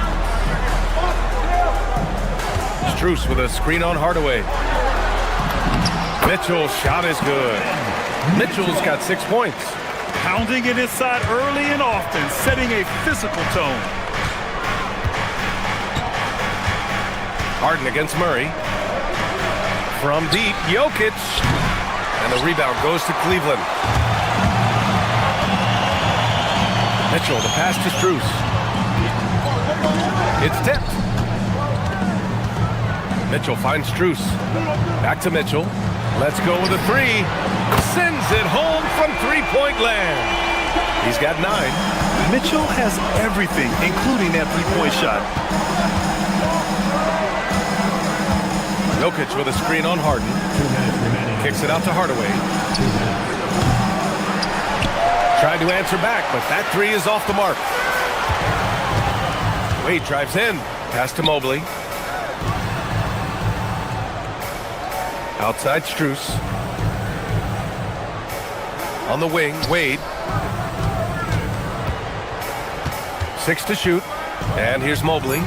Strus with a screen on Hardaway. Mitchell's shot is good. Mitchell's got 6 points. Pounding it inside early and often, setting a physical tone. Harden against Murray. From deep, Jokic. And the rebound goes to Cleveland. Mitchell, the pass to Strus. It's tipped. Mitchell finds Strus. Back to Mitchell. Let's go with a three. Sends it home from three-point land. He's got 9. Mitchell has everything, including that three-point shot. Jokic with a screen on Harden. Kicks it out to Hardaway. Tried to answer back, but that three is off the mark. Wade drives in. Pass to Mobley. Outside Strus. On the wing, Wade. 6 to shoot. And here's Mobley.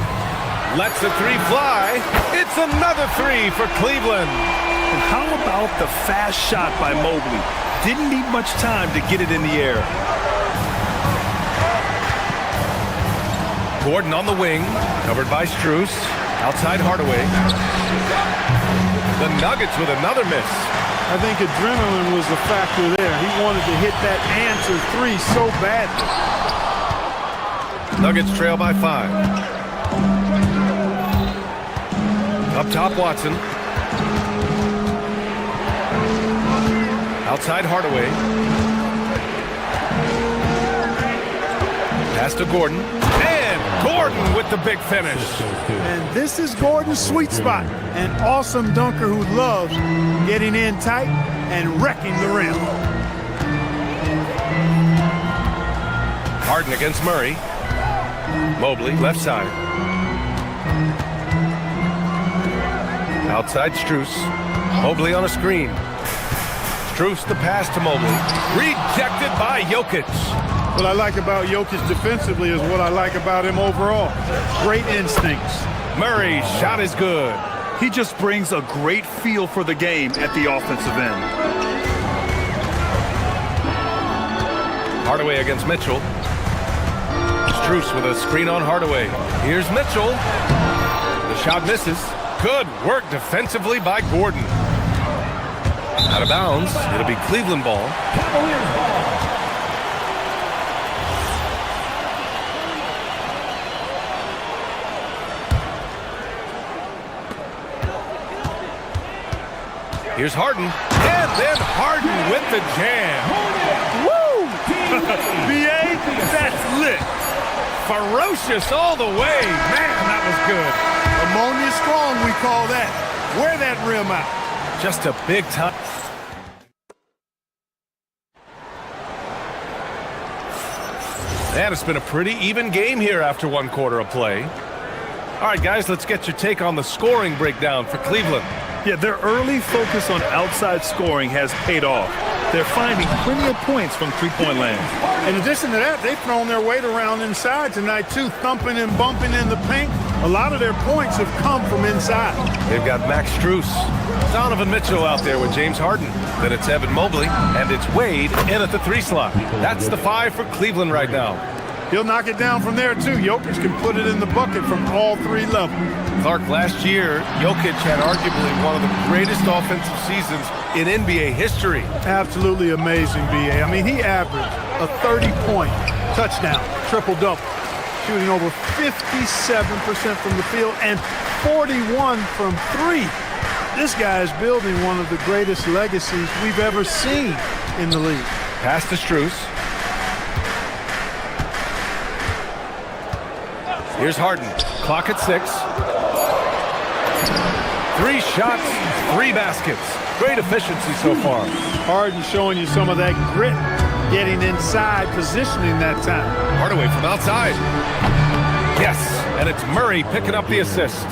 Lets the three fly. It's another three for Cleveland. And how about the fast shot by Mobley? Didn't need much time to get it in the air. Gordon on the wing, covered by Strus. Outside Hardaway. The Nuggets with another miss. I think adrenaline was the factor there. He wanted to hit that answer three so badly. Nuggets trail by 5. Up top, Watson. Outside Hardaway. Pass to Gordon. And Gordon with the big finish. And this is Gordon's sweet spot. An awesome dunker who loves getting in tight and wrecking the rim. Harden against Murray. Mobley, left side. Outside Strus. Mobley on a screen. Strus the pass to Mobley. Rejected by Jokic. What I like about Jokic defensively is what I like about him overall. Great instincts. Murray's shot is good. He just brings a great feel for the game at the offensive end. Hardaway against Mitchell. Strus with a screen on Hardaway. Here's Mitchell. The shot misses. Good work defensively by Gordon. Out of bounds. It'll be Cleveland ball. Here's Harden. And then Harden with the jam. Woo! B.A., that's lit. Ferocious all the way. Man, that was good. Ammonia strong, we call that. Wear that rim out. Just a big time. And it's been a pretty even game here after one quarter of play. All right, guys, let's get your take on the scoring breakdown for Cleveland. Yeah, their early focus on outside scoring has paid off. They're finding plenty of points from three-point land. In addition to that, they've thrown their weight around inside tonight, too, thumping and bumping in the paint. A lot of their points have come from inside. They've got Max Strus, Donovan Mitchell out there with James Harden. Then it's Evan Mobley, and it's Wade in at the 3 slot. That's the 5 for Cleveland right now. He'll knock it down from there, too. Jokic can put it in the bucket from all 3 levels. Clark, last year, Jokic had arguably one of the greatest offensive seasons in NBA history. Absolutely amazing, B.A. I mean, he averaged a 30-point touchdown, triple-double, shooting over 57% from the field and 41 from 3. This guy is building one of the greatest legacies we've ever seen in the league. Pass to Strus. Here's Harden. Clock at 6. 3 shots, 3 baskets. Great efficiency so far. Harden showing you some of that grit, getting inside, positioning that time. Hardaway from outside. Yes, and it's Murray picking up the assist.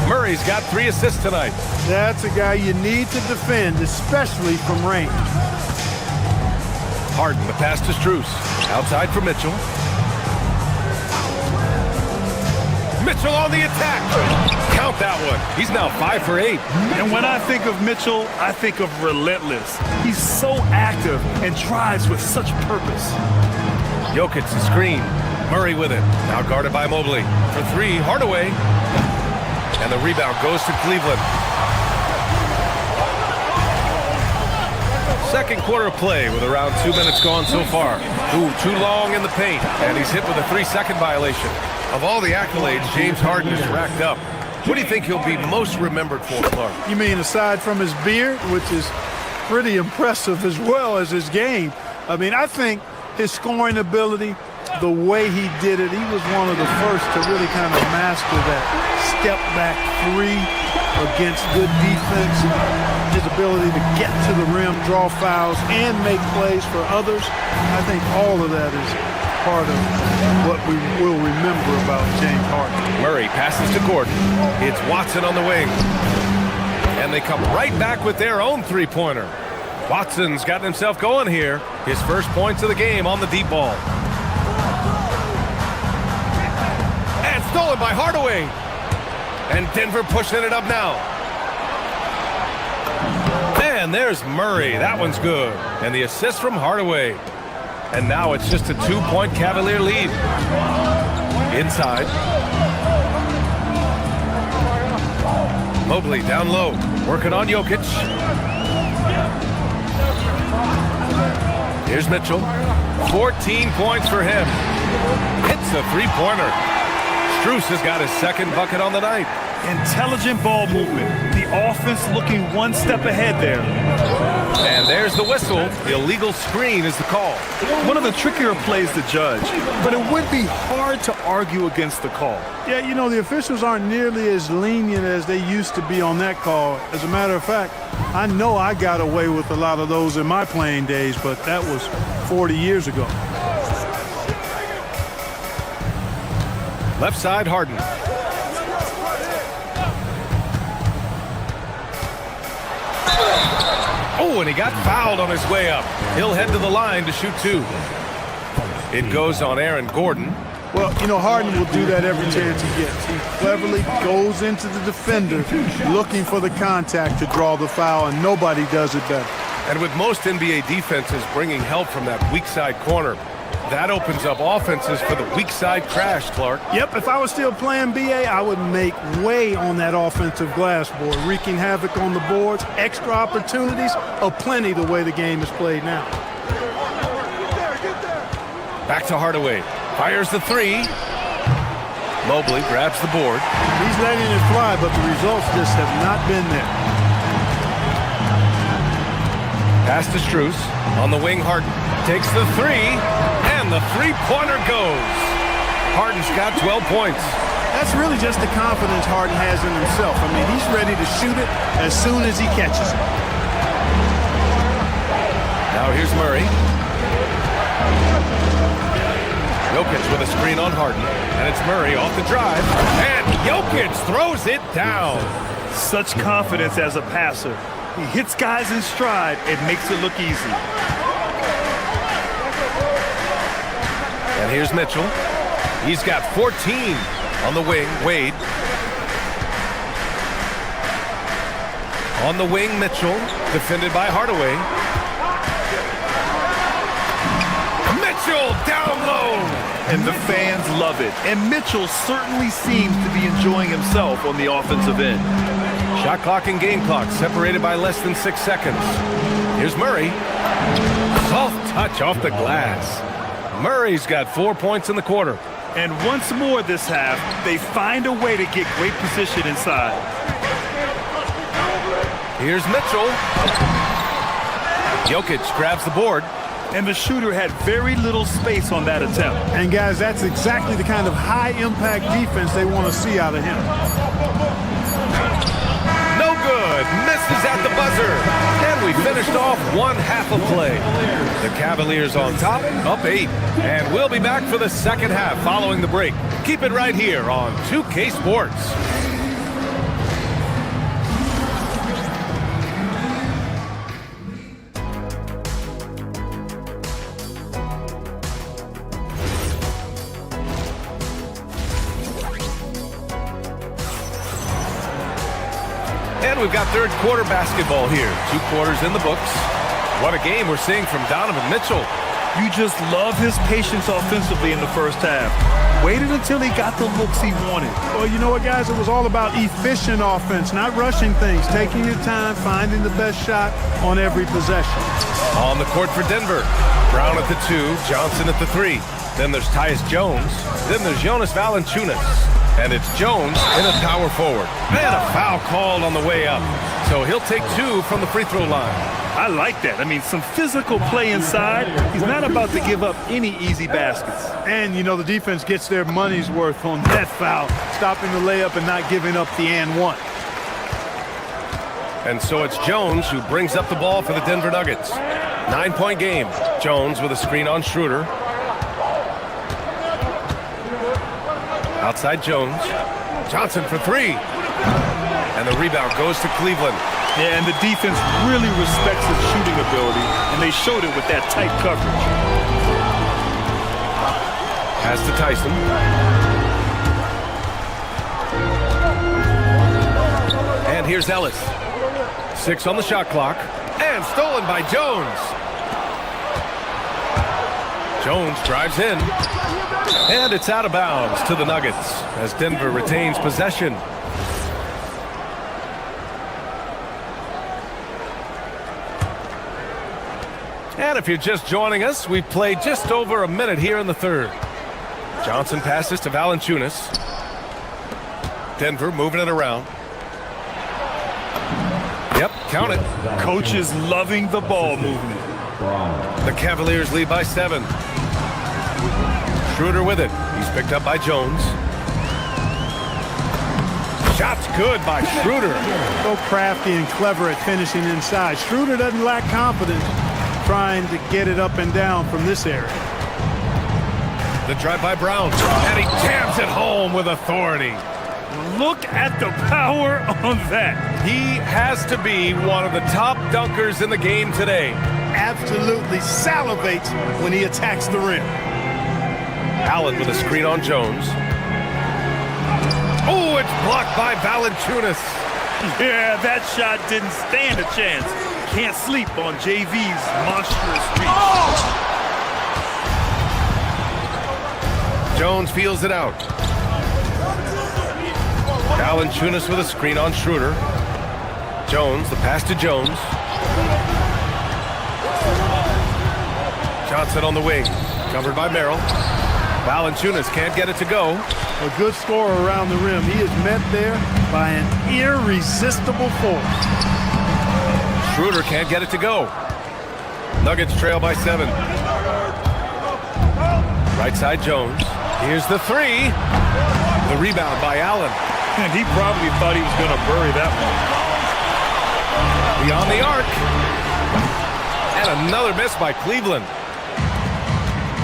Murray's got 3 assists tonight. That's a guy you need to defend, especially from range. Harden, the pass to Strus. Outside for Mitchell. Mitchell on the attack. Count that one. He's now 5 for 8. And when I think of Mitchell, I think of relentless. He's so active and drives with such purpose. Jokic the screen. Murray with it. Now guarded by Mobley. For 3, Hardaway. And the rebound goes to Cleveland. Second quarter of play with around 2 minutes gone so far. Ooh, too long in the paint. And he's hit with a 3-second violation. Of all the accolades James Harden has racked up, what do you think he'll be most remembered for, Clark? You mean aside from his beard, which is pretty impressive as well as his game? I mean, I think his scoring ability, the way he did it, he was one of the first to really kind of master that step-back 3 against good defense. His ability to get to the rim, draw fouls, and make plays for others. I think all of that is part of what we will remember about James Harden. Murray passes to Gordon. It's Watson on the wing. And they come right back with their own 3-pointer. Watson's gotten himself going here. His first points of the game on the deep ball. And stolen by Hardaway. And Denver pushing it up now. And there's Murray. That one's good. And the assist from Hardaway. And now it's just a 2-point Cavalier lead. Inside. Mobley down low. Working on Jokic. Here's Mitchell. 14 points for him. Hits a 3-pointer. Strus has got his second bucket on the night. Intelligent ball movement. The offense looking one step ahead there. And there's the whistle. The illegal screen is the call. One of the trickier plays to judge, but it would be hard to argue against the call. Yeah, you know, the officials aren't nearly as lenient as they used to be on that call. As a matter of fact, I know I got away with a lot of those in my playing days, but that was 40 years ago. Left side, Harden. Oh, and he got fouled on his way up. He'll head to the line to shoot two. It goes on Aaron Gordon. Well, you know, Harden will do that every chance he gets. He cleverly goes into the defender looking for the contact to draw the foul, and nobody does it better. And with most NBA defenses bringing help from that weak side corner, that opens up offenses for the weak side crash, Clark. Yep, if I was still playing BA, I would make way on that offensive glass board, wreaking havoc on the boards. Extra opportunities aplenty the way the game is played now. Back to Hardaway. Fires the three. Mobley grabs the board. He's letting it fly, but the results just have not been there. Pass to Strus. On the wing, Harden takes the three, and the three-pointer goes. Harden's got 12 points. That's really just the confidence Harden has in himself. I mean, he's ready to shoot it as soon as he catches it. Now here's Murray. Jokic with a screen on Harden, and it's Murray off the drive, and Jokic throws it down. Such confidence as a passer. He hits guys in stride and makes it look easy. And here's Mitchell. He's got 14 on the wing. Wade. On the wing, Mitchell, defended by Hardaway. Mitchell down low. And the fans love it. And Mitchell certainly seems to be enjoying himself on the offensive end. Shot clock and game clock separated by less than 6 seconds. Here's Murray. Soft touch off the glass. Murray's got 4 points in the quarter. And once more this half, they find a way to get great position inside. Here's Mitchell. Jokic grabs the board. And the shooter had very little space on that attempt. And guys, that's exactly the kind of high-impact defense they want to see out of him. No good. Misses at the buzzer. And we finished off one half of play. The Cavaliers on top, up 8. And we'll be back for the second half following the break. Keep it right here on 2K Sports. And we've got third quarter basketball here. 2 quarters in the books. What a game we're seeing from Donovan Mitchell. You just love his patience offensively in the first half. Waited until he got the looks he wanted. Well, you know what, guys? It was all about efficient offense, not rushing things, taking your time, finding the best shot on every possession. On the court for Denver. Brown at the 2, Johnson at the 3. Then there's Tyus Jones. Then there's Jonas Valanciunas. And it's Jones in a power forward. And a foul called on the way up. So he'll take 2 from the free throw line. I like that. I mean, some physical play inside. He's not about to give up any easy baskets. And, you know, the defense gets their money's worth on that foul, stopping the layup and not giving up the and one. And so it's Jones who brings up the ball for the Denver Nuggets. 9-point game. Jones with a screen on Schroeder. Outside Jones. Johnson for 3. And the rebound goes to Cleveland. Yeah, and the defense really respects his shooting ability, and they showed it with that tight coverage. Pass to Tyson. And here's Ellis. 6 on the shot clock. And stolen by Jones. Jones drives in. And it's out of bounds to the Nuggets as Denver retains possession. And if you're just joining us, we've played just over a minute here in the third. Johnson passes to Valanciunas. Denver moving it around. Yep, count it. Coach is loving the ball movement. The Cavaliers lead by 7. Schroeder with it. He's picked up by Jones. Shot's good by Schroeder. So crafty and clever at finishing inside. Schroeder doesn't lack confidence trying to get it up and down from this area. The drive by Brown, and he jams it home with authority. Look at the power on that. He has to be one of the top dunkers in the game today. Absolutely salivates when he attacks the rim. Allen with a screen on Jones. Oh, it's blocked by Valanciunas. Yeah, that shot didn't stand a chance. Can't sleep on JV's monstrous reach. Jones feels it out. Valanciunas with a screen on Schroeder. Jones, the pass to Jones. Johnson on the wing, covered by Merrill. Valanciunas can't get it to go. A good scorer around the rim. He is met there by an irresistible force. Schroeder can't get it to go. Nuggets trail by 7. Right side Jones. Here's the 3. The rebound by Allen. And he probably thought he was going to bury that one. Beyond the arc. And another miss by Cleveland.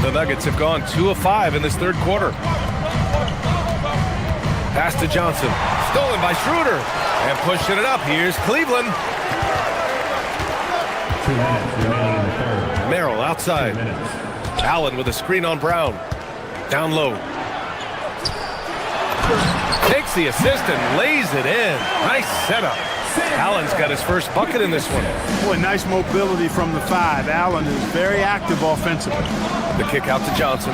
The Nuggets have gone 2 of 5 in this third quarter. Pass to Johnson. Stolen by Schroeder. And pushing it up. Here's Cleveland. 2 minutes remaining in the third. Merrill outside. Allen with a screen on Brown. Down low. Takes the assist and lays it in. Nice setup. Allen's got his first bucket in this one. Boy, nice mobility from the 5. Allen is very active offensively. The kick out to Johnson.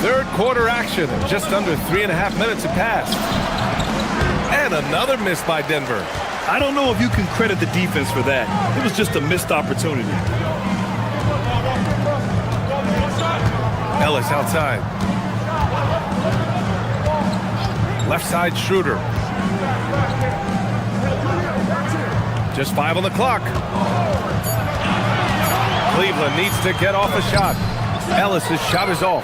Third quarter action. Just under 3.5 minutes have passed. And another miss by Denver. I don't know if you can credit the defense for that. It was just a missed opportunity. Ellis outside. Left side Schroeder. Just 5 on the clock. Cleveland needs to get off a shot. Ellis' shot is off.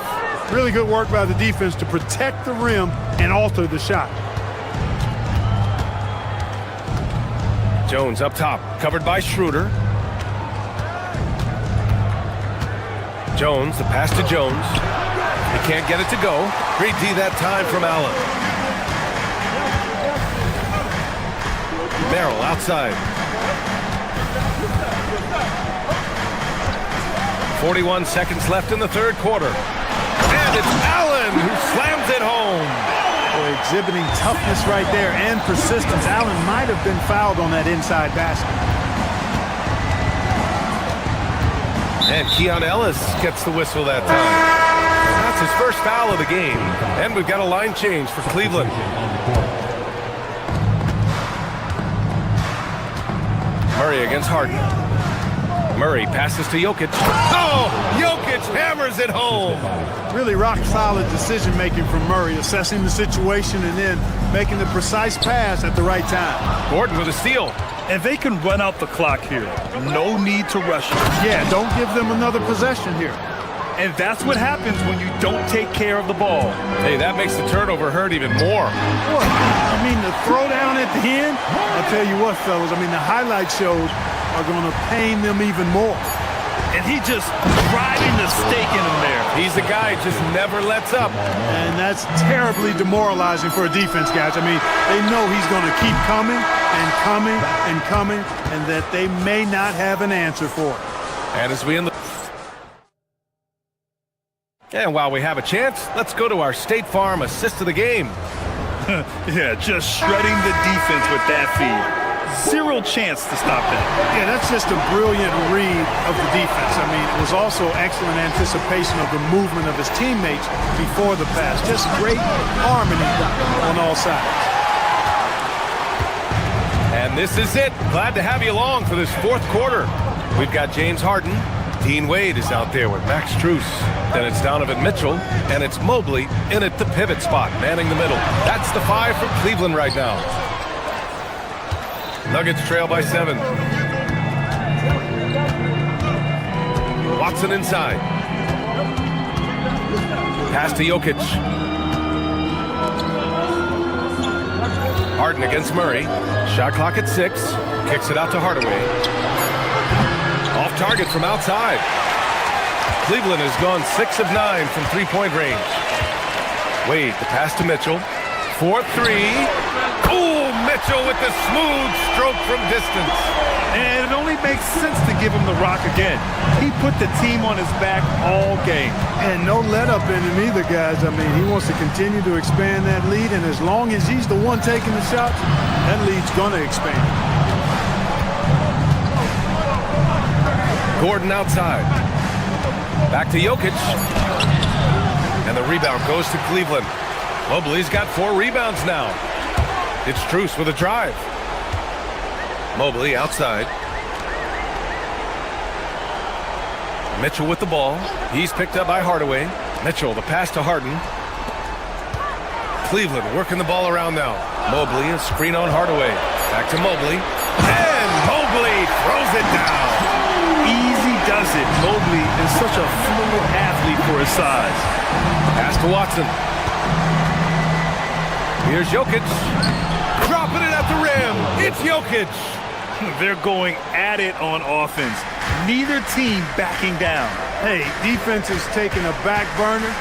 Really good work by the defense to protect the rim and alter the shot. Jones up top, covered by Schroeder. Jones, the pass to Jones. He can't get it to go. Great D that time from Allen. Merrill outside. 41 seconds left in the third quarter. And it's Allen who slams it home. Boy, exhibiting toughness right there and persistence. Allen might have been fouled on that inside basket. And Keon Ellis gets the whistle that time. That's his first foul of the game. And we've got a line change for Cleveland. Murray against Harden. Murray passes to Jokic. Oh, Jokic hammers it home. Really rock-solid decision-making from Murray, assessing the situation and then making the precise pass at the right time. Gordon with a steal. And they can run out the clock here. No need to rush it. Yeah, don't give them another possession here. And that's what happens when you don't take care of the ball. Hey, that makes the turnover hurt even more. Boy, I mean, the throwdown at the end, I'll tell you what, fellas, I mean, the highlight shows are going to pain them even more. And he just driving the stake in him there. He's the guy who just never lets up. And that's terribly demoralizing for a defense, guys. I mean, they know he's going to keep coming and coming and coming, and that they may not have an answer for it. And as we end the... And while we have a chance, let's go to our State Farm assist of the game. Yeah, just shredding the defense with that feed. Zero chance to stop that. Yeah, that's just a brilliant read of the defense. I mean, it was also excellent anticipation of the movement of his teammates before the pass. Just great harmony on all sides. And this is it. Glad to have you along for this fourth quarter. We've got James Harden, Dean Wade is out there with Max Strus. Then it's Donovan Mitchell, and it's Mobley in at the pivot spot, manning the middle. That's the 5 for Cleveland right now. Nuggets trail by 7. Watson inside. Pass to Jokic. Harden against Murray. Shot clock at 6. Kicks it out to Hardaway. Off target from outside. Cleveland has gone 6 of 9 from three-point range. Wade, the pass to Mitchell. 4-3. Oh, Mitchell with the smooth stroke from distance. And it only makes sense to give him the rock again. He put the team on his back all game. And no let up in him either, guys. I mean, he wants to continue to expand that lead, and as long as he's the one taking the shots, that lead's going to expand. Gordon outside. Back to Jokic. And the rebound goes to Cleveland. Mobley's got 4 rebounds now. It's Strus with a drive. Mobley outside. Mitchell with the ball. He's picked up by Hardaway. Mitchell, the pass to Harden. Cleveland working the ball around now. Mobley, a screen on Hardaway. Back to Mobley. And Mobley throws it down. Easy does it. Mobley is such a fluid athlete for his size. Pass to Watson. Here's Jokic. Dropping it at the rim. It's Jokic. They're going at it on offense. Neither team backing down. Hey, defense is taking a back burner,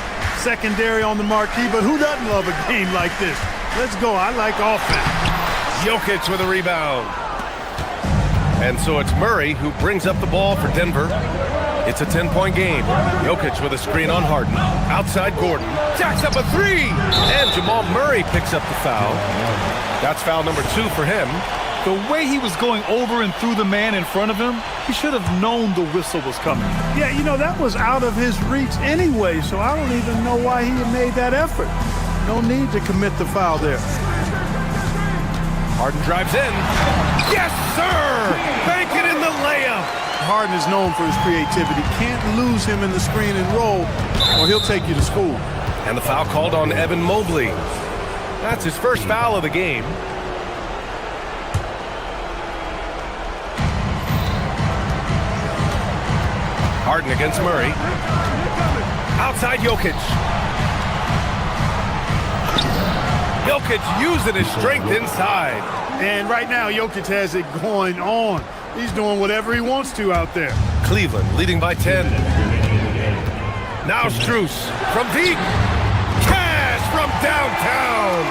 secondary on the marquee, but who doesn't love a game like this? Let's go. I like offense. Jokic with a rebound. And so it's Murray who brings up the ball for Denver. It's a 10-point game. Jokic with a screen on Harden. Outside Gordon. Jacks up a 3. And Jamal Murray picks up the foul. That's foul number 2 for him. The way he was going over and through the man in front of him, he should have known the whistle was coming. Yeah, you know, that was out of his reach anyway, so I don't even know why he had made that effort. No need to commit the foul there. Harden drives in. Yes, sir! Bank it in the layup. Harden is known for his creativity. Can't lose him in the screen and roll, or he'll take you to school. And the foul called on Evan Mobley. That's his first foul of the game. Harden against Murray. Outside Jokic. Jokic using his strength inside. And right now, Jokic has it going on. He's doing whatever he wants to out there. Cleveland leading by 10. Now Strus from deep. Cash from downtown.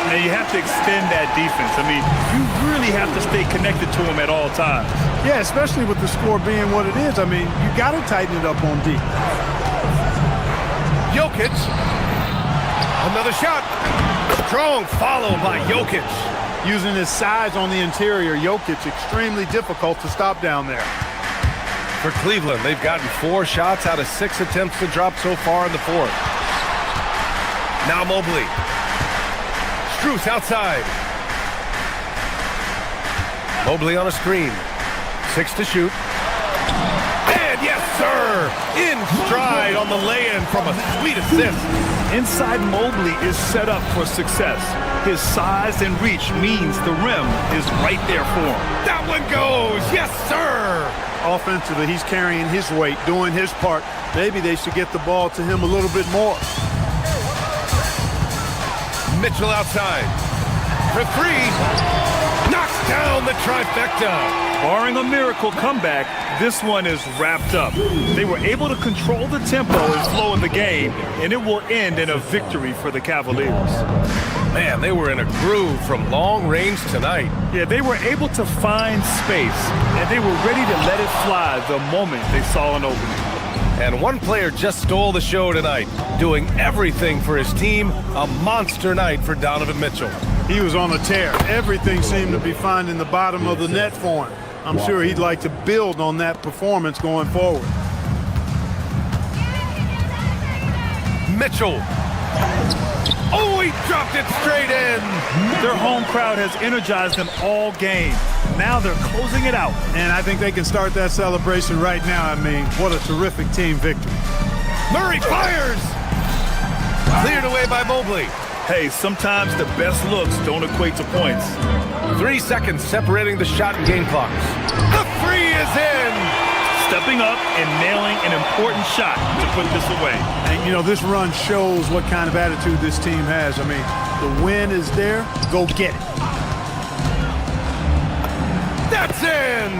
Now you have to extend that defense. I mean, you really have to stay connected to him at all times. Yeah, especially with the score being what it is. I mean, you got to tighten it up on deep. Jokic. Another shot. Strong follow by Jokic. Using his size on the interior, Jokic extremely difficult to stop down there. For Cleveland, they've gotten 4 shots out of 6 attempts to drop so far in the 4th. Now Mobley. Strus outside. Mobley on a screen. 6 to shoot. And yes, sir! In stride on the lay-in from a sweet assist. Inside Mobley is set up for success. His size and reach means the rim is right there for him. That one goes! Yes, sir! Offensively, he's carrying his weight, doing his part. Maybe they should get the ball to him a little bit more. Mitchell outside. For 3. Knocks down the trifecta. Barring a miracle comeback, this one is wrapped up. They were able to control the tempo and flow in the game, and it will end in a victory for the Cavaliers. Man, they were in a groove from long range tonight. Yeah, they were able to find space, and they were ready to let it fly the moment they saw an opening. And one player just stole the show tonight, doing everything for his team. A monster night for Donovan Mitchell. He was on a tear. Everything seemed to be finding the bottom of the net for him. I'm sure he'd like to build on that performance going forward. Mitchell. Oh, he He dropped it straight in. Their home crowd has energized them all game. Now they're closing it out. And I think they can start that celebration right now. I mean, what a terrific team victory. Murray fires. Cleared away by Mobley. Hey, sometimes the best looks don't equate to points. 3 seconds separating the shot and game clocks. The three is in. Stepping up and nailing an important shot to put this away. And, you know, this run shows what kind of attitude this team has. I mean, the win is there. Go get it. That's in.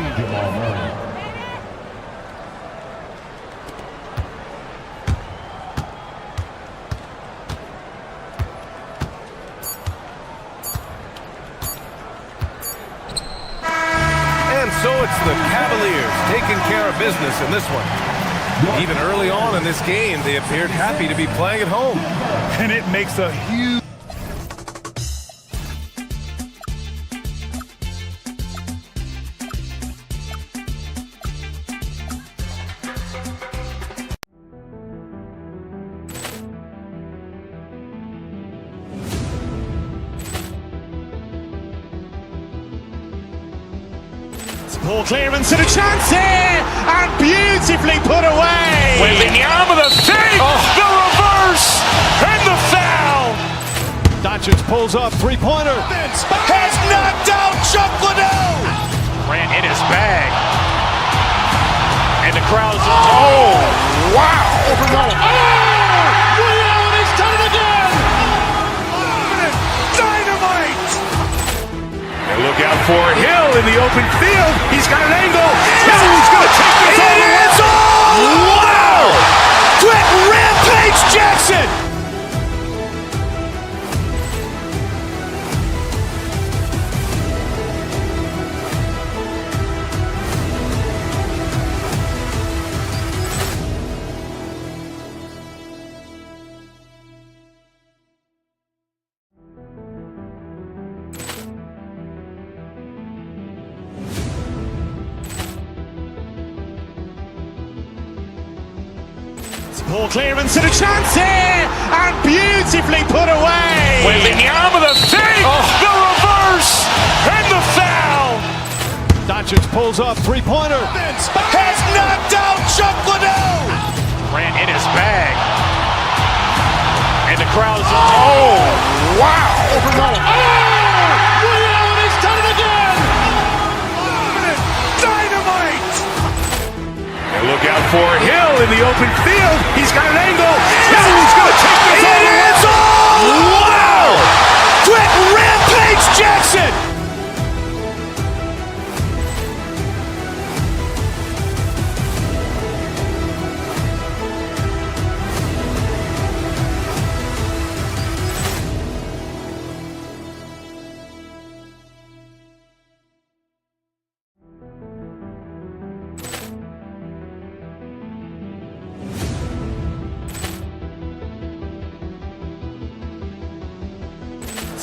And so it's the Cavaliers taking care of business in this one. Even early on in this game, they appeared happy to be playing at home. And it makes a huge... Ball clearance and a chance here, and beautifully put away. Wembanyama the fake, the reverse, and the foul. Doncic pulls up, three-pointer. Has knocked out Chuck Liddell. Ran in his bag. And the crowd's, oh, wow. He's done it again. Dynamite. And look out for Hill in the open field. He's got an angle. He's going to take this all the way. Wow. Quick Rampage Jackson. Ball clearance and a chance here, and beautifully put away. Wembanyama the fake, the reverse, and the foul. Doncic pulls up, three-pointer. Has knocked out Chuck Liddell. Ran in his bag. And the crowd's, oh, wow. He's done it again. Dynamite. And look out for Hill in the open field. He's got an angle. He's going to take this all the way. Wow. Quick Rampage Jackson.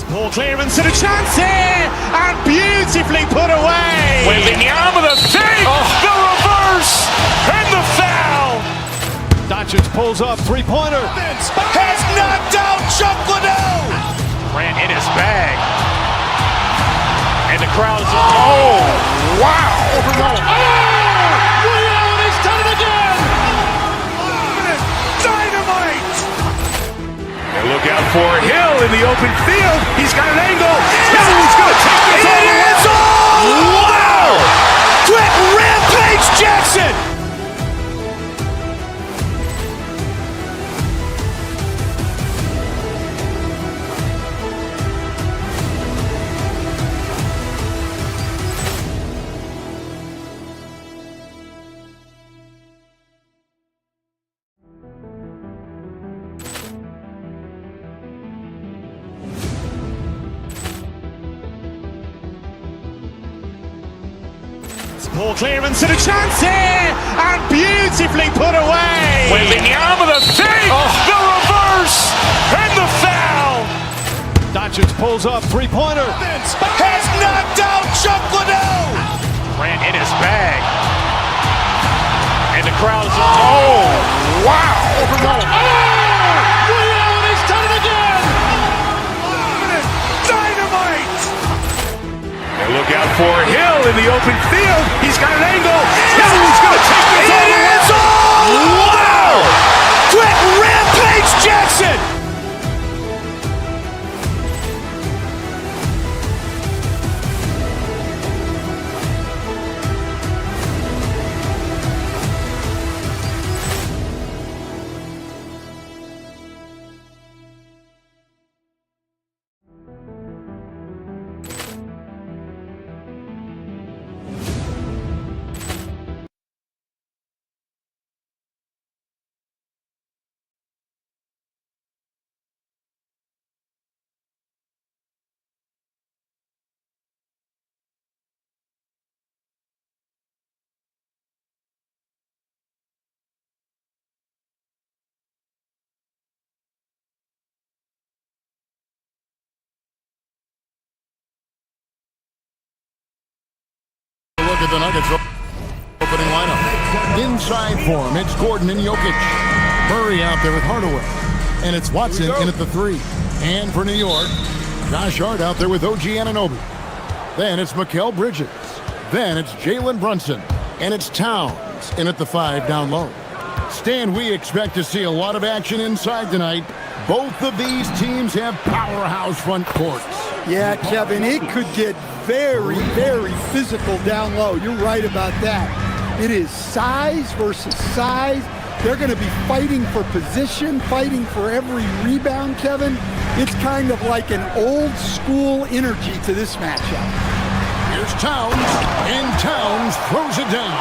Ball clearance and a chance here, and beautifully put away. Wembanyama the fake, the reverse, and the foul. Doncic pulls up, three-pointer. Has knocked out Chuck Liddell. Ran in his bag. And the crowd's, oh, wow. He's done it again. Dynamite. And look out for Hill in the open field. He's got an angle. He's going to take this all the way. Wow. Quick Rampage Jackson. Ball clearance and a chance here, and beautifully put away. Wembanyama the fake, the reverse, and the foul. Doncic pulls up, three-pointer. Has knocked out Chuck Liddell. Ran in his bag. And the crowd's, oh, wow. He's done it again. at the Nuggets opening lineup. Inside for him, it's Gordon and Jokic. Murray out there with Hardaway. And it's Watson in at the 3. And for New York, Josh Hart out there with OG Anunoby. Then it's Mikal Bridges. Then it's Jalen Brunson. And it's Towns in at the 5 down low. Stan, we expect to see a lot of action inside tonight. Both of these teams have powerhouse front courts. Yeah, Kevin, it could get very, very physical down low. You're right about that. It is size versus size. They're going to be fighting for position, fighting for every rebound, Kevin. It's kind of like an old school energy to this matchup. Here's Towns, and Towns throws it down.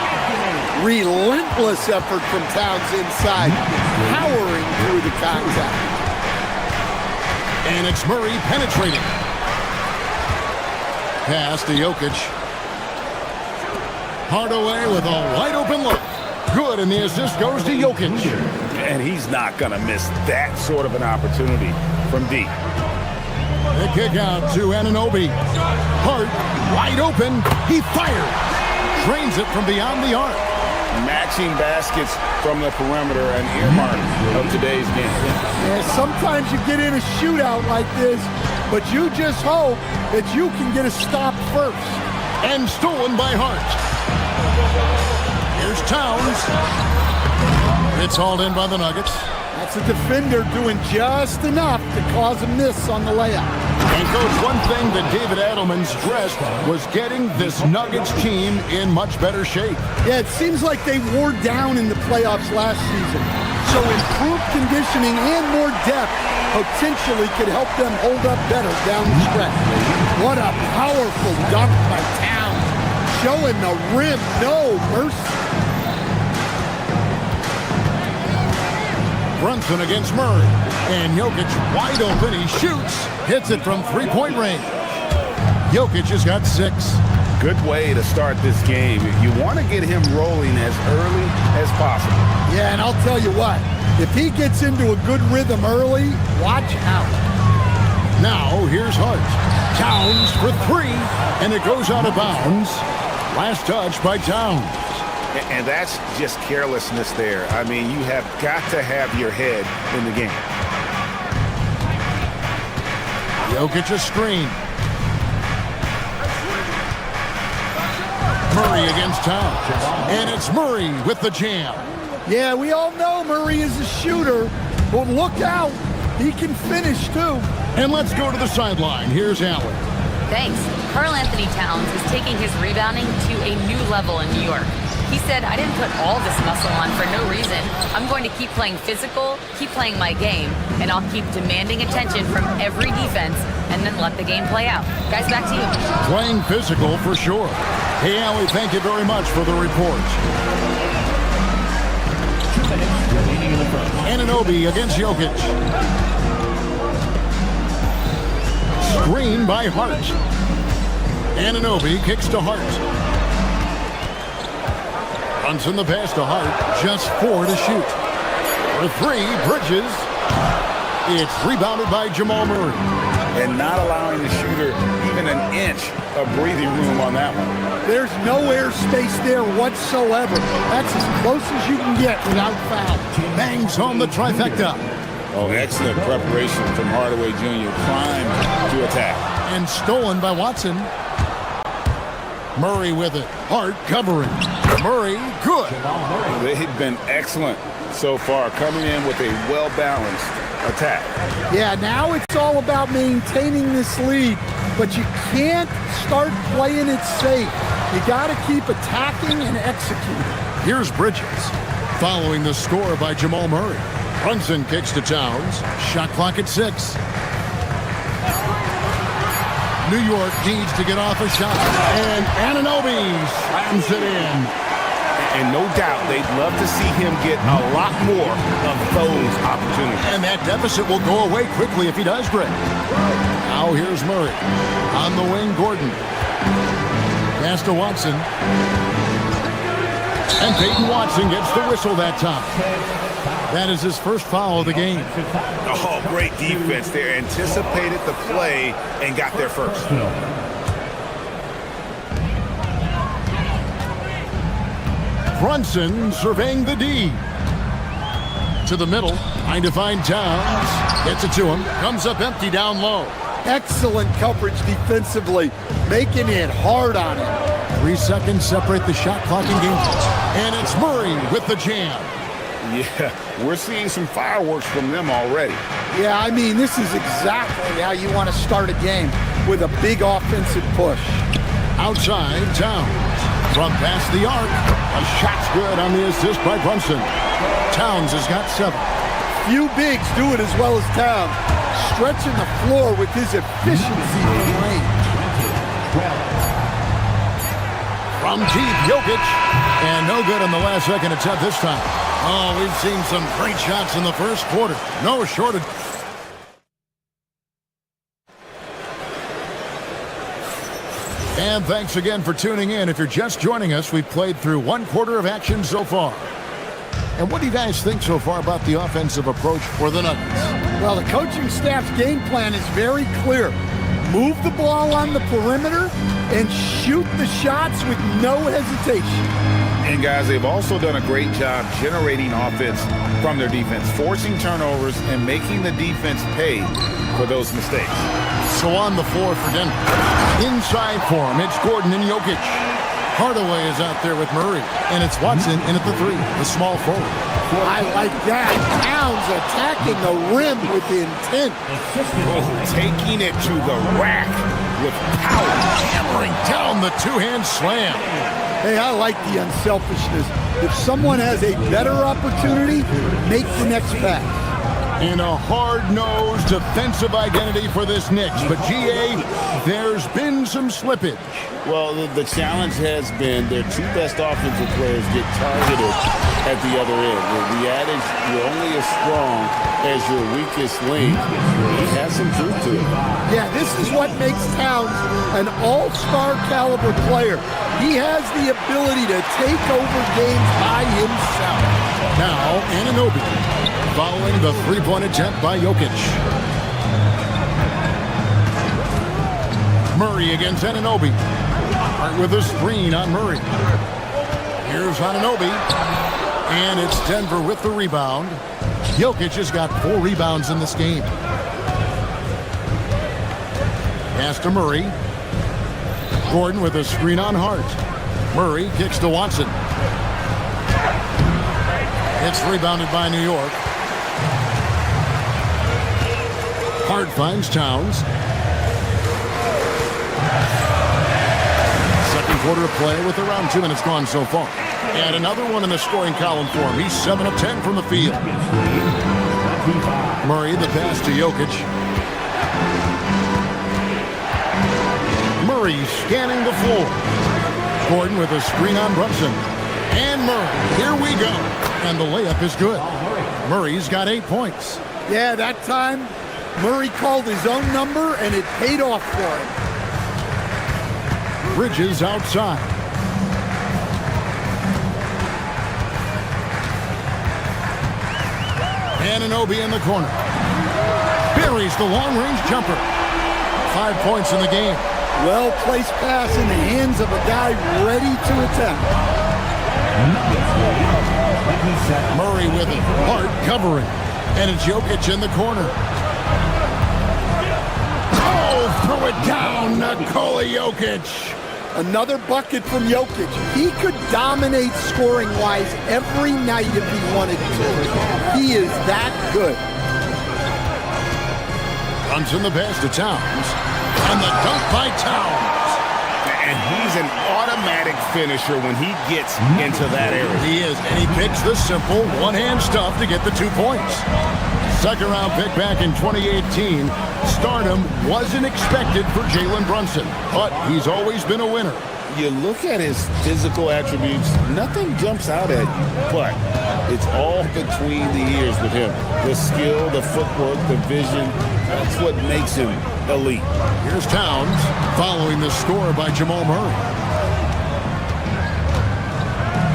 Relentless effort from Towns inside, powering through the contact. And it's Murray penetrating. Pass to Jokic. Hardaway with a wide-open look. Good, and the assist goes to Jokic. And he's not going to miss that sort of an opportunity from deep. The kick out to Anunoby. Hart, wide open. He fires. Drains it from beyond the arc. Matching baskets from the perimeter, an earmark of today's game. Yeah, sometimes you get in a shootout like this, but you just hope that you can get a stop first. And stolen by Hart. Here's Towns. It's hauled in by the Nuggets. That's a defender doing just enough to cause a miss on the layup. And Coach, one thing that David Adelman stressed was getting this Nuggets team in much better shape. Yeah, it seems like they wore down in the playoffs last season. So improved conditioning and more depth potentially could help them hold up better down the stretch. What a powerful dunk by Towns. Showing the rim no mercy. Brunson against Murray. And Jokic wide open. He shoots. Hits it from three-point range. Jokic has got 6. Good way to start this game. You want to get him rolling as early as possible. Yeah, and I'll tell you what. If he gets into a good rhythm early, watch out. Now, here's Hart. Towns for 3. And it goes out of bounds. Last touch by Towns. And that's just carelessness there. I mean, you have got to have your head in the game. Jokic a screen. Murray against Towns. And it's Murray with the jam. Yeah, we all know Murray is a shooter, but look out. He can finish, too. And let's go to the sideline. Here's Allen. Thanks. Karl Anthony Towns is taking his rebounding to a new level in New York. He said, I didn't put all this muscle on for no reason. I'm going to keep playing physical, keep playing my game, and I'll keep demanding attention from every defense and then let the game play out. Guys, back to you. Playing physical for sure. Hey, Allie, thank you very much for the report. Anunoby against Jokic. Screen by Hart. Anunoby kicks to Hart. Brunson the pass to Hart. Just 4 to shoot. For 3, Bridges. It's rebounded by Jamal Murray. And not allowing the shooter even an inch of breathing room on that one. There's no airspace there whatsoever. That's as close as you can get without foul. Bangs home the trifecta. Oh, excellent preparation from Hardaway Jr. Primed to attack. And stolen by Watson. Murray with it. Hart covering. Murray, good. They've been excellent so far, coming in with a well-balanced attack. Yeah, now it's all about maintaining this lead, but you can't start playing it safe. You got to keep attacking and executing. Here's Bridges, following the score by Jamal Murray. Brunson kicks to Towns. Shot clock at 6. New York needs to get off a shot. And Anunoby slams it in. And no doubt they'd love to see him get a lot more of those opportunities. And that deficit will go away quickly if he does, Greg. Now here's Murray. On the wing, Gordon. Pass to Watson. And Peyton Watson gets the whistle that time. That is his first foul of the game. Oh, great defense there. Anticipated the play and got there first. Brunson surveying the D. To the middle, trying to find Towns. Gets it to him. Comes up empty down low. Excellent coverage defensively, making it hard on him. 3 seconds separate the shot clock and game. And it's Murray with the jam. Yeah, we're seeing some fireworks from them already. Yeah, I mean, this is exactly how you want to start a game, with a big offensive push. Outside, Towns. From past the arc. A shot's good on the assist by Brunson. Towns has got 7. Few bigs do it as well as Towns, stretching the floor with his efficiency from range. From deep, Jokic. And no good on the last second attempt this time. Oh, we've seen some great shots in the first quarter. No shortage. And thanks again for tuning in. If you're just joining us, we've played through 1 quarter of action so far. And what do you guys think so far about the offensive approach for the Nuggets? Well, the coaching staff's game plan is very clear. Move the ball on the perimeter and shoot the shots with no hesitation. And guys, they've also done a great job generating offense from their defense, forcing turnovers and making the defense pay for those mistakes. So on the floor for Denver. Inside for him, it's Gordon and Jokic. Hardaway is out there with Murray. And it's Watson in at the 3, the small forward. I like that. Towns attacking the rim with intent. Taking it to the rack with power. Hammering down the 2-hand slam. Hey, I like the unselfishness. If someone has a better opportunity, make the next pass. In a hard-nosed defensive identity for this Knicks. But, GA, there's been some slippage. Well, the challenge has been their 2 best offensive players get targeted at the other end. The adage, you're only as strong as your weakest link, it has some truth to it. Yeah, this is what makes Towns an all-star caliber player. He has the ability to take over games by himself. Now, Anunoby, following the 3-point attempt by Jokic. Murray against Anunoby. Hart with a screen on Murray. Here's Anunoby. And it's Denver with the rebound. Jokic has got 4 rebounds in this game. Pass to Murray. Gordon with a screen on Hart. Murray kicks to Watson. It's rebounded by New York. Hart finds Towns. Second quarter of play with around 2 minutes gone so far. And another one in the scoring column for him. He's 7 of 10 from the field. Murray, the pass to Jokic. Murray scanning the floor. Gordon with a screen on Brunson. And Murray, here we go. And the layup is good. Murray's got 8 points. Yeah, that time Murray called his own number and it paid off for him. Bridges outside. Anunoby in the corner. Buries the long-range jumper. 5 points in the game. Well-placed pass in the hands of a guy ready to attack. Murray with it. Hart covering. And it's Jokic in the corner. Oh, throw it down, Nikola Jokic. Another bucket from Jokic. He could dominate scoring-wise every night if he wanted to. He is that good. Runs in the pass to Towns. And the dunk by Towns. And he's an automatic finisher when he gets into that area. He is, and he picks the simple one-hand stuff to get the 2 points. Second-round pick back in 2018. Stardom wasn't expected for Jalen Brunson, but he's always been a winner. You look at his physical attributes, nothing jumps out at you, but it's all between the ears with him. The skill, the footwork, the vision, that's what makes him elite. Here's Towns following the score by Jamal Murray.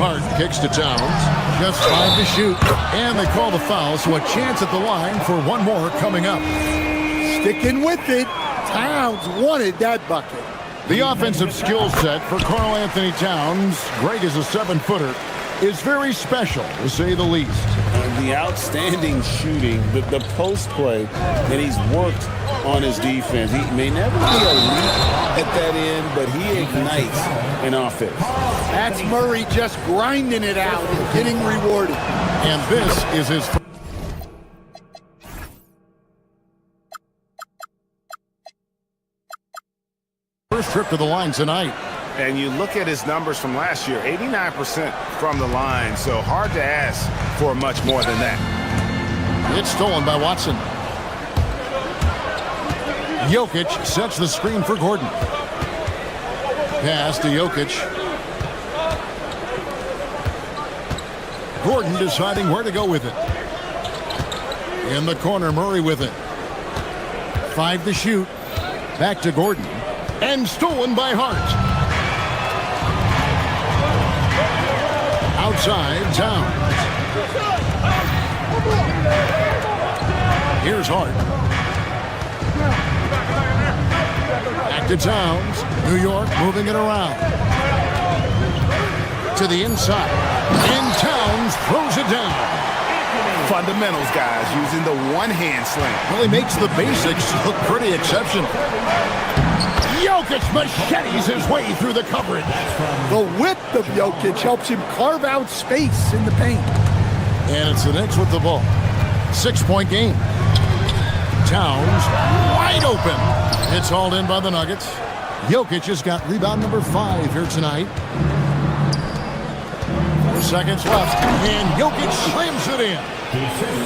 Hart kicks to Towns. Just 5 to shoot. And they call the foul, so a chance at the line for one more coming up. Sticking with it. Towns wanted that bucket. The offensive skill set for Karl Anthony Towns. Greg is a 7-footer. is very special, to say the least. And the outstanding shooting, the post play that he's worked on his defense. He may never be elite at that end, but he ignites an offense. That's Murray just grinding it out and getting rewarded. And this is his first trip to the line tonight. And you look at his numbers from last year, 89% from the line, so hard to ask for much more than that. It's stolen by Watson. Jokic sets the screen for Gordon. Pass to Jokic. Gordon deciding where to go with it. In the corner, Murray with it. 5 to shoot. Back to Gordon. And stolen by Hart. Outside, Towns. Here's Hart. Back to Towns. New York moving it around. To the inside. And Towns throws it down. Fundamentals, guys, using the one-hand slam. Well, he makes the basics look pretty exceptional. Jokic machetes his way through the coverage. The width of Jokic helps him carve out space in the paint. And it's the Knicks with the ball. 6-point game. Towns wide open. It's hauled in by the Nuggets. Jokic has got rebound number 5 here tonight. 4 seconds left. And Jokic slams it in.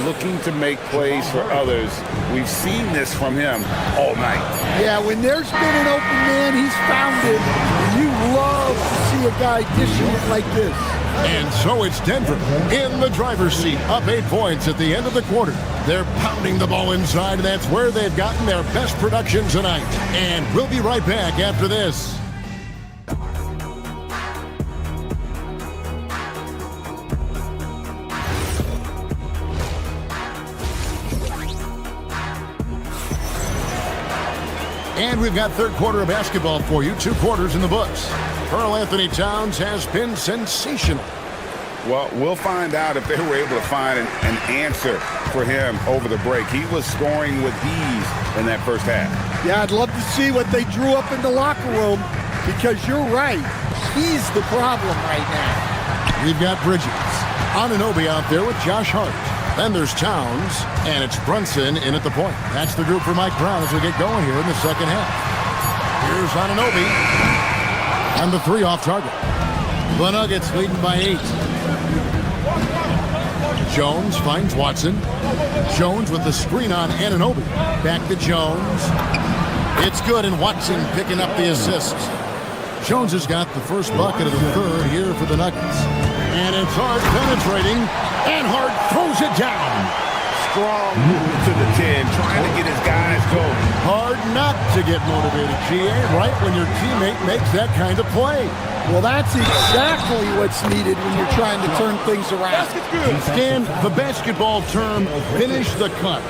Looking to make plays for others. We've seen this from him all night. Yeah, when there's been an open man, he's found it. And you love to see a guy dishing it like this. And so it's Denver in the driver's seat, up 8 points at the end of the quarter. They're pounding the ball inside, and that's where they've gotten their best production tonight. And we'll be right back after this. And we've got third quarter of basketball for you. 2 quarters in the books. Karl Anthony Towns has been sensational. Well, we'll find out if they were able to find an answer for him over the break. He was scoring with ease in that first half. Yeah, I'd love to see what they drew up in the locker room, because you're right. He's the problem right now. We've got Bridges. Anunoby out there with Josh Hart. Then there's Towns, and it's Brunson in at the point. That's the group for Mike Brown as we get going here in the second half. Here's Anunoby. And the 3 off target. The Nuggets leading by 8. Jones finds Watson. Jones with the screen on Anunoby. Back to Jones. It's good, and Watson picking up the assist. Jones has got the first bucket of the third here for the Nuggets. And it's Hart penetrating, and Hart throws it down. Strong move to the 10, trying to get his guys going. Hard not to get motivated, GA, right when your teammate makes that kind of play. Well, that's exactly what's needed when you're trying to turn things around. Stan, the basketball term, finish the cut.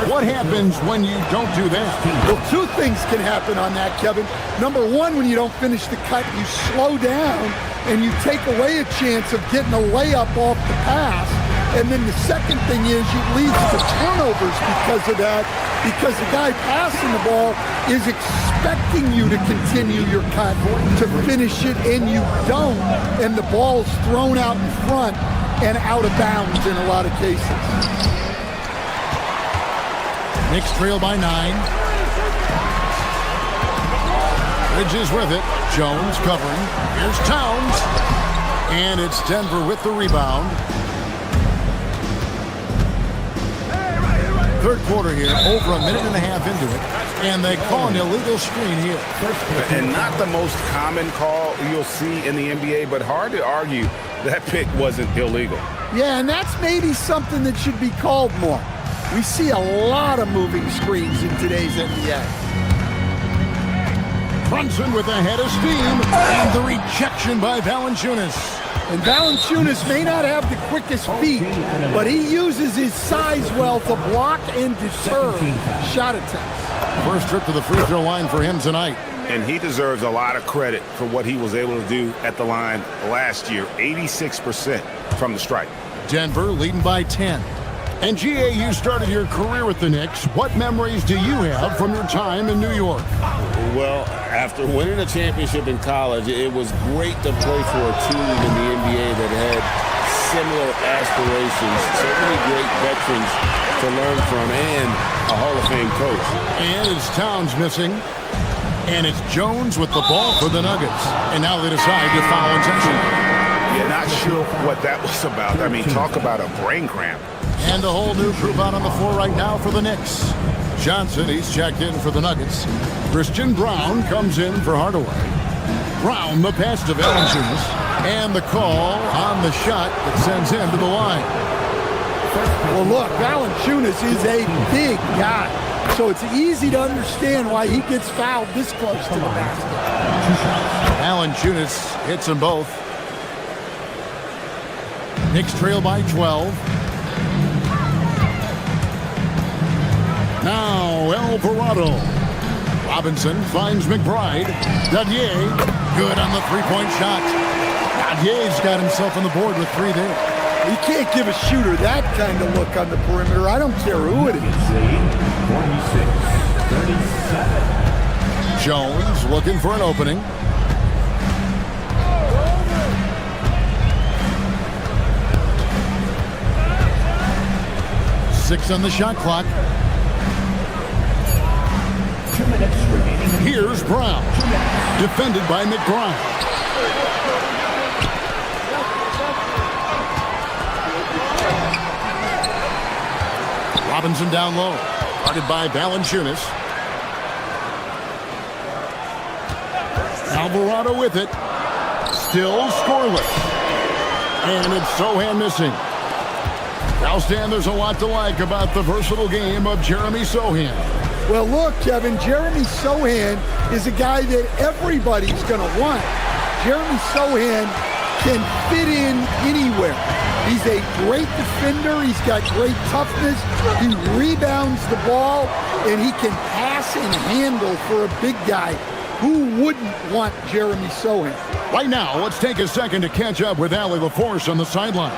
What happens when you don't do that? Well, 2 things can happen on that, Kevin. Number 1, when you don't finish the cut, you slow down and you take away a chance of getting a layup off the pass. And then the second thing is it leads to turnovers because of that, because the guy passing the ball is expecting you to continue your cut, to finish it, and you don't. And the ball's thrown out in front and out of bounds in a lot of cases. Knicks trail by 9. Bridges with it. Jones covering. Here's Towns. And it's Denver with the rebound. Third quarter here, over a minute and a half into it. And they call an illegal screen here. And not the most common call you'll see in the NBA, but hard to argue that pick wasn't illegal. Yeah, and that's maybe something that should be called more. We see a lot of moving screens in today's NBA. Brunson with a head of steam, and the rejection by Valanciunas. And Valanciunas may not have the quickest feet, but he uses his size well to block and deter shot attempts. First trip to the free throw line for him tonight. And he deserves a lot of credit for what he was able to do at the line last year. 86% from the stripe. Denver leading by 10. And GA, you started your career with the Knicks. What memories do you have from your time in New York? Well, after winning a championship in college, it was great to play for a team in the NBA that had similar aspirations. So many great veterans to learn from and a Hall of Fame coach. And it's Towns missing. And it's Jones with the ball for the Nuggets. And now they decide to foul intentionally. Yeah, not sure what that was about. I mean, talk about a brain cramp. And a whole new group out on the floor right now for the Knicks. Johnson, he's checked in for the Nuggets. Christian Brown comes in for Hardaway. Brown, the pass to Valanciunas. And the call on the shot that sends him to the line. Well, look, Valanciunas is a big guy. So it's easy to understand why he gets fouled this close to the basket. Valanciunas hits them both. Knicks trail by 12. Now Alvarado. Robinson finds McBride. Dadier, good on the three-point shot. Dadier's got himself on the board with 3 there. You can't give a shooter that kind of look on the perimeter. I don't care who it is. 46-37. Jones looking for an opening. Six on the shot clock. 2 minutes remaining. Here's Brown. Defended by McBride. Robinson down low. Guarded by Valanciunas. Alvarado with it. Still scoreless. And it's Sohan missing. Now, Stan, there's a lot to like about the versatile game of Jeremy Sohan. Well, look, Kevin, Jeremy Sohan is a guy that everybody's going to want. Jeremy Sohan can fit in anywhere. He's a great defender. He's got great toughness. He rebounds the ball, and he can pass and handle for a big guy. Who wouldn't want Jeremy Sohan? Right now, let's take a second to catch up with Allie LaForce on the sidelines.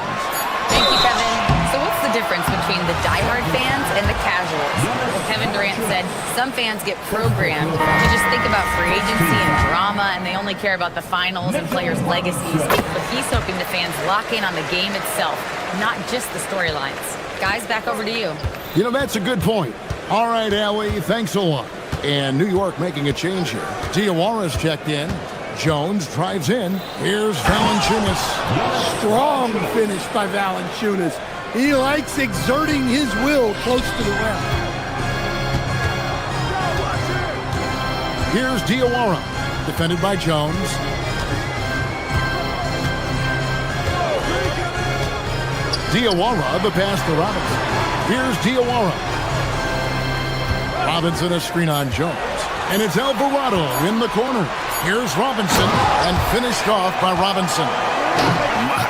Thank you, Kevin. So what's the difference between the diehard fans and the casuals? Well, Kevin Durant said some fans get programmed to just think about free agency and drama, and they only care about the finals and players' legacies. But he's hoping the fans lock in on the game itself, not just the storylines. Guys, back over to you. You know, that's a good point. All right, Allie, thanks a lot. And New York making a change here. Diawara's checked in. Jones drives in. Here's Valanciunas. Strong finish by Valanciunas. He likes exerting his will close to the rim. Here's Diawara. Defended by Jones. Diawara, the pass to Robinson. Here's Diawara. Robinson, a screen on Jones. And it's Alvarado in the corner. Here's Robinson, and finished off by Robinson. My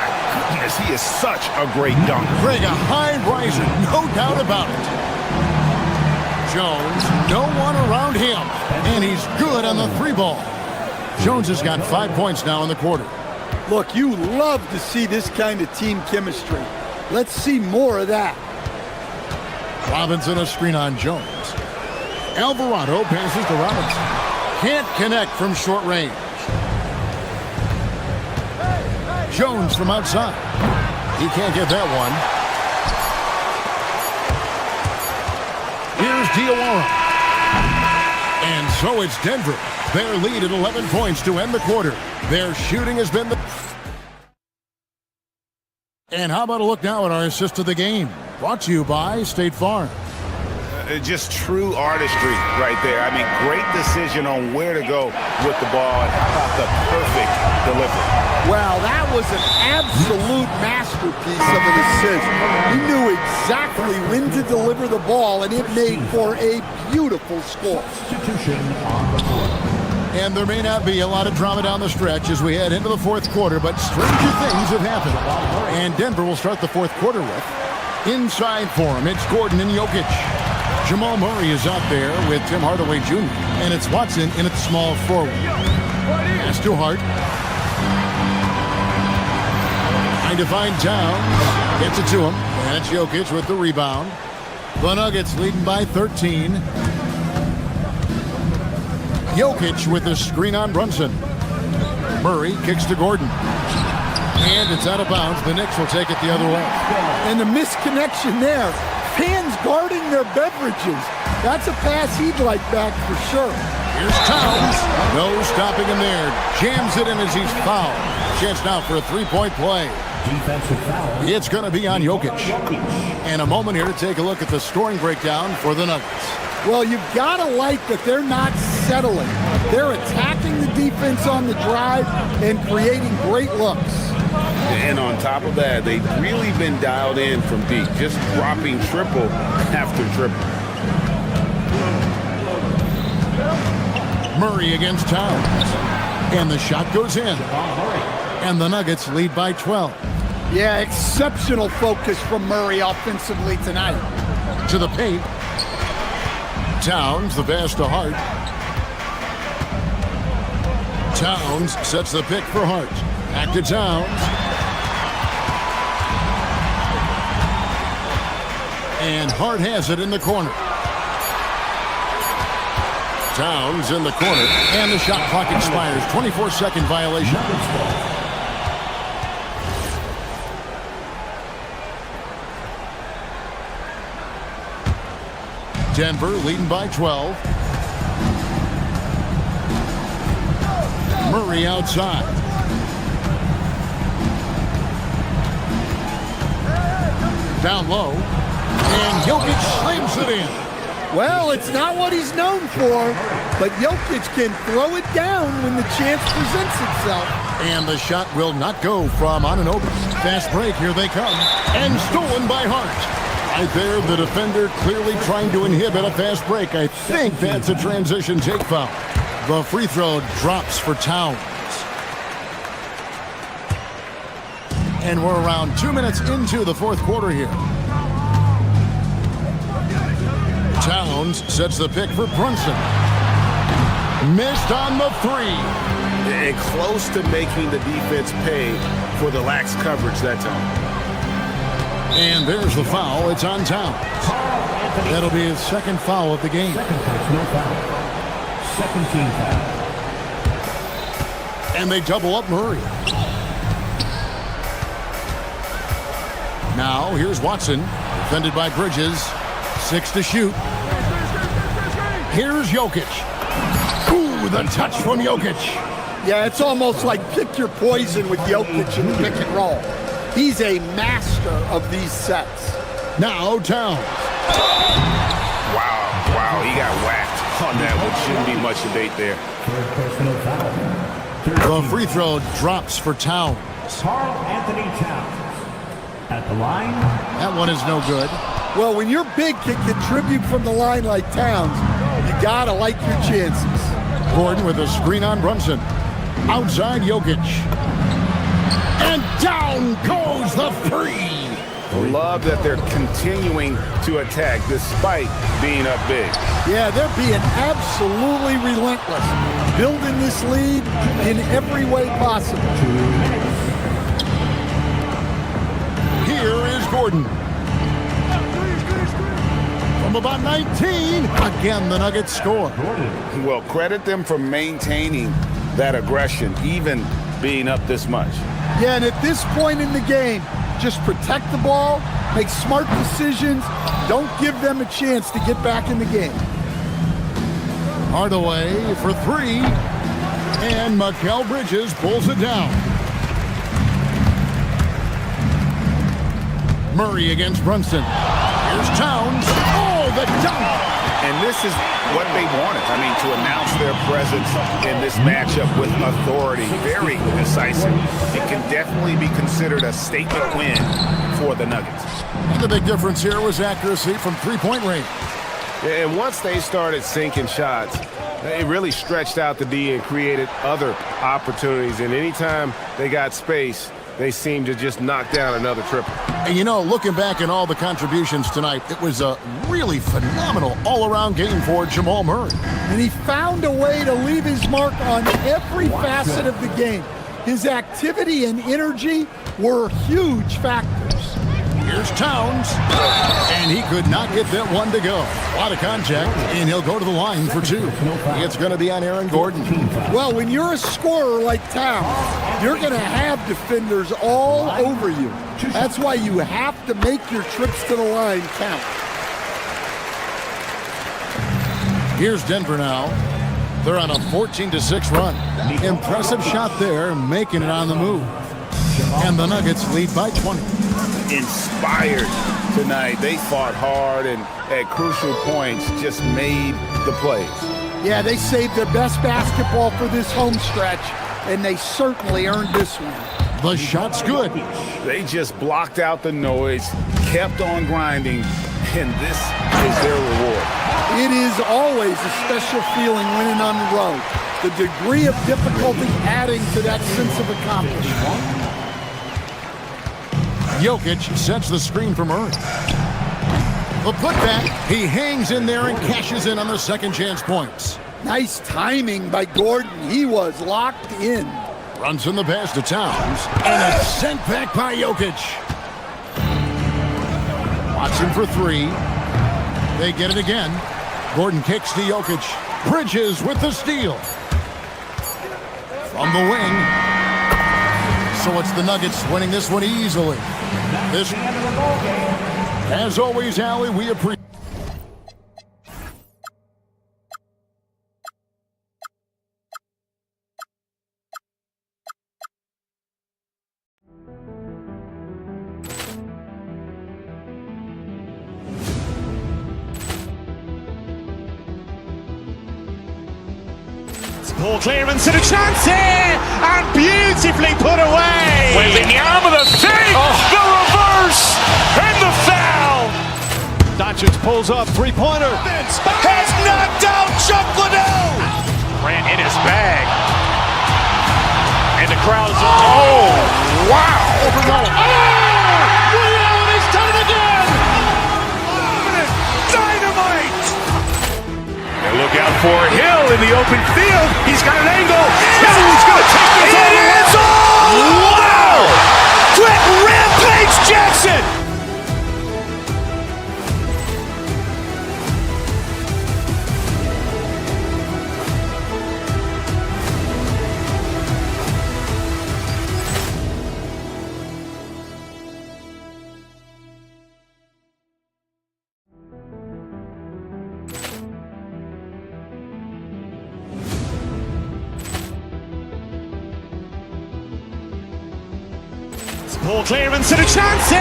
goodness, he is such a great dunker. Greg, a high riser, no doubt about it. Jones, no one around him, and he's good on the 3-ball. Jones has got 5 points now in the quarter. Look, you love to see this kind of team chemistry. Let's see more of that. Robinson, a screen on Jones. Alvarado passes to Robinson. Can't connect from short range. Jones from outside. He can't get that one. Here's Diawara. And so it's Denver. Their lead at 11 points to end the quarter. Their shooting has been the... And how about a look now at our assist of the game? Brought to you by State Farm. Just true artistry right there. I mean, great decision on where to go with the ball. And how about the perfect delivery? Wow, that was an absolute masterpiece of an assist. He knew exactly when to deliver the ball, and it made for a beautiful score. And there may not be a lot of drama down the stretch as we head into the fourth quarter, but stranger things have happened. And Denver will start the fourth quarter with inside for him. It's Gordon and Jokic. Jamal Murray is out there with Tim Hardaway Jr. And it's Watson in at small forward. Pass to Hart. Trying to find Towns. Gets it to him. And it's Jokic with the rebound. The Nuggets leading by 13. Jokic with the screen on Brunson. Murray kicks to Gordon. And it's out of bounds. The Knicks will take it the other way. And the misconnection there. Fans guarding their beverages. That's a pass he'd like back for sure. Here's Towns. No stopping him there. Jams it in as he's fouled. Chance now for a three-point play. Defensive foul. It's going to be on Jokic. And a moment here to take a look at the scoring breakdown for the Nuggets. Well, you've got to like that they're not settling. They're attacking the defense on the drive and creating great looks. And on top of that, they've really been dialed in from deep, just dropping triple after triple. Murray against Towns. And the shot goes in. And the Nuggets lead by 12. Yeah, exceptional focus from Murray offensively tonight. To the paint. Towns, the pass to Hart. Towns sets the pick for Hart. Back to Towns. And Hart has it in the corner. Towns in the corner. And the shot clock expires. 24-second violation. Denver leading by 12. Murray outside. Down low. And Jokic slams it in. Well, it's not what he's known for, but Jokic can throw it down when the chance presents itself. And the shot will not go from Anunoby. Fast break, here they come. And stolen by Hart. Right there, the defender clearly trying to inhibit a fast break. I think that's a transition take foul. The free throw drops for Towns. And we're around 2 minutes into the fourth quarter here. Towns sets the pick for Brunson. Missed on the three. And close to making the defense pay for the lax coverage that time. And there's the foul. It's on Towns. That'll be his second foul of the game. Second personal foul. Second team foul. And they double up Murray. Now, here's Watson. Defended by Bridges. 6 to shoot. Here's Jokic. Ooh, the touch from Jokic. Yeah, it's almost like pick your poison with Jokic in the pick and roll. He's a master of these sets. Now Towns. Wow, he got whacked on that one. Shouldn't be much debate there. Third personal foul. The free throw drops for Towns. Karl Anthony Towns at the line. That one is no good. Well, when your big can contribute from the line like Towns, you gotta like your chances. Gordon with a screen on Brunson. Outside Jokic. And down goes the three. Love that they're continuing to attack despite being up big. Yeah, they're being absolutely relentless. Building this lead in every way possible. Here is Gordon. From about 19, again the Nuggets score. Well, credit them for maintaining that aggression, even being up this much. Yeah, and at this point in the game, just protect the ball, make smart decisions, don't give them a chance to get back in the game. Hardaway for three, and Mikal Bridges pulls it down. Murray against Brunson. Here's Towns. Oh, the dunk! And this is what they wanted. I mean, to announce their presence in this matchup with authority. Very decisive. It can definitely be considered a statement win for the Nuggets. The big difference here was accuracy from three-point range. And once they started sinking shots, it really stretched out the D and created other opportunities. And anytime they got space, they seem to just knock down another triple. And you know, looking back at all the contributions tonight, it was a really phenomenal all-around game for Jamal Murray. And he found a way to leave his mark on every facet of the game. His activity and energy were huge factors. Here's Towns, and he could not get that one to go. A lot of contact, and he'll go to the line for two. It's going to be on Aaron Gordon. Well, when you're a scorer like Towns, you're going to have defenders all over you. That's why you have to make your trips to the line count. Here's Denver now. They're on a 14-6 run. Impressive shot there, making it on the move. And the Nuggets lead by 20. Inspired tonight. They fought hard and at crucial points just made the plays. Yeah, they saved their best basketball for this home stretch, and they certainly earned this one. The shot's good. They just blocked out the noise, kept on grinding, and this is their reward. It is always a special feeling winning on the road. The degree of difficulty adding to that sense of accomplishment. Jokic sets the screen for Murray. The putback, he hangs in there and cashes in on the second chance points. Nice timing by Gordon. He was locked in. Runs in the pass to Towns, and it's sent back by Jokic. Watson for three. They get it again. Gordon kicks to Jokic. Bridges with the steal. From the wing. So it's the Nuggets winning this one easily. This, as always, Allie, we appreciate. Ball clearance and a chance here, and beautifully put away. Wembanyama the save, the reverse, and the foul. Doncic pulls up, three-pointer. Has knocked out Chuck Liddell. Ran in his bag. And the crowd is, oh, wow. He's done it again. Dynamite. And look out for Hill in the open field. He's got an angle. Hill's going to take this all the way. Wow! Quick Rampage Jackson. Ball clearance and a chance here,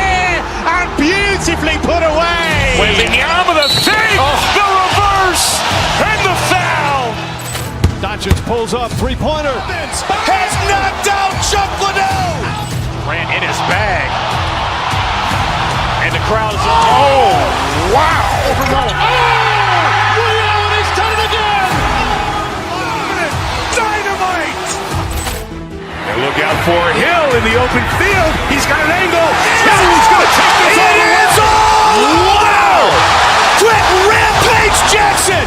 and beautifully put away. Wembanyama the save, the reverse, and the foul. Doncic pulls up, three-pointer. Has knocked out Chuck Liddell. Ran in his bag. And the crowd is, oh, wow. He's done it again. Dynamite. And look out for Hill in the open field. He's got an angle. Hill's going to take this all the way. Wow! Quick Rampage Jackson.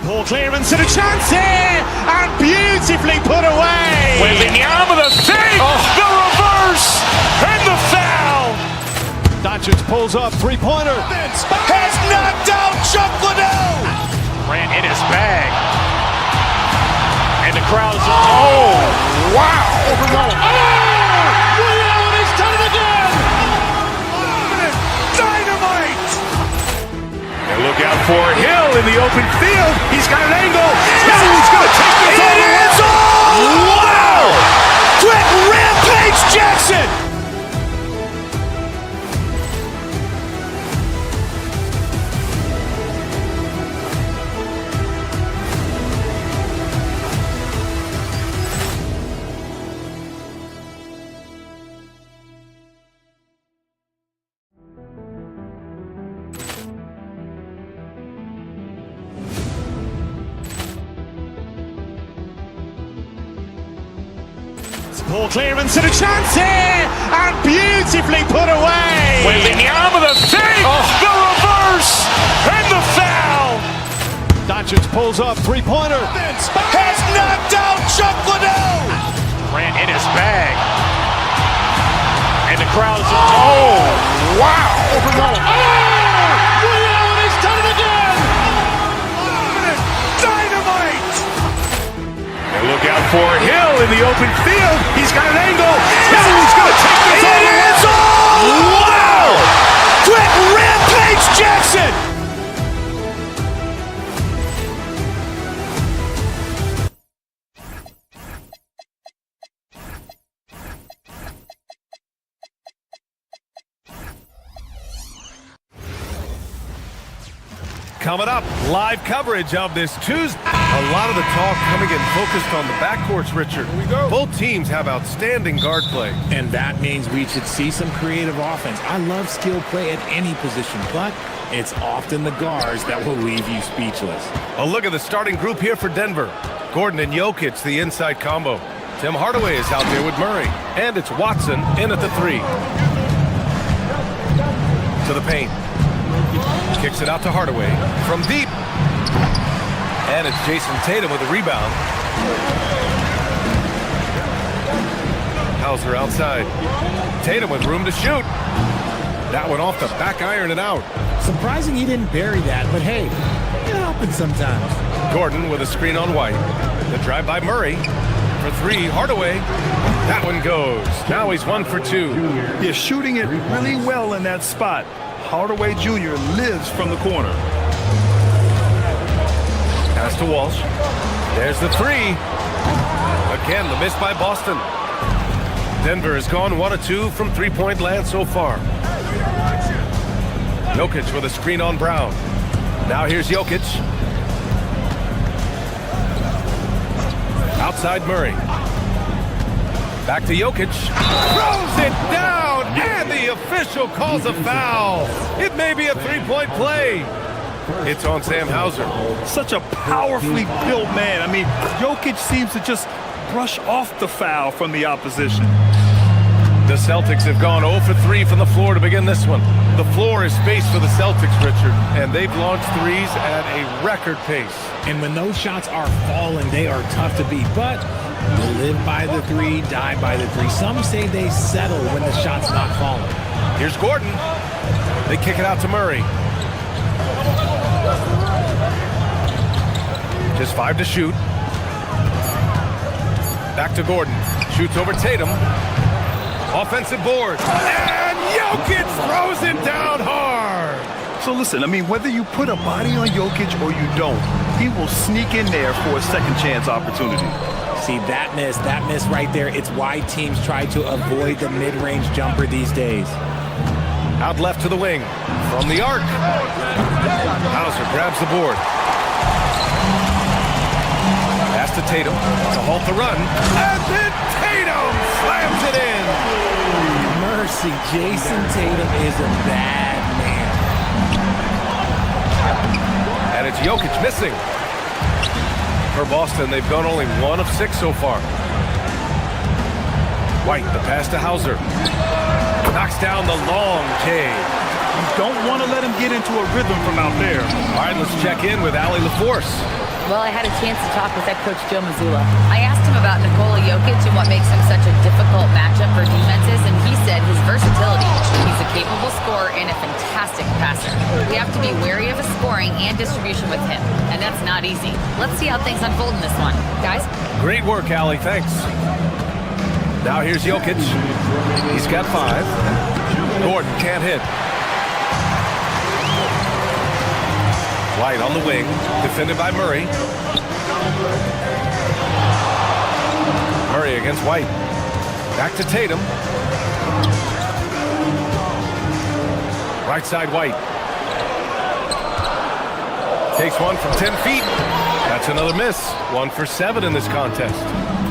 Ball clearance and a chance here, and beautifully put away. Wembanyama the save, the reverse, and the foul. Doncic pulls up, three-pointer. Has knocked out Chuck Liddell. Ran in his bag. And the crowd is, oh, wow. He's done it again. Dynamite. And look out for Hill in the open field. He's got an angle. Hill's going to take this all the way. Wow! Quick Rampage Jackson. Ball clearance and a chance here, and beautifully put away. Waving the arm of the fake, the reverse, and the foul. Doncic pulls up, three-pointer. Has knocked out Chuck Liddell. Ran in his bag. And the crowd is... Oh, wow. He's done it again. Dynamite. And look out for Hill in the open field. He's got an angle. Hill's going to take this all the way. Wow. Quick rampage Jackson. Coming up, live coverage of this Tuesday. A lot of the talk coming in focused on the backcourts, Richard. Here we go. Both teams have outstanding guard play. And that means we should see some creative offense. I love skill play at any position, but it's often the guards that will leave you speechless. A look at the starting group here for Denver. Gordon and Jokic, the inside combo. Tim Hardaway is out there with Murray. And it's Watson in at the 3. To the paint. Kicks it out to Hardaway from deep. And it's Jason Tatum with a rebound. Hauser outside. Tatum with room to shoot. That one off the back iron and out. Surprising he didn't bury that, but hey, it happens sometimes. Gordon with a screen on White. The drive by Murray. For 3, Hardaway. That one goes. Now he's 1 for 2. You're shooting it really well in that spot. Hardaway Jr. lives from the corner. Pass to Walsh. There's the 3. Again, the miss by Boston. Denver has gone 1 of 2 from three-point land so far. Jokic with a screen on Brown. Now here's Jokic. Outside Murray. Back to Jokic. Throws it down, and the official calls a foul. It may be a three-point play. It's on Sam Hauser. Such a powerfully built man. I mean, Jokic seems to just brush off the foul from the opposition. The Celtics have gone 0 for 3 from the floor to begin this one. The floor is space for the Celtics, Richard, and they've launched threes at a record pace. And when those shots are falling, they are tough to beat. But they live by the 3, die by the 3. Some say they settle when the shot's not falling. Here's Gordon. They kick it out to Murray. Just 5 to shoot. Back to Gordon. Shoots over Tatum. Offensive board. And Jokic throws it down hard. So listen, I mean, whether you put a body on Jokic or you don't, he will sneak in there for a second chance opportunity. See, that miss right there, it's why teams try to avoid the mid-range jumper these days. Out left to the wing. From the arc. Hauser grabs the board. Pass to Tatum to halt the run. And then Tatum slams it in. Mercy, Jason Tatum is a bad man. And it's Jokic missing. For Boston, they've gone only 1 of 6 so far. White, the pass to Hauser. Knocks down the long J. You don't want to let him get into a rhythm from out there. All right, let's check in with Allie LaForce. Well, I had a chance to talk with head coach Joe Mazzulla. I asked him about Nikola Jokic and what makes him such a difficult matchup for defenses, and he said his versatility. He's a capable scorer and a fantastic passer. We have to be wary of his scoring and distribution with him, and that's not easy. Let's see how things unfold in this one. Guys? Great work, Allie. Thanks. Now here's Jokic. He's got 5. Gordon can't hit. White on the wing, defended by Murray. Murray against White. Back to Tatum. Right side White. Takes one from 10 feet. That's another miss. 1 for 7 in this contest.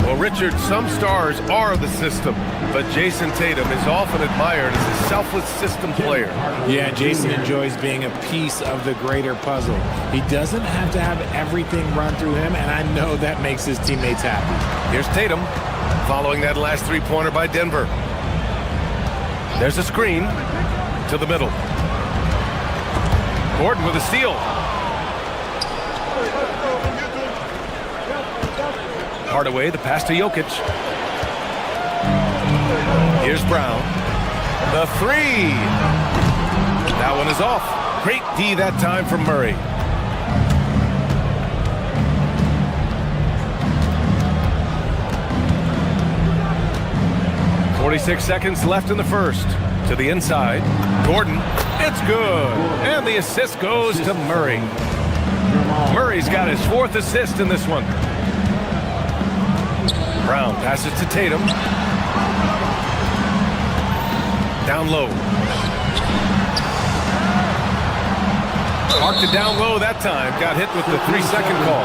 Well, Richard, some stars are the system, but Jason Tatum is often admired as a selfless system player. Yeah, Jason enjoys being a piece of the greater puzzle. He doesn't have to have everything run through him, and I know that makes his teammates happy. Here's Tatum following that last three-pointer by Denver. There's a screen to the middle. Gordon with a steal. Hardaway, the pass to Jokic. Here's Brown. The three. That one is off. Great D that time from Murray. 46 seconds left in the first. To the inside. Gordon. It's good. And the assist goes to Murray. Murray's got his fourth assist in this one. Brown passes to Tatum. Down low. Marked it down low that time. Got hit with the 3-second call.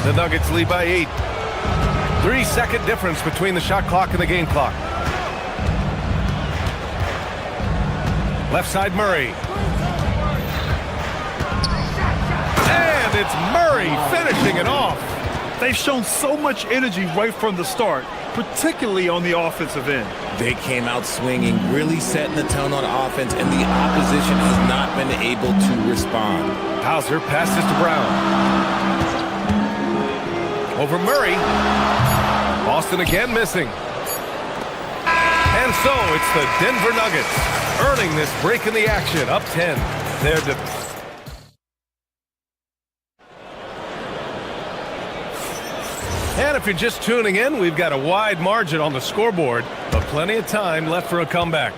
The Nuggets lead by 8. 3-second difference between the shot clock and the game clock. Left side Murray. And it's Murray finishing it off. They've shown so much energy right from the start, particularly on the offensive end. They came out swinging, really setting the tone on offense, and the opposition has not been able to respond. Hauser passes to Brown. Over Murray. Boston again missing. And so it's the Denver Nuggets earning this break in the action, up 10. And if you're just tuning in, we've got a wide margin on the scoreboard, but plenty of time left for a comeback.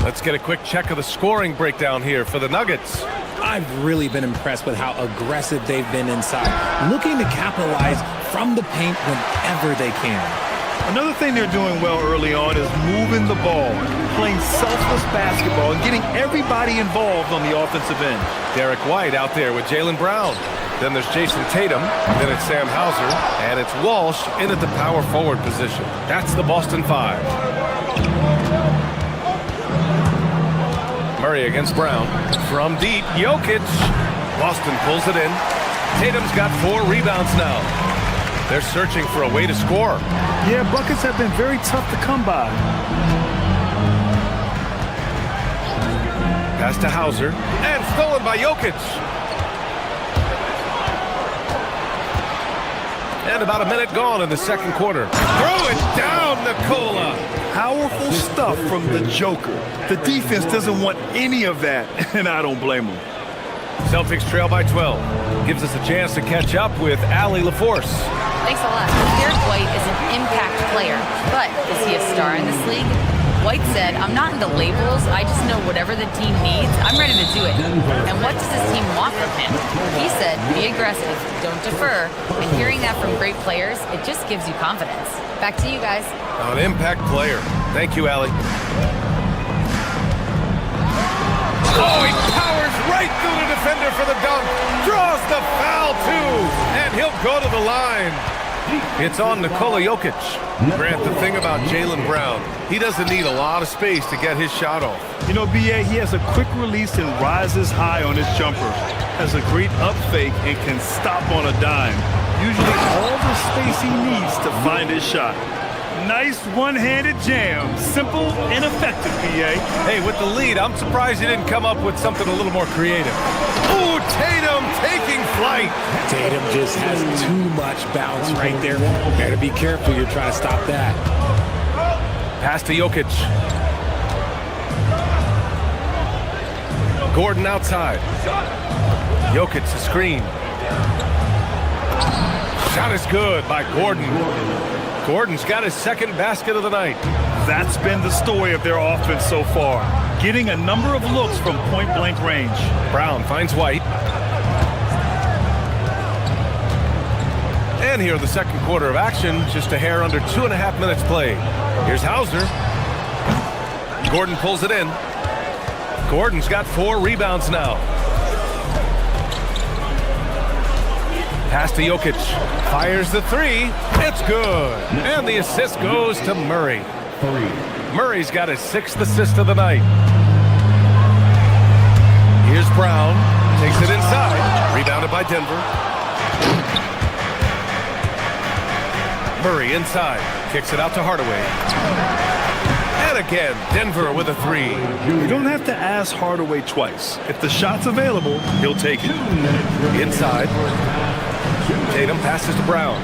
Let's get a quick check of the scoring breakdown here for the Nuggets. I've really been impressed with how aggressive they've been inside, looking to capitalize from the paint whenever they can. Another thing they're doing well early on is moving the ball, playing selfless basketball, and getting everybody involved on the offensive end. Derek White out there with Jaylen Brown. Then there's Jason Tatum, then it's Sam Hauser, and it's Walsh in at the power forward position. That's the Boston 5. Murray against Brown. From deep, Jokic. Boston pulls it in. Tatum's got 4 rebounds now. They're searching for a way to score. Yeah, buckets have been very tough to come by. Pass to Hauser, and stolen by Jokic. And about a minute gone in the second quarter. Throw it down, Nikola. Powerful stuff from the Joker. The defense doesn't want any of that, and I don't blame them. Celtics trail by 12. Gives us a chance to catch up with Allie LaForce. Thanks a lot. Derek White is an impact player, but is he a star in this league? White said, "I'm not into labels. I just know whatever the team needs, I'm ready to do it. And what does this team want from him?" He said, "Be aggressive, don't defer." And hearing that from great players, it just gives you confidence. Back to you guys. An impact player. Thank you, Allie. Oh, he powers right through the defender for the dunk. Draws the foul, too. And he'll go to the line. It's on Nikola Jokic. Grant, the thing about Jaylen Brown, he doesn't need a lot of space to get his shot off. You know, B.A., he has a quick release and rises high on his jumper. Has a great up fake and can stop on a dime. Usually all the space he needs to find his shot. Nice one-handed jam. Simple and effective, B.A. Hey, with the lead, I'm surprised he didn't come up with something a little more creative. Ooh, Tatum taking flight. Tatum just has too much bounce right there. Better be careful. You're trying to stop that. Pass to Jokic. Gordon outside. Jokic the screen. Shot is good by Gordon. Gordon's got his second basket of the night. That's been the story of their offense so far. Getting a number of looks from point-blank range. Brown finds White. And here in the second quarter of action, just a hair under 2.5 minutes played. Here's Hauser. Gordon pulls it in. Gordon's got 4 rebounds now. Pass to Jokic. Fires the 3. It's good. And the assist goes to Murray. Murray's got his 6th assist of the night. Here's Brown. Takes it inside. Rebound Denver. Murray inside. Kicks it out to Hardaway. And again, Denver with a three. You don't have to ask Hardaway twice. If the shot's available, he'll take it. Inside. Tatum passes to Brown.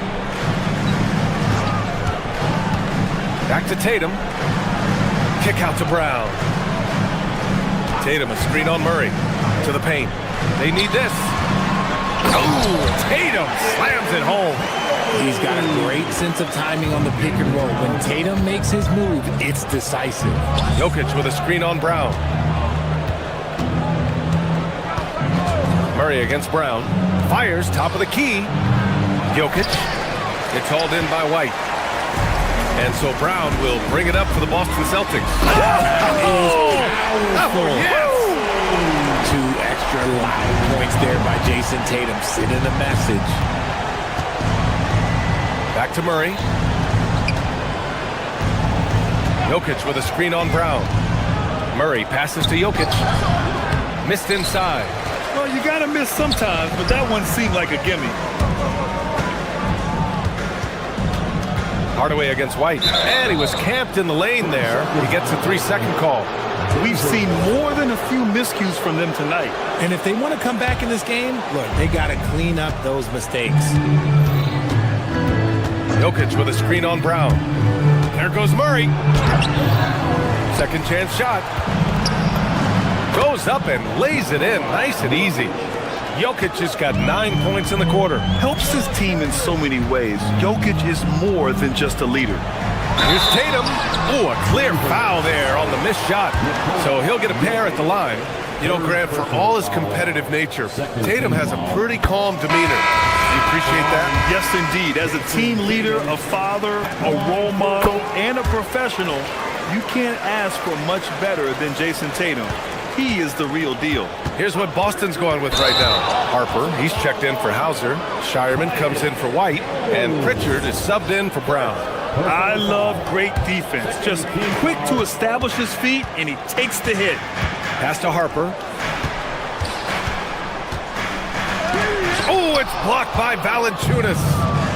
Back to Tatum. Kick out to Brown. Tatum, a screen on Murray. To the paint. They need this. Oh, Tatum slams it home. He's got a great sense of timing on the pick and roll. When Tatum makes his move, it's decisive. Jokic with a screen on Brown. Murray against Brown. Fires top of the key. Jokic. It's hauled in by White. And so Brown will bring it up for the Boston Celtics. Powerful. Yes. 2 extra loud points there by Jason Tatum, sending a message. Back to Murray. Jokic with a screen on Brown. Murray passes to Jokic. Missed inside. Well, you got to miss sometimes, but that one seemed like a gimme. Hardaway against White. And he was camped in the lane there. He gets a 3-second call. We've seen more than a few miscues from them tonight. And if they want to come back in this game, look, they got to clean up those mistakes. Jokic with a screen on Brown. There goes Murray. Second chance shot. Goes up and lays it in. Nice and easy. Jokic has got 9 points in the quarter. Helps his team in so many ways. Jokic is more than just a leader. Here's Tatum. Ooh, a clear foul there on the missed shot. So he'll get a pair at the line. You know, Grant, for all his competitive nature, Tatum has a pretty calm demeanor. You appreciate that? Yes, indeed. As a team leader, a father, a role model, and a professional, you can't ask for much better than Jason Tatum. He is the real deal. Here's what Boston's going with right now. Harper, he's checked in for Hauser. Shireman comes in for White. And Pritchard is subbed in for Brown. I love great defense. Just quick to establish his feet, and he takes the hit. Pass to Harper. Oh, it's blocked by Valanciunas.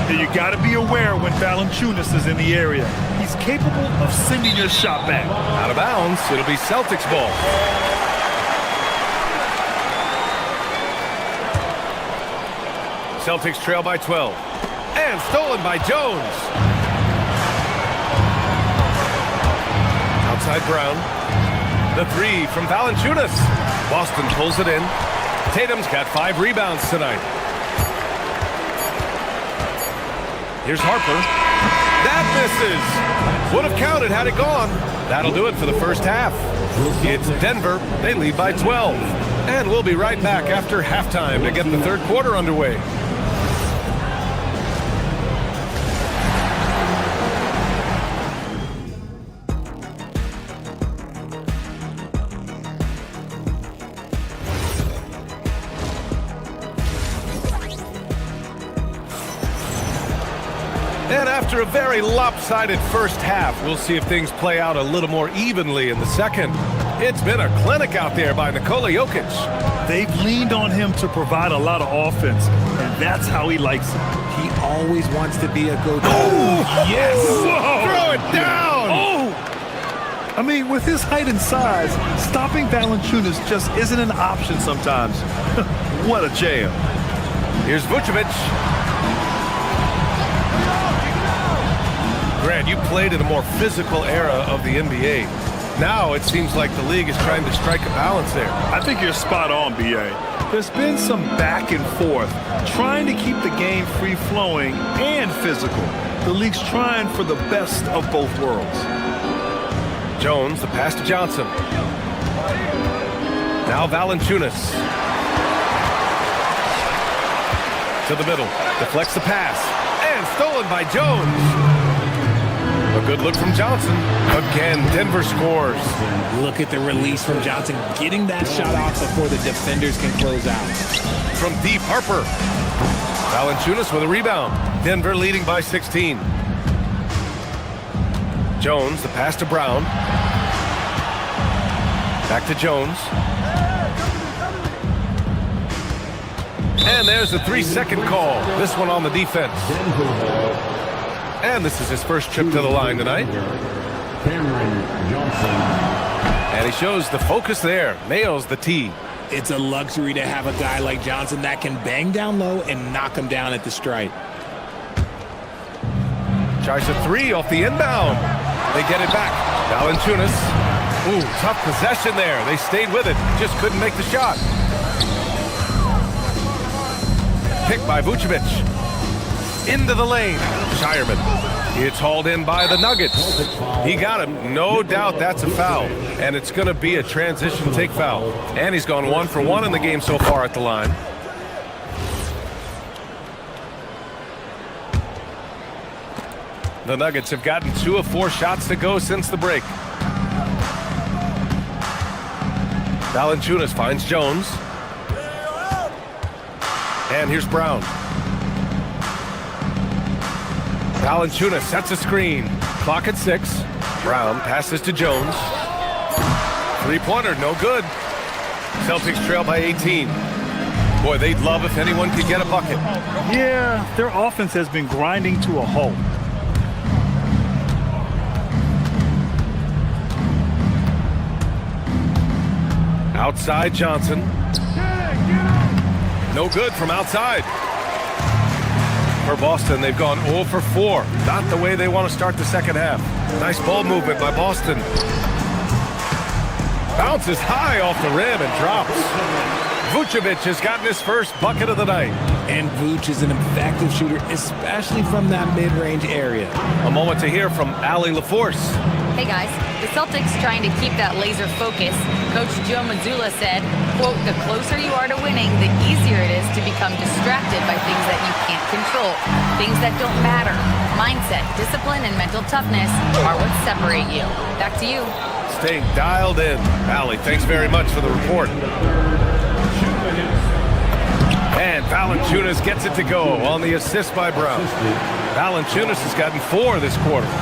And you got to be aware when Valanciunas is in the area. He's capable of sending your shot back. Out of bounds. It'll be Celtics ball. Celtics trail by 12. And stolen by Jones. Outside Brown. The three from Valanciunas. Boston pulls it in. Tatum's got 5 rebounds tonight. Here's Harper. That misses. Would have counted had it gone. That'll do it for the first half. It's Denver. They lead by 12. And we'll be right back after halftime to get the third quarter underway. And after a very lopsided first half, we'll see if things play out a little more evenly in the second. It's been a clinic out there by Nikola Jokic. They've leaned on him to provide a lot of offense, and that's how he likes it. He always wants to be a go-to. Oh, yes! Whoa. Throw it down! Oh! I mean, with his height and size, stopping Valanciunas just isn't an option sometimes. What a jam. Here's Vucevic. Grant, you played in a more physical era of the NBA. Now it seems like the league is trying to strike a balance there. I think you're spot on, B.A. There's been some back and forth, trying to keep the game free-flowing and physical. The league's trying for the best of both worlds. Jones, the pass to Johnson. Now Valanciunas. To the middle. Deflects the pass. And stolen by Jones. A good look from Johnson. Again, Denver scores. Look at the release from Johnson, getting that shot off before the defenders can close out. From deep, Harper. Valanciunas with a rebound. Denver leading by 16. Jones, the pass to Brown. Back to Jones. And there's the 3-second call. This one on the defense. And this is his first trip to the line tonight. And he shows the focus there. Nails the tee. It's a luxury to have a guy like Johnson that can bang down low and knock him down at the stripe. Tries a 3 off the inbound. They get it back. Valanciunas. Ooh, tough possession there. They stayed with it. Just couldn't make the shot. Picked by Vucevic. Into the lane. Shireman. It's hauled in by the Nuggets. He got him. No doubt that's a foul. And it's going to be a transition take foul. And he's gone 1 for 1 in the game so far at the line. The Nuggets have gotten 2 of 4 shots to go since the break. Valanciunas finds Jones. And here's Brown. Valanciunas sets a screen. Clock at 6. Brown passes to Jones. 3-pointer, no good. Celtics trail by 18. Boy, they'd love if anyone could get a bucket. Yeah, their offense has been grinding to a halt. Outside Johnson. No good from outside. For Boston, they've gone 0 for 4. Not the way they want to start the second half. Nice ball movement by Boston. Bounces high off the rim and drops. Vucevic has gotten his first bucket of the night. And Vuce is an effective shooter, especially from that mid-range area. A moment to hear from Allie LaForce. Hey guys, the Celtics trying to keep that laser focus. Coach Joe Mazzulla said, quote, the closer you are to winning, the easier it is to become distracted by things that you can't control, things that don't matter. Mindset, discipline, and mental toughness are what separate you. Back to you. Staying dialed in. Allie, thanks very much for the report. And Valanciunas gets it to go on the assist by Brown. Valanciunas has gotten 4 this quarter.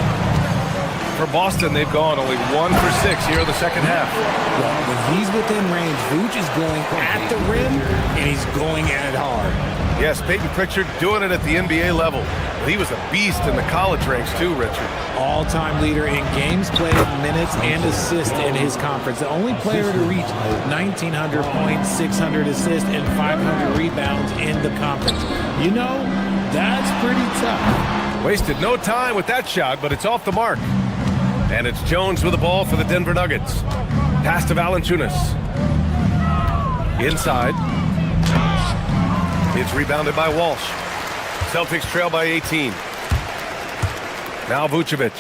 For Boston, they've gone only 1 for 6 here in the second half. Well, when he's within range, Vuce is going at the rim, and he's going at it hard. Yes, Peyton Pritchard doing it at the NBA level. But he was a beast in the college ranks too, Richard. All-time leader in games played, minutes, and assists in his conference. The only player to reach 1,900 points, 600 assists, and 500 rebounds in the conference. You know, that's pretty tough. Wasted no time with that shot, but it's off the mark. And it's Jones with the ball for the Denver Nuggets. Pass to Valanciunas. Inside. It's rebounded by Walsh. Celtics trail by 18. Now Vucevic.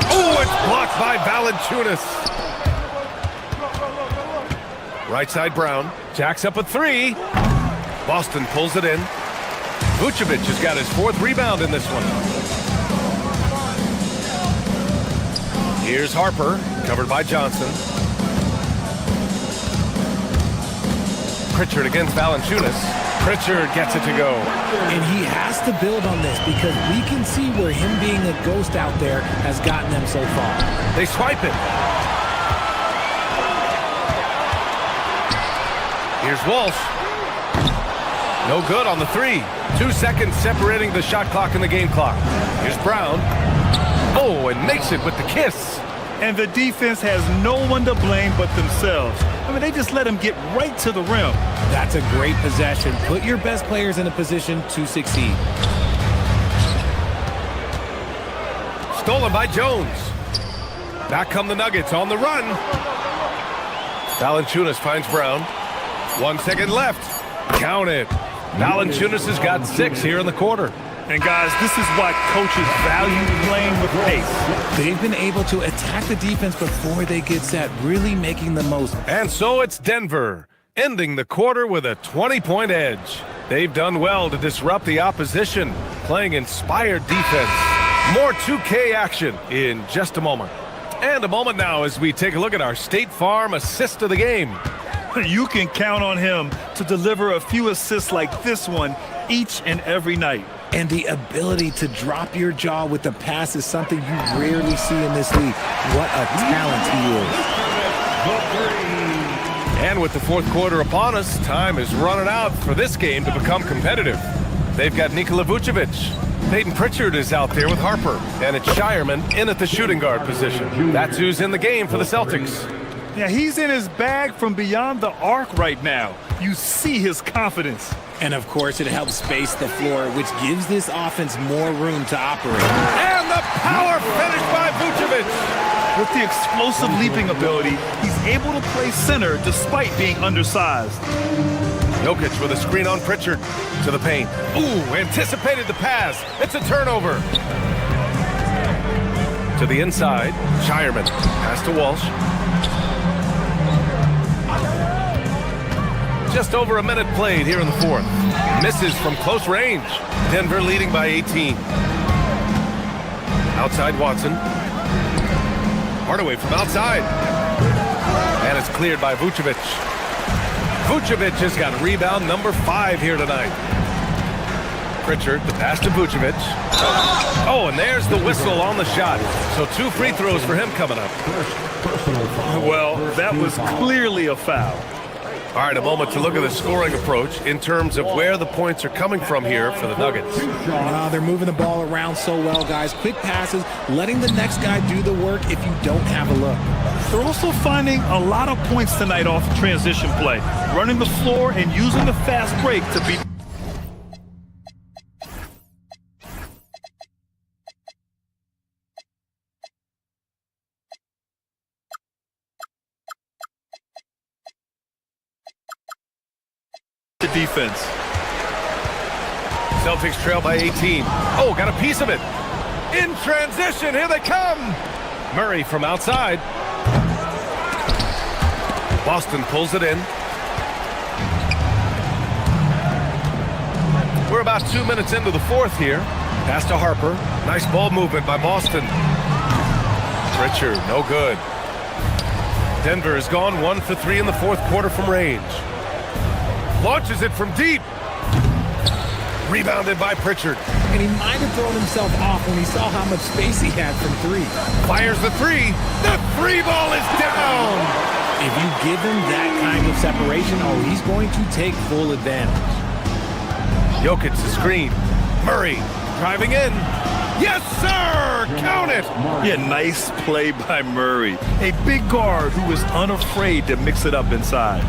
Oh, it's blocked by Valanciunas. Right side Brown. Jacks up a 3. Boston pulls it in. Vucevic has got his 4th rebound in this one. Here's Harper, covered by Johnson. Pritchard against Valanciunas. Pritchard gets it to go. And he has to build on this because we can see where him being a ghost out there has gotten them so far. They swipe it. Here's Walsh. No good on the 3. 2 seconds separating the shot clock and the game clock. Here's Brown. Oh, and makes it with the kiss. And the defense has no one to blame but themselves. I mean, they just let him get right to the rim. That's a great possession. Put your best players in a position to succeed. Stolen by Jones. Back come the Nuggets on the run. Valanciunas finds Brown. 1 second left. Count it. Valanciunas has got 6 here in the quarter. And guys, this is why coaches value playing with pace. They've been able to attack the defense before they get set, really making the most. And so it's Denver, ending the quarter with a 20-point edge. They've done well to disrupt the opposition, playing inspired defense. More 2K action in just a moment. And a moment now as we take a look at our State Farm assist of the game. You can count on him to deliver a few assists like this one each and every night. And the ability to drop your jaw with the pass is something you rarely see in this league. What a talent he is. And with the fourth quarter upon us, time is running out for this game to become competitive. They've got Nikola Vucevic. Peyton Pritchard is out there with Harper. And it's Shireman in at the shooting guard position. That's who's in the game for the Celtics. Yeah, he's in his bag from beyond the arc right now. You see his confidence. And of course, it helps space the floor, which gives this offense more room to operate. And the power finish by Vucevic. With the explosive leaping ability, he's able to play center despite being undersized. Jokic with a screen on Pritchard to the paint. Ooh, anticipated the pass. It's a turnover. To the inside, Shireman. Pass to Walsh. Just over a minute played here in the fourth. Misses from close range. Denver leading by 18. Outside Watson. Hardaway from outside. And it's cleared by Vucevic. Vucevic has got rebound number 5 here tonight. Pritchard, the pass to Vucevic. Oh, and there's the whistle on the shot. So 2 free throws for him coming up. Well, that was clearly a foul. All right, a moment to look at the scoring approach in terms of where the points are coming from here for the Nuggets. They're moving the ball around so well, guys. Quick passes, letting the next guy do the work if you don't have a look. They're also finding a lot of points tonight off transition play, running the floor and using the fast break to beat. Defense. Celtics trail by 18. Oh, got a piece of it. In transition, here they come. Murray from outside. Boston pulls it in. We're about 2 minutes into the fourth here. Pass to Harper. Nice ball movement by Boston. Pritchard, no good. Denver has gone 1 for 3 in the fourth quarter from range. Launches it from deep. Rebounded by Pritchard. And he might have thrown himself off when he saw how much space he had from 3. Fires the 3. The 3 ball is down. If you give him that kind of separation, he's going to take full advantage. Jokic the screen. Murray driving in. Yes, sir! Count it! Yeah, nice play by Murray. A big guard who is unafraid to mix it up inside.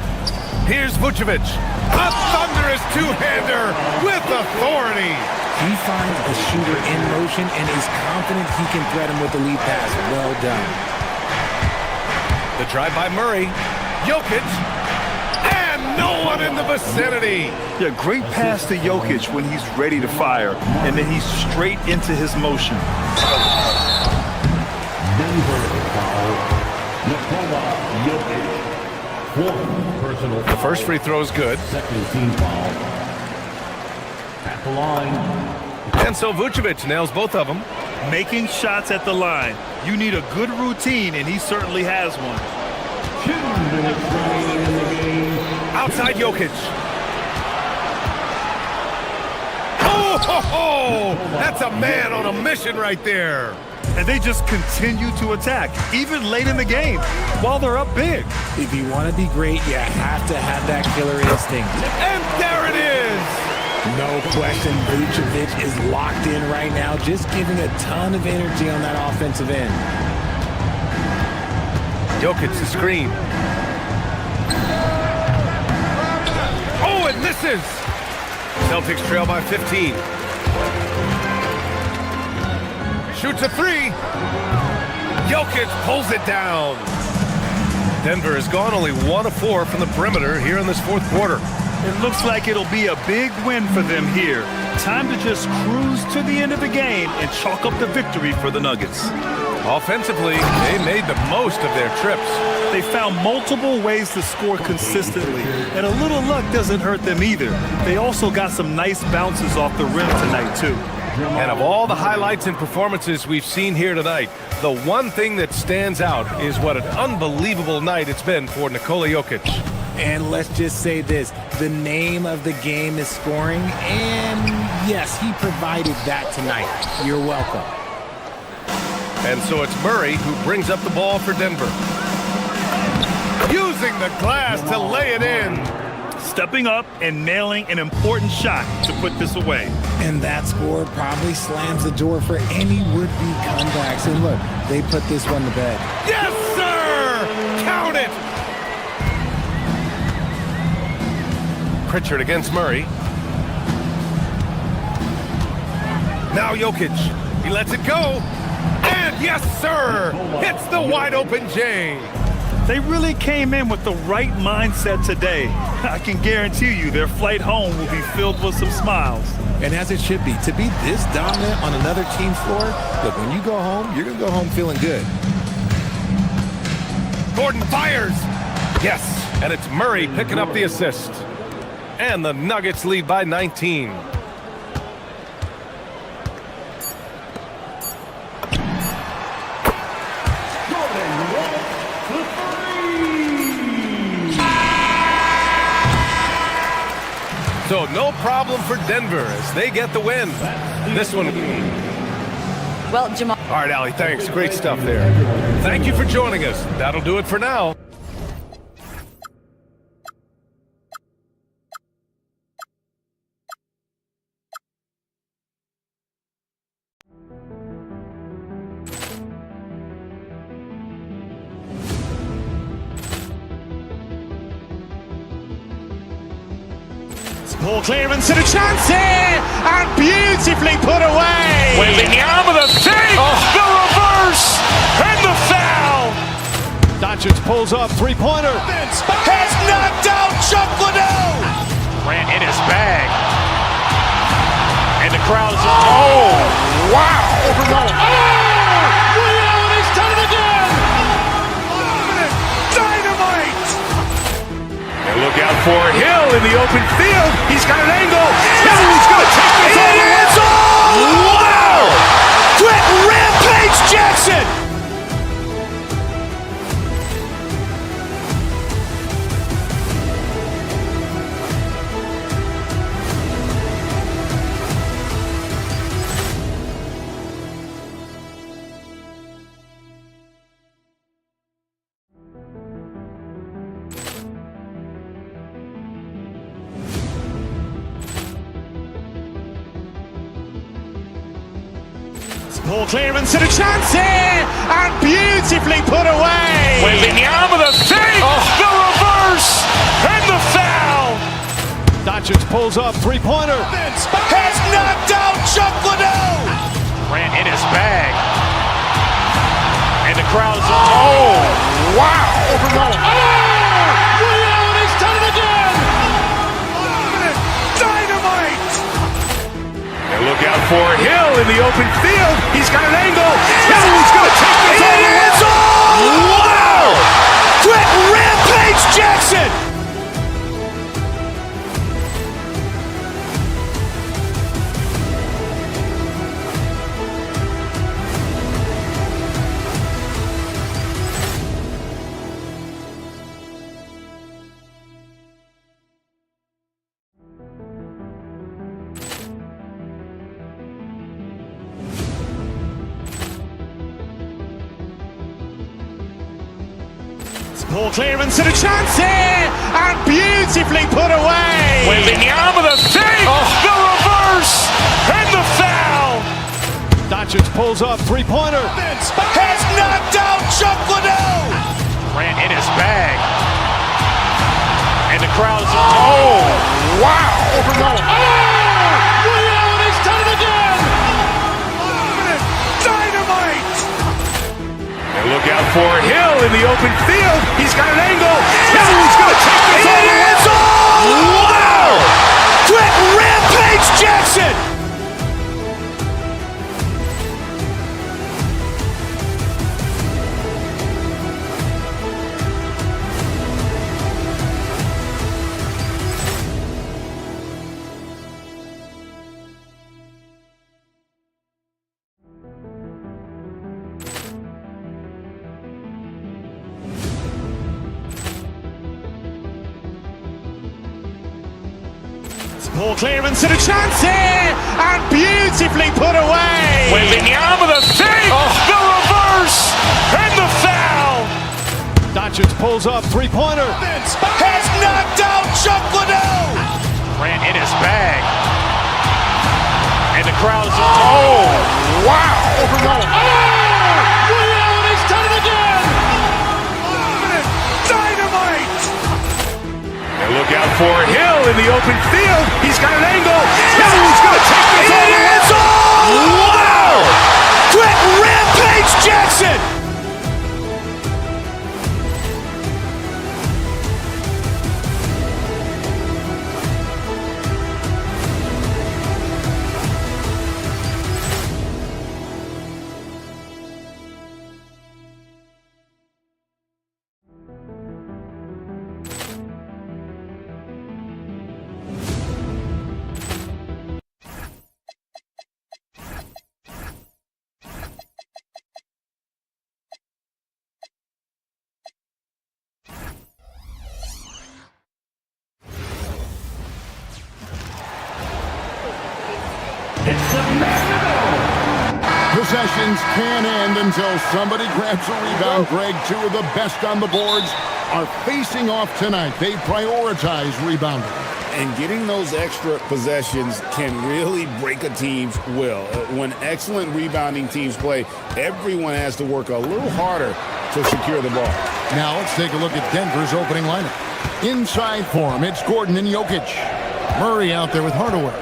Here's Vucevic. A thunderous two-hander with authority. He finds a shooter in motion and is confident he can threat him with the lead pass. Well done. The drive by Murray. Jokic. And no one in the vicinity. Yeah, great pass to Jokic when he's ready to fire. And then he's straight into his motion. The first free throw is good. Second team foul. At the line. And so Vucevic nails both of them. Making shots at the line. You need a good routine, and he certainly has one. 2 minutes remaining in the game. Outside Jokic. Oh, that's a man on a mission right there. And they just continue to attack, even late in the game, while they're up big. If you want to be great, you have to have that killer instinct. And there it is. No question, Vucevic is locked in right now, just giving a ton of energy on that offensive end. Jokic the screen. Oh, it misses. Celtics trail by 15. Shoots a 3. Jokic pulls it down. Denver has gone only 1 of 4 from the perimeter here in this fourth quarter. It looks like it'll be a big win for them here. Time to just cruise to the end of the game and chalk up the victory for the Nuggets. Offensively, they made the most of their trips. They found multiple ways to score consistently, and a little luck doesn't hurt them either. They also got some nice bounces off the rim tonight, too. And of all the highlights and performances we've seen here tonight, the one thing that stands out is what an unbelievable night it's been for Nikola Jokic. And let's just say this, the name of the game is scoring, and yes, he provided that tonight. You're welcome. And so it's Murray who brings up the ball for Denver. using the glass to lay it in. Stepping up and nailing an important shot to put this away. And that score probably slams the door for any would-be comebacks. And look, they put this one to bed. Yes, sir! Count it! Pritchard against Murray. Now Jokic. He lets it go. And yes, sir! Hits the wide-open J. They really came in with the right mindset today. I can guarantee you their flight home will be filled with some smiles. And as it should be, to be this dominant on another team's floor, look, when you go home, you're going to go home feeling good. Gordon fires. Yes, and it's Murray picking up the assist. And the Nuggets lead by 19. So no problem for Denver as they get the win. This one. Well, Jamal. All right, Allie, thanks. Great stuff there. Thank you for joining us. That'll do it for now. Ball clearance and a chance here, and beautifully put away. Wembanyama the save, the reverse, and the foul. Doncic pulls up, three-pointer. Has knocked out Chuck Liddell. Ran in his bag. And the crowd is, oh, wow. He's done it again. Dynamite. And look out for Hill in the open field. He's got an angle. Hill's going to take this all the way. Wow! Quick Rampage Jackson. Ball clearance and a chance here, and beautifully put away. Wembanyama the save, the reverse, and the foul. Doncic pulls up, three-pointer. Has knocked out Chuck Liddell. Ran in his bag. And the crowd is, oh, wow. He's done it again. Dynamite. And look out for Hill in the open field. He's got an angle. Hill's going to take this all the way. Wow! Quick Rampage Jackson. Ball clearance and a chance here, and beautifully put away. Wembanyama the save, the reverse, and the foul. Doncic pulls up, three-pointer. Has knocked out Chuck Liddell. Ran in his bag. And the crowd is, oh, wow. He's done it again. Dynamite. And look out for Hill in the open field. He's got an angle. Hill's going to take this all the way. Wow! Quick Rampage Jackson. Ball clearance and a chance here, and beautifully put away. Wembanyama the save, the reverse, and the foul. Doncic pulls up, three-pointer. Has knocked out Chuck Liddell. Grant in his bag. And the crowd is... Oh, wow. Overruled. He's done it again! Dynamite. And look out for Hill in the open field. He's got an angle. He's going to take this all the way. Wow! Quick Rampage Jackson. Possessions can end until somebody grabs a rebound. Greg, two of the best on the boards are facing off tonight. They prioritize rebounding. And getting those extra possessions can really break a team's will. When excellent rebounding teams play, everyone has to work a little harder to secure the ball. Now let's take a look at Denver's opening lineup. Inside for him, it's Gordon and Jokic. Murray out there with Hardaway.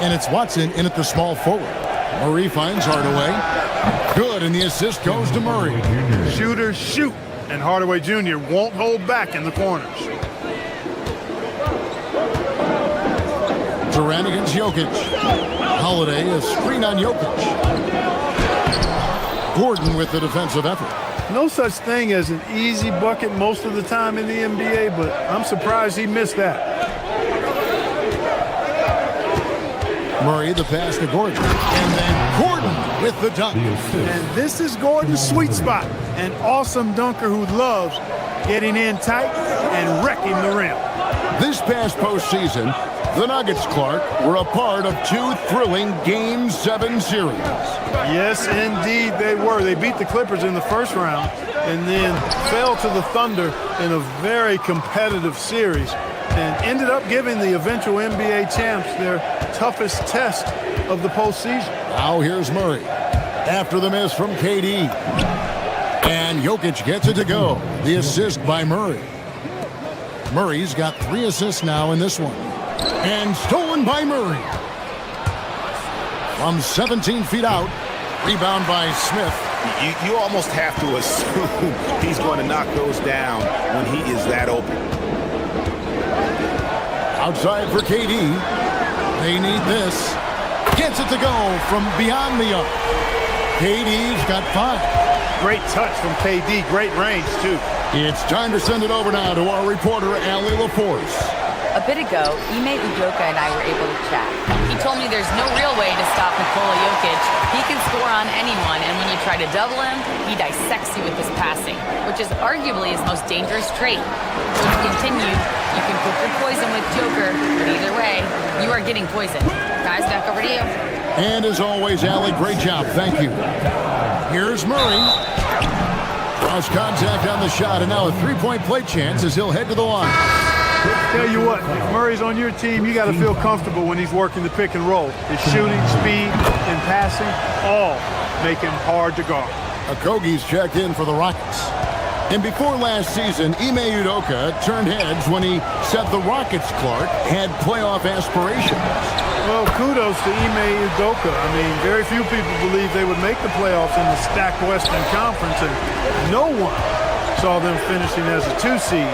And it's Watson in at the small forward. Murray finds Hardaway. Good, and the assist goes to Murray. Shooters shoot, and Hardaway Jr. won't hold back in the corners. Durant against Jokic. Holiday, a screen on Jokic. Gordon with the defensive effort. No such thing as an easy bucket most of the time in the NBA, but I'm surprised he missed that. Murray, the pass to Gordon. And then Gordon with the dunk. And this is Gordon's sweet spot. An awesome dunker who loves getting in tight and wrecking the rim. This past postseason, the Nuggets, Clark, were a part of two thrilling Game 7 series. Yes, indeed they were. They beat the Clippers in the first round and then fell to the Thunder in a very competitive series and ended up giving the eventual NBA champs their toughest test of the postseason. Now here's Murray after the miss from KD. And Jokic gets it to go. The assist by Murray. Murray's got 3 assists now in this one. And stolen by Murray. From 17 feet out. Rebound by Smith. You almost have to assume he's going to knock those down when he is that open. Outside for KD. They need this. Gets it to go from beyond the arc. KD's got 5. Great touch from KD. Great range, too. It's time to send it over now to our reporter, Allie LaForce. A bit ago, Ime Udoka and I were able to chat. He told me there's no real way to stop Nikola Jokic. He can score on anyone, and when you try to double him, he dissects you with his passing, which is arguably his most dangerous trait. So to continue, you can cook your poison with Joker, but either way, you are getting poisoned. Guys, back over to you. And as always, Allie, great job. Thank you. Here's Murray. Cross contact on the shot, and now a three-point play chance as he'll head to the line. Tell you what, if Murray's on your team, you got to feel comfortable when he's working the pick and roll. His shooting, speed, and passing all make him hard to guard. Okogie's checked in for the Rockets. And before last season, Ime Udoka turned heads when he said the Rockets, Clark, had playoff aspirations. Well, kudos to Ime Udoka. I mean, very few people believe they would make the playoffs in the stacked Western Conference, and no one saw them finishing as a 2 seed.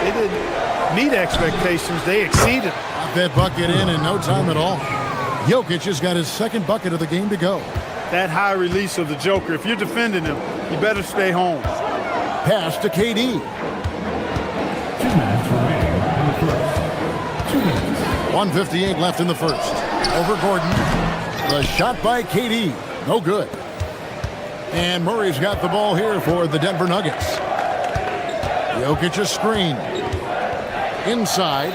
They didn't meet expectations. They exceeded. Got that bucket in no time at all. Jokic has got his second bucket of the game to go. That high release of the Joker, if you're defending him, you better stay home. Pass to KD. 2 minutes remaining in the first. 2 minutes. 1:58 left in the first. Over Gordon. The shot by KD. No good. And Murray's got the ball here for the Denver Nuggets. Jokic a screen. Inside.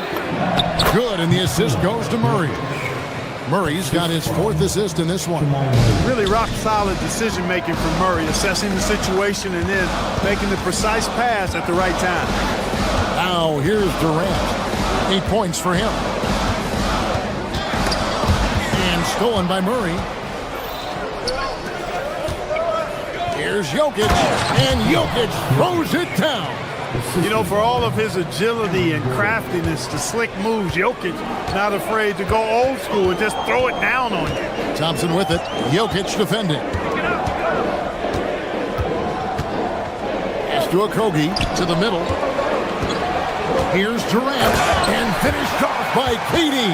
Good, and the assist goes to Murray. Murray's got his 4th assist in this one. Really rock-solid decision-making from Murray, assessing the situation and then making the precise pass at the right time. Now here's Durant. 8 points for him. And stolen by Murray. Here's Jokic, and Jokic throws it down. You know, for all of his agility and craftiness, the slick moves, Jokic not afraid to go old school and just throw it down on you. Thompson with it. Jokic defending. Pass to Okogie to the middle. Here's Durant, and finished off by KD.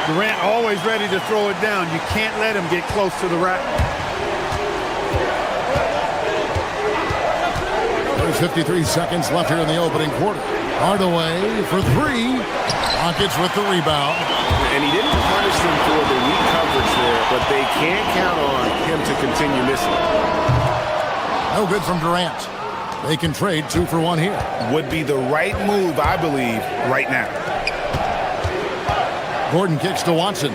Durant always ready to throw it down. You can't let him get close to the rack. There's 53 seconds left here in the opening quarter. Hardaway for 3. Rockets with the rebound. And he didn't punish them for the weak coverage there, but they can't count on him to continue missing. No good from Durant. They can trade 2 for 1 here. Would be the right move, I believe, right now. Gordon kicks to Watson.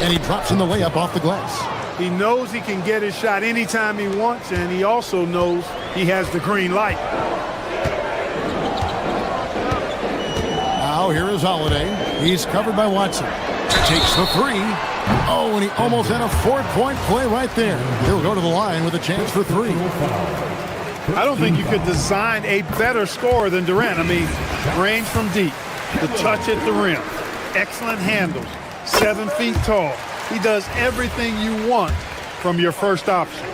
And he drops in the layup off the glass. He knows he can get his shot anytime he wants, and he also knows he has the green light. Now here is Holiday. He's covered by Watson. Takes the 3. Oh, and he almost had a 4-point play right there. He'll go to the line with a chance for 3. I don't think you could design a better scorer than Durant. I mean, range from deep, the touch at the rim, excellent handles, 7 feet tall. He does everything you want from your first option.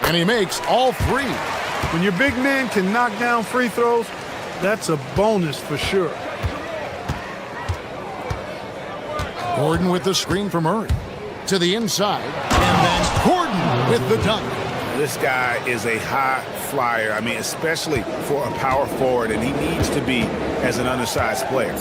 And he makes all 3. When your big man can knock down free throws, that's a bonus for sure. Gordon with the screen for Murray. To the inside. And then Gordon with the dunk. This guy is a high flyer. I mean, especially for a power forward, and he needs to be as an undersized player.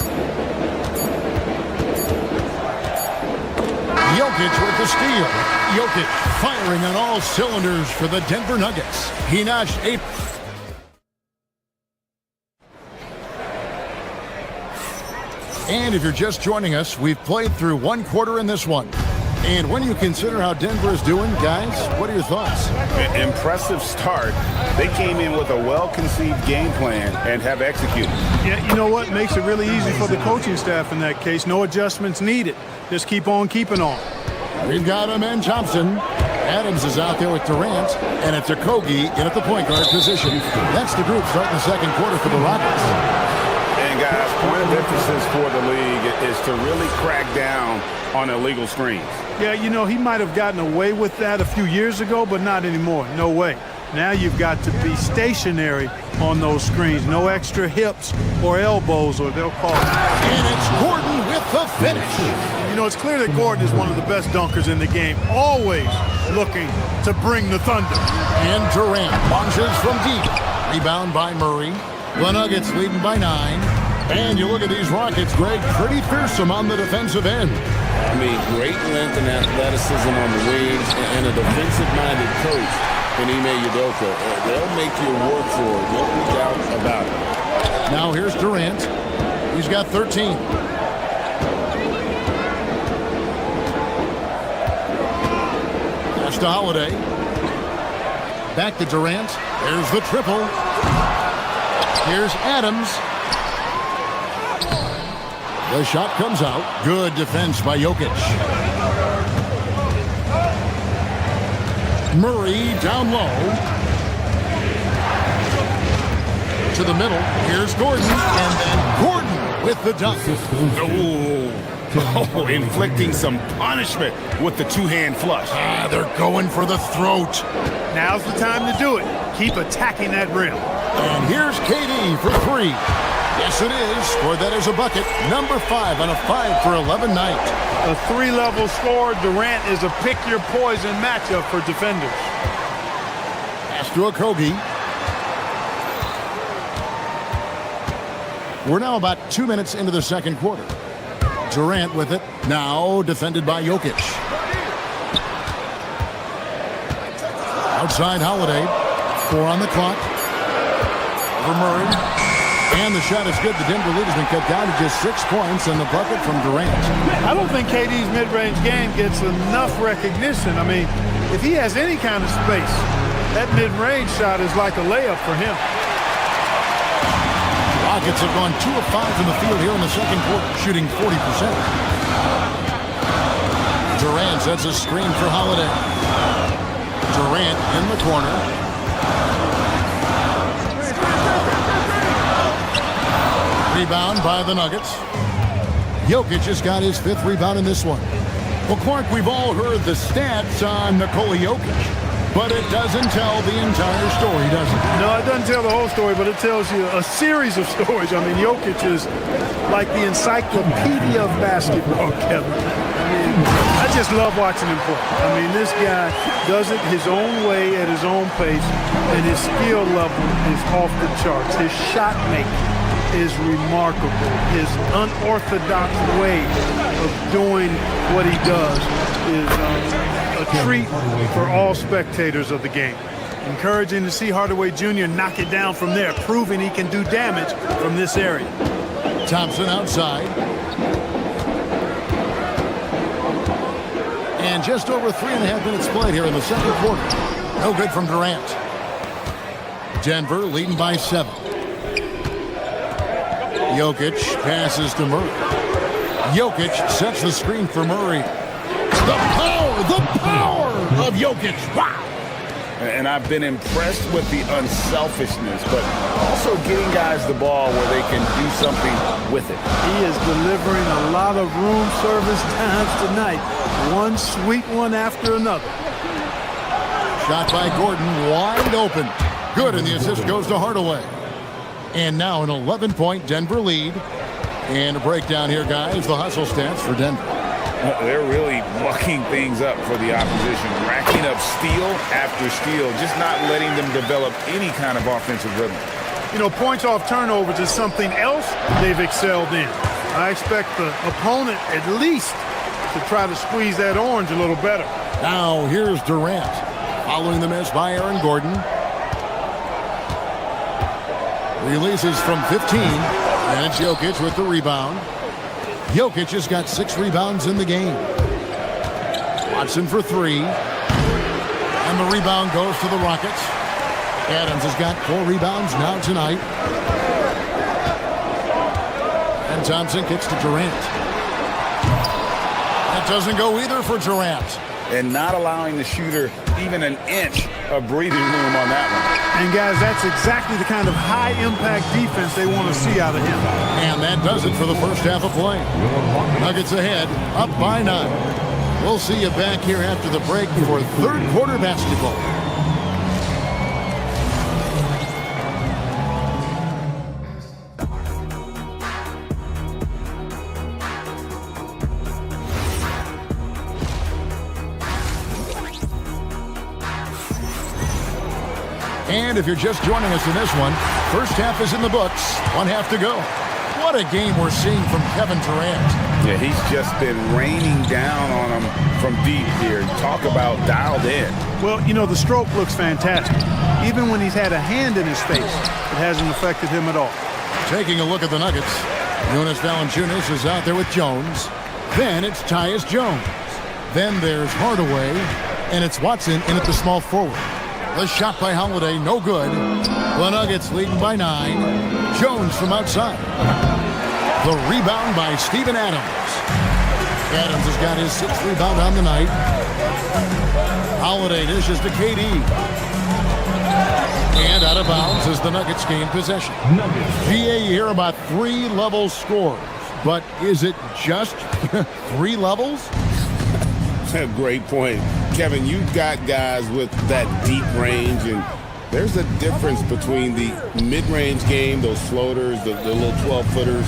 Jokic with the steal. Jokic firing on all cylinders for the Denver Nuggets. He notched 8. And if you're just joining us, we've played through 1 quarter in this one. And when you consider how Denver is doing, guys, what are your thoughts? Impressive start. They came in with a well-conceived game plan and have executed. Yeah, you know what? Makes it really easy for the coaching staff in that case. No adjustments needed. Just keep on keeping on. We've got him in Thompson. Adams is out there with Durant, and it's Okogie in at the point guard position. That's the group starting the second quarter for the Rockets. And guys, point of emphasis for the league is to really crack down on illegal screens. Yeah, you know, he might have gotten away with that a few years ago, but not anymore. No way. Now you've got to be stationary on those screens. No extra hips or elbows, or they'll call it. And it's Gordon with the finish. You know, it's clear that Gordon is one of the best dunkers in the game, always looking to bring the thunder. And Durant launches from deep. Rebound by Murray. The Nuggets leading by 9. And you look at these Rockets, Greg, pretty fearsome on the defensive end. I mean, great length and athleticism on the wings, and a defensive-minded coach in Ime Udoka. They'll make you work for it, no doubt about it. Now here's Durant. He's got 13. Pass to Holiday. Back to Durant. There's the triple. Here's Adams. The shot comes out. Good defense by Jokic. Murray down low. To the middle. Here's Gordon. And then Gordon with the dunk. Oh, inflicting some punishment with the two-hand flush. They're going for the throat. Now's the time to do it. Keep attacking that rim. And here's KD for 3. Yes, it is. Scored that as a bucket. Number 5 on a 5 for 11 night. A 3-level score. Durant is a pick-your-poison matchup for defenders. Pass to Okogie. We're now about 2 minutes into the second quarter. Durant with it. Now defended by Jokic. Outside Holiday. 4 on the clock. For Murray. And the shot is good. The Denver lead has been cut down to just 6 points and the bucket from Durant. I don't think KD's mid-range game gets enough recognition. I mean, if he has any kind of space, that mid-range shot is like a layup for him. Rockets have gone 2 of 5 from the field here in the second quarter, shooting 40%. Durant sets a screen for Holiday. Durant in the corner. Rebound by the Nuggets. Jokic just got his 5th rebound in this one. Well, Clark, we've all heard the stats on Nikola Jokic, but it doesn't tell the entire story, does it? No, it doesn't tell the whole story, but it tells you a series of stories. I mean, Jokic is like the encyclopedia of basketball, Kevin. I mean, I just love watching him play. I mean, this guy does it his own way at his own pace, and his skill level is off the charts. His shot making is remarkable. His unorthodox way of doing what he does is a treat for all spectators of the game. Encouraging to see Hardaway Jr. knock it down from there, proving he can do damage from this area. Thompson outside. And just over 3.5 minutes played here in the second quarter. No good from Durant. Denver leading by 7. Jokic passes to Murray. Jokic sets the screen for Murray. The power of Jokic. Wow. And I've been impressed with the unselfishness, but also getting guys the ball where they can do something with it. He is delivering a lot of room service times tonight. One sweet one after another. Shot by Gordon, wide open. Good, and the assist goes to Hardaway. And now an 11-point Denver lead. And a breakdown here, guys. The hustle stats for Denver. They're really mucking things up for the opposition, racking up steal after steal, just not letting them develop any kind of offensive rhythm. You know, points off turnovers is something else they've excelled in. I expect the opponent at least to try to squeeze that orange a little better. Now here's Durant, following the miss by Aaron Gordon. Releases from 15, and it's Jokic with the rebound. Jokic has got 6 rebounds in the game. Watson for 3. And the rebound goes to the Rockets. Adams has got 4 rebounds now tonight. And Thompson kicks to Durant. That doesn't go either for Durant. And not allowing the shooter even an inch of breathing room on that one. And guys, that's exactly the kind of high-impact defense they want to see out of him. And that does it for the first half of play. Nuggets ahead, up by 9. We'll see you back here after the break for third quarter basketball. And if you're just joining us in this one, first half is in the books. 1 half to go. What a game we're seeing from Kevin Durant. Yeah, he's just been raining down on him from deep here. Talk about dialed in. Well, you know, the stroke looks fantastic. Even when he's had a hand in his face, it hasn't affected him at all. Taking a look at the Nuggets, Jonas Valanciunas is out there with Jones. Then it's Tyus Jones. Then there's Hardaway, and it's Watson in at the small forward. The shot by Holiday, no good. The Nuggets leading by 9. Jones from outside. The rebound by Steven Adams. Adams has got his 6th rebound on the night. Holiday dishes to KD. And out of bounds as the Nuggets gain possession. GA, you hear about 3-level scores. But is it just 3 levels? Great point. Kevin, you've got guys with that deep range, and there's a difference between the mid-range game, those floaters, the little 12-footers,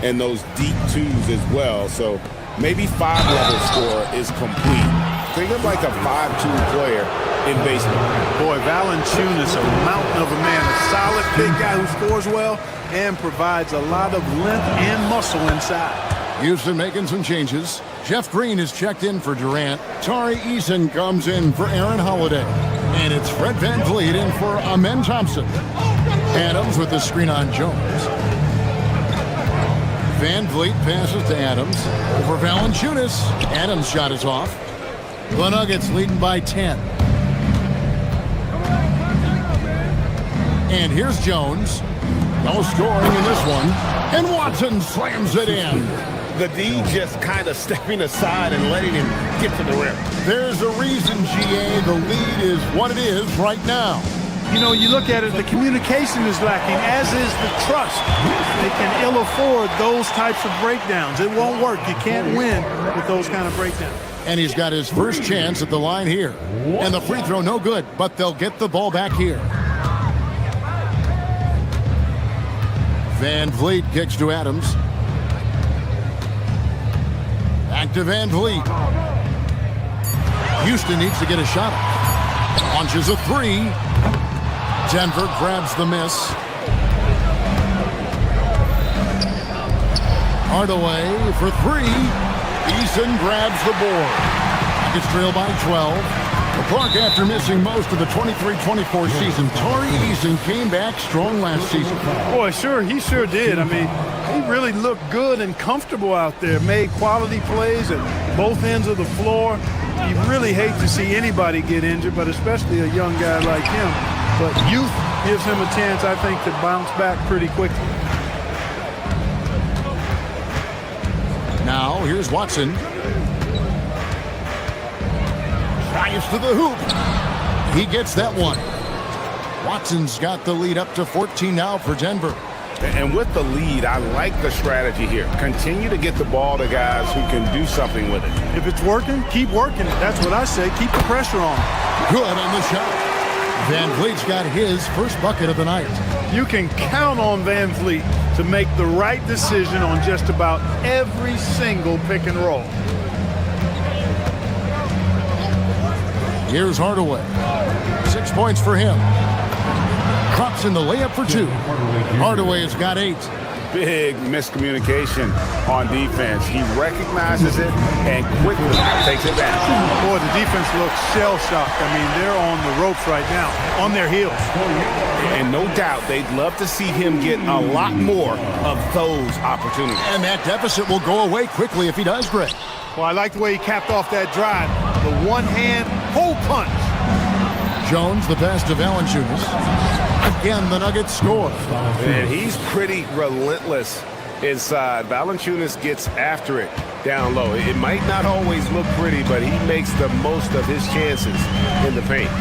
and those deep 2s as well. So maybe 5-level score is complete. Think of like a 5-2 player in baseball. Boy, Valanciunas, a mountain of a man, a solid big guy who scores well and provides a lot of length and muscle inside. Houston making some changes. Jeff Green is checked in for Durant. Tari Eason comes in for Aaron Holiday. And it's Fred VanVleet in for Amen Thompson. Adams with the screen on Jones. VanVleet passes to Adams. Over Valanciunas. Adams' shot is off. The Nuggets leading by 10. And here's Jones. No scoring in this one. And Watson slams it in. The D just kind of stepping aside and letting him get to the rim. There's a reason, GA, the lead is what it is right now. You know, you look at it, the communication is lacking, as is the trust. They can ill afford those types of breakdowns. It won't work. You can't win with those kind of breakdowns. And he's got his first chance at the line here. And the free throw no good, but they'll get the ball back here. VanVleet kicks to Adams. Back to VanVleet. Houston needs to get a shot up. Launches a three. Denver grabs the miss. Hardaway for three. Eason grabs the board. Nuggets trail by 12. Clark, after missing most of the 23-24 season, Tari Eason came back strong last season. Boy, he sure did. I mean, he really looked good and comfortable out there. Made quality plays at both ends of the floor. You really hate to see anybody get injured, but especially a young guy like him. But youth gives him a chance, I think, to bounce back pretty quickly. Now, here's Watson. Drives to the hoop. He gets that one. Watson's got the lead up to 14 now for Denver. And with the lead, I like the strategy here. Continue to get the ball to guys who can do something with it. If it's working, keep working it. That's what I say. Keep the pressure on. Good on the shot. VanVleet's got his first bucket of the night. You can count on VanVleet to make the right decision on just about every single pick and roll. Here's Hardaway. 6 points for him. Drops in the layup for two. Hardaway has got 8. Big miscommunication on defense. He recognizes it and quickly takes it back. Boy, the defense looks shell-shocked. I mean, they're on the ropes right now, on their heels. And no doubt they'd love to see him get a lot more of those opportunities. And that deficit will go away quickly if he does, Greg. Well, I like the way he capped off that drive. The one-hand hole punch. Jones, the pass to Valanciunas. Again, the Nuggets score. And he's pretty relentless inside. Valanciunas gets after it down low. It might not always look pretty, but he makes the most of his chances in the paint.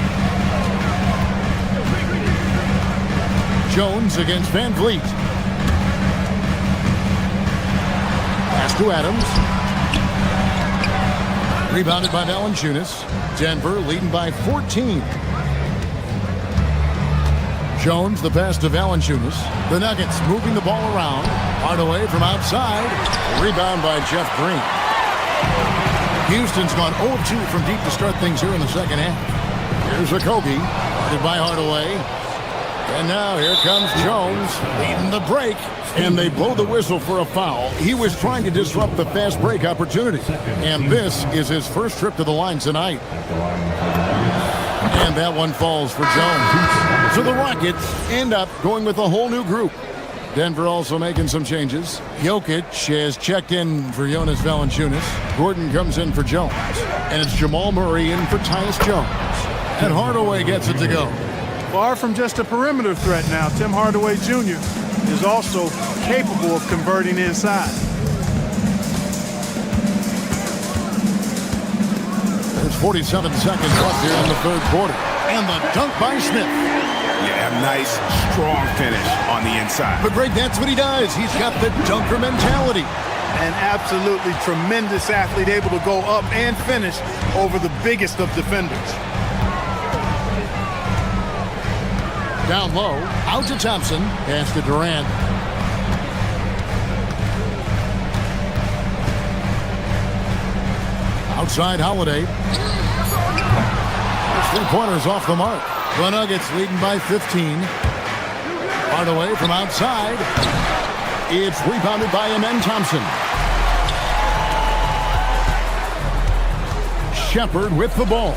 Jones against VanVleet. Pass to Adams. Rebounded by Valanciunas. Denver leading by 14. Jones, the pass to Valanciunas. The Nuggets moving the ball around. Hardaway from outside. Rebound by Jeff Green. Houston's gone 0-2 from deep to start things here in the second half. Here's Okogie. Guarded by Hardaway. And now here comes Jones leading the break. And they blow the whistle for a foul. He was trying to disrupt the fast break opportunity. And this is his first trip to the line tonight. And that one falls for Jones. So the Rockets end up going with a whole new group. Denver also making some changes. Jokic has checked in for Jonas Valanciunas. Gordon comes in for Jones. And it's Jamal Murray in for Tyus Jones. And Hardaway gets it to go. Far from just a perimeter threat now, Tim Hardaway Jr. is also capable of converting inside. There's 47 seconds left here in the third quarter. And the dunk by Smith. Yeah, nice, strong finish on the inside. But Greg, that's what he does. He's got the dunker mentality. An absolutely tremendous athlete, able to go up and finish over the biggest of defenders. Down low, out to Thompson, pass to Durant. Outside Holiday. Three-pointers off the mark. The Nuggets leading by 15. Hardaway from outside. It's rebounded by Amen Thompson. Shepard with the ball.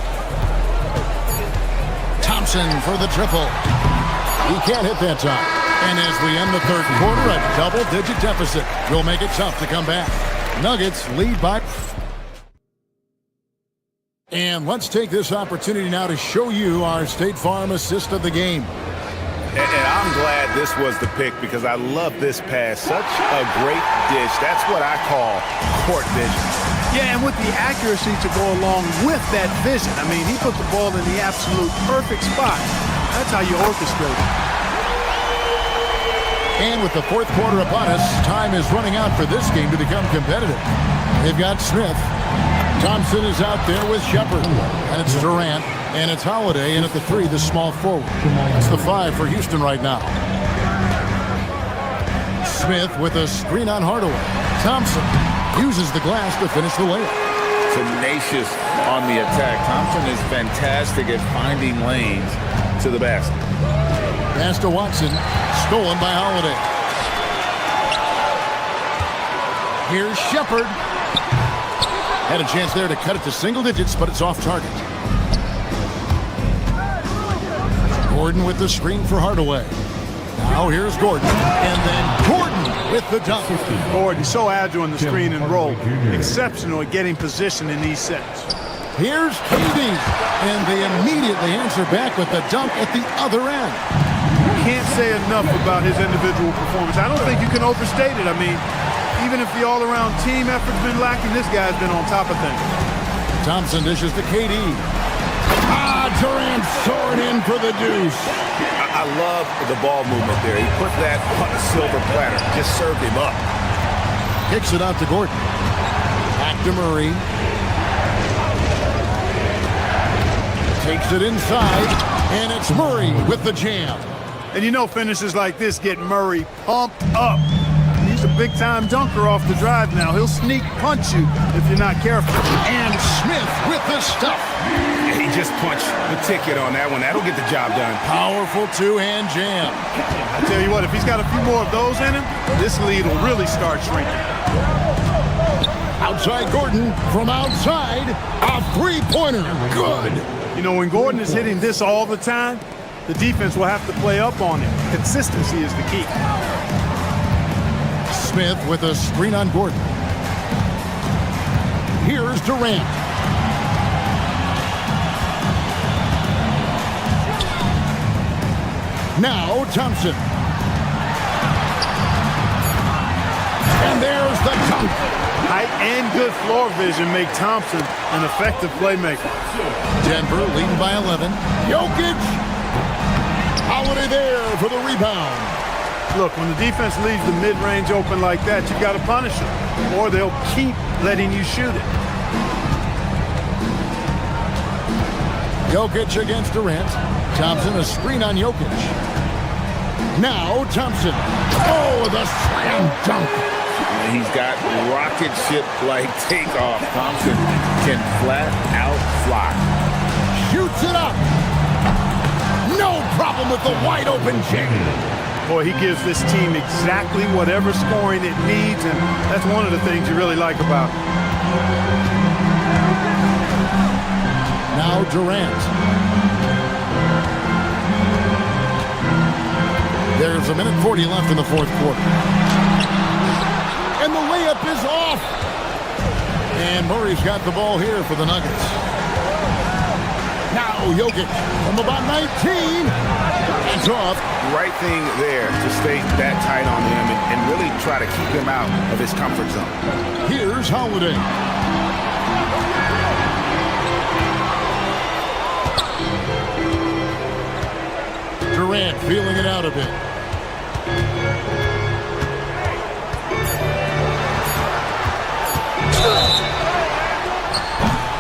Thompson for the triple. He can't hit that time. And as we end the third quarter, a double-digit deficit will make it tough to come back. Nuggets lead by... And let's take this opportunity now to show you our State Farm assist of the game. And I'm glad this was the pick because I love this pass. Such a great dish. That's what I call court vision. Yeah, and with the accuracy to go along with that vision. I mean, he put the ball in the absolute perfect spot. That's how you orchestrate it. And with the fourth quarter upon us, time is running out for this game to become competitive. They've got Smith. Thompson is out there with Shepard. And it's Durant. And it's Holiday in at the 3, the small forward. That's the 5 for Houston right now. Smith with a screen on Hardaway. Thompson uses the glass to finish the layup. Tenacious on the attack. Thompson is fantastic at finding lanes to the basket. Pass to Watson. Stolen by Holiday. Here's Shepard. Had a chance there to cut it to single digits, but it's off target. Gordon with the screen for Hardaway. Now here's Gordon. And then Gordon with the dunk. Gordon, so agile in the screen and roll. Exceptional at getting position in these sets. Here's KD. And they immediately answer back with the dunk at the other end. Can't say enough about his individual performance. I don't think you can overstate it. I mean, even if the all-around team effort's been lacking, this guy's been on top of things. Thompson dishes to KD. Durant soaring in for the deuce. I love the ball movement there. He put that on a silver platter. Just served him up. Kicks it out to Gordon. Back to Murray. Takes it inside. And it's Murray with the jam. And you know finishes like this get Murray pumped up. He's a big-time dunker off the drive now. He'll sneak punch you if you're not careful. And Smith with the stuff. He just punched the ticket on that one. That'll get the job done. Powerful two-hand jam. I tell you what, if he's got a few more of those in him, this lead will really start shrinking. Outside Gordon from outside. A three-pointer. Good. You know, when Gordon is hitting this all the time, the defense will have to play up on him. Consistency is the key. Smith with a screen on Gordon. Here's Durant. Now Thompson. And there's the dunk. Height and good floor vision make Thompson an effective playmaker. Denver leading by 11. Jokic. Holiday there for the rebound. Look, when the defense leaves the mid-range open like that, you've got to punish them, or they'll keep letting you shoot it. Jokic against Durant. Thompson, a screen on Jokic. Now Thompson. Oh, the slam dunk. He's got rocket ship-like takeoff. Thompson can flat out fly. Shoots it up. No problem with the wide-open jam. Boy, he gives this team exactly whatever scoring it needs, and that's one of the things you really like about him. Now Durant. There's a minute 40 left in the fourth quarter. And the layup is off. And Murray's got the ball here for the Nuggets. Now Jokic from about 19. It's off. Right thing there to stay that tight on him and really try to keep him out of his comfort zone. Here's Holiday. Durant feeling it out a bit.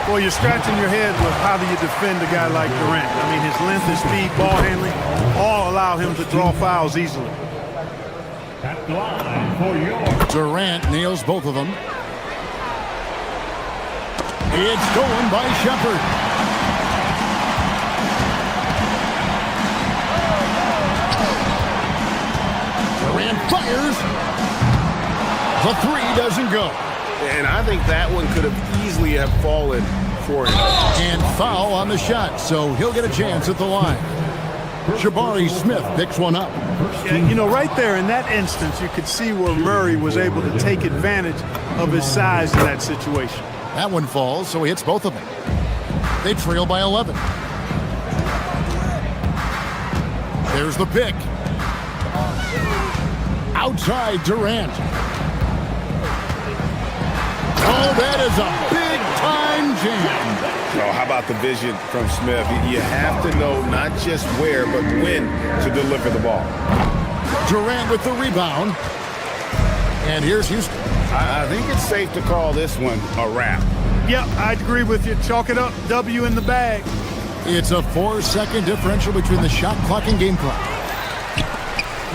Boy, you're scratching your head with how do you defend a guy like Durant. I mean, his length, his speed, ball handling, all allow him to draw fouls easily. Durant nails both of them. It's stolen by Shepard. Durant fires. The three doesn't go. And I think that one could have easily have fallen for him. And foul on the shot, so he'll get a chance at the line. Jabari Smith picks one up. Yeah, you know, right there in that instance, you could see where Murray was able to take advantage of his size in that situation. That one falls, so he hits both of them. They trail by 11. There's the pick. Outside Durant. Oh, that is a big-time jam. Oh, how about the vision from Smith? You have to know not just where, but when to deliver the ball. Durant with the rebound. And here's Houston. I think it's safe to call this one a wrap. Yeah, I'd agree with you. Chalk it up. W in the bag. It's a 4-second differential between the shot clock and game clock.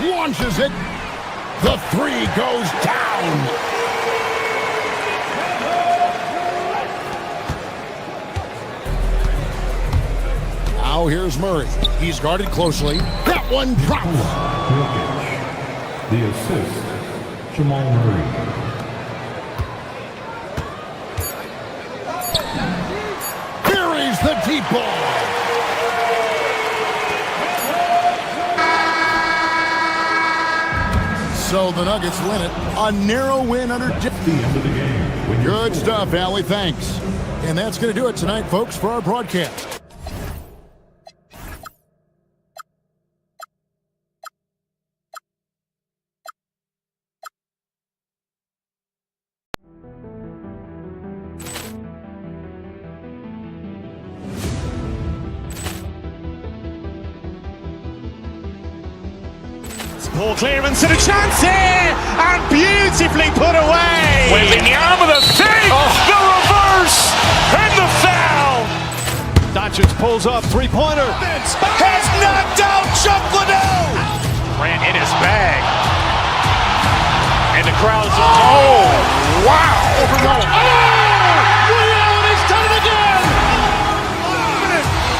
Launches it. The three goes down. Now here's Murray. He's guarded closely. That one drops. The assist, Jamal Murray. Buries the deep ball. So the Nuggets win it. A narrow win under The end of the game. Good stuff, Allie. Thanks. And that's going to do it tonight, folks, for our broadcast. Ball clearance and a chance here, and beautifully put away. Wembanyama the fake, the reverse, and the foul. Doncic pulls up, three-pointer. Has knocked out Chuck Liddell. Ran in his bag. And the crowd's, oh, wow. He's done it again.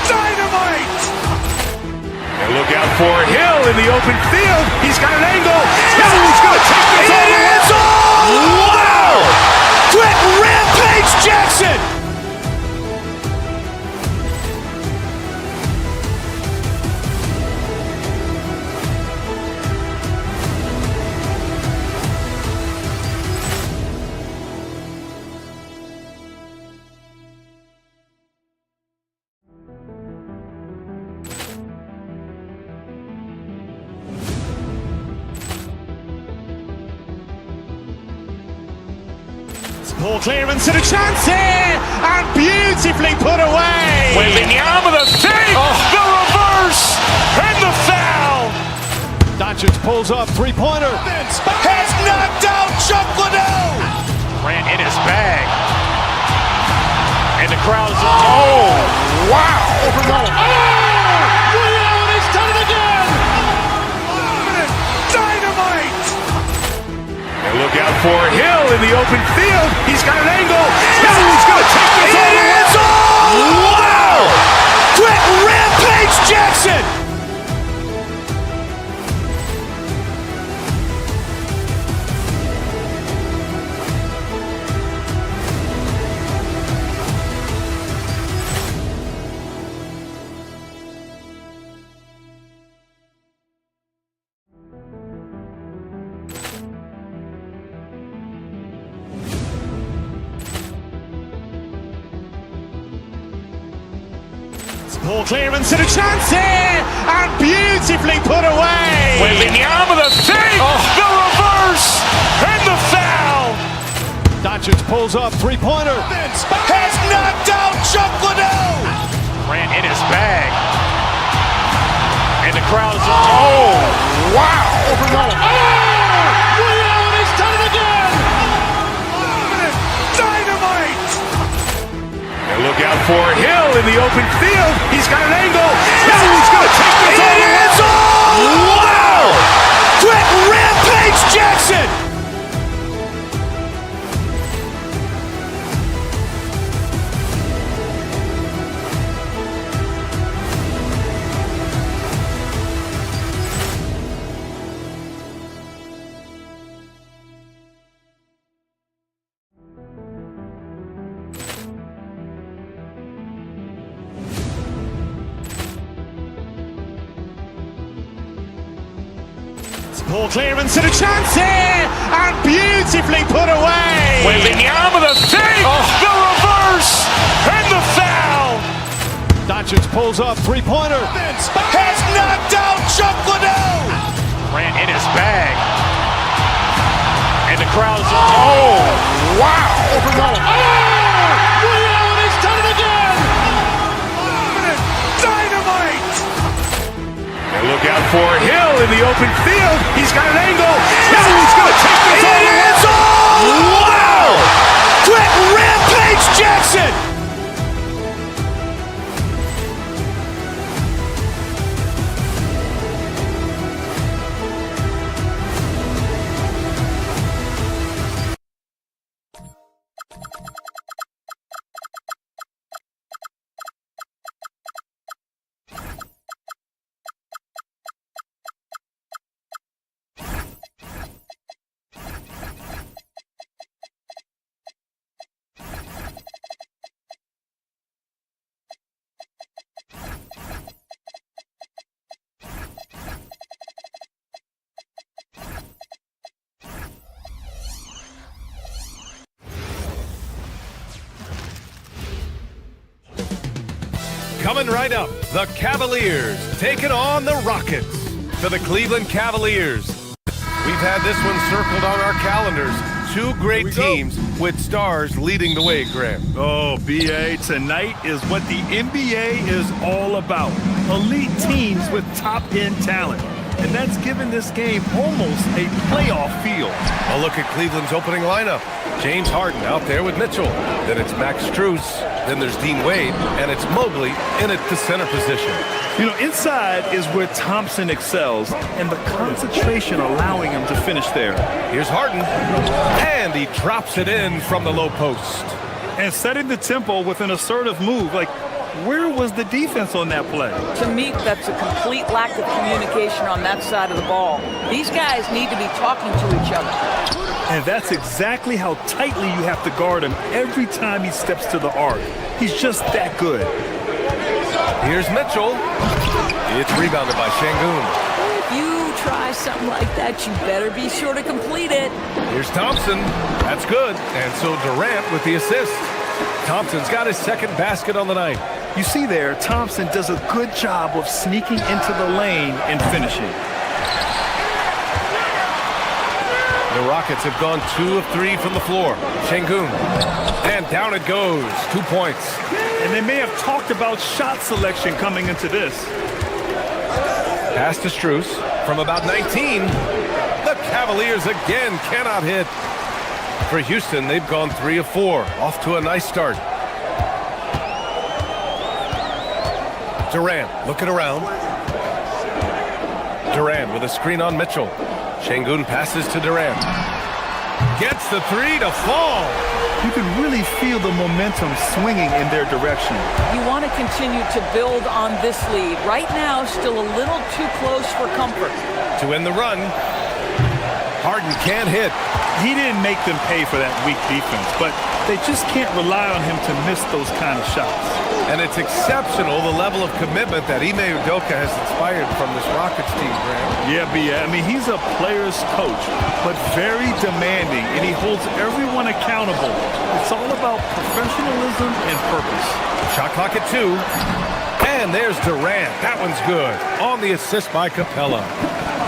Dynamite. And look out for Hill in the open field. He's got an angle. Hill's going to take this all the way. Wow! Quick Rampage Jackson. Ball clearance and a chance here, and beautifully put away. Wembanyama the fake, the reverse, and the foul. Doncic pulls up, three-pointer. Has knocked out Chuck Liddell. Ran in his bag. And the crowd's, oh, wow. He's done it again. Dynamite. And look out for Hill in the open field. He's got an angle. Hill's going to take this all the way. Wow! Quick Rampage Jackson. Ball clearance and a chance here, and beautifully put away. Wembanyama the fake, the reverse, and the foul. Doncic pulls up, three-pointer. Has knocked out Chuck Liddell. Ran in his bag. And the crowd's, oh, wow. He's done it again. Dynamite. And look out for Hill in the open field. He's got an angle. Hill's going to take this all the way. Wow! Quick Rampage Jackson. Ball clearance and a chance here, and beautifully put away. Wembanyama with a fake, the reverse, and the foul. Doncic pulls up, three-pointer. Has knocked out Chuck Liddell. Ran in his bag. And the crowd is, oh, wow. Ray Allen has done it again. Dynamite. And look out for Hill in the open field. He's got an angle. Hill's going to take this all the way. Wow. Quick Rampage Jackson. Coming right up, the Cavaliers taking on the Rockets. To the Cleveland Cavaliers. We've had this one circled on our calendars. Two great teams with stars leading the way, Graham. Oh, BA, tonight is what the NBA is all about. Elite teams with top-end talent. And that's given this game almost a playoff feel. A look at Cleveland's opening lineup. James Harden out there with Mitchell. Then it's Max Strus. Then there's Dean Wade. And it's Mobley in at the center position. You know, inside is where Thompson excels, and the concentration allowing him to finish there. Here's Harden. And he drops it in from the low post. And setting the tempo with an assertive move. Like, where was the defense on that play? To me, that's a complete lack of communication on that side of the ball. These guys need to be talking to each other. And that's exactly how tightly you have to guard him every time he steps to the arc. He's just that good. Here's Mitchell. It's rebounded by Şengün. If you try something like that, you better be sure to complete it. Here's Thompson. That's good. And so Durant with the assist. Thompson's got his second basket on the night. You see there, Thompson does a good job of sneaking into the lane and finishing. The Rockets have gone 2 of 3 from the floor. Şengün. And down it goes. 2 points. And they may have talked about shot selection coming into this. Pass to Strus from about 19. The Cavaliers again cannot hit. For Houston, they've gone 3 of 4. Off to a nice start. Durant looking around. Durant with a screen on Mitchell. Şengün passes to Durant. Gets the 3 to fall. You can really feel the momentum swinging in their direction. You want to continue to build on this lead. Right now, still a little too close for comfort. To end the run, Harden can't hit. He didn't make them pay for that weak defense, but they just can't rely on him to miss those kind of shots. And it's exceptional, the level of commitment that Ime Udoka has inspired from this Rockets team, Graham. Yeah, I mean, he's a player's coach, but very demanding, and he holds everyone accountable. It's all about professionalism and purpose. Shot clock at 2. And there's Durant. That one's good. On the assist by Capella.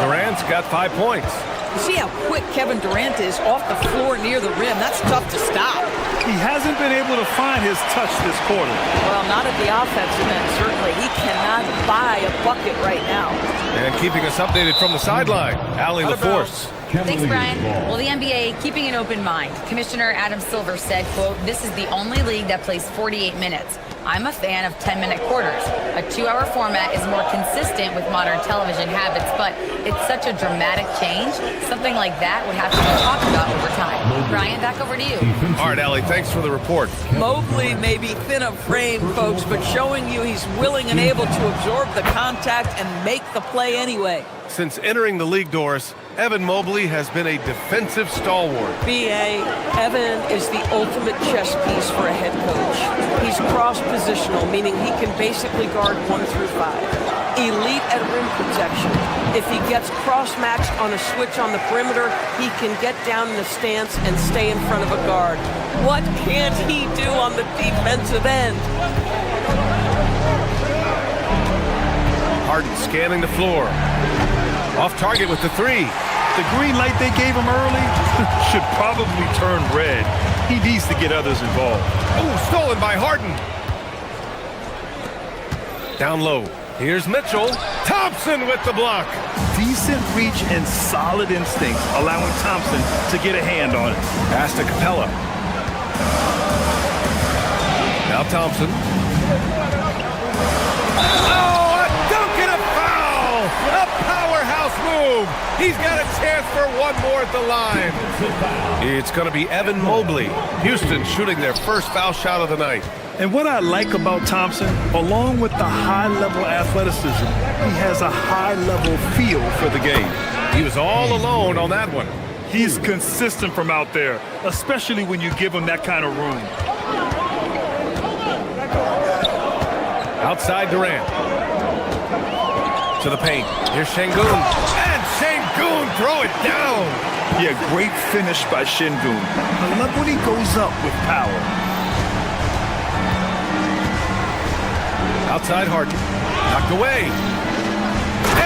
Durant's got 5 points. You see how quick Kevin Durant is off the floor near the rim. That's tough to stop. He hasn't been able to find his touch this quarter. Well, not at the offensive end, certainly. He cannot buy a bucket right now. And keeping us updated from the sideline, Allie LaForce. Thanks, Brian. Well, the NBA keeping an open mind. Commissioner Adam Silver said, quote, "This is the only league that plays 48 minutes. I'm a fan of 10-minute quarters. A 2-hour format is more consistent with modern television habits, but it's such a dramatic change. Something like that would have to be talked about over time." Brian, back over to you. All right, Allie, thanks for the report. Mobley may be thin of frame, folks, but showing you he's willing and able to absorb the contact and make the play anyway. Since entering the league, Doris, Evan Mobley has been a defensive stalwart. B.A., Evan is the ultimate chess piece for a head coach. He's cross-positional, meaning he can basically guard 1 through 5. elite at rim protection. If he gets cross-matched on a switch on the perimeter, he can get down in the stance and stay in front of a guard. What can't he do on the defensive end? Harden scanning the floor. Off target with the three. The green light they gave him early should probably turn red. He needs to get others involved. Oh, stolen by Harden. Down low. Here's Mitchell. Thompson with the block. Decent reach and solid instincts, allowing Thompson to get a hand on it. Pass to Capella. Now Thompson. Oh, a dunk and a foul! A powerhouse move. He's got a chance for one more at the line. It's going to be Evan Mobley. Houston shooting their first foul shot of the night. And what I like about Thompson, along with the high-level athleticism, he has a high-level feel for the game. He was all alone on that one. He's consistent from out there, especially when you give him that kind of room. Outside Durant. To the paint. Here's Şengün. And Şengün throw it down. Yeah, great finish by Şengün. I love when he goes up with power. Outside Harden. Knocked away.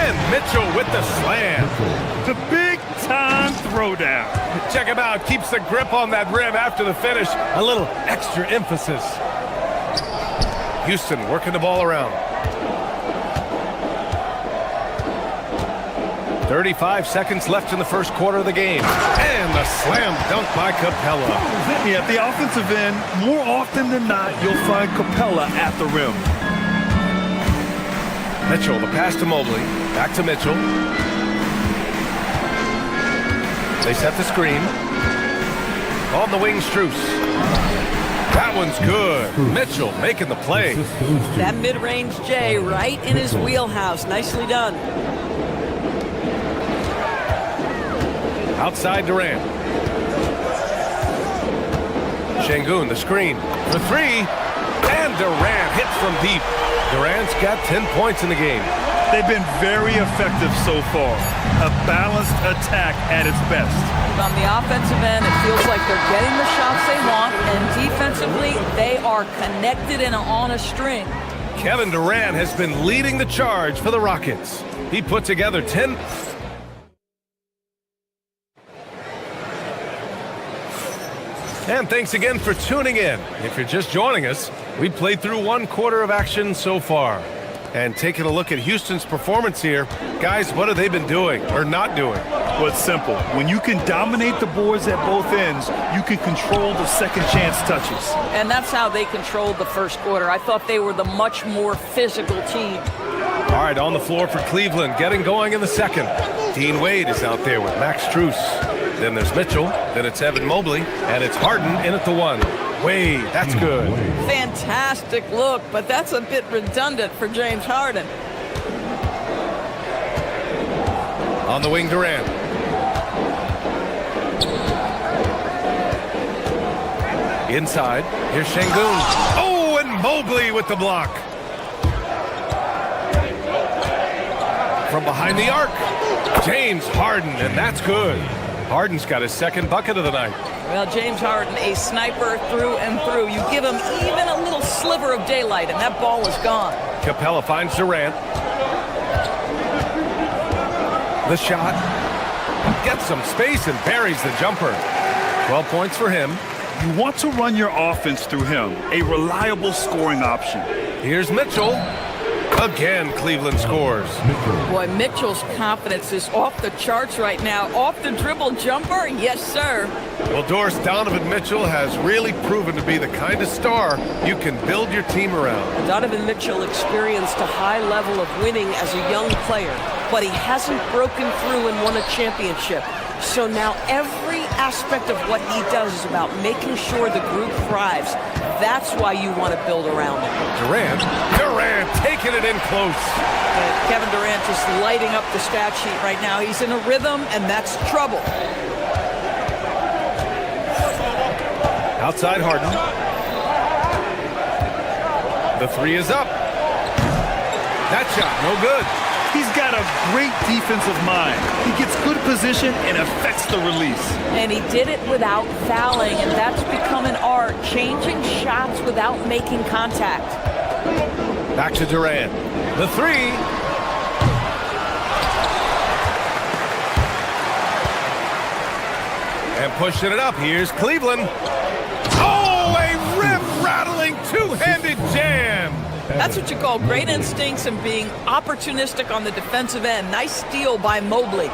And Mitchell with the slam. The big-time throwdown. Check him out. Keeps the grip on that rim after the finish. A little extra emphasis. Houston working the ball around. 35 seconds left in the first quarter of the game. And the slam dunk by Capella. Yeah, at the offensive end, more often than not, you'll find Capella at the rim. Mitchell, the pass to Mobley. Back to Mitchell. They set the screen. On the wing, Strus. That one's good. Mitchell making the play. That mid-range J right in his wheelhouse. Nicely done. Outside Durant. Şengün, the screen. The three. And Durant hits from deep. Durant's got 10 points in the game. They've been very effective so far. A balanced attack at its best. On the offensive end, it feels like they're getting the shots they want, and defensively, they are connected and on a string. Kevin Durant has been leading the charge for the Rockets. He put together 10. And thanks again for tuning in. If you're just joining us, we played through one quarter of action so far. And taking a look at Houston's performance here, guys, what have they been doing or not doing? Well, it's simple. When you can dominate the boards at both ends, you can control the second chance touches. And that's how they controlled the first quarter. I thought they were the much more physical team. All right, on the floor for Cleveland, getting going in the second. Dean Wade is out there with Max Strus. Then there's Mitchell, then it's Evan Mobley, and it's Harden in at the one. Wade, that's good. Fantastic look, but that's a bit redundant for James Harden. On the wing, Durant. Inside, here's Şengün. Oh, and Mobley with the block. From behind the arc, James Harden, and that's good. Harden's got his second bucket of the night. Well, James Harden, a sniper through and through. You give him even a little sliver of daylight, and that ball is gone. Capella finds Durant. The shot. Gets some space and buries the jumper. 12 points for him. You want to run your offense through him, a reliable scoring option. Here's Mitchell. Again, Cleveland scores. Boy, Mitchell's confidence is off the charts right now. Off the dribble jumper, yes, sir. Well, Doris, Donovan Mitchell has really proven to be the kind of star you can build your team around. Donovan Mitchell experienced a high level of winning as a young player, but he hasn't broken through and won a championship. So now every aspect of what he does is about making sure the group thrives. That's why you want to build around him. Durant taking it in close. Kevin Durant just lighting up the stat sheet right now. He's in a rhythm, and that's trouble. Outside Harden. The three is up. That shot, no good. He's got a great defensive mind. He gets good position and affects the release. And he did it without fouling, and that's become an art, changing shots without making contact. Back to Durant. The three. And pushing it up. Here's Cleveland. Oh, a rim-rattling two-handed jam. That's what you call great instincts and being opportunistic on the defensive end. Nice steal by Mobley.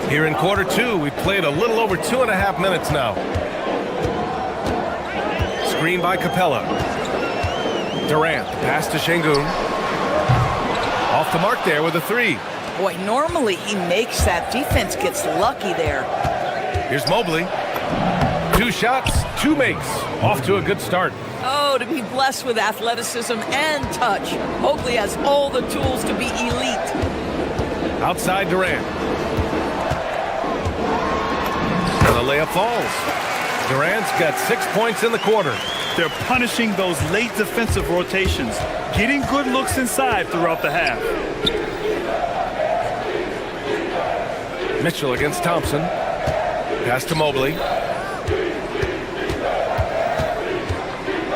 Here in quarter two, we've played a little over 2.5 minutes now. Screen by Capella. Durant, pass to Şengün. Off the mark there with a three. Boy, normally he makes that. Defense gets lucky there. Here's Mobley. 2 shots, 2 makes. Off to a good start. Oh, to be blessed with athleticism and touch. Mobley has all the tools to be elite. Outside Durant. And the layup falls. Durant's got 6 points in the quarter. They're punishing those late defensive rotations, getting good looks inside throughout the half. Mitchell against Thompson. Pass to Mobley.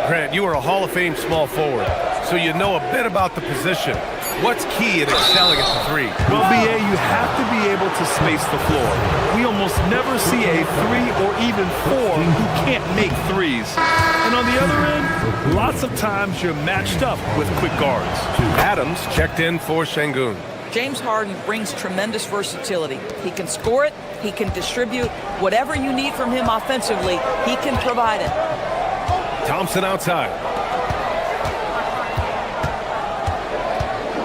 Grant, you are a Hall of Fame small forward, so you know a bit about the position. What's key in excelling at the three? Well, BA, you have to be able to space the floor. We almost never see a 3 or even 4 who can't make threes. And on the other end, lots of times you're matched up with quick guards. Adams checked in for Şengün. James Harden brings tremendous versatility. He can score it, he can distribute. Whatever you need from him offensively, he can provide it. Thompson outside.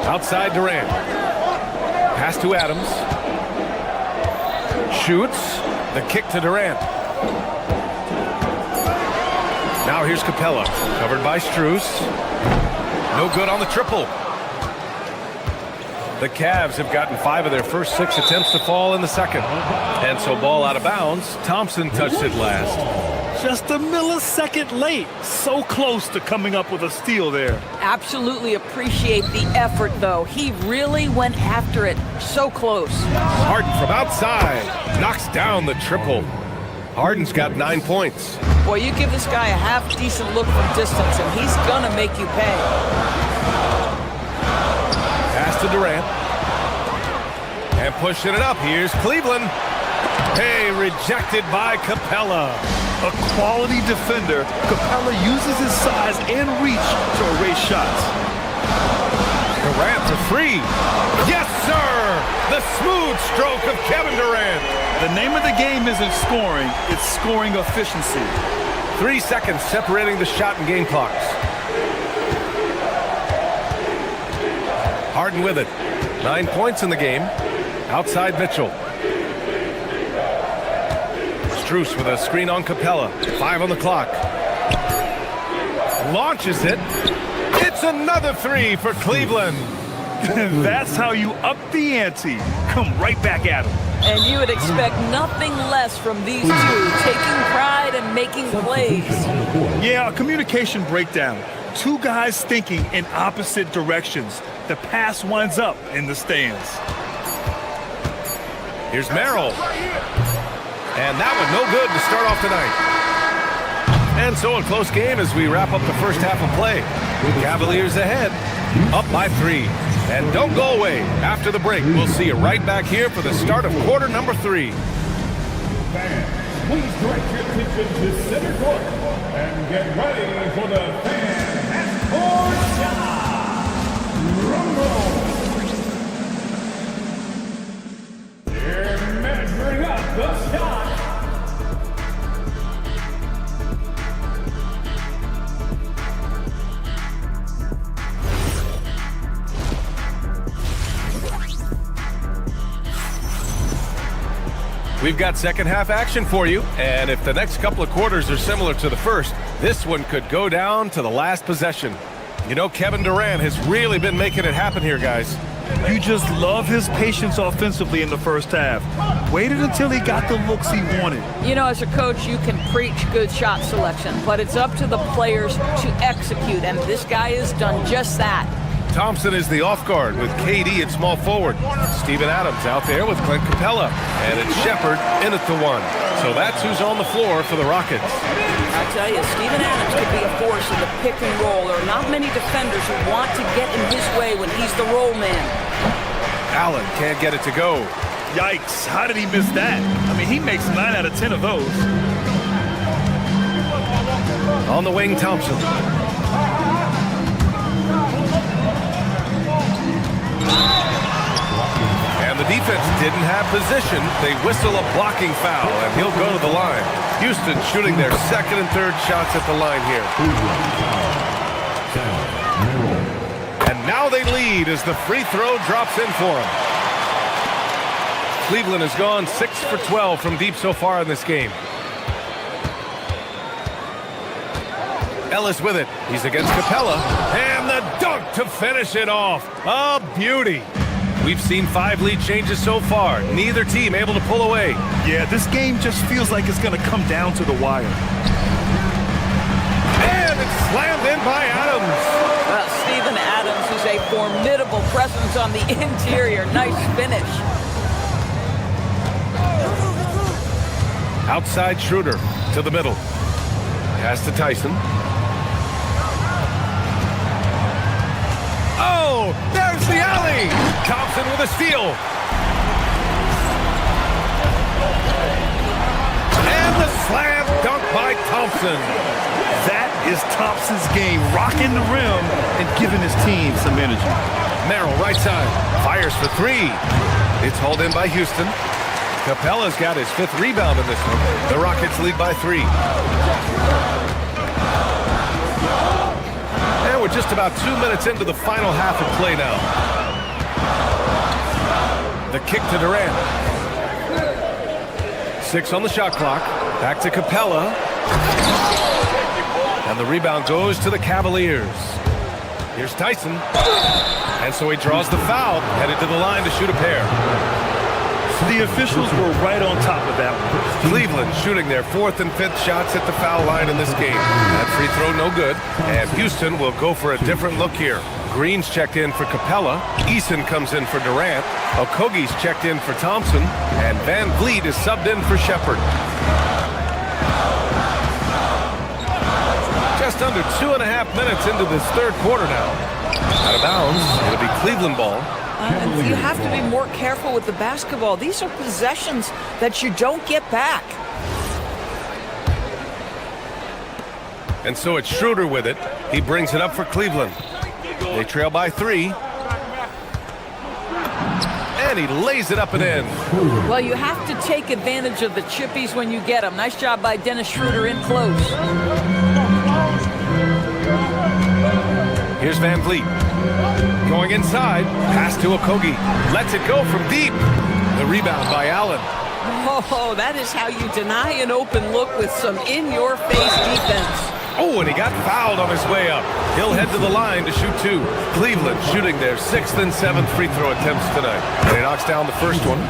Outside Durant. Pass to Adams. Shoots. The kick to Durant. Now here's Capella. Covered by Strus. No good on the triple. The Cavs have gotten 5 of their first 6 attempts to fall in the second. And so ball out of bounds. Thompson touched it last. Just a millisecond late. So close to coming up with a steal there. Absolutely appreciate the effort, though. He really went after it. So close. Harden from outside. Knocks down the triple. Harden's got 9 points. Boy, you give this guy a half-decent look from distance, and he's gonna make you pay. Pass to Durant. And pushing it up. Here's Cleveland. Hey, rejected by Capella. A quality defender, Capella uses his size and reach to erase shots. Durant to free. Yes, sir! The smooth stroke of Kevin Durant. The name of the game isn't scoring, it's scoring efficiency. 3 seconds separating the shot and game clocks. Harden with it. 9 points in the game. Outside Mitchell. Strus with a screen on Capella. 5 on the clock. Launches it. It's another 3 for Cleveland. That's how you up the ante. Come right back at him. And you would expect nothing less from these two, taking pride and making plays. Yeah, a communication breakdown. 2 guys thinking in opposite directions. The pass winds up in the stands. Here's Merrill. And that one no good to start off tonight. And so a close game as we wrap up the first half of play. Cavaliers ahead, up by 3. And don't go away. After the break, we'll see you right back here for the start of quarter number 3. Fans, please direct your attention to center court and get ready for the fan half-court shot. Rumble. They're measuring up the shot. We've got second half action for you, and if the next couple of quarters are similar to the first, this one could go down to the last possession. You know, Kevin Durant has really been making it happen here, guys. You just love his patience offensively in the first half. Waited until he got the looks he wanted. You know, as a coach, you can preach good shot selection, but it's up to the players to execute, and this guy has done just that. Thompson is the off guard with KD at small forward. Steven Adams out there with Clint Capella. And it's Shepard in at the 1. So that's who's on the floor for the Rockets. I tell you, Steven Adams could be a force in the pick and roll. There are not many defenders who want to get in his way when he's the roll man. Allen can't get it to go. Yikes, how did he miss that? I mean, he makes 9 out of 10 of those. On the wing, Thompson. And the defense didn't have position. They whistle a blocking foul, and he'll go to the line. Houston shooting their second and third shots at the line here. And now they lead as the free throw drops in for them. Cleveland has gone 6 for 12 from deep so far in this game. Ellis with it. He's against Capella. And the dunk to finish it off. A beauty. We've seen 5 lead changes so far. Neither team able to pull away. Yeah, this game just feels like it's going to come down to the wire. And it's slammed in by Adams. Well, Steven Adams is a formidable presence on the interior. Nice finish. Outside Schroeder to the middle. Pass to Tyson. Oh, there's the alley. Thompson with a steal. And the slam dunk by Thompson. That is Thompson's game, rocking the rim and giving his team some energy. Merrill, right side, fires for 3. It's hauled in by Houston. Capella's got his 5th rebound in this one. The Rockets lead by 3. And we're just about 2 minutes into the final half of play now. The kick to Durant. 6 on the shot clock. Back to Capella. And the rebound goes to the Cavaliers. Here's Tyson. And so he draws the foul, headed to the line to shoot a pair. The officials were right on top of that one. Cleveland shooting their 4th and 5th shots at the foul line in this game. That free throw no good. And Houston will go for a different look here. Green's checked in for Capella. Eason comes in for Durant. Okogie's checked in for Thompson. And Van Vliet is subbed in for Shepard. Just under 2.5 minutes into this third quarter now. Out of bounds. It'll be Cleveland ball. You have to be more careful with the basketball. These are possessions that you don't get back. And so it's Schroeder with it. He brings it up for Cleveland. They trail by 3. And he lays it up and in. Well, you have to take advantage of the chippies when you get them. Nice job by Dennis Schroeder in close. Here's Van Vliet. Going inside, pass to Okogie. Lets it go from deep. The rebound by Allen. Oh, that is how you deny an open look with some in-your-face defense. Oh, and he got fouled on his way up. He'll head to the line to shoot 2. Cleveland shooting their 6th and 7th free throw attempts tonight. And he knocks down the first one.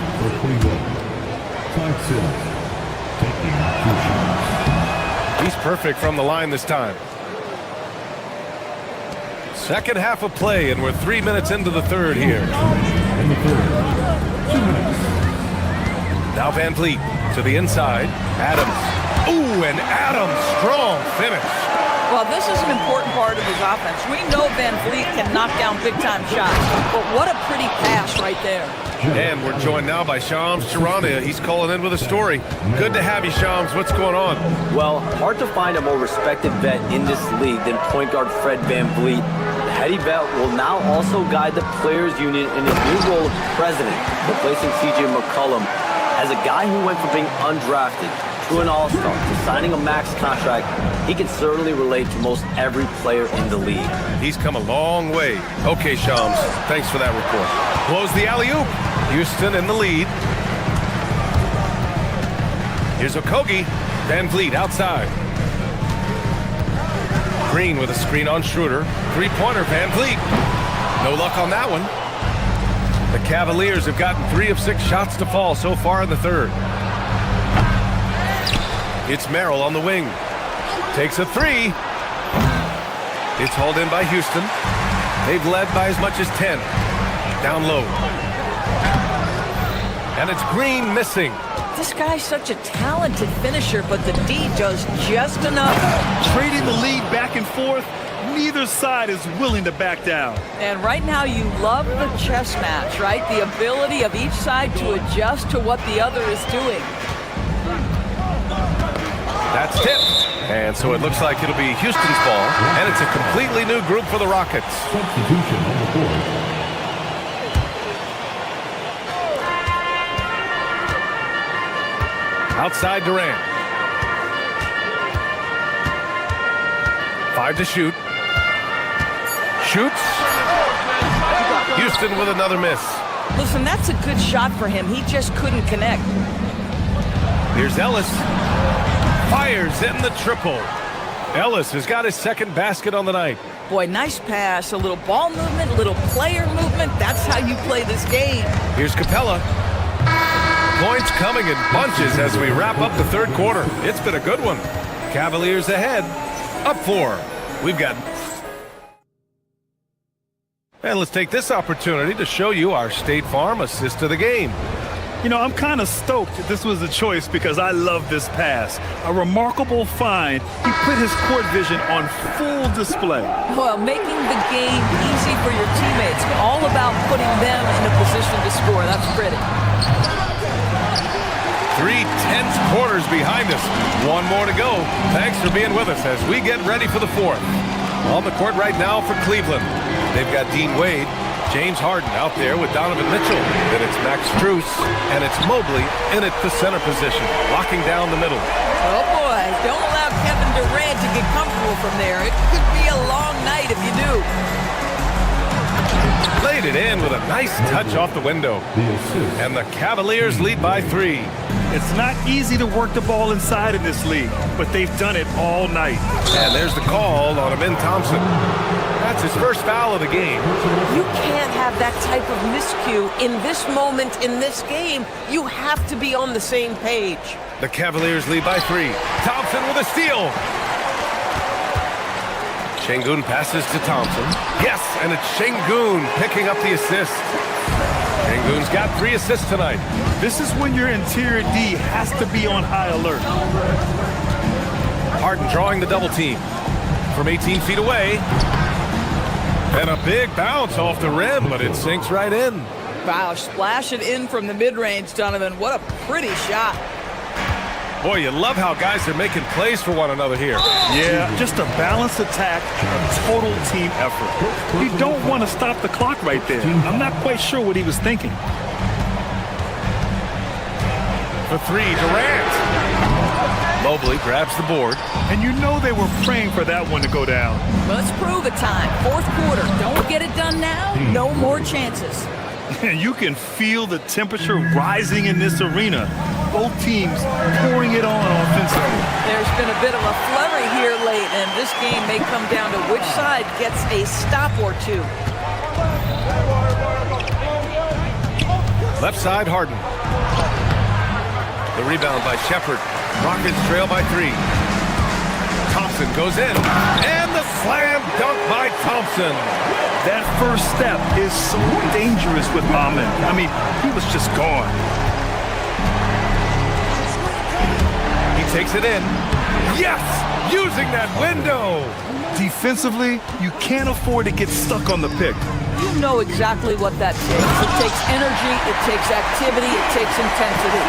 He's perfect from the line this time. Second half of play, and we're 3 minutes into the third here. Now Van Vliet to the inside. Adams. Ooh, and Adams, strong finish. Well, this is an important part of his offense. We know Van Vliet can knock down big-time shots, but what a pretty pass right there. And we're joined now by Shams Charania. He's calling in with a story. Good to have you, Shams. What's going on? Well, hard to find a more respected vet in this league than point guard Fred Van Vliet. The heady vet will now also guide the Players Union in his new role of president, replacing C.J. McCollum. As a guy who went from being undrafted to an all-star to signing a max contract, he can certainly relate to most every player in the league. He's come a long way. Okay, Shams, thanks for that report. Blows the alley-oop. Houston in the lead. Here's Okogie. Van Vliet outside. Green with a screen on Schroeder. Three-pointer, Van Vliet. No luck on that one. Cavaliers have gotten 3 of 6 shots to fall so far in the third. It's Merrill on the wing. Takes a 3. It's hauled in by Houston. They've led by as much as 10. Down low. And it's Green missing. This guy's such a talented finisher, but the D does just enough. Trading the lead back and forth, neither side is willing to back down. And right now you love the chess match, right? The ability of each side to adjust to what the other is doing. That's tipped. And so it looks like it'll be Houston's ball, and it's a completely new group for the Rockets. Substitution on the court. Outside Durant. 5 to shoot. Shoots. Houston with another miss. Listen, that's a good shot for him. He just couldn't connect. Here's Ellis. Fires in the triple. Ellis has got his second basket on the night. Boy, nice pass. A little ball movement, a little player movement. That's how you play this game. Here's Capella. Points coming in bunches as we wrap up the third quarter. It's been a good one. Cavaliers ahead. Up 4. We've got... And let's take this opportunity to show you our State Farm assist of the game. You know, I'm kind of stoked this was a choice because I love this pass. A remarkable find. He put his court vision on full display. Well, making the game easy for your teammates. All about putting them in a position to score. That's pretty. 3 tense quarters behind us. One more to go. Thanks for being with us as we get ready for the fourth. On the court right now for Cleveland. They've got Dean Wade, James Harden out there with Donovan Mitchell. Then it's Max Strus, and it's Mobley in at the center position, locking down the middle. Oh boy, don't allow Kevin Durant to get comfortable from there. It could be a long night if you do. Laid it in with a nice touch off the window. And the Cavaliers lead by 3. It's not easy to work the ball inside in this league, but they've done it all night. And there's the call on Amin Thompson. That's his first foul of the game. You can't have that type of miscue in this moment in this game. You have to be on the same page. The Cavaliers lead by 3. Thompson with a steal. Şengün passes to Thompson. Yes, and it's Şengün picking up the assist. Şengün's got 3 assists tonight. This is when your interior D has to be on high alert. Harden drawing the double team from 18 feet away. And a big bounce off the rim, but it sinks right in. Wow, splash it in from the mid-range, Donovan. What a pretty shot. Boy, you love how guys are making plays for one another here. Yeah, just a balanced attack, a total team effort. You don't want to stop the clock right there. I'm not quite sure what he was thinking. For 3, Durant. Mobley grabs the board. And you know they were praying for that one to go down. Let's prove it time. Fourth quarter. Don't get it done now. No more chances. And you can feel the temperature rising in this arena. Both teams pouring it on offensively. There's been a bit of a flurry here late, and this game may come down to which side gets a stop or two. Left side, Harden. The rebound by Shepard. Rockets trail by 3. Thompson goes in, and the slam dunk by Thompson. That first step is so dangerous with Amin. I mean, he was just gone. He takes it in. Yes! Using that window! Defensively, you can't afford to get stuck on the pick. You know exactly what that takes. It takes energy, it takes activity, it takes intensity.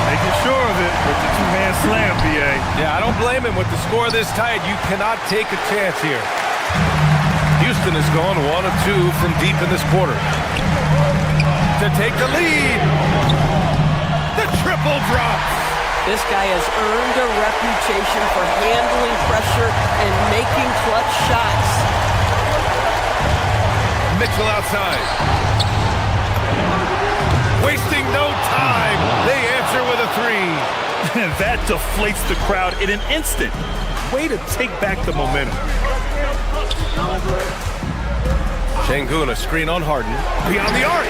Making sure of it with the two-hand slam, B.A. Yeah, I don't blame him with the score this tight. You cannot take a chance here. Houston has gone 1 of 2 from deep in this quarter. To take the lead. The triple drop. This guy has earned a reputation for handling pressure and making clutch shots. Mitchell outside. Wasting no time. They answer with a 3. And that deflates the crowd in an instant. Way to take back the momentum. Şengün, a screen on Harden. Beyond the arc.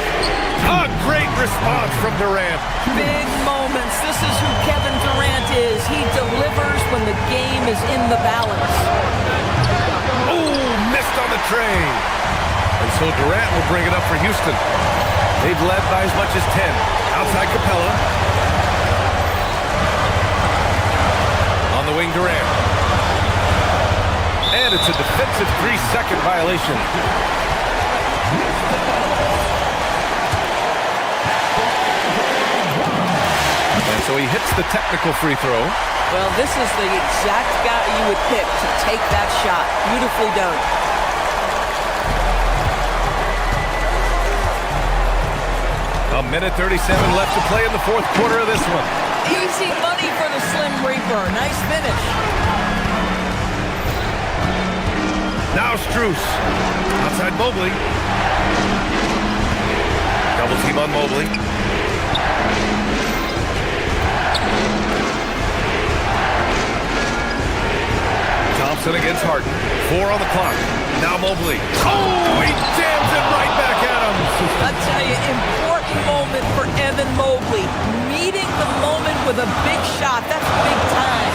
A great response from Durant. Big moments. This is who Kevin Durant is. He delivers when the game is in the balance. Oh, missed on the tray. And so Durant will bring it up for Houston. They've led by as much as 10. Outside Capella. On the wing, Durant. And it's a defensive 3-second violation. And so he hits the technical free throw. Well, this is the exact guy you would pick to take that shot. Beautifully done. A minute 37 left to play in the fourth quarter of this one. Easy money for the Slim Reaper. Nice finish. Now Strus. Outside Mobley. Double team on Mobley. Thompson against Harden. 4 on the clock. Now Mobley. Oh, he jams it right back at him. I tell you, important moment for Evan Mobley. Meeting the moment with a big shot. That's big time.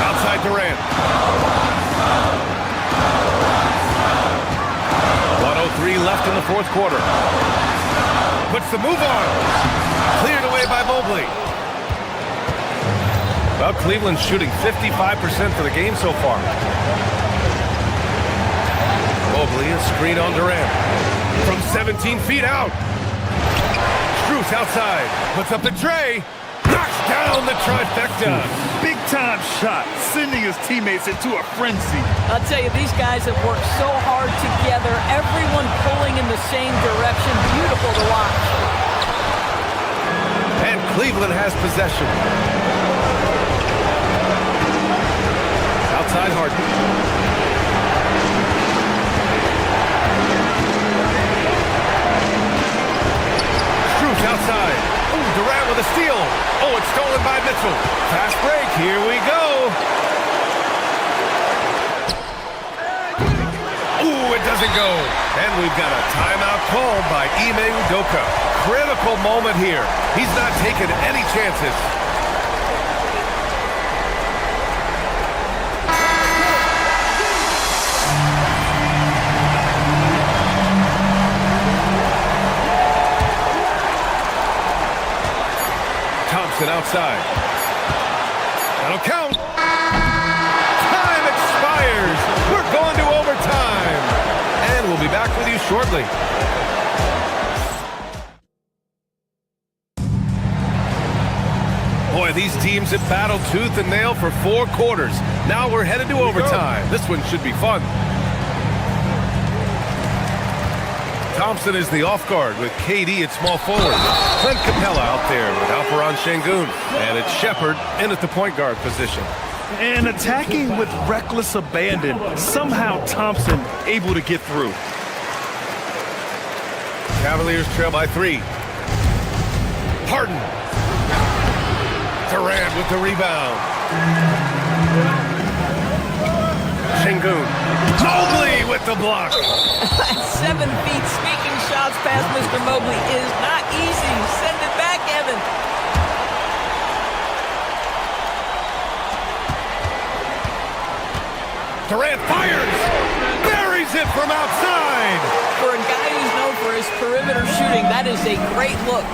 Outside Durant. 1:03 left in the fourth quarter. Puts the move on. Cleared away by Mobley. Well, Cleveland's shooting 55% for the game so far. Mobley, a screen on Durant. From 17 feet out. Strus outside. Puts up the tray. Knocks down the trifecta. Big-time shot, sending his teammates into a frenzy. I'll tell you, these guys have worked so hard together. Everyone pulling in the same direction. Beautiful to watch. And Cleveland has possession. Outside Harden. Strus outside. Ooh, Durant with a steal. Oh, it's stolen by Mitchell. Fast break. Here we go. Ooh, it doesn't go. And we've got a timeout called by Ime Udoka. Critical moment here. He's not taking any chances. Thompson outside. That'll count. Time expires. We're going to overtime. And we'll be back with you shortly. Boy, these teams have battled tooth and nail for 4 quarters. Now we're headed to overtime. This one should be fun. Thompson is the off guard with KD at small forward. Clint Capella out there with Alperon Şengün. And it's Shepherd in at the point guard position. And attacking with reckless abandon. Somehow Thompson able to get through. Cavaliers trail by 3. Harden. Durant with the rebound. Şengün. Mobley with the block. 7 feet sneaking shots past Mr. Mobley is not easy. Send it back, Evan. Durant fires. Buries it from outside. For a guy who's known for his perimeter shooting, that is a great look.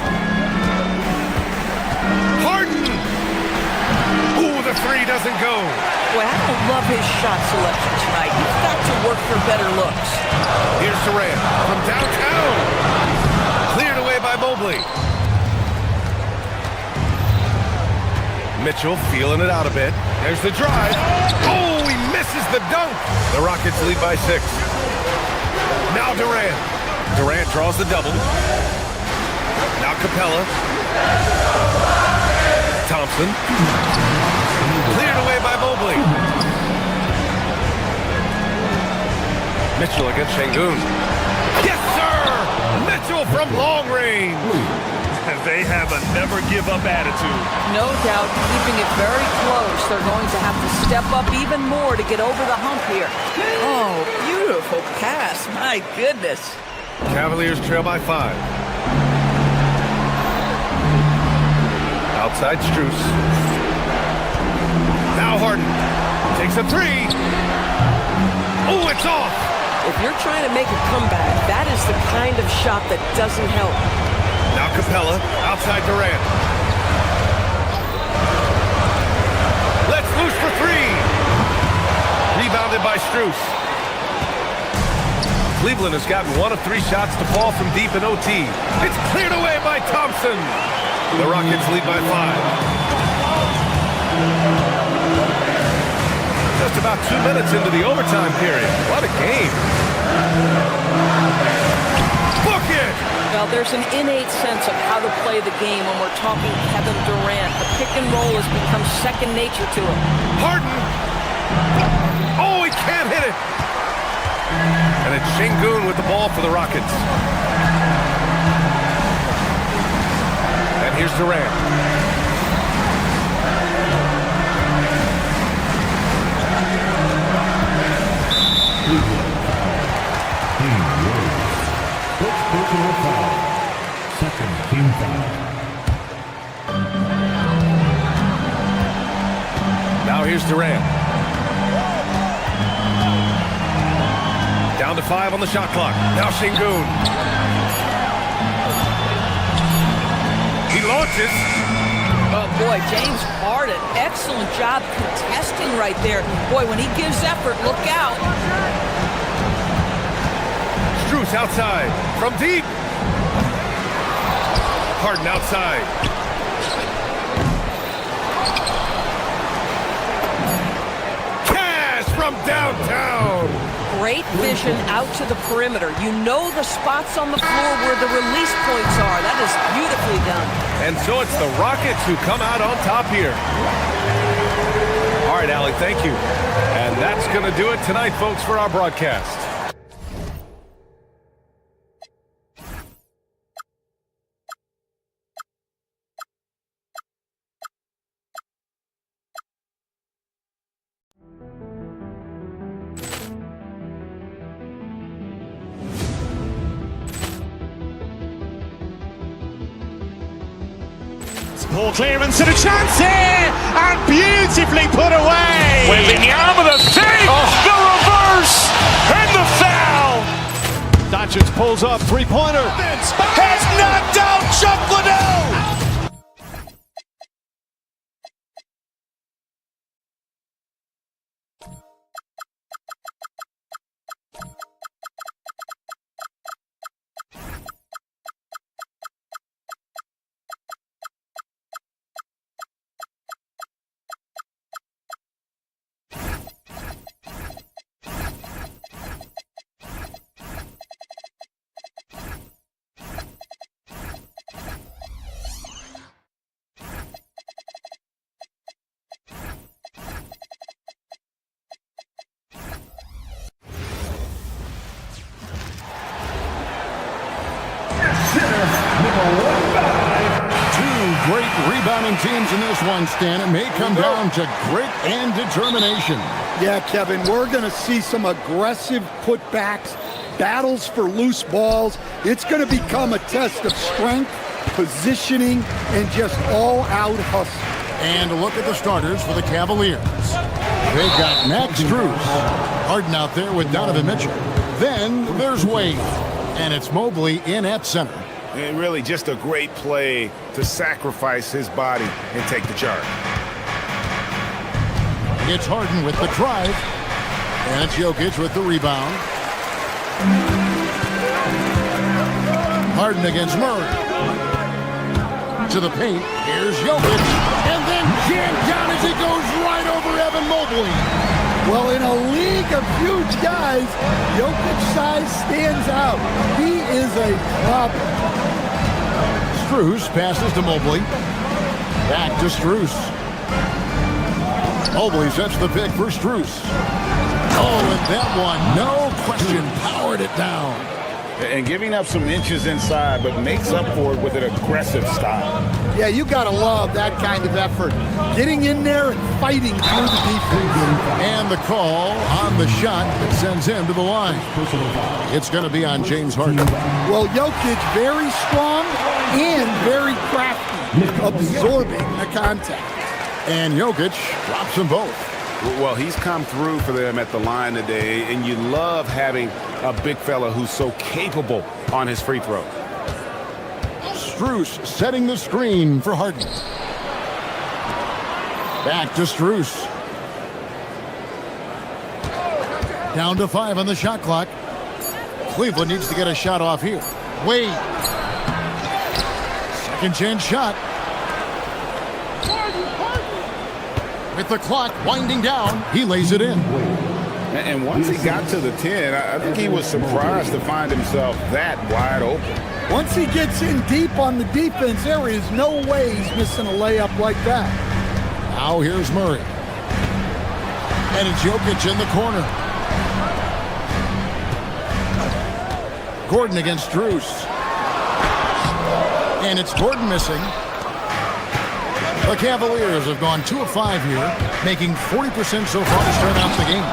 Harden. Ooh, the 3 doesn't go. Well, I don't love his shot selection tonight. He's got to work for better looks. Here's Durant from downtown. Cleared away by Mobley. Mitchell feeling it out a bit. There's the drive. Oh, he misses the dunk. The Rockets lead by 6. Now Durant. Durant draws the double. Now Capella. Thompson. Cleared away by Mobley. Mitchell against Şengün. Yes, sir! Mitchell from long range. They have a never-give-up attitude. No doubt, keeping it very close. They're going to have to step up even more to get over the hump here. Oh, beautiful pass. My goodness. Cavaliers trail by 5. Outside Strus. Now Harden takes a 3. Oh, it's off. If you're trying to make a comeback, that is the kind of shot that doesn't help. Now Capella outside Durant. Let's loose for 3. Rebounded by Strus. Cleveland has gotten 1 of 3 shots to fall from deep in OT. It's cleared away by Thompson. The Rockets lead by 5. Just about 2 minutes into the overtime period. What a game. Book it! Well, there's an innate sense of how to play the game when we're talking Kevin Durant. The pick and roll has become second nature to him. Harden! Oh, he can't hit it! And it's Şengün with the ball for the Rockets. And here's Durant. Personal foul. Second team foul. Now here's Durant. Down to 5 on the shot clock. Now Şengün. He launches. Oh, boy, James Harden, excellent job contesting right there. Boy, when he gives effort, look out. Strus outside. From deep. Harden outside. Cash from downtown. Great vision out to the perimeter. You know the spots on the floor where the release points are. That is beautifully done. And so it's the Rockets who come out on top here. All right, Allie, thank you. And that's going to do it tonight, folks, for our broadcast. Ball clearance and a chance here, and beautifully put away. Wembanyama the fake, the reverse, and the foul. Doncic pulls up, three-pointer. Has knocked out Chuck Liddell. Great rebounding teams in this one, Stan. It may come down to grit and determination. Yeah, Kevin, we're going to see some aggressive putbacks, battles for loose balls. It's going to become a test of strength, positioning, and just all-out hustle. And look at the starters for the Cavaliers. They've got Max Strus, Harden out there with Donovan Mitchell. Then there's Wade, and it's Mobley in at center. And really just a great play to sacrifice his body and take the charge. It's Harden with the drive. And it's Jokic with the rebound. Harden against Murray. To the paint. Here's Jokic. And then jammed down as he goes right over Evan Mobley. Well, in a league of huge guys, Jokic's size stands out. He is a problem. Strus passes to Mobley. Back to Strus. Mobley sets the pick for Strus. Oh, and that one, no question, powered it down. And giving up some inches inside, but makes up for it with an aggressive style. Yeah, you got to love that kind of effort. Getting in there and fighting through the defense. And the call on the shot that sends him to the line. It's going to be on James Harden. Well, Jokic very strong and very crafty, absorbing the contact. And Jokic drops them both. Well, he's come through for them at the line today, and you love having a big fella who's so capable on his free throw. Strus setting the screen for Harden. Back to Strus. Down to 5 on the shot clock. Cleveland needs to get a shot off here. Wade. Second chance shot. With the clock winding down, he lays it in. And once he got to the 10, I think he was surprised to find himself that wide open. Once he gets in deep on the defense, there is no way he's missing a layup like that. Now here's Murray. And it's Jokic in the corner. Gordon against Strus. And it's Gordon missing. The Cavaliers have gone 2 of 5 here, making 40% so far to start out the game.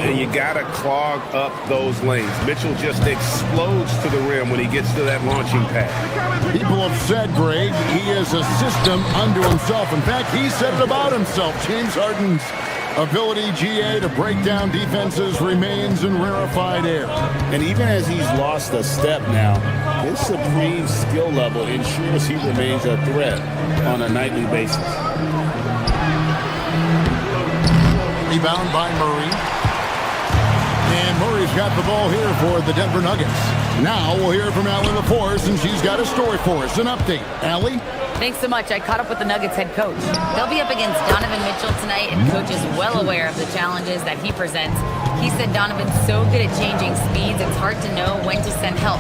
And you got to clog up those lanes. Mitchell just explodes to the rim when he gets to that launching pad. People have said, Greg, he is a system unto himself. In fact, he said it about himself. James Harden's ability, GA, to break down defenses remains in rarefied air. And even as he's lost a step now, his supreme skill level ensures he remains a threat on a nightly basis. Rebound by Murray. And Murray's got the ball here for the Denver Nuggets. Now we'll hear from Allie LaForce, and she's got a story for us. An update. Allie? Thanks so much. I caught up with the Nuggets head coach. They'll be up against Donovan Mitchell tonight, and coach is well aware of the challenges that he presents. He said Donovan's so good at changing speeds, it's hard to know when to send help.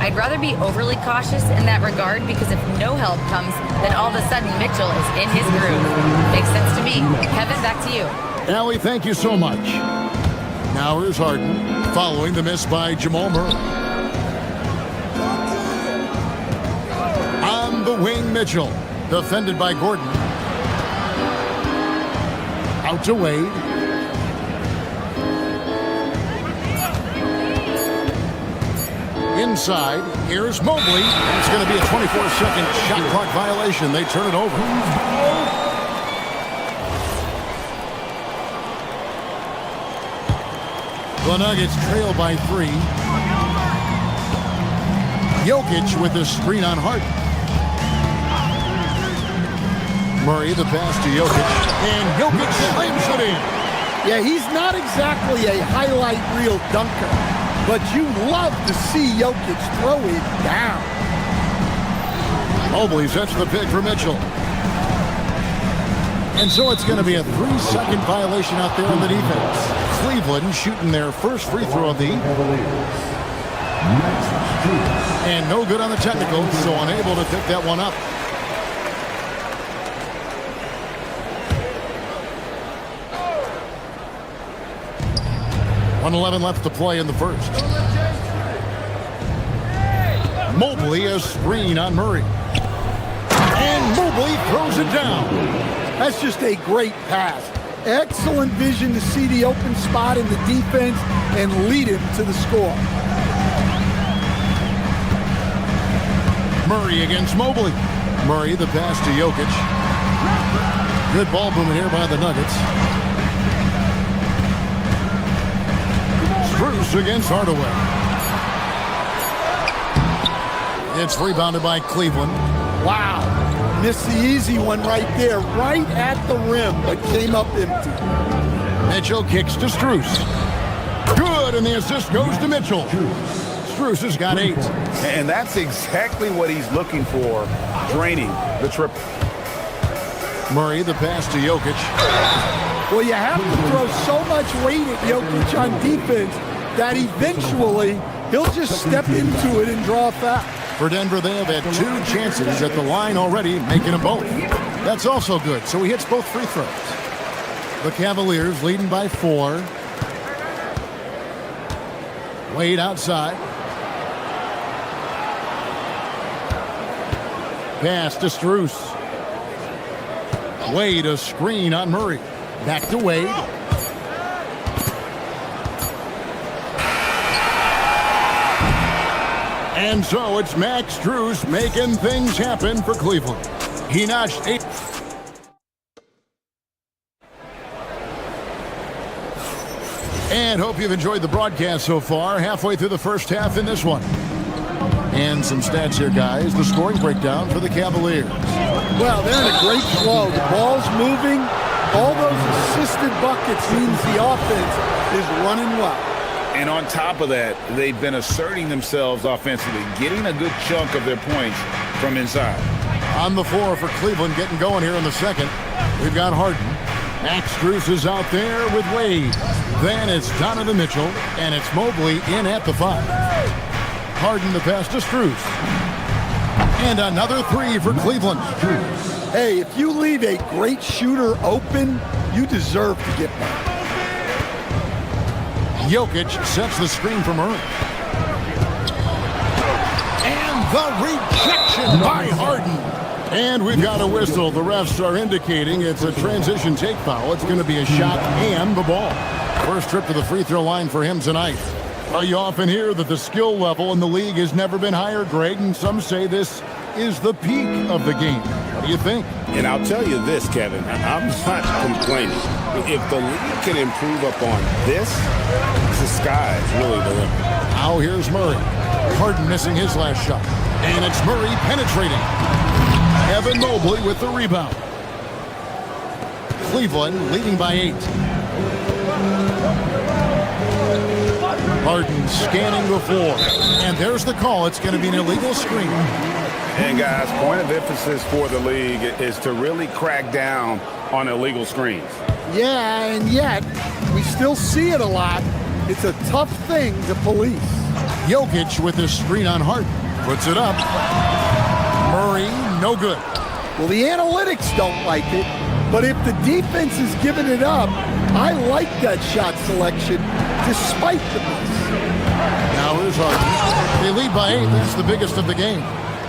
I'd rather be overly cautious in that regard, because if no help comes, then all of a sudden Mitchell is in his groove. Makes sense to me. Kevin, back to you. Allie, thank you so much. Now here's Harden, following the miss by Jamal Murray. On the wing, Mitchell, defended by Gordon. Out to Wade. Inside, here's Mobley. It's going to be a 24-second shot clock violation. They turn it over. The Nuggets trail by 3. Jokic with the screen on Harden. Murray, the pass to Jokic. And Jokic slams it in. Yeah, he's not exactly a highlight reel dunker, but you love to see Jokic throw it down. Mobley sets the pick for Mitchell. And so it's going to be a 3-second violation out there on the defense. Cleveland shooting their first free throw of the and no good on the technical, so unable to pick that one up. .111 left to play in the first. Mobley a screen on Murray. And Mobley throws it down. That's just a great pass. Excellent vision to see the open spot in the defense and lead him to the score. Murray against Mobley. Murray, the pass to Jokic. Good ball movement here by the Nuggets. Strus against Hardaway. It's rebounded by Cleveland. Wow. Missed the easy one right there, right at the rim, but came up empty. Mitchell kicks to Strus. Good, and the assist goes to Mitchell. Strus has got 8. And that's exactly what he's looking for, draining the triple. Murray, the pass to Jokic. Well, you have to throw so much weight at Jokic on defense that eventually he'll just step into it and draw a foul. For Denver, they have had 2 chances at the line already, making them both. That's also good, so he hits both free throws. The Cavaliers leading by 4. Wade outside. Pass to Strus. Wade, a screen on Murray. Back to Wade. And so it's Max Strus making things happen for Cleveland. He notched 8. And hope you've enjoyed the broadcast so far. Halfway through the first half in this one. And some stats here, guys. The scoring breakdown for the Cavaliers. Well, they're in a great flow. The ball's moving. All those assisted buckets means the offense is running well. And on top of that, they've been asserting themselves offensively, getting a good chunk of their points from inside. On the floor for Cleveland, getting going here in the second. We've got Harden. Max Strus is out there with Wade. Then it's Donovan Mitchell, and it's Mobley in at the 5. Harden the pass to Strus. And another 3 for Cleveland. Hey, if you leave a great shooter open, you deserve to get back. Jokic sets the screen for Murray. And the rejection by Harden. And we've got a whistle. The refs are indicating it's a transition take foul. It's going to be a shot and the ball. First trip to the free throw line for him tonight. You often hear that the skill level in the league has never been higher, Greg, and some say this is the peak of the game. What do you think? And I'll tell you this, Kevin, I'm not complaining. If the league can improve upon this, the sky is really the limit. Now here's Murray. Harden missing his last shot. And it's Murray penetrating. Evan Mobley with the rebound. Cleveland leading by 8. Harden scanning the floor. And there's the call. It's going to be an illegal screen. And guys, point of emphasis for the league is to really crack down on illegal screens. Yeah, and yet we still see it a lot. It's a tough thing to police. Jokic with his screen on Harden. Puts it up. Murray, no good. Well, the analytics don't like it, but if the defense is giving it up, I like that shot selection despite the miss. Now here's Harden. They lead by 8. That's the biggest of the game.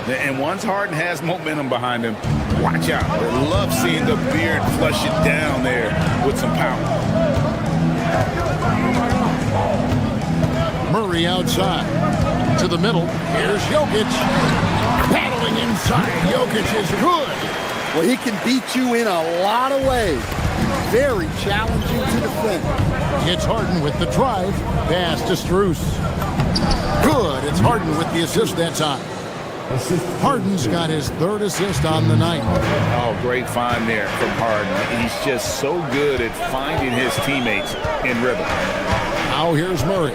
And once Harden has momentum behind him, watch out. I love seeing the beard flush it down there with some power. Murray outside. To the middle. Here's Jokic. Battling inside. Jokic is good. Well, he can beat you in a lot of ways. Very challenging to defend. It's Harden with the drive. Pass to Strus. Good. It's Harden with the assist that time. Harden's got his 3rd assist on the night. Oh, great find there from Harden. He's just so good at finding his teammates in rhythm. Now here's Murray.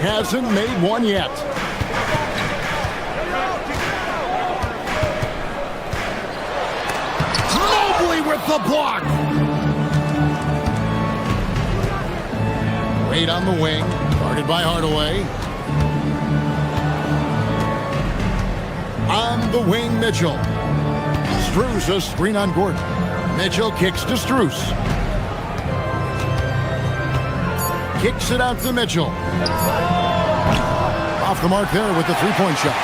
Hasn't made one yet. Mobley with the block. Wade on the wing. Guarded by Hardaway. On the wing, Mitchell. Strus, a screen on Gordon. Mitchell kicks to Strus. Kicks it out to Mitchell. Off the mark there with the three-point shot.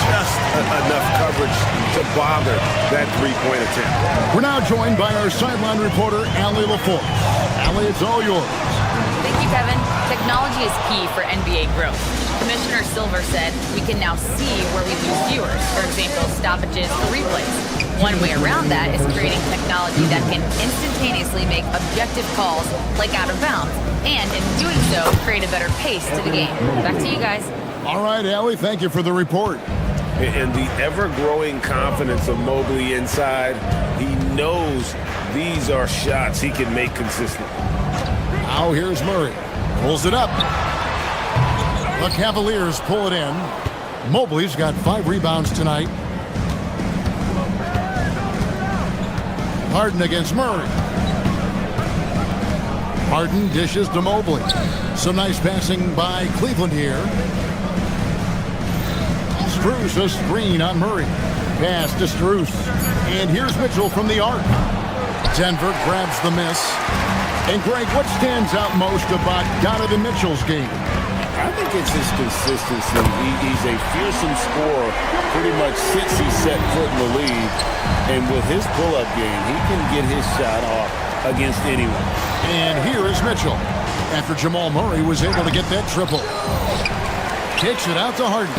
Just enough coverage to bother that three-point attempt. We're now joined by our sideline reporter, Allie LaForce. Allie, it's all yours. Thank you, Kevin. Technology is key for NBA growth. Commissioner Silver said we can now see where we lose viewers, for example, stoppages or replays. One way around that is creating technology that can instantaneously make objective calls like out of bounds, and in doing so, create a better pace to the game. Back to you guys. All right, Allie, thank you for the report. And the ever-growing confidence of Mobley inside, he knows these are shots he can make consistently. Now here's Murray. Pulls it up. The Cavaliers pull it in. Mobley's got 5 rebounds tonight. Harden against Murray. Harden dishes to Mobley. Some nice passing by Cleveland here. Strus, a screen on Murray. Pass to Strus. And here's Mitchell from the arc. Denver grabs the miss. And Greg, what stands out most about Donovan Mitchell's game? I think it's his consistency. He's a fearsome scorer pretty much since he set foot in the league. And with his pull-up game, he can get his shot off against anyone. And here is Mitchell. After Jamal Murray was able to get that triple. Kicks it out to Harden.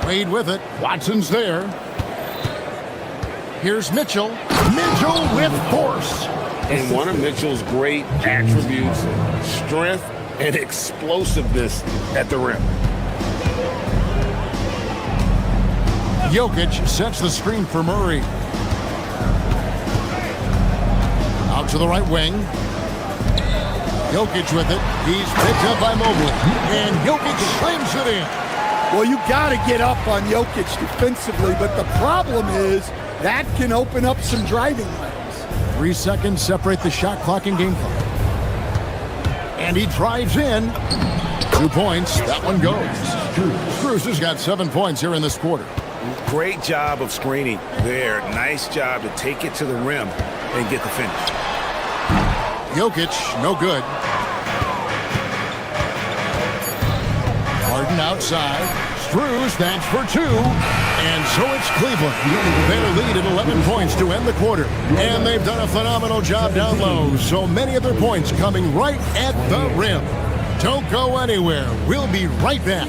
Wade with it. Watson's there. Here's Mitchell. Mitchell with force. And one of Mitchell's great attributes, strength and explosiveness at the rim. Jokic sets the screen for Murray. Out to the right wing. Jokic with it. He's picked up by Mobley. And Jokic slams it in. Well, you got to get up on Jokic defensively, but the problem is that can open up some driving lanes. 3 seconds separate the shot clock and game clock. And he drives in. 2 points. That one goes. Strus has got 7 points here in this quarter. Great job of screening there. Nice job to take it to the rim and get the finish. Jokic, no good. Harden outside. Strus, that's for 2. And so it's Cleveland. Their lead at 11 points to end the quarter. And they've done a phenomenal job down low. So many of their points coming right at the rim. Don't go anywhere. We'll be right back.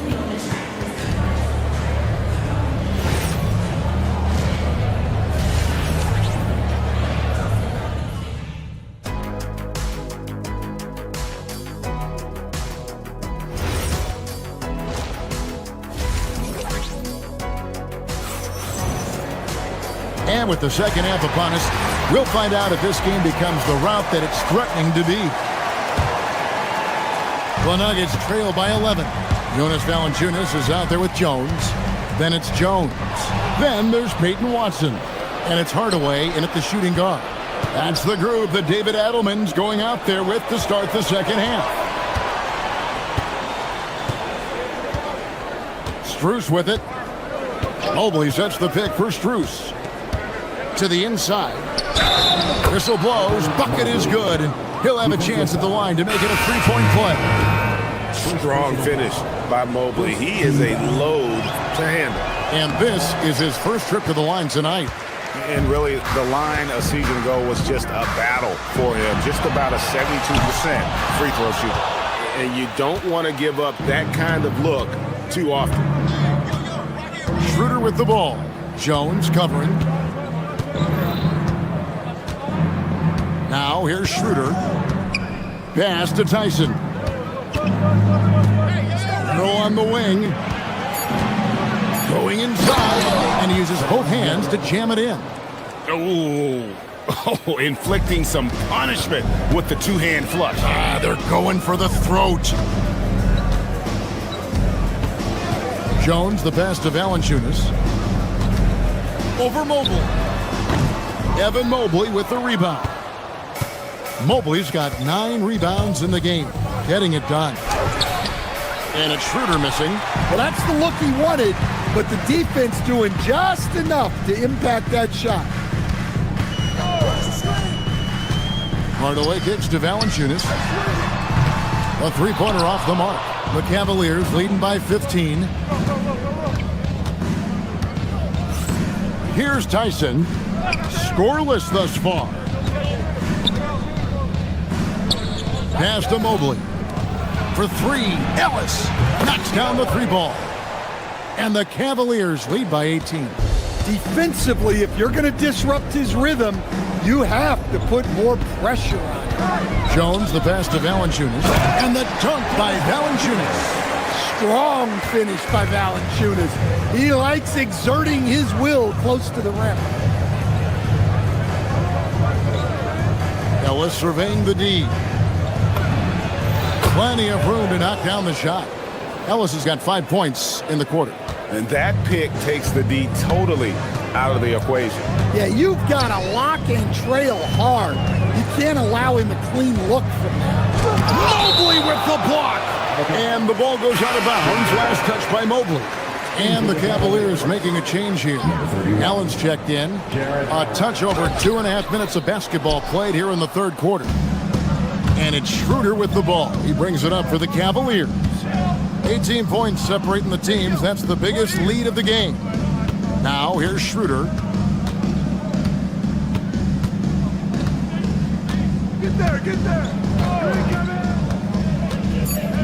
And with the second half upon us, we'll find out if this game becomes the route that it's threatening to be. The Nuggets trail by 11. Jonas Valanciunas is out there with Jones. Then it's Jones. Then there's Peyton Watson. And it's Hardaway in at the shooting guard. That's the group that David Adelman's going out there with to start the second half. Strus with it. Mobley sets the pick for Strus. To the inside. Whistle blows. Bucket is good. And he'll have a chance at the line to make it a 3-point play. Strong finish by Mobley. He is a load to handle. And this is his first trip to the line tonight. And really, the line a season ago was just a battle for him. Just about a 72% free throw shooter. And you don't want to give up that kind of look too often. Schroeder with the ball. Jones covering. Now here's Schroeder. Pass to Tyson. Throw on the wing. Going inside. And he uses both hands to jam it in. Oh, inflicting some punishment with the two-hand flush. They're going for the throat. Jones, the pass to Valanciunas. Over Mobley. Evan Mobley with the rebound. Mobley's got 9 rebounds in the game. Getting it done. And it's Schroeder missing. Well, that's the look he wanted, but the defense doing just enough to impact that shot. Hardaway kicks to Valanciunas. A three-pointer off the mark. The Cavaliers leading by 15. Here's Tyson. Scoreless thus far. Pass to Mobley. For 3, Ellis knocks down the 3-ball. And the Cavaliers lead by 18. Defensively, if you're going to disrupt his rhythm, you have to put more pressure on him. Jones, the pass to Valanciunas. And the dunk by Valanciunas. Strong finish by Valanciunas. He likes exerting his will close to the rim. Ellis surveying the D. Plenty of room to knock down the shot. Ellis has got 5 points in the quarter. And that pick takes the D totally out of the equation. Yeah, you've got to lock and trail hard. You can't allow him a clean look from there. Mobley with the block. And the ball goes out of bounds. Last touch by Mobley. And the Cavaliers making a change here. Allen's checked in. A touch over 2.5 minutes of basketball played here in the third quarter. And it's Schroeder with the ball. He brings it up for the Cavaliers. 18 points separating the teams. That's the biggest lead of the game. Now here's Schroeder. Get there, get there.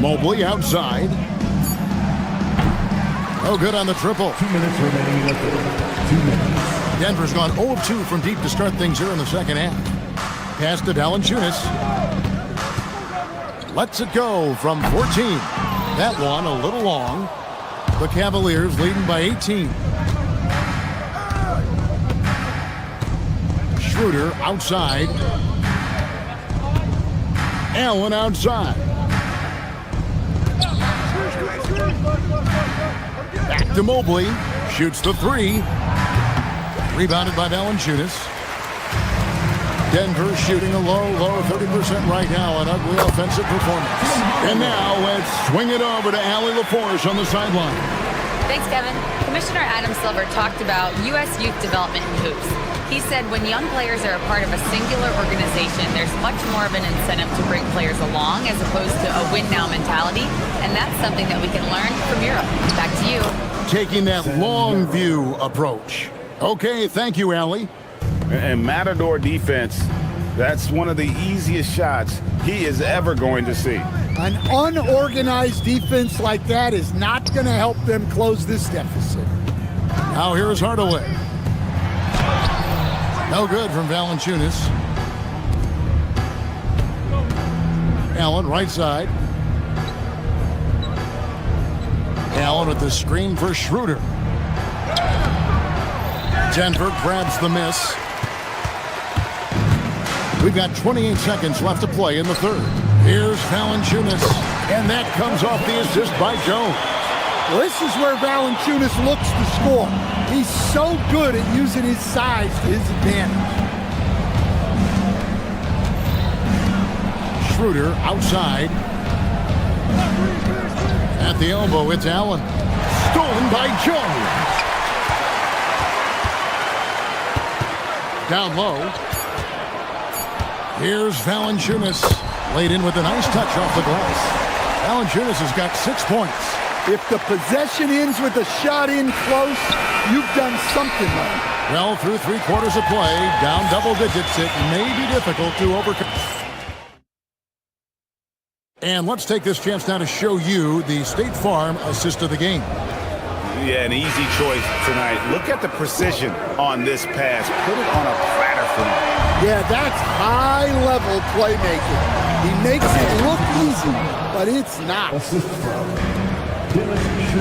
Mobley outside. Oh, good on the triple. 2 minutes remaining in the third. 2 minutes. Denver's gone 0 of 2 from deep to start things here in the second half. Pass to Valanciunas. Lets it go from 14. That one a little long. The Cavaliers leading by 18. Schroeder outside. Allen outside. Back to Mobley. Shoots the three. Rebounded by Valanciunas. Denver shooting a low 30% right now. An ugly offensive performance. And now let's swing it over to Allie LaForge on the sideline. Thanks, Kevin. Commissioner Adam Silver talked about U.S. youth development in hoops. He said when young players are a part of a singular organization, there's much more of an incentive to bring players along as opposed to a win-now mentality, and that's something that we can learn from Europe. Back to you. Taking that long view approach. Okay, thank you, Allie. And Matador defense, that's one of the easiest shots he is ever going to see. An unorganized defense like that is not going to help them close this deficit. Now here's Hardaway. No good from Valanciunas. Allen right side. Allen with the screen for Schroeder. Denver grabs the miss. We've got 28 seconds left to play in the third. Here's Valanciunas, and that comes off the assist by Jones. Well, this is where Valanciunas looks to score. He's so good at using his size to his advantage. Schroeder outside. At the elbow, it's Allen. Stolen by Jones. Down low. Here's Valanciunas. Laid in with a nice touch off the glass. Valanciunas has got 6 points. If the possession ends with a shot in close, you've done something right. Well, through 3 quarters of play, down double digits, it may be difficult to overcome. And let's take this chance now to show you the State Farm assist of the game. Yeah, an easy choice tonight. Look at the precision on this pass. Put it on a platter for him. Yeah, that's high-level playmaking. He makes it look easy, but it's not.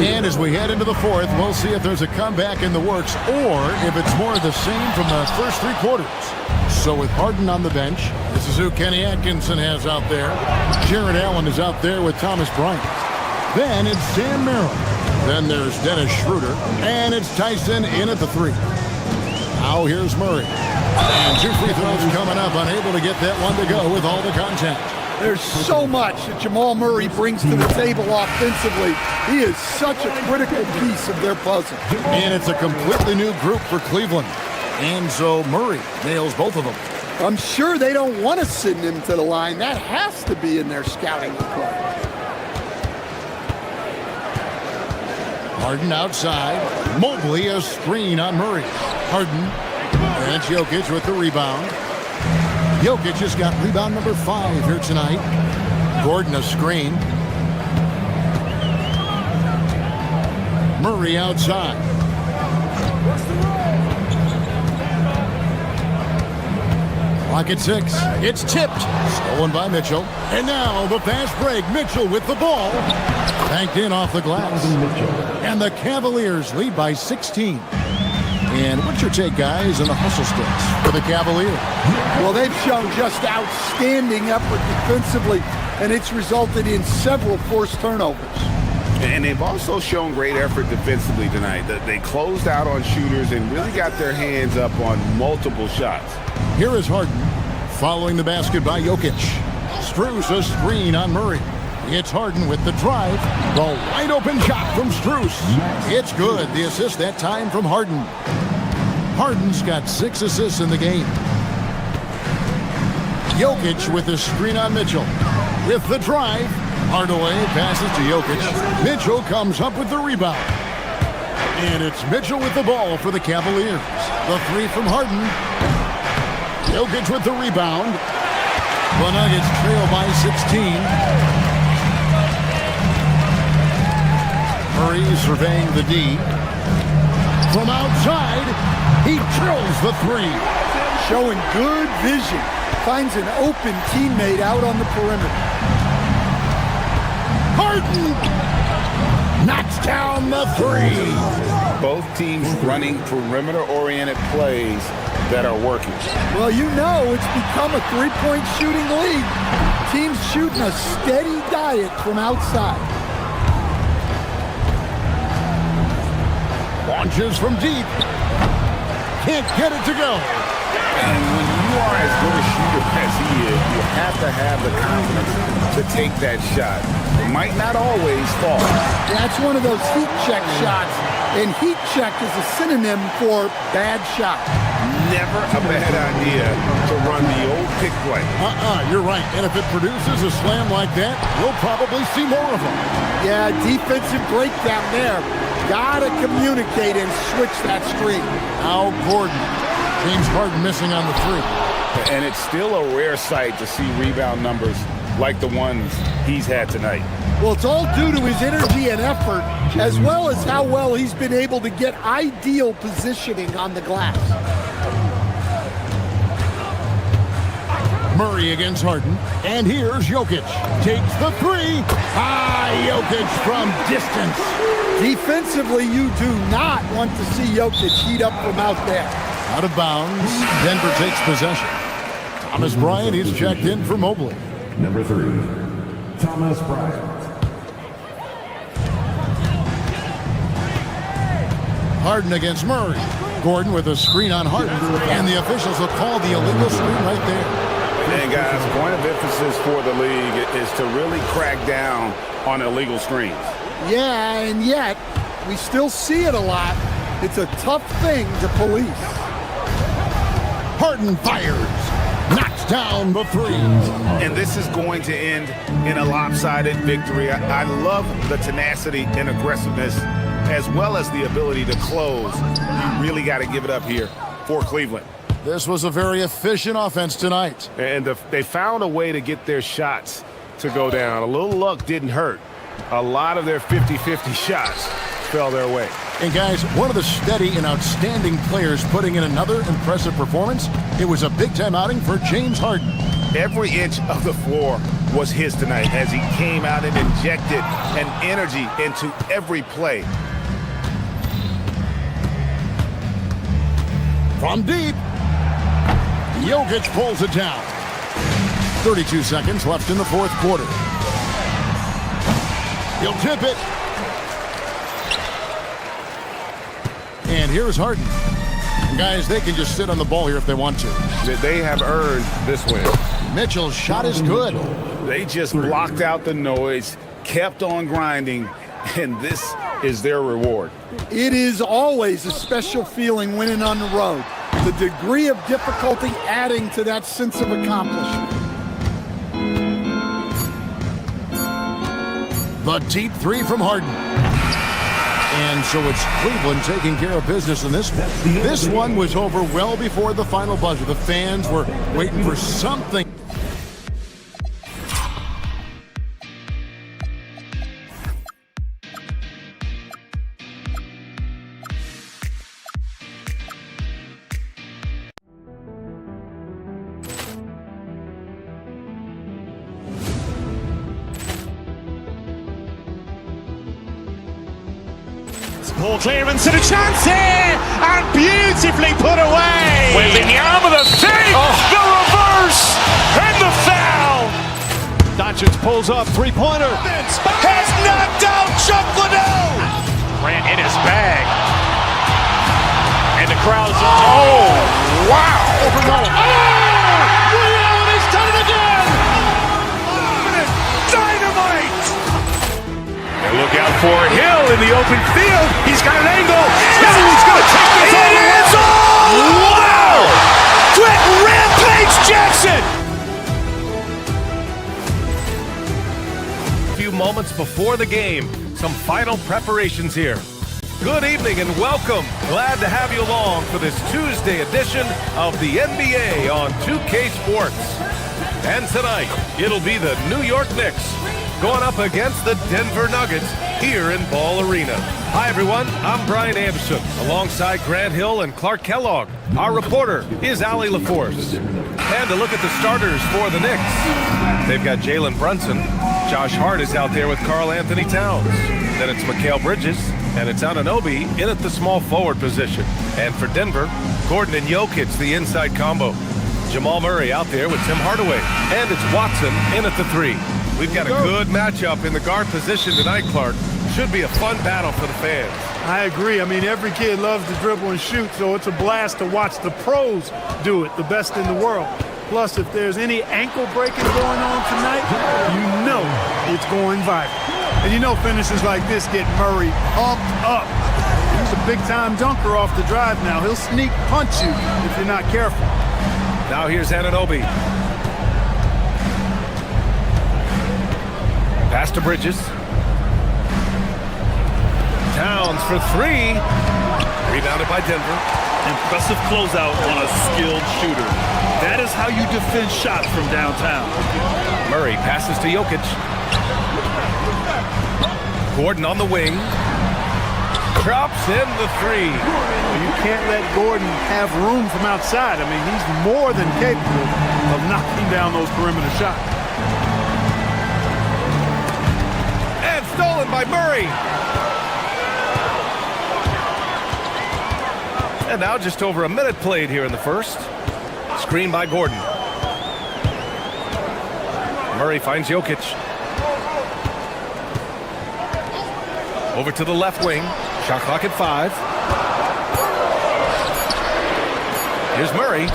And as we head into the fourth, we'll see if there's a comeback in the works or if it's more of the same from the first 3 quarters. So with Harden on the bench, this is who Kenny Atkinson has out there. Jared Allen is out there with Thomas Bryant. Then it's Sam Merrill. Then there's Dennis Schroeder. And it's Tyson in at the 3. Now here's Murray. And 2 free throws coming up, unable to get that one to go with all the contact. There's so much that Jamal Murray brings to the table offensively. He is such a critical piece of their puzzle. And it's a completely new group for Cleveland. And so Murray nails both of them. I'm sure they don't want to send him to the line. That has to be in their scouting report. Harden outside. Mobley a screen on Murray. Harden. And Jokic with the rebound. Jokic has got rebound number 5 here tonight. Gordon a screen. Murray outside. Clock at 6. It's tipped. Stolen by Mitchell. And now the fast break. Mitchell with the ball. Banked in off the glass. And the Cavaliers lead by 16. And what's your take, guys, on the hustle sticks for the Cavaliers? Well, they've shown just outstanding effort defensively, and it's resulted in several forced turnovers. And they've also shown great effort defensively tonight. They closed out on shooters and really got their hands up on multiple shots. Here is Harden following the basket by Jokic. Strus a screen on Murray. It's Harden with the drive. The wide open shot from Strus. It's good. The assist that time from Harden. Harden's got 6 assists in the game. Jokic with the screen on Mitchell. With the drive, Hardaway passes to Jokic. Mitchell comes up with the rebound. And it's Mitchell with the ball for the Cavaliers. The three from Harden. Jokic with the rebound. The Nuggets trail by 16. Murray surveying the D. From outside, he drills the three. Showing good vision. Finds an open teammate out on the perimeter. Harden knocks down the three. Both teams running perimeter-oriented plays that are working. Well, you know it's become a three-point shooting league. Teams shooting a steady diet from outside. Launches from deep. Can't get it to go. And when you are as good a shooter as he is, you have to have the confidence to take that shot. It might not always fall. That's one of those heat check shots. And heat check is a synonym for bad shot. Never a bad idea to run the old pick play. You're right. And if it produces a slam like that, we'll probably see more of them. Yeah, defensive breakdown there. Gotta communicate and switch that screen. Now Gordon. James Harden missing on the three. And it's still a rare sight to see rebound numbers like the ones he's had tonight. Well, it's all due to his energy and effort, as well as how well he's been able to get ideal positioning on the glass. Murray against Harden. And here's Jokic. Takes the three. Jokic from distance. Defensively, you do not want to see Jokic heat up from out there. Out of bounds. Denver takes possession. Thomas Bryant is checked in for Mobley. Number 3, Thomas Bryant. Harden against Murray. Gordon with a screen on Harden. And the officials will call the illegal screen right there. And guys, point of emphasis for the league is to really crack down on illegal screens. Yeah, and yet, we still see it a lot. It's a tough thing to police. Harden fires. Knocks down the three. And this is going to end in a lopsided victory. I love the tenacity and aggressiveness as well as the ability to close. You really got to give it up here for Cleveland. This was a very efficient offense tonight. And they found a way to get their shots to go down. A little luck didn't hurt. A lot of their 50-50 shots fell their way. And guys, one of the steady and outstanding players putting in another impressive performance, it was a big-time outing for James Harden. Every inch of the floor was his tonight as he came out and injected an energy into every play. From deep, Jokic pulls it down. 32 seconds left in the fourth quarter. He'll tip it. And here's Harden. Guys, they can just sit on the ball here if they want to. They have earned this win. Mitchell's shot is good. They just blocked out the noise, kept on grinding, and this is their reward. It is always a special feeling winning on the road. The degree of difficulty adding to that sense of accomplishment. The deep three from Harden. And so it's Cleveland taking care of business in this one. This one was over well before the final buzzer. The fans were waiting for something. Ball clearance and a chance here, and beautifully put away. Wembanyama the save, the reverse, and the foul. Doncic pulls up, three-pointer. Has knocked out Chuck Liddell. Ran in his bag. And the crowd's, oh, wow. He's done it again. Dynamite. And look out for Hill in the open field. He's got an angle. He's going to take this all. It is all. Wow. Quick rampage Jackson. before the game. Some final preparations here. Good evening and welcome. Glad to have you along for this Tuesday edition of the NBA on 2K Sports. And tonight, it'll be the New York Knicks going up against the Denver Nuggets here in Ball Arena. Hi, everyone. I'm Brian Anderson, alongside Grant Hill and Clark Kellogg. Our reporter is Allie LaForce. And to look at the starters for the Knicks, they've got Jalen Brunson. Josh Hart is out there with Karl Anthony Towns. Then it's Mikal Bridges, and it's Anunoby in at the small forward position. And for Denver, Gordon and Jokic, the inside combo. Jamal Murray out there with Tim Hardaway. And it's Watson in at the 3. We've got a good matchup in the guard position tonight, Clark. Should be a fun battle for the fans. I agree. I mean, every kid loves to dribble and shoot, so it's a blast to watch the pros do it, the best in the world. Plus, if there's any ankle breaking going on tonight, you know it's going viral. And you know finishes like this get Murray pumped up. He's a big-time dunker off the drive now. He'll sneak punch you if you're not careful. Now here's Anunoby. Pass to Bridges. Towns for 3. Rebounded by Denver. Impressive closeout on a skilled shooter. That is how you defend shots from downtown. Murray passes to Jokic. Gordon on the wing. Drops in the 3. You can't let Gordon have room from outside. I mean, he's more than capable of knocking down those perimeter shots. And stolen by Murray. And now just over a minute played here in the first. Screen by Gordon. Murray finds Jokic. Over to the left wing. Shot clock at 5. Here's Murray.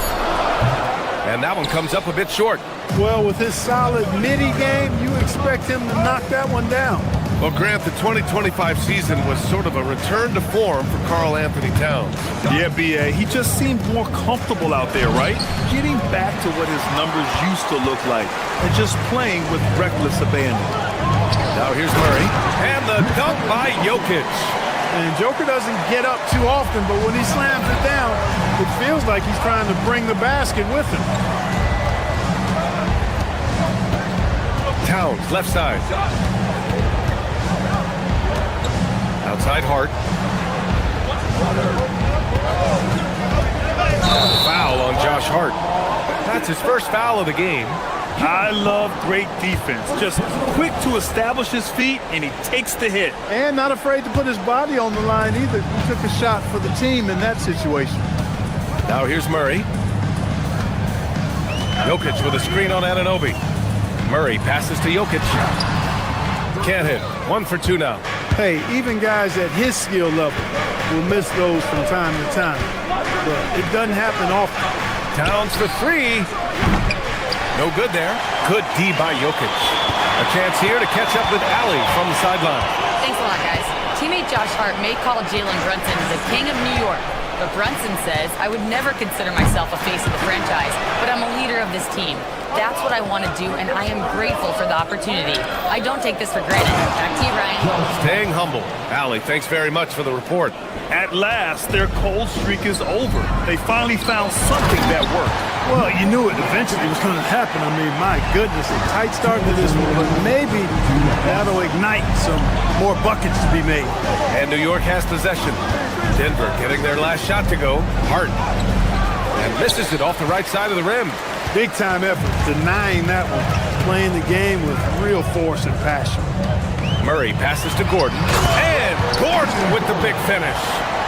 And that one comes up a bit short. Well, with his solid midi game, you expect him to knock that one down. Well, Grant, the 2025 season was sort of a return to form for Karl Anthony Towns. Yeah, B.A., he just seemed more comfortable out there, right? Getting back to what his numbers used to look like and just playing with reckless abandon. Now here's Murray. And the dunk by Jokic. And Joker doesn't get up too often, but when he slams it down, it feels like he's trying to bring the basket with him. Towns, left side. Outside Hart. Foul on Josh Hart. That's his first foul of the game. I love great defense. Just quick to establish his feet, and he takes the hit. And not afraid to put his body on the line either. He took a shot for the team in that situation. Now here's Murray. Jokic with a screen on Anunoby. Murray passes to Jokic. Can't hit. 1 for 2 now. Hey, even guys at his skill level will miss those from time to time. But it doesn't happen often. Towns for 3. No good there. Good D by Jokic. A chance here to catch up with Allie from the sideline. Thanks a lot, guys. Teammate Josh Hart may call Jalen Brunson the king of New York, but Brunson says, I would never consider myself a face of the franchise, but I'm a leader of this team. That's what I want to do, and I am grateful for the opportunity. I don't take this for granted. Back to you, Ryan. Staying humble. Allie, thanks very much for the report. At last, their cold streak is over. They finally found something that worked. Well, you knew it eventually was going to happen. I mean, my goodness, a tight start to this one, but maybe that'll ignite some more buckets to be made. And New York has possession. Denver getting their last shot to go. Hart. And misses it off the right side of the rim. Big time effort, denying that one. Playing the game with real force and passion. Murray passes to Gordon. And Gordon with the big finish.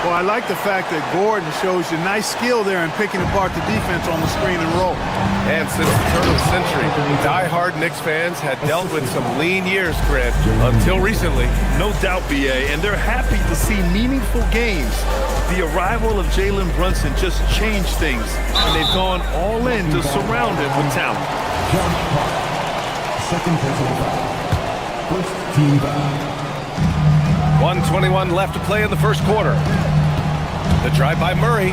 Well, I like the fact that Gordon shows you nice skill there in picking apart the defense on the screen and roll. And since the turn of the century, die-hard Knicks fans had dealt with some lean years, Grant, until recently. No doubt, B.A., and they're happy to see meaningful games. The arrival of Jalen Brunson just changed things, and they've gone all in to surround him with talent. Second personal foul. First team foul. 1:21 left to play in the first quarter. The drive by Murray.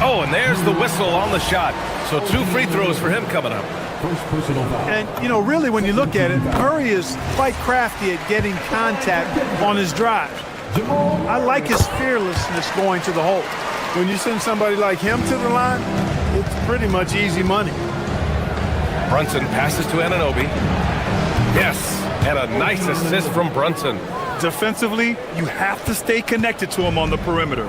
Oh, and there's the whistle on the shot. So 2 free throws for him coming up. First personal foul. And, you know, really when you look at it, Murray is quite crafty at getting contact on his drive. I like his fearlessness going to the hole. When you send somebody like him to the line, it's pretty much easy money. Brunson passes to Anunoby. Yes, and a nice assist from Brunson. Defensively, you have to stay connected to him on the perimeter.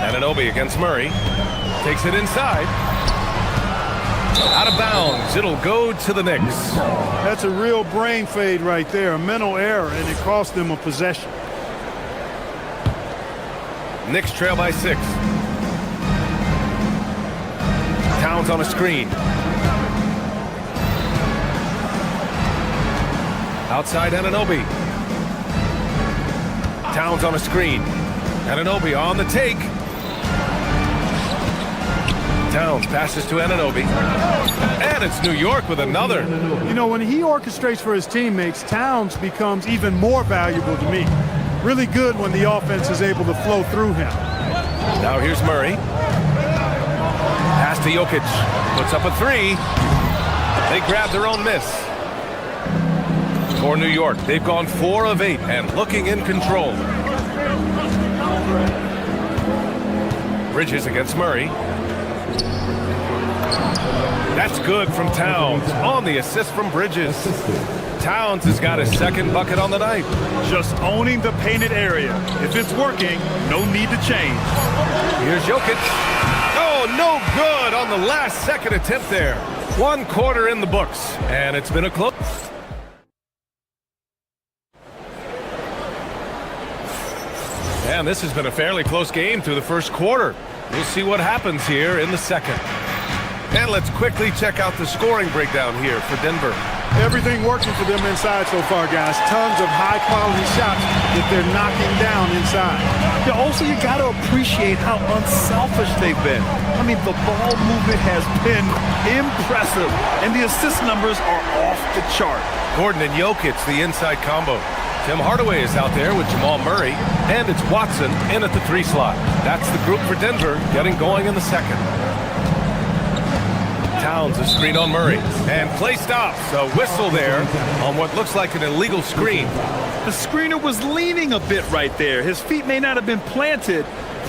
Anunoby against Murray. Takes it inside. Out of bounds. It'll go to the Knicks. That's a real brain fade right there, a mental error, and it cost them a possession. Knicks trail by 6. Towns on a screen. Outside Anunoby. Towns on a screen. Anunoby on the take. Towns passes to Anunoby. And it's New York with another. You know, when he orchestrates for his teammates, Towns becomes even more valuable to me. Really good when the offense is able to flow through him. Now here's Murray. Pass to Jokic. Puts up a 3. They grab their own miss. For New York, they've gone 4 of 8 and looking in control. Bridges against Murray. That's good from Towns on the assist from Bridges. Towns has got his second bucket on the night. Just owning the painted area. If it's working, no need to change. Here's Jokic. Oh, no good on the last second attempt there. 1 quarter in the books, and it's been a close. And this has been a fairly close game through the first quarter. We'll see what happens here in the second. And let's quickly check out the scoring breakdown here for Denver. Everything working for them inside so far, guys. Tons of high-quality shots that they're knocking down inside. Yeah, also, you got to appreciate how unselfish they've been. I mean, the ball movement has been impressive, and the assist numbers are off the chart. Gordon and Jokic, the inside combo. Tim Hardaway is out there with Jamal Murray, and it's Watson in at the 3 slot. That's the group for Denver getting going in the second. Towns a screen on Murray, and play stops. A whistle there on what looks like an illegal screen. The screener was leaning a bit right there. His feet may not have been planted.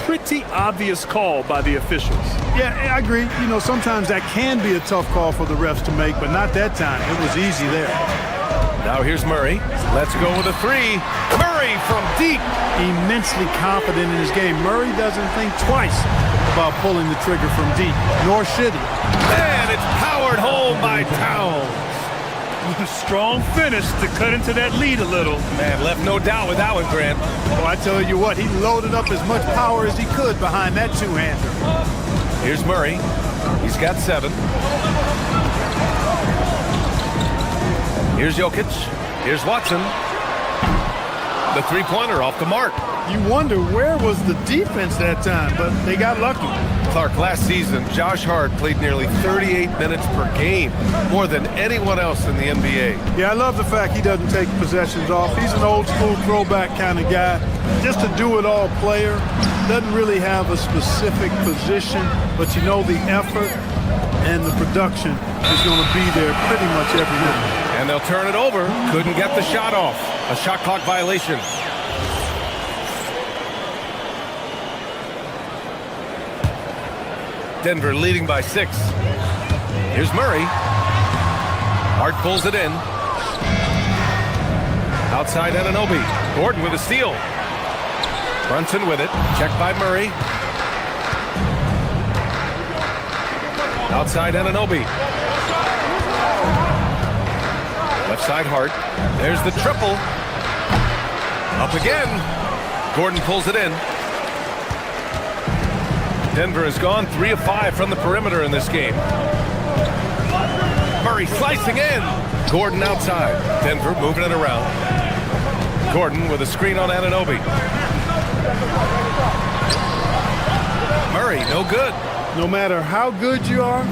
Pretty obvious call by the officials. Yeah, I agree. You know, sometimes that can be a tough call for the refs to make, but not that time. It was easy there. Now here's Murray. Let's go with a 3. Murray from deep. Immensely confident in his game. Murray doesn't think twice about pulling the trigger from deep, nor should he. And it's powered home by Towns. Strong finish to cut into that lead a little. Man, left no doubt with that one, Grant. Well, I tell you what, he loaded up as much power as he could behind that 2-hander. Here's Murray. He's got 7. Here's Jokic. Here's Watson. The 3-pointer off the mark. You wonder where was the defense that time, but they got lucky. Clark, last season, Josh Hart played nearly 38 minutes per game, more than anyone else in the NBA. Yeah, I love the fact he doesn't take possessions off. He's an old-school throwback kind of guy. Just a do-it-all player. Doesn't really have a specific position, but you know the effort and the production is going to be there pretty much every night. And they'll turn it over. Couldn't get the shot off. A shot clock violation. Denver leading by 6. Here's Murray. Hart pulls it in. Outside Anunoby. Gordon with a steal. Brunson with it. Checked by Murray. Outside Anunoby. Left side Hart. There's the triple. Up again. Gordon pulls it in. Denver has gone 3 of 5 from the perimeter in this game. Murray slicing in. Gordon outside. Denver moving it around. Gordon with a screen on Anunoby. Murray, no good. No matter how good you are,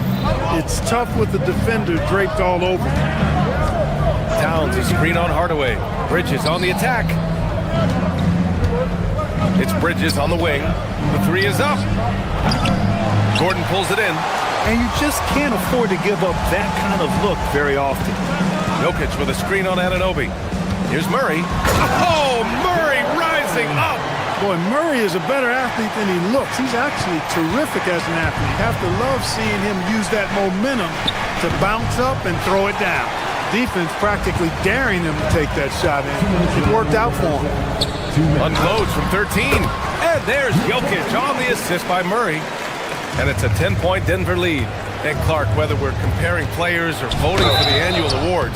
it's tough with the defender draped all over. Towns a screen on Hardaway. Bridges on the attack. It's Bridges on the wing. The 3 is up. Gordon pulls it in. And you just can't afford to give up that kind of look very often. Jokic with a screen on Anunoby. Here's Murray. Oh, Murray rising up. Boy, Murray is a better athlete than he looks. He's actually terrific as an athlete. You have to love seeing him use that momentum to bounce up and throw it down. Defense practically daring him to take that shot, and it worked out for him. Unloads from 13. And there's Jokic on the assist by Murray. And it's a 10-point Denver lead. And Clark, whether we're comparing players or voting for the annual awards,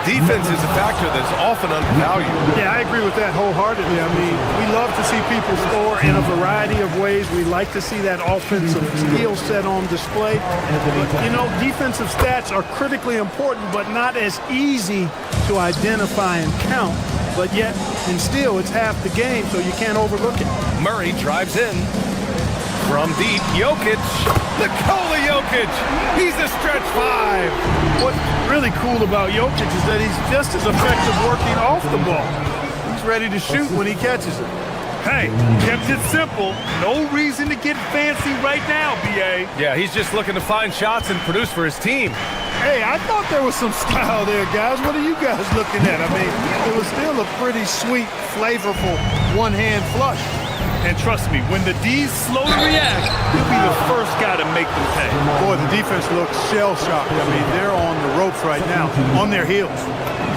defense is a factor that's often undervalued. Yeah, I agree with that wholeheartedly. I mean, we love to see people score in a variety of ways. We like to see that offensive skill set on display. But, you know, defensive stats are critically important, but not as easy to identify and count. But yet, and still, it's half the game, so you can't overlook it. Murray drives in. From deep, Jokic. Nikola Jokic. He's a stretch five. What's really cool about Jokic is that he's just as effective working off the ball. He's ready to shoot when he catches it. Hey, kept it simple. No reason to get fancy right now, B.A. Yeah, he's just looking to find shots and produce for his team. Hey, I thought there was some style there, guys. What are you guys looking at? I mean, it was still a pretty sweet, flavorful one-hand flush. And trust me, when the D's slowly react, he'll be the first guy to make them pay. Boy, the defense looks shell-shocked. I mean, they're on the ropes right now, on their heels.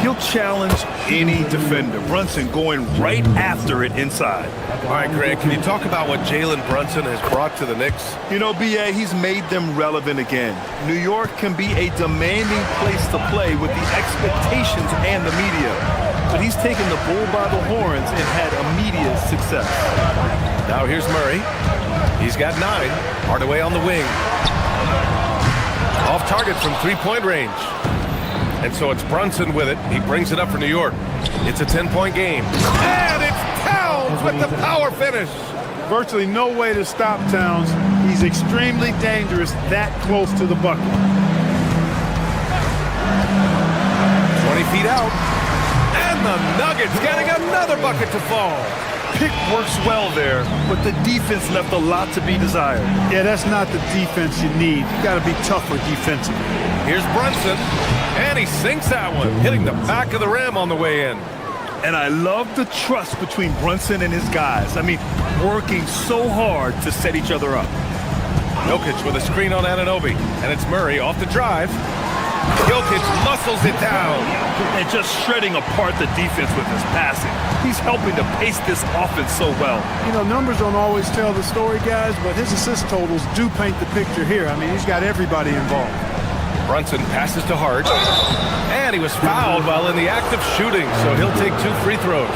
He'll challenge any defender. Brunson going right after it inside. All right, Greg, can you talk about what Jalen Brunson has brought to the Knicks? You know, B.A., he's made them relevant again. New York can be a demanding place to play with the expectations and the media. But he's taken the bull by the horns and had immediate success. Now here's Murray. He's got 9. Hardaway on the wing. Off target from three-point range. And so it's Brunson with it. He brings it up for New York. It's a 10-point game. And it's Towns with the power finish. Virtually no way to stop Towns. He's extremely dangerous that close to the bucket. 20 feet out. And the Nuggets getting another bucket to fall. Pick works well there, but the defense left a lot to be desired. Yeah, that's not the defense you need. You got to be tougher defensively. Here's Brunson, and he sinks that one, hitting the back of the rim on the way in. And I love the trust between Brunson and his guys. I mean, working so hard to set each other up. Jokic with a screen on Anunoby, and it's Murray off the drive. Jokic muscles it down. And just shredding apart the defense with his passing. He's helping to pace this offense so well. You know, numbers don't always tell the story, guys, but his assist totals do paint the picture here. I mean, he's got everybody involved. Brunson passes to Hart. And he was fouled while in the act of shooting, so he'll take 2 free throws.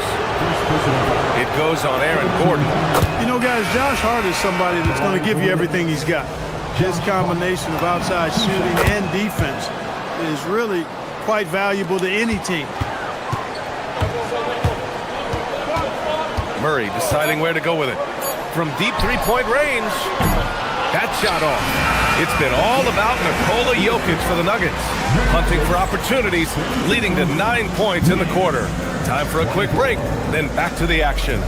It goes on Aaron Gordon. You know, guys, Josh Hart is somebody that's going to give you everything he's got. His combination of outside shooting and defense is really quite valuable to any team. Murray deciding where to go with it. From deep three-point range. That shot off. It's been all about Nikola Jokic for the Nuggets. Hunting for opportunities, leading to 9 points in the quarter. Time for a quick break, then back to the action.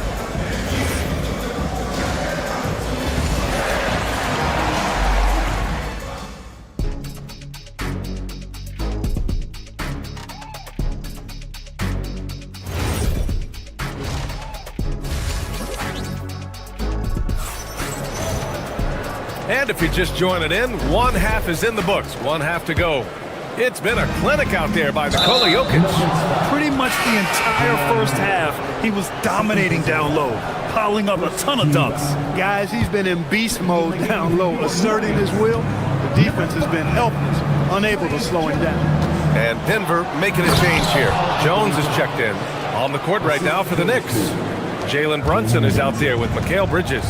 And if you're just joining in, one half is in the books, one half to go. It's been a clinic out there by Nikola Jokic. Pretty much the entire first half, he was dominating down low, piling up a ton of dunks. Guys, he's been in beast mode down low, asserting his will. The defense has been helpless, unable to slow him down. And Denver making a change here. Jones is checked in on the court right now for the Knicks. Jalen Brunson is out there with Mikal Bridges.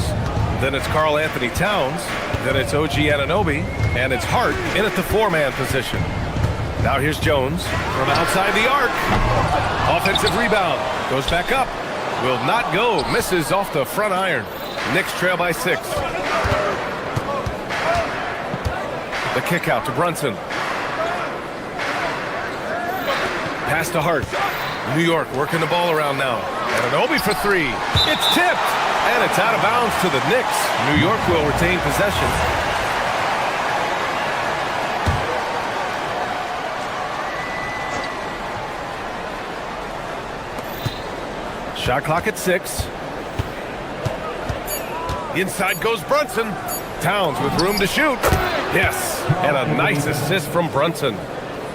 Then it's Karl Anthony Towns. Then it's OG Anunoby. And it's Hart in at the 4-man position. Now here's Jones from outside the arc. Offensive rebound. Goes back up. Will not go. Misses off the front iron. Knicks trail by 6. The kick out to Brunson. Pass to Hart. New York working the ball around now. Anunoby for 3. It's tipped. And it's out of bounds to the Knicks. New York will retain possession. Shot clock at 6. Inside goes Brunson. Towns with room to shoot. Yes, and a nice assist from Brunson.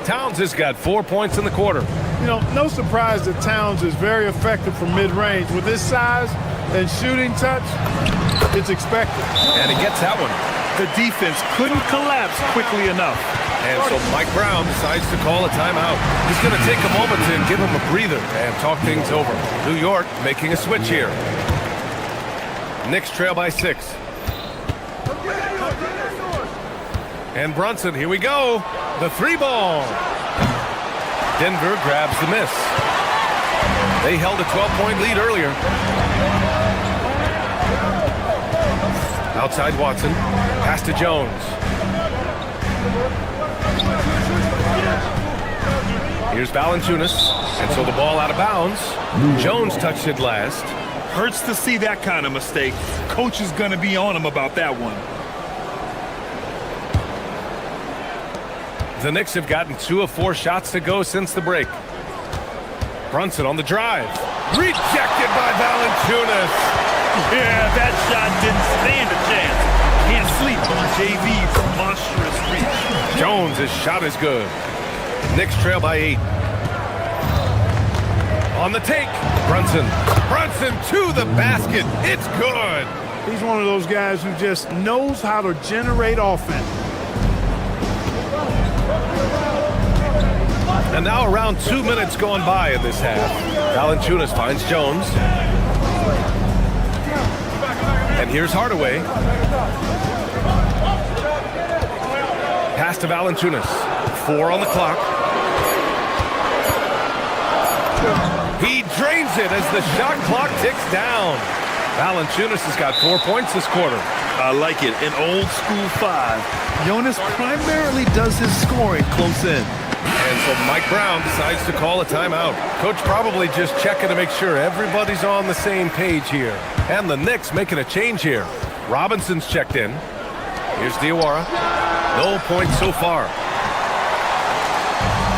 Towns has got 4 points in the quarter. You know, no surprise that Towns is very effective from mid-range. With his size and shooting touch, it's expected. And he gets that one. The defense couldn't collapse quickly enough. And so Mike Brown decides to call a timeout. He's going to take a moment to give him a breather and talk things over. New York making a switch here. Knicks trail by 6. And Brunson, here we go. The 3-ball. Denver grabs the miss. They held a 12-point lead earlier. Outside Watson. Pass to Jones. Here's Valanciunas. And so the ball out of bounds. Jones touched it last. Hurts to see that kind of mistake. Coach is going to be on him about that one. The Knicks have gotten 2 of 4 shots to go since the break. Brunson on the drive. Rejected by Valanciunas. Yeah, that shot didn't stand a chance. Can't sleep on JV's monstrous reach. Jones' shot is good. Knicks trail by 8. On the take. Brunson. Brunson to the basket. It's good. He's one of those guys who just knows how to generate offense. And now around 2 minutes gone by in this half. Valanciunas finds Jones. And here's Hardaway. Pass to Valanciunas. 4 on the clock. He drains it as the shot clock ticks down. Valanciunas has got 4 points this quarter. I like it. An old school 5. Jonas primarily does his scoring close in. And so Mike Brown decides to call a timeout. Coach probably just checking to make sure everybody's on the same page here. And the Knicks making a change here. Robinson's checked in. Here's Diawara. No points so far.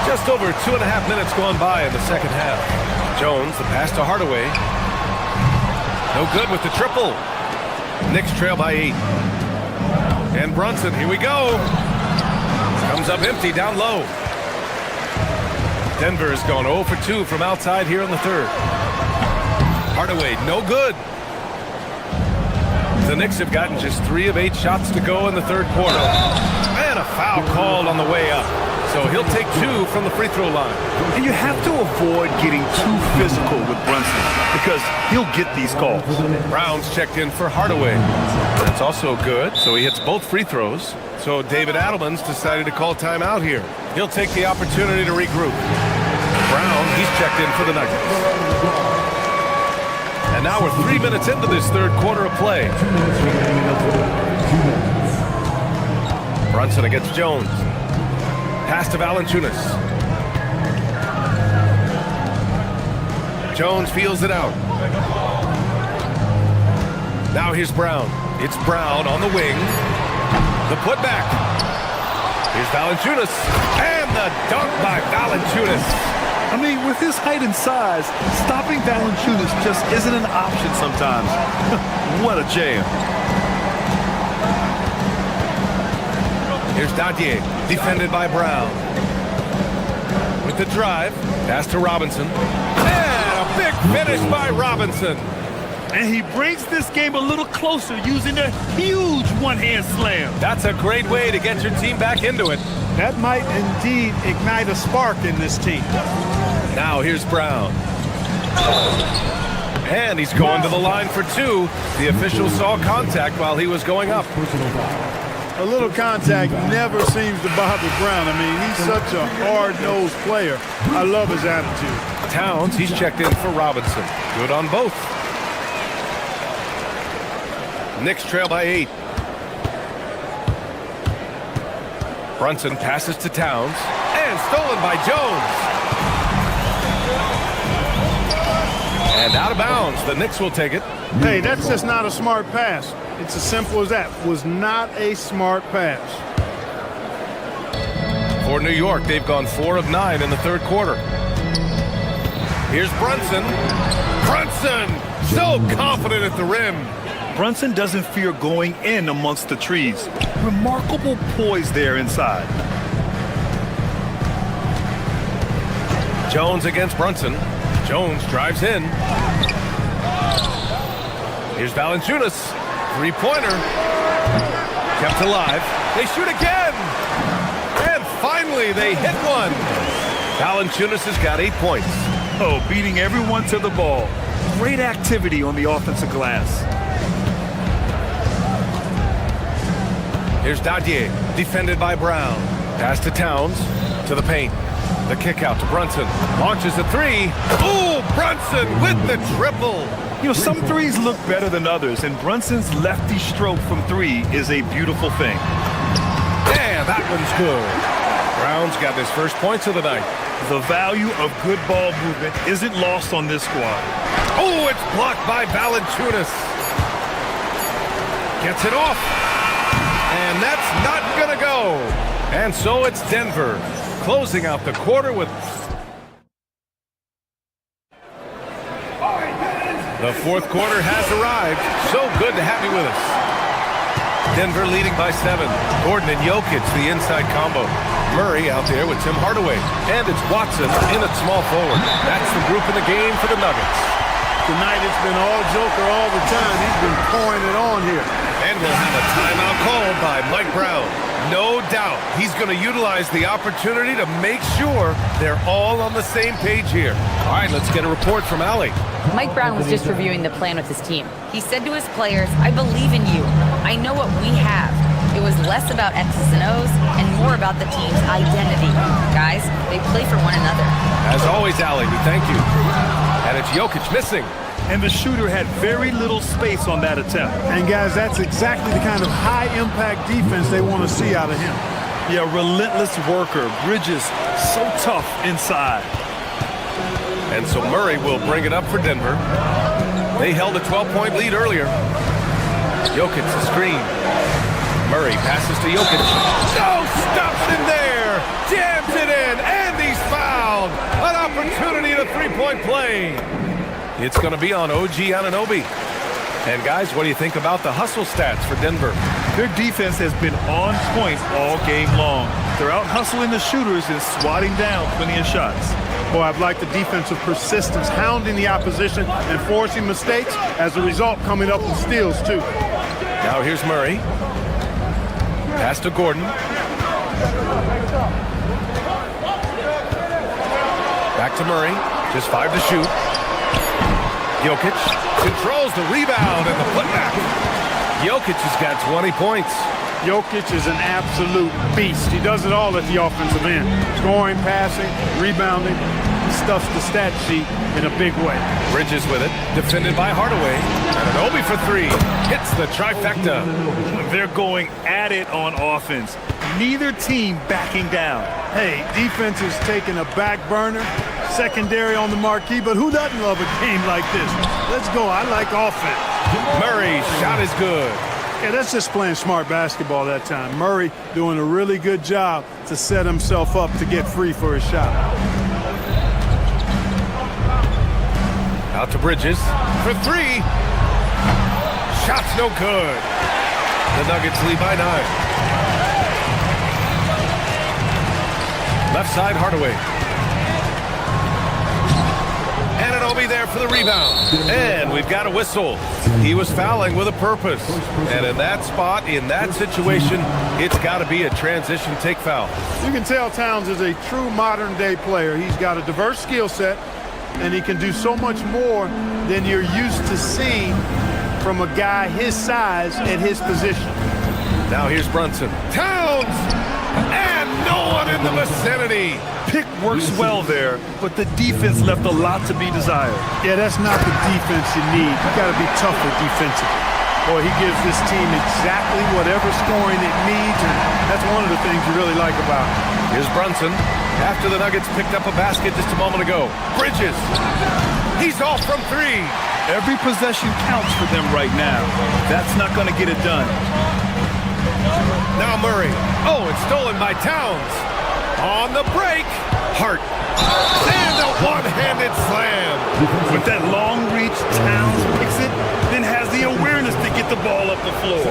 Just over 2.5 minutes gone by in the second half. Jones, the pass to Hardaway. No good with the triple. Knicks trail by 8. And Brunson, here we go. Comes up empty down low. Denver has gone 0 for 2 from outside here in the third. Hardaway, no good. The Knicks have gotten just 3 of 8 shots to go in the third quarter. And a foul called on the way up. So he'll take 2 from the free throw line. And you have to avoid getting too physical with Brunson because he'll get these calls. Brown's checked in for Hardaway. That's also good, so he hits both free throws. So David Adelman's decided to call timeout here. He'll take the opportunity to regroup. Brown, he's checked in for the Nuggets. And now we're 3 minutes into this third quarter of play. Brunson against Jones. Pass to Valanciunas. Jones feels it out. Now here's Brown. It's Brown on the wing. The putback. Here's Valanciunas. And the dunk by Valanciunas. I mean, with his height and size, stopping Valanciunas just isn't an option sometimes. What a jam. Here's Dadier, defended by Brown. With the drive, pass to Robinson. And a big finish by Robinson. And he brings this game a little closer using a huge one-hand slam. That's a great way to get your team back into it. That might indeed ignite a spark in this team. Now here's Brown. And he's going to the line for 2. The official saw contact while he was going up. A little contact never seems to bother Brown. I mean, he's such a hard-nosed player. I love his attitude. Towns, he's checked in for Robinson. Good on both. Knicks trail by 8. Brunson passes to Towns. And stolen by Jones. And out of bounds. The Knicks will take it. Hey, that's just not a smart pass. It's as simple as that. Was not a smart pass. For New York, they've gone 4 of 9 in the third quarter. Here's Brunson. Brunson, so confident at the rim. Brunson doesn't fear going in amongst the trees. Remarkable poise there inside. Jones against Brunson. Jones drives in. Here's Valanciunas. Three-pointer. Kept alive. They shoot again. And finally, they hit one. Valanciunas has got 8 points. Oh, beating everyone to the ball. Great activity on the offensive glass. Here's Dadier, defended by Brown. Pass to Towns, to the paint. The kick out to Brunson. Launches a three. Ooh, Brunson with the triple. You know, some threes look better than others, and Brunson's lefty stroke from three is a beautiful thing. Yeah, that one's good. Brown's got his first points of the night. The value of good ball movement isn't lost on this squad. Oh, it's blocked by Valanciunas. Gets it off. And that's not gonna go. And so it's Denver closing out the quarter with... The fourth quarter has arrived. So good to have you with us. Denver leading by 7. Gordon and Jokic, the inside combo. Murray out there with Tim Hardaway. And it's Watson in at small forward. That's the group in the game for the Nuggets. Tonight it's been all Joker all the time. He's been pouring it on here. And we'll have a timeout called by Mike Brown. No doubt he's going to utilize the opportunity to make sure they're all on the same page here. All right, let's get a report from Allie. Mike Brown was just reviewing the plan with his team. He said to his players, I believe in you. I know what we have. It was less about X's and O's and more about the team's identity. Guys, they play for one another. As always, Allie, we thank you. And it's Jokic missing. And the shooter had very little space on that attempt. And guys, that's exactly the kind of high-impact defense they want to see out of him. Yeah, relentless worker. Bridges, so tough inside. And so Murray will bring it up for Denver. They held a 12-point lead earlier. Jokic, the screen. Murray passes to Jokic. No, stops in there. Jams it in, and he's fouled. An opportunity at a three-point play. It's going to be on OG Anunoby. And guys, what do you think about the hustle stats for Denver? Their defense has been on point all game long. They're out hustling the shooters and swatting down plenty of shots. Boy, I've liked the defensive persistence, hounding the opposition and forcing mistakes. As a result, coming up with steals, too. Now here's Murray. Pass to Gordon. Back to Murray. Just 5 to shoot. Jokic controls the rebound and the putback. Jokic has got 20 points. Jokic is an absolute beast. He does it all at the offensive end. Scoring, passing, rebounding. He stuffs the stat sheet in a big way. Bridges with it. Defended by Hardaway. Anunoby for 3. Hits the trifecta. They're going at it on offense. Neither team backing down. Hey, defense is taking a back burner. Secondary on the marquee, but who doesn't love a game like this? Let's go. I like offense. Murray's shot is good. Yeah, that's just playing smart basketball that time. Murray doing a really good job to set himself up to get free for his shot. Out to Bridges for 3. Shot's no good. The Nuggets lead by 9. Left side, Hardaway. Anunoby there for the rebound. And we've got a whistle. He was fouling with a purpose. And in that spot, in that situation, it's got to be a transition take foul. You can tell Towns is a true modern-day player. He's got a diverse skill set, and he can do so much more than you're used to seeing from a guy his size at his position. Now here's Brunson. Towns! And no one in the vicinity. Pick works well there, but the defense left a lot to be desired. Yeah, that's not the defense you need. You got to be tougher defensively. Boy, he gives this team exactly whatever scoring it needs, and that's one of the things you really like about him. Here's Brunson. After the Nuggets picked up a basket just a moment ago. Bridges. He's off from 3. Every possession counts for them right now. That's not going to get it done. Now Murray. Oh, it's stolen by Towns. On the break. Hart. And a one-handed slam. With that long reach, Towns picks it, then has the awareness to get the ball up the floor.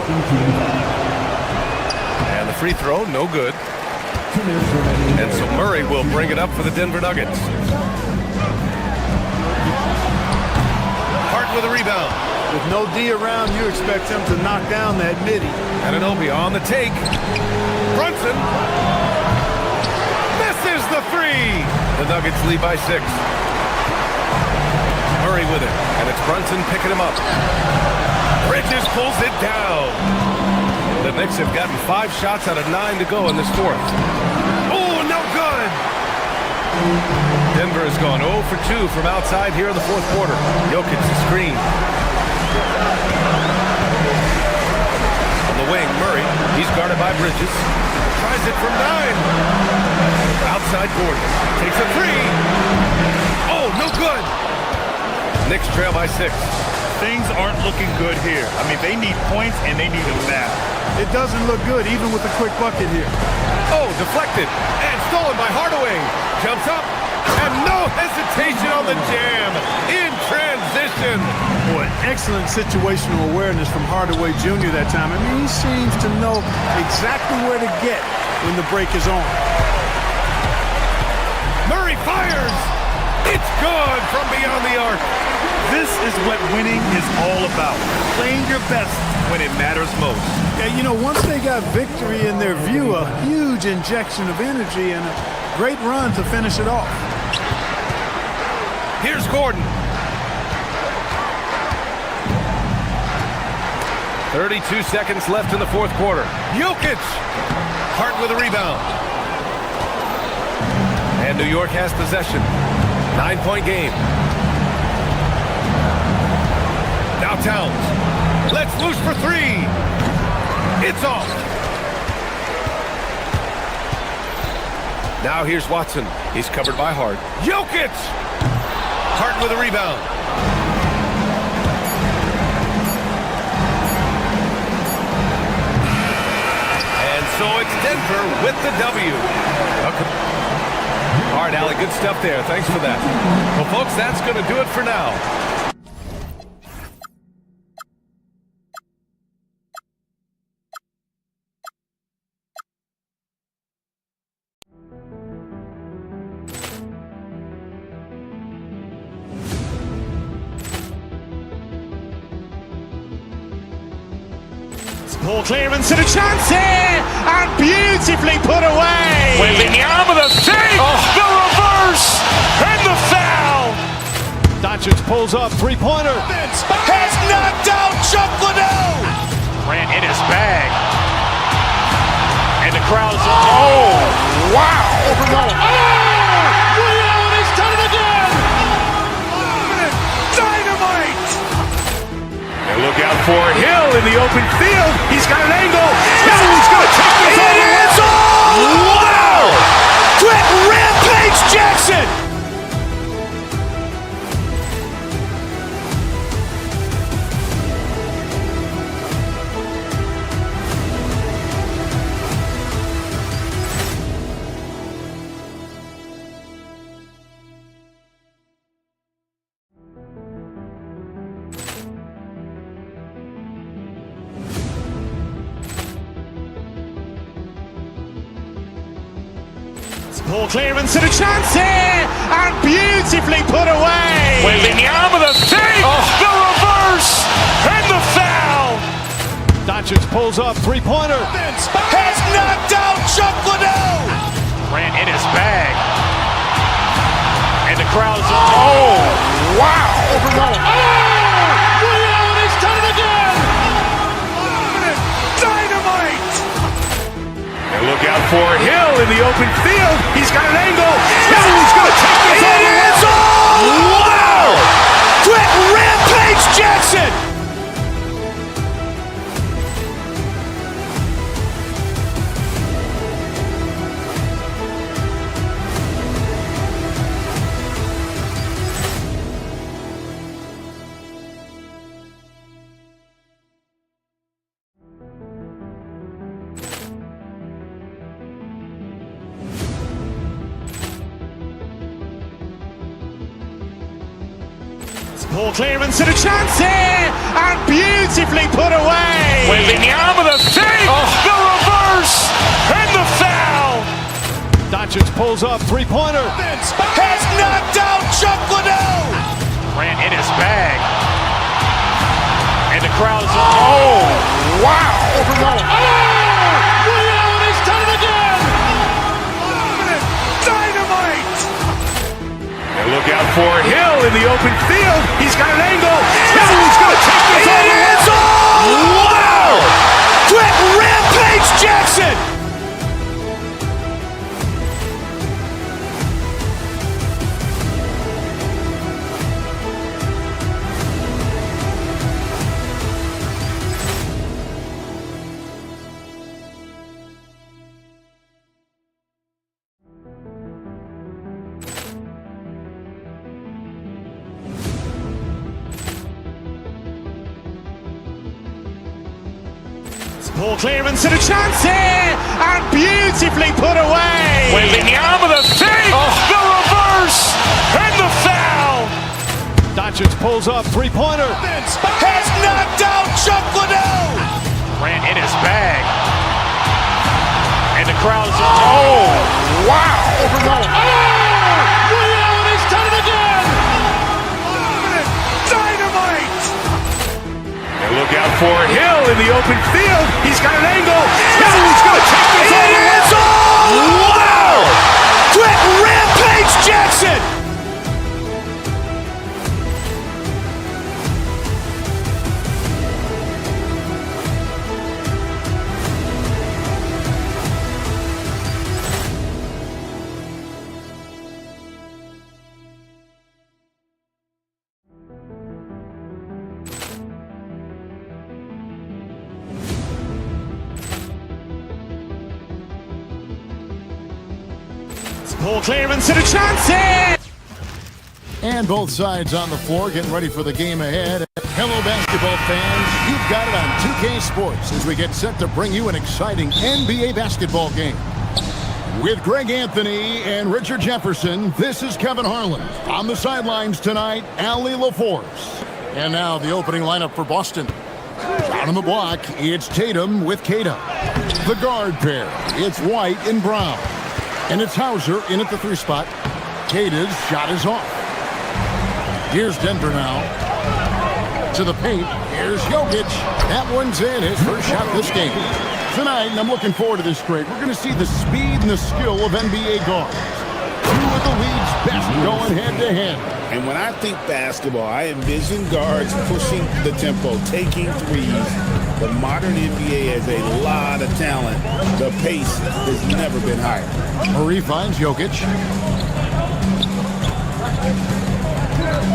And the free throw, no good. And so Murray will bring it up for the Denver Nuggets. Hart with a rebound. With no D around, you expect him to knock down that midi. Anunoby on the take. Brunson misses the three. The Nuggets lead by 6. Murray with it, and it's Brunson picking him up. Bridges pulls it down. The Knicks have gotten 5 shots out of 9 to go in this fourth. Oh, no good. Denver has gone 0 for 2 from outside here in the fourth quarter. Jokic the screen. On the wing, Murray. He's guarded by Bridges. Tries it from 9. Outside Gordon. Takes a 3. Oh, no good. Knicks trail by 6. Things aren't looking good here. I mean, they need points, and they need them now. It doesn't look good, even with a quick bucket here. Oh, deflected. And stolen by Hardaway. Jumps up. And no hesitation on the jam. In transition. Boy, excellent situational awareness from Hardaway Jr. that time. I mean, he seems to know exactly where to get when the break is on. Murray fires. It's good from beyond the arc. This is what winning is all about. Playing your best when it matters most. Yeah, you know, once they got victory in their view, a huge injection of energy and a great run to finish it off. Here's Gordon. 32 seconds left in the fourth quarter. Jokic. Hart with a rebound. And New York has possession. 9-point game. Now Towns. Let's loose for 3. It's off. Now here's Watson. He's covered by Hart. Jokic! Hart with a rebound. And so it's Denver with the W. Okay. All right, Allie, good stuff there. Thanks for that. Well, folks, that's going to do it for now. Ball clearance and a chance here, and beautifully put away. Wembanyama the save, the reverse, and the foul. Doncic pulls up, three-pointer. Has knocked out Chuck Liddell. Ran in his bag. And the crowd is... Oh, wow. He's done it again. Dynamite. And look out for Hill in the open field. He's got an angle. He's going to take this all the way. Wow! Quick rampage Jackson. Ball clearance and a chance here, and beautifully put away. Wembanyama the save, the reverse, and the foul. Doncic pulls up, three-pointer. Has knocked out Chuck Liddell. Ran in his bag. And the crowd is... Oh, wow. He's done it again. Dynamite. And look out for Hill in the open field. He's got an angle. He's going to take this all the way. Wow! Quick rampage Jackson. Poor clearance and a chance here, and beautifully put away. Wembanyama the fake, the reverse, and the foul. Doncic pulls up, three-pointer. Has knocked out Chuck Liddell. Ran in his bag. And the crowd is, oh, wow. He's done it again. Dynamite. And look out for Hill in the open field. He's got an angle. Hill's going to take this all the way. Wow. Quick rampage Jackson. Poor clearance and a chance here, and beautifully put away. Wembanyama the fake, the reverse, and the foul. Doncic pulls up, three-pointer. Has knocked out Chuck Liddell. Ran in his bag. And the crowd is, oh, wow. He's done it again. Dynamite. And look out for Hill in the open field. He's got an angle. Hill's going to take this all the way. Wow. Quick rampage Jackson. Poor clearance and a chance here. And both sides on the floor getting ready for the game ahead. Hello, basketball fans. You've got it on 2K Sports as we get set to bring you an exciting NBA basketball game. With Greg Anthony and Richard Jefferson, this is Kevin Harlan. On the sidelines tonight, Allie LaForce. And now the opening lineup for Boston. Down on the block, it's Tatum with Keita. The guard pair, it's White and Brown. And it's Hauser in at the 3 spot. Keita's shot is off. Here's Denver now. To the paint. Here's Jokic. That one's in. His first shot this game. Tonight, and I'm looking forward to this trade, we're going to see the speed and the skill of NBA guards. 2 of the league's best going head-to-head. And when I think basketball, I envision guards pushing the tempo, taking threes. The modern NBA has a lot of talent. The pace has never been higher. Murray finds Jokic.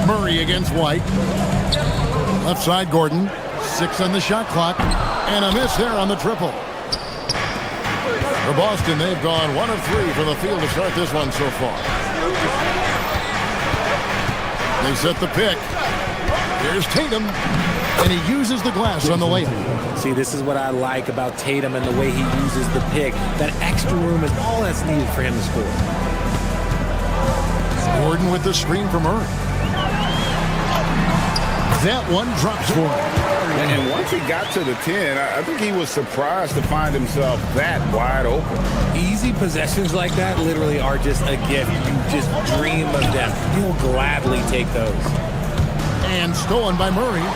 Murray against White. Left side, Gordon. 6 on the shot clock. And a miss there on the triple. For Boston, they've gone 1 of 3 from the field to start this one so far. They set the pick. Here's Tatum. And he uses the glass on the layup. See, this is what I like about Tatum and the way he uses the pick. That extra room is all that's needed for him to score. Gordon with the screen for Murray. That one drops for him. And once he got to the 10, I think he was surprised to find himself that wide open. Easy possessions like that literally are just a gift. You just dream of them. You'll gladly take those. And stolen by Murray.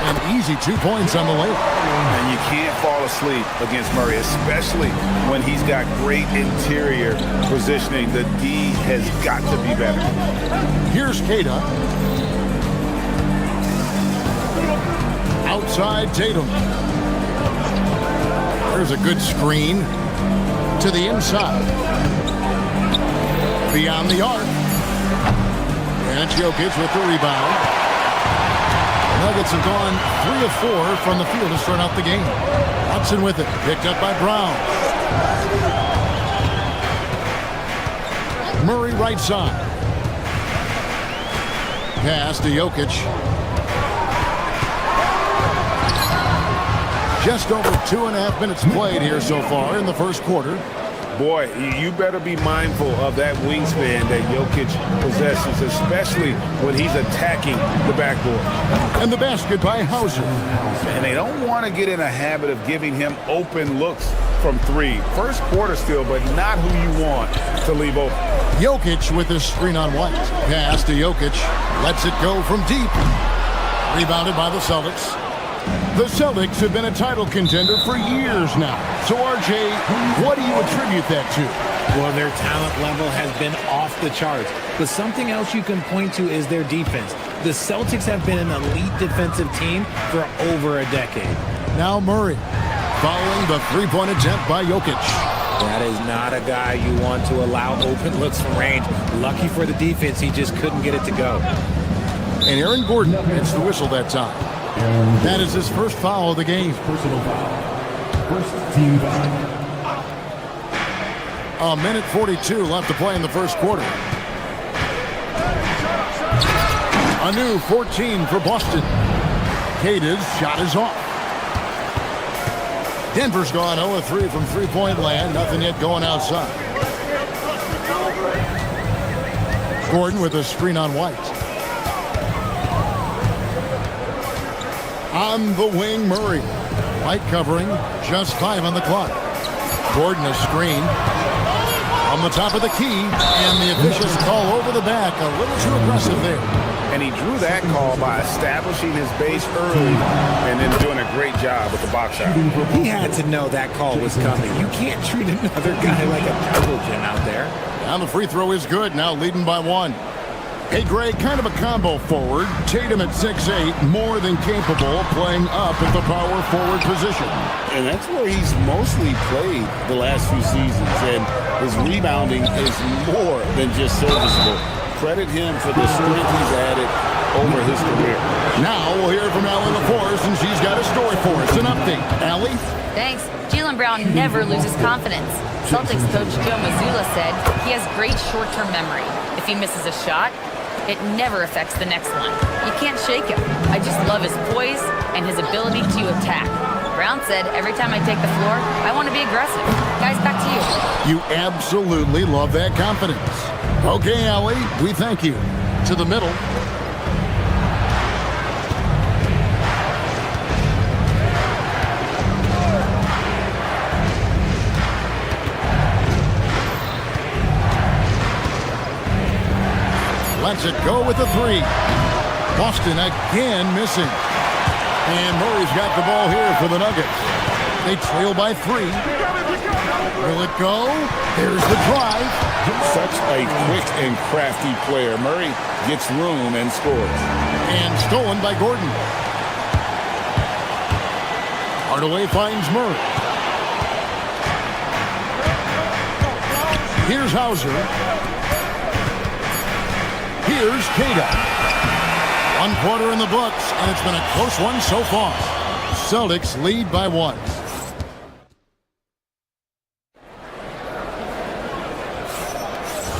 An easy 2 points on the layup. And you can't fall asleep against Murray, especially when he's got great interior positioning. The D has got to be better. Here's Keita. Outside Tatum. There's a good screen to the inside. Beyond the arc. And Jokic with the rebound. Nuggets have gone 3 of 4 from the field to start out the game. Watson with it. Picked up by Brown. Murray right side. Pass to Jokic. Just over 2.5 minutes played here so far in the first quarter. Boy, you better be mindful of that wingspan that Jokic possesses, especially when he's attacking the backboard. And the basket by Hauser. And they don't want to get in a habit of giving him open looks from three. First quarter still, but not who you want to leave open. Jokic with his screen on White. Pass to Jokic. Lets it go from deep. Rebounded by the Celtics. The Celtics have been a title contender for years now. So, RJ, what do you attribute that to? Well, their talent level has been off the charts. But something else you can point to is their defense. The Celtics have been an elite defensive team for over a decade. Now Murray, following the three-point attempt by Jokic. That is not a guy you want to allow open looks from range. Lucky for the defense, he just couldn't get it to go. And Aaron Gordon gets the whistle that time. That is his first foul of the game. Personal foul. First team foul. A minute 42 left to play in the first quarter. A new 14 for Boston. Cada's shot is off. Denver's gone 0-3 from three-point land. Nothing yet going outside. Gordon with a screen on White. On the wing, Murray. White covering, just 5 on the clock. Gordon a screen. On the top of the key, and the officials call over the back. A little too aggressive there. And he drew that call by establishing his base early and then doing a great job with the box out. He had to know that call was coming. You can't treat another guy like a turtle gym out there. And the free throw is good, now leading by 1. Hey, Greg, kind of a combo forward. Tatum at 6'8", more than capable, playing up at the power forward position. And that's where he's mostly played the last few seasons, and his rebounding is more than just serviceable. Credit him for the strength he's added over his career. Now we'll hear from Allie LaForce, and she's got a story for us. An update. Allie? Thanks. Jaylen Brown never loses confidence. Celtics coach Joe Mazzulla said he has great short-term memory. If he misses a shot, it never affects the next one. You can't shake him. I just love his poise and his ability to attack. Brown said, every time I take the floor, I want to be aggressive. Guys, back to you. You absolutely love that confidence. Okay, Allie, we thank you. To the middle. Lets it go with the 3. Boston again missing. And Murray's got the ball here for the Nuggets. They trail by 3. Will it go? There's the drive. Such a quick and crafty player. Murray gets room and scores. And stolen by Gordon. Hardaway finds Murray. Here's Hauser. Here's Cada. 1 quarter in the books, and it's been a close one so far. Celtics lead by 1.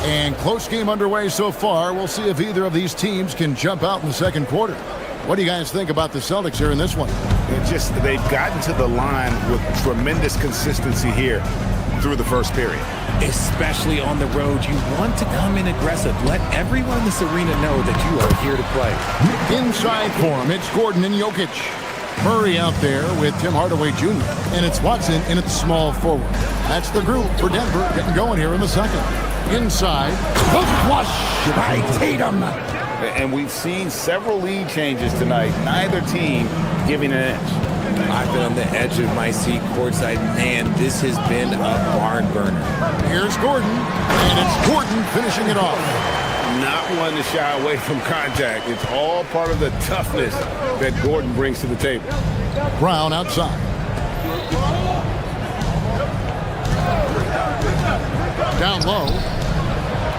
And close game underway so far. We'll see if either of these teams can jump out in the second quarter. What do you guys think about the Celtics here in this one? They've gotten to the line with tremendous consistency here through the first period. Especially on the road, you want to come in aggressive. Let everyone in this arena know that you are here to play. Inside for him, it's Gordon and Jokic. Murray out there with Tim Hardaway Jr. And it's Watson in its small forward. That's the group for Denver getting going here in the second. Inside, the flush by Tatum. And we've seen several lead changes tonight. Neither team giving an edge. I've been on the edge of my seat courtside. Man, this has been a barn burner. Here's Gordon, and it's Gordon finishing it off. Not one to shy away from contact. It's all part of the toughness that Gordon brings to the table. Brown outside. Down low.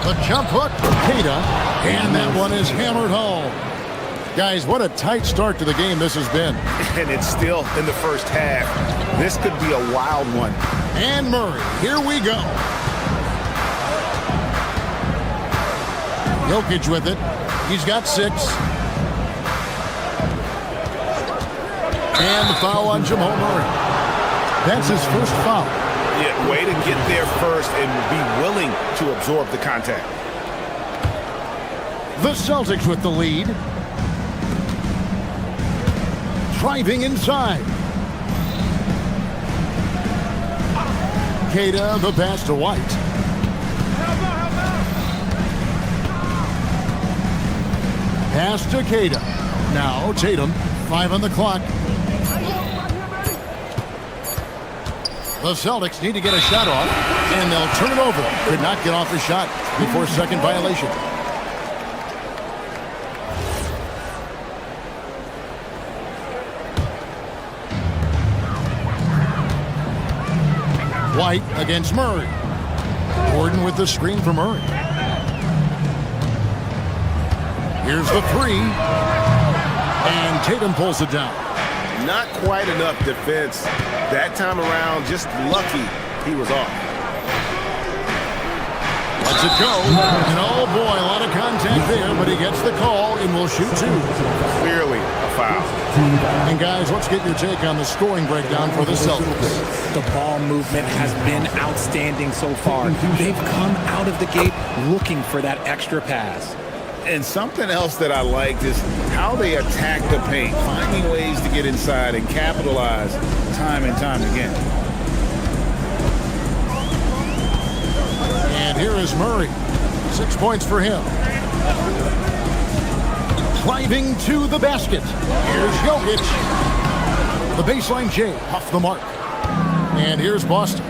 The jump hook, Cada, and that one is hammered home. Guys, what a tight start to the game this has been. And it's still in the first half. This could be a wild one. And Murray, here we go. Jokic with it. He's got 6. And the foul on Jamal Murray. That's his first foul. Yeah, way to get there first and be willing to absorb the contact. The Celtics with the lead. Driving inside. Queta, the pass to White. Pass to Queta. Now Tatum, 5 on the clock. The Celtics need to get a shot off, and they'll turn it over. Could not get off the shot before second violation. White against Murray. Gordon with the screen for Murray. Here's the three. And Tatum pulls it down. Not quite enough defense. That time around, just lucky he was off. Lets it go. And oh boy, a lot of contact there, but he gets the call and will shoot two. Clearly a foul. And guys, let's get your take on the scoring breakdown for the Celtics. The ball movement has been outstanding so far. They've come out of the gate looking for that extra pass. And something else that I liked is how they attack the paint, finding ways to get inside and capitalize time and time again. And here is Murray. 6 points for him. Driving to the basket. Here's Jokic. The baseline J off the mark. And here's Boston.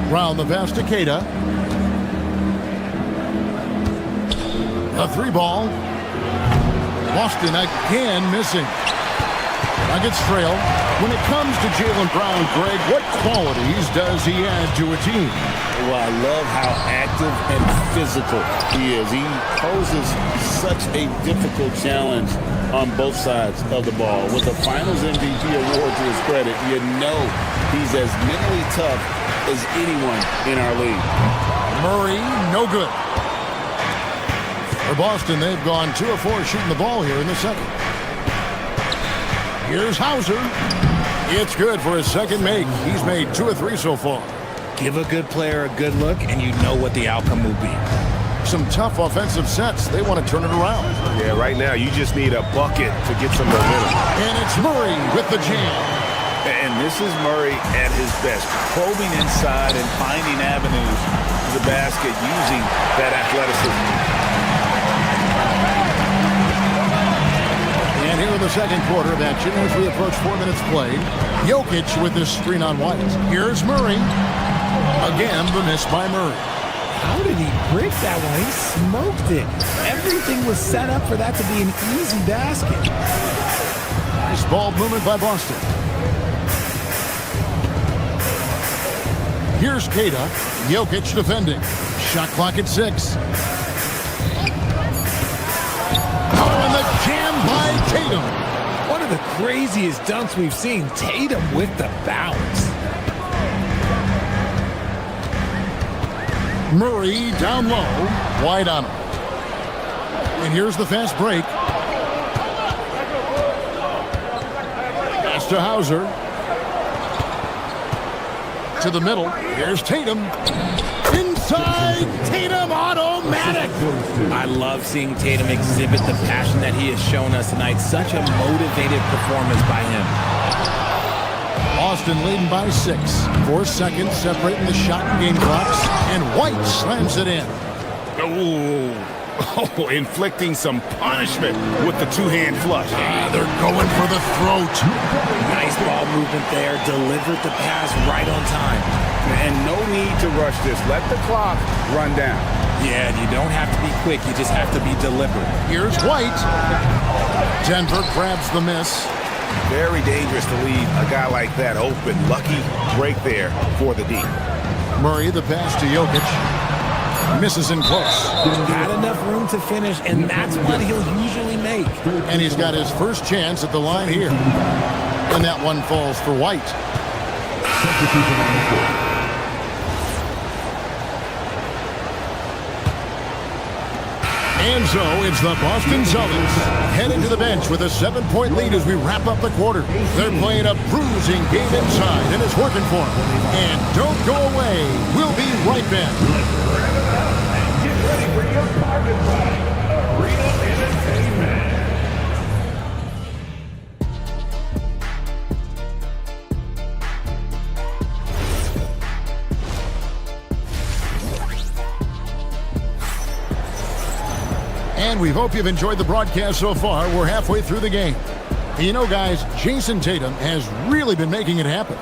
Round the pass to Queta. A three ball. Boston again missing. Nuggets trail. When it comes to Jaylen Brown, Greg, what qualities does he add to a team? Well, I love how active and physical he is. He poses such a difficult challenge on both sides of the ball. With the Finals MVP award to his credit, you know he's as mentally tough as anyone in our league. Murray, no good. For Boston, they've gone 2 of 4 shooting the ball here in the second. Here's Hauser. It's good for his second make. He's made 2 of 3 so far. Give a good player a good look, and you know what the outcome will be. Some tough offensive sets. They want to turn it around. Yeah, right now you just need a bucket to get some momentum. And it's Murray with the jam. And this is Murray at his best, probing inside and finding avenues to the basket using that athleticism. And here in the second quarter of action as we approach 4 minutes played. Jokic with this screen on White. Here's Murray. Again, the miss by Murray. How did he break that one? He smoked it. Everything was set up for that to be an easy basket. Nice ball movement by Boston. Here's Queta. Jokic defending. Shot clock at 6. Oh, and the jam by Tatum. One of the craziest dunks we've seen. Tatum with the bounce. Murray down low. Wide on him. And here's the fast break. Pass to Hauser. To the middle. Here's Tatum. Inside. Tatum automatic. I love seeing Tatum exhibit the passion that he has shown us tonight. Such a motivated performance by him. Boston leading by 6. 4 seconds separating the shot and game clocks. And White slams it in. Oh, inflicting some punishment with the two-hand flush. They're going for the throat. Nice ball movement there. Delivered the pass right on time. And no need to rush this. Let the clock run down. Yeah, you don't have to be quick. You just have to be deliberate. Here's White. Denver grabs the miss. Very dangerous to leave a guy like that open. Lucky break there for the D. Murray, the pass to Jokic. Misses in close. Had enough room to finish, and that's what he'll usually make. And he's got his first chance at the line here. And that one falls for White. And So it's the Boston Celtics heading to the bench with a 7-point lead as we wrap up the quarter. They're playing a bruising game inside, and it's working for them. And don't go away. We'll be right back. Get ready for your private ride. Arena Entertainment. And we hope you've enjoyed the broadcast so far. We're halfway through the game. You know, guys, Jason Tatum has really been making it happen.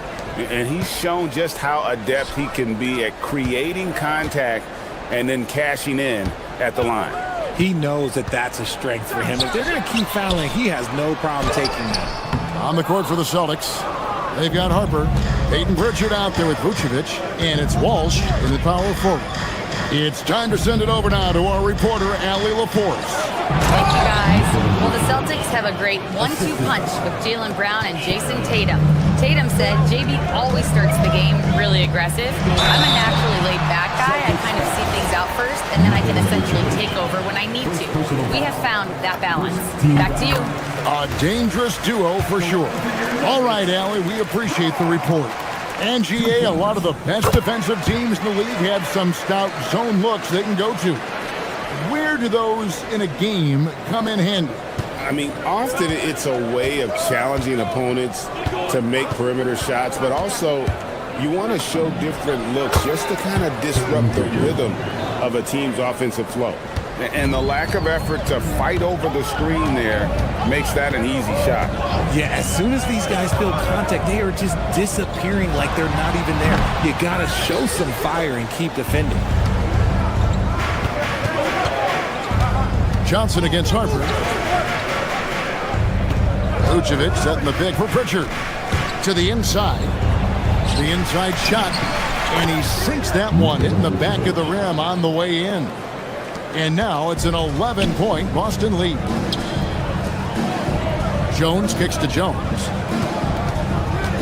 And he's shown just how adept he can be at creating contact and then cashing in at the line. He knows that that's a strength for him. If they're going to keep fouling, he has no problem taking that. On the court for the Celtics, they've got Harper, Peyton Pritchard out there with Vucevic, and it's Walsh in the power forward. It's time to send it over now to our reporter, Allie LaForce. Thank you, guys. Well, the Celtics have a great 1-2 punch with Jaylen Brown and Jason Tatum. Tatum said JB always starts the game really aggressive. I'm a naturally laid-back guy. I kind of see things out first, and then I can essentially take over when I need to. We have found that balance. Back to you. A dangerous duo for sure. All right, Allie, we appreciate the report. And GA, a lot of the best defensive teams in the league have some stout zone looks they can go to. Where do those in a game come in handy? I mean, often it's a way of challenging opponents to make perimeter shots, but also you want to show different looks just to kind of disrupt the rhythm of a team's offensive flow. And the lack of effort to fight over the screen there makes that an easy shot. Yeah, as soon as these guys feel contact, they are just disappearing like they're not even there. You got to show some fire and keep defending. Johnson against Harper. Vucevic setting the pick for Pritchard. To the inside. The inside shot. And he sinks that one, hitting the back of the rim on the way in. And now it's an 11-point Boston lead. Jones kicks to Jones.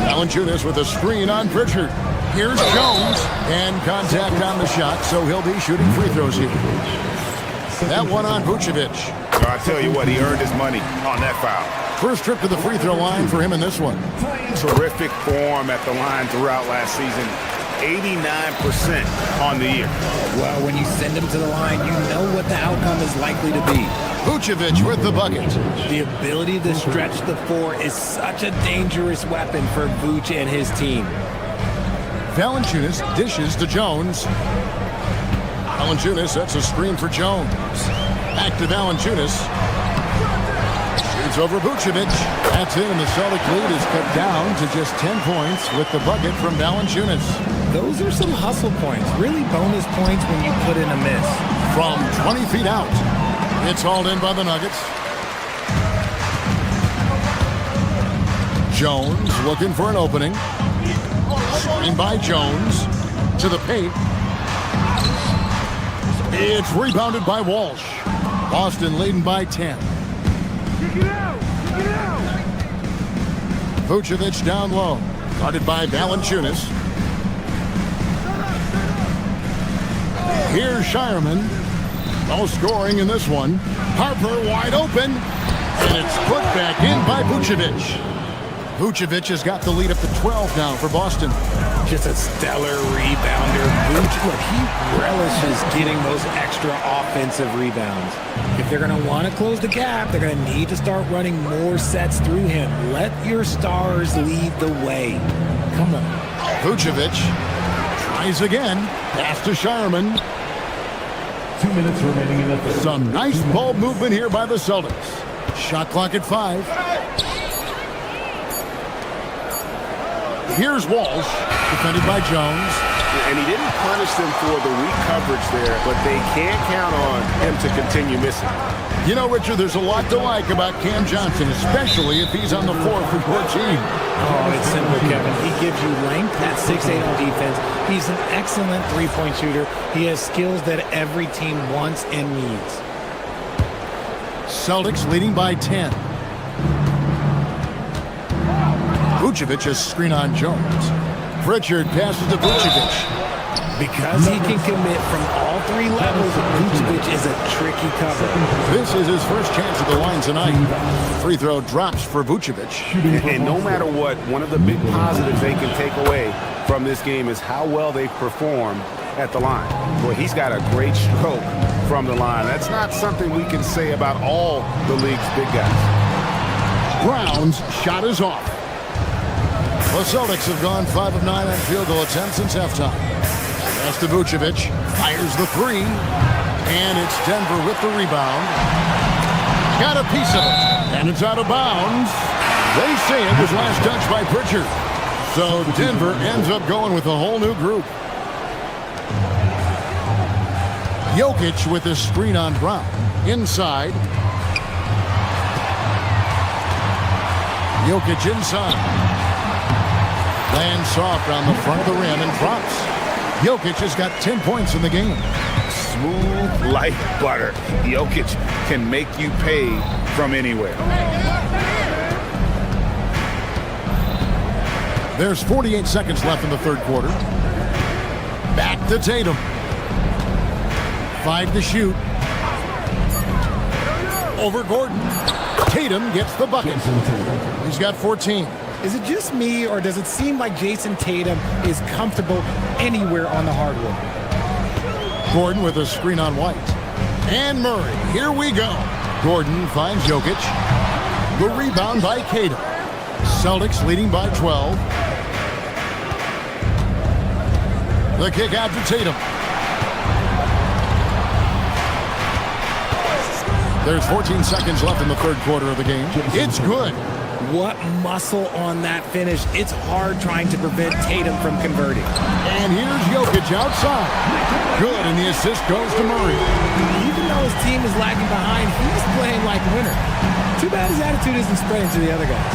Valanciunas with a screen on Pritchard. Here's Jones. And contact on the shot, so he'll be shooting free throws here. That one on Vucevic. So I tell you what, he earned his money on that foul. First trip to the free throw line for him in this one. Terrific form at the line throughout last season. 89% on the year. Well, when you send him to the line, you know what the outcome is likely to be. Vucevic with the bucket. The ability to stretch the floor is such a dangerous weapon for Vooch and his team. Valanciunas dishes to Jones. Valanciunas sets a screen for Jones. Back to Valanciunas. Shoots over Vucevic. That's it, and the Celtic lead is cut down to just 10 points with the bucket from Valanciunas. Those are some hustle points, really bonus points when you put in a miss. From 20 feet out, it's hauled in by the Nuggets. Jones looking for an opening. Screen by Jones to the paint. It's rebounded by Walsh. Boston leading by 10. Vucevic down low. Guarded by Valanciunas. Here's Shireman. No scoring in this one. Harper wide open. And it's put back in by Vucevic. Vucevic has got the lead up to 12 now for Boston. Just a stellar rebounder. Vooch, look, he relishes getting those extra offensive rebounds. If they're going to want to close the gap, they're going to need to start running more sets through him. Let your stars lead the way. Come on. Vucevic tries again. Pass to Shireman. 2 minutes remaining in the third. Some nice ball movement here by the Celtics. Shot clock at 5. Here's Walsh, defended by Jones. And he didn't punish them for the weak coverage there, but they can't count on him to continue missing. You know, Richard, there's a lot to like about Cam Johnson, especially if he's on the floor for your team. Oh, it's simple, Kevin. He gives you length at 6'8" on defense. He's an excellent three-point shooter. He has skills that every team wants and needs. Celtics leading by 10. Vucevic has screen on Jones. Pritchard passes to Vucevic. Because he can commit from all three levels, Vucevic is a tricky cover. This is his first chance at the line tonight. Free throw drops for Vucevic. And no matter what, one of the big positives they can take away from this game is how well they perform at the line. Boy, he's got a great stroke from the line. That's not something we can say about all the league's big guys. Brown's shot is off. The Celtics have gone 5 of 9 on field goal attempts since halftime. That's to Vucevic. Fires the three. And it's Denver with the rebound. Got a piece of it. And it's out of bounds. They say it was last touched by Pritchard. So Denver ends up going with a whole new group. Jokic with his screen on Brown. Inside. Jokic inside. Lands soft on the front of the rim and drops. Jokic has got 10 points in the game. Smooth like butter. Jokic can make you pay from anywhere. There's 48 seconds left in the third quarter. Back to Tatum. 5 to shoot. Over Gordon. Tatum gets the bucket. He's got 14. Is it just me, or does it seem like Jason Tatum is comfortable anywhere on the hardwood? Gordon with a screen on White. And Murray. Here we go. Gordon finds Jokic. The rebound by Tatum. Celtics leading by 12. The kick out to Tatum. There's 14 seconds left in the third quarter of the game. It's good. What muscle on that finish. It's hard trying to prevent Tatum from converting. And here's Jokic outside. Good, and the assist goes to Murray. Even though his team is lagging behind, he's playing like winner. Too bad his attitude isn't spreading to the other guys.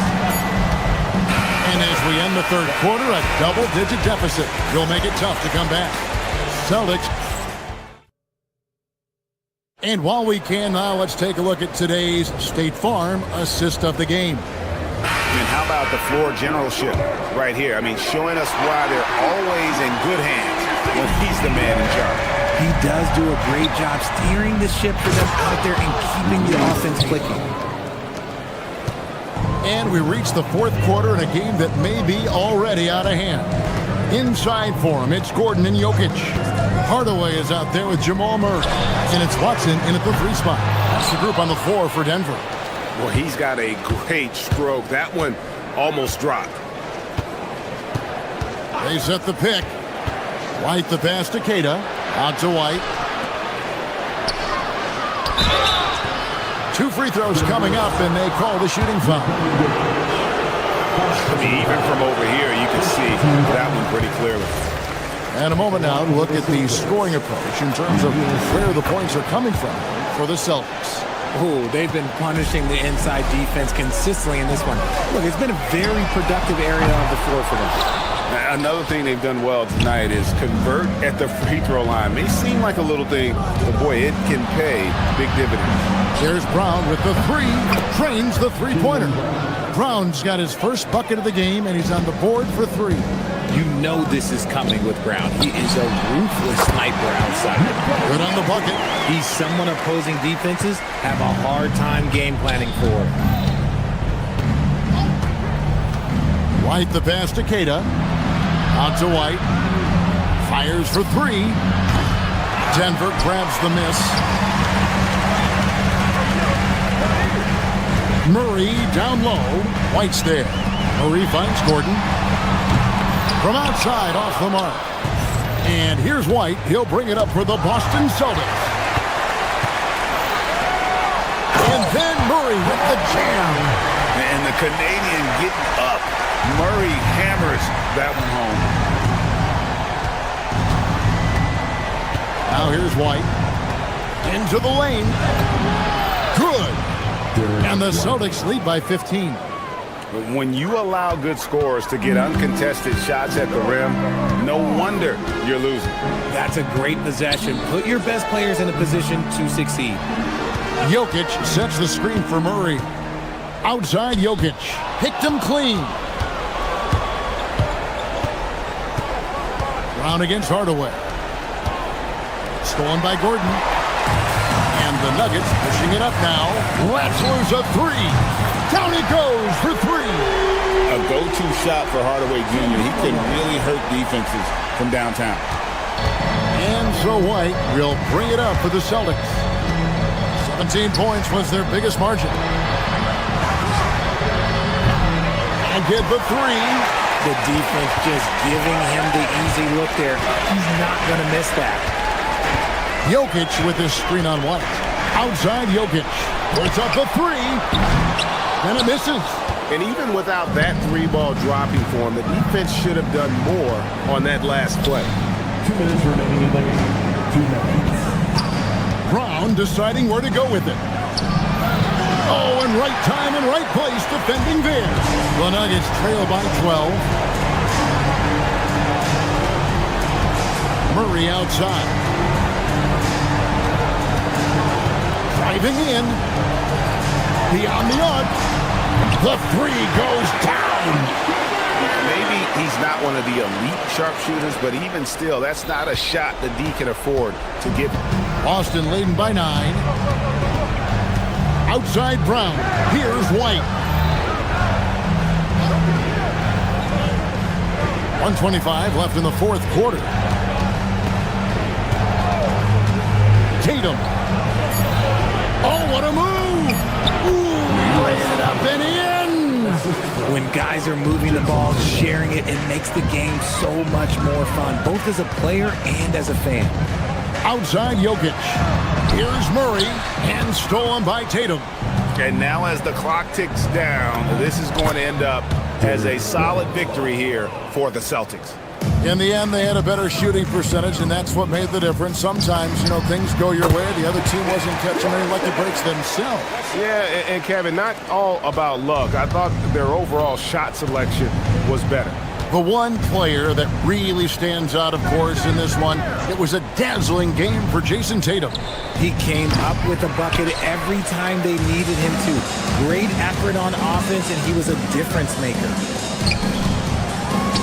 And as we end the third quarter, a double-digit deficit. You'll make it tough to come back. Celtics. And while we can now, let's take a look at today's State Farm assist of the game. And how about the floor generalship right here? I mean, showing us why they're always in good hands when he's the man in charge. He does do a great job steering the ship for them out there and keeping the offense clicking. And we reach the fourth quarter in a game that may be already out of hand. Inside for him, it's Gordon and Jokic. Hardaway is out there with Jamal Murray. And it's Watson in at the 3 spot. That's the group on the floor for Denver. Well, he's got a great stroke. That one almost dropped. They set the pick. White the pass to Keita. Out to White. 2 free throws coming up, and they call the shooting foul. I mean, even from over here, you can see that one pretty clearly. And a moment now to look at the scoring approach in terms of where the points are coming from for the Celtics. Oh, they've been punishing the inside defense consistently in this one. Look, it's been a very productive area of the floor for them. Another thing they've done well tonight is convert at the free throw line. May seem like a little thing, but boy, it can pay big dividends. There's Brown with the 3. Trains the three-pointer. Brown's got his first bucket of the game, and he's on the board for 3. You know this is coming with Brown. He is a ruthless sniper outside. Good on the bucket. He's someone opposing defenses have a hard time game planning for. White the pass to Keita. Out to White. Fires for 3. Denver grabs the miss. Murray down low. White's there. Murray finds Gordon. From outside, off the mark. And here's White. He'll bring it up for the Boston Celtics. And then Murray with the jam. And the Canadian getting up. Murray hammers that one home. Now here's White. Into the lane. Good. And the Celtics lead by 15. When you allow good scorers to get uncontested shots at the rim, no wonder you're losing. That's a great possession. Put your best players in a position to succeed. Jokic sets the screen for Murray. Outside Jokic. Picked him clean. Brown against Hardaway. Stolen by Gordon. And the Nuggets pushing it up now. Let's lose a three. Down he goes for three. A go-to shot for Hardaway Jr. He can really hurt defenses from downtown. And so White will bring it up for the Celtics. 17 points was their biggest margin. And get the three. The defense just giving him the easy look there. He's not going to miss that. Jokic with his screen on White. Outside Jokic. Puts up the three. And it misses. And even without that three ball dropping for him, the defense should have done more on that last play. 2 minutes remaining in the game. 2 minutes. Brown deciding where to go with it. Oh, and right time and right place defending there. The Nuggets trail by 12. Murray outside. Driving in. Beyond the arc. The three goes down. Maybe he's not one of the elite sharpshooters, but even still, that's not a shot the D can afford to give. Boston leading by 9. Outside Brown. Here's White. 1:25 left in the fourth quarter. Tatum. Oh, what a move! Ooh, lays it up and in! When guys are moving the ball, sharing it, it makes the game so much more fun, both as a player and as a fan. Outside Jokic. Here's Murray, and stolen by Tatum. And now as the clock ticks down, this is going to end up as a solid victory here for the Celtics. In the end, they had a better shooting percentage, and that's what made the difference. Sometimes, things go your way. The other team wasn't catching any lucky breaks themselves. Yeah, and Kevin, not all about luck. I thought their overall shot selection was better. The one player that really stands out, of course, in this one, it was a dazzling game for Jason Tatum. He came up with a bucket every time they needed him to. Great effort on offense, and he was a difference maker.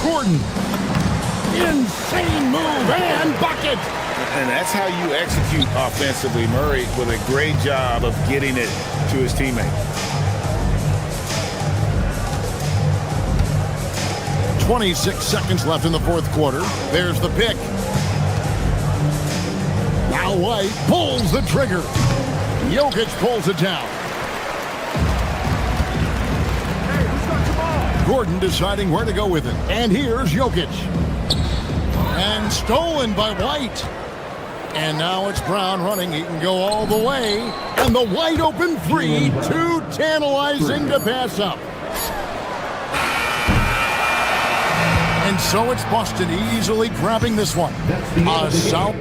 Gordon. Insane move and bucket. And that's how you execute offensively. Murray with a great job of getting it to his teammate. 26 seconds left in the fourth quarter. There's the pick. Now White pulls the trigger. Jokic pulls it down. Gordon deciding where to go with it. And here's Jokic. And stolen by White. And now it's Brown running. He can go all the way. And the wide open three, too tantalizing to pass up. And so it's Boston easily grabbing this one. South.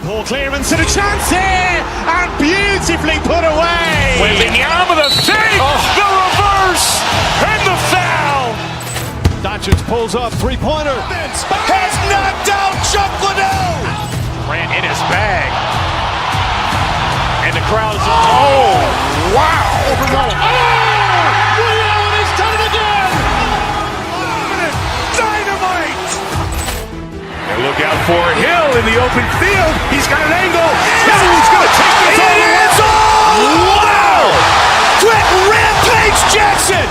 Poor clearance and a chance here, and beautifully put away. Wembanyama the save, the reverse, and the foul. Doncic pulls up, three-pointer. Has knocked out Chuck Liddell. Ran in his bag. And the crowd is... Oh, wow. Rio has done it again. Dynamite. And look out for Hill in the open field. He's got an angle. Hill's going to take this all the way. Wow! Quick Rampage Jackson.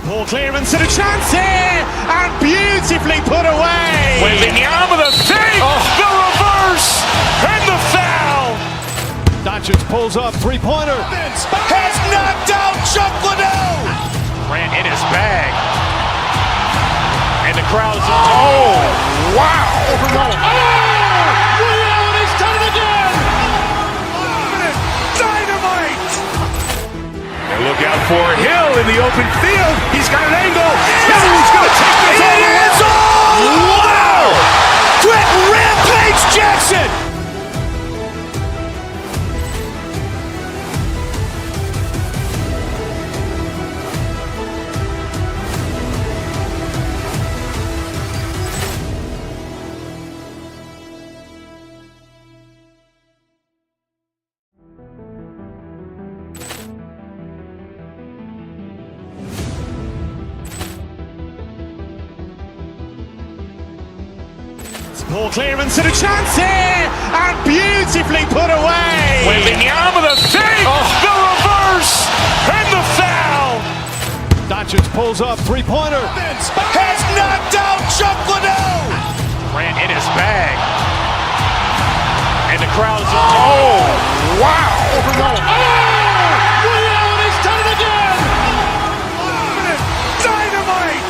Poor clearance and a chance here, and beautifully put away. Wembanyama the save, the reverse, and the foul. Doncic pulls up, three-pointer. Has knocked out Chuck Liddell. Ran in his bag. And the crowd is, oh, wow! Over Rio. Oh! Rio, and he's done it again! Dynamite! And look out for Hill in the open field. He's got an angle. Hill's going to take this all the way. Wow! Quick Rampage Jackson! Ball clearance and a chance here, and beautifully put away. Wembanyama the save, the reverse, and the foul. Doncic pulls up, three-pointer. Has knocked out Chuck Liddell. Grant in his bag. And the crowd is, oh, wow. Over Rio. Oh! Rio, and he's done it again! Dynamite!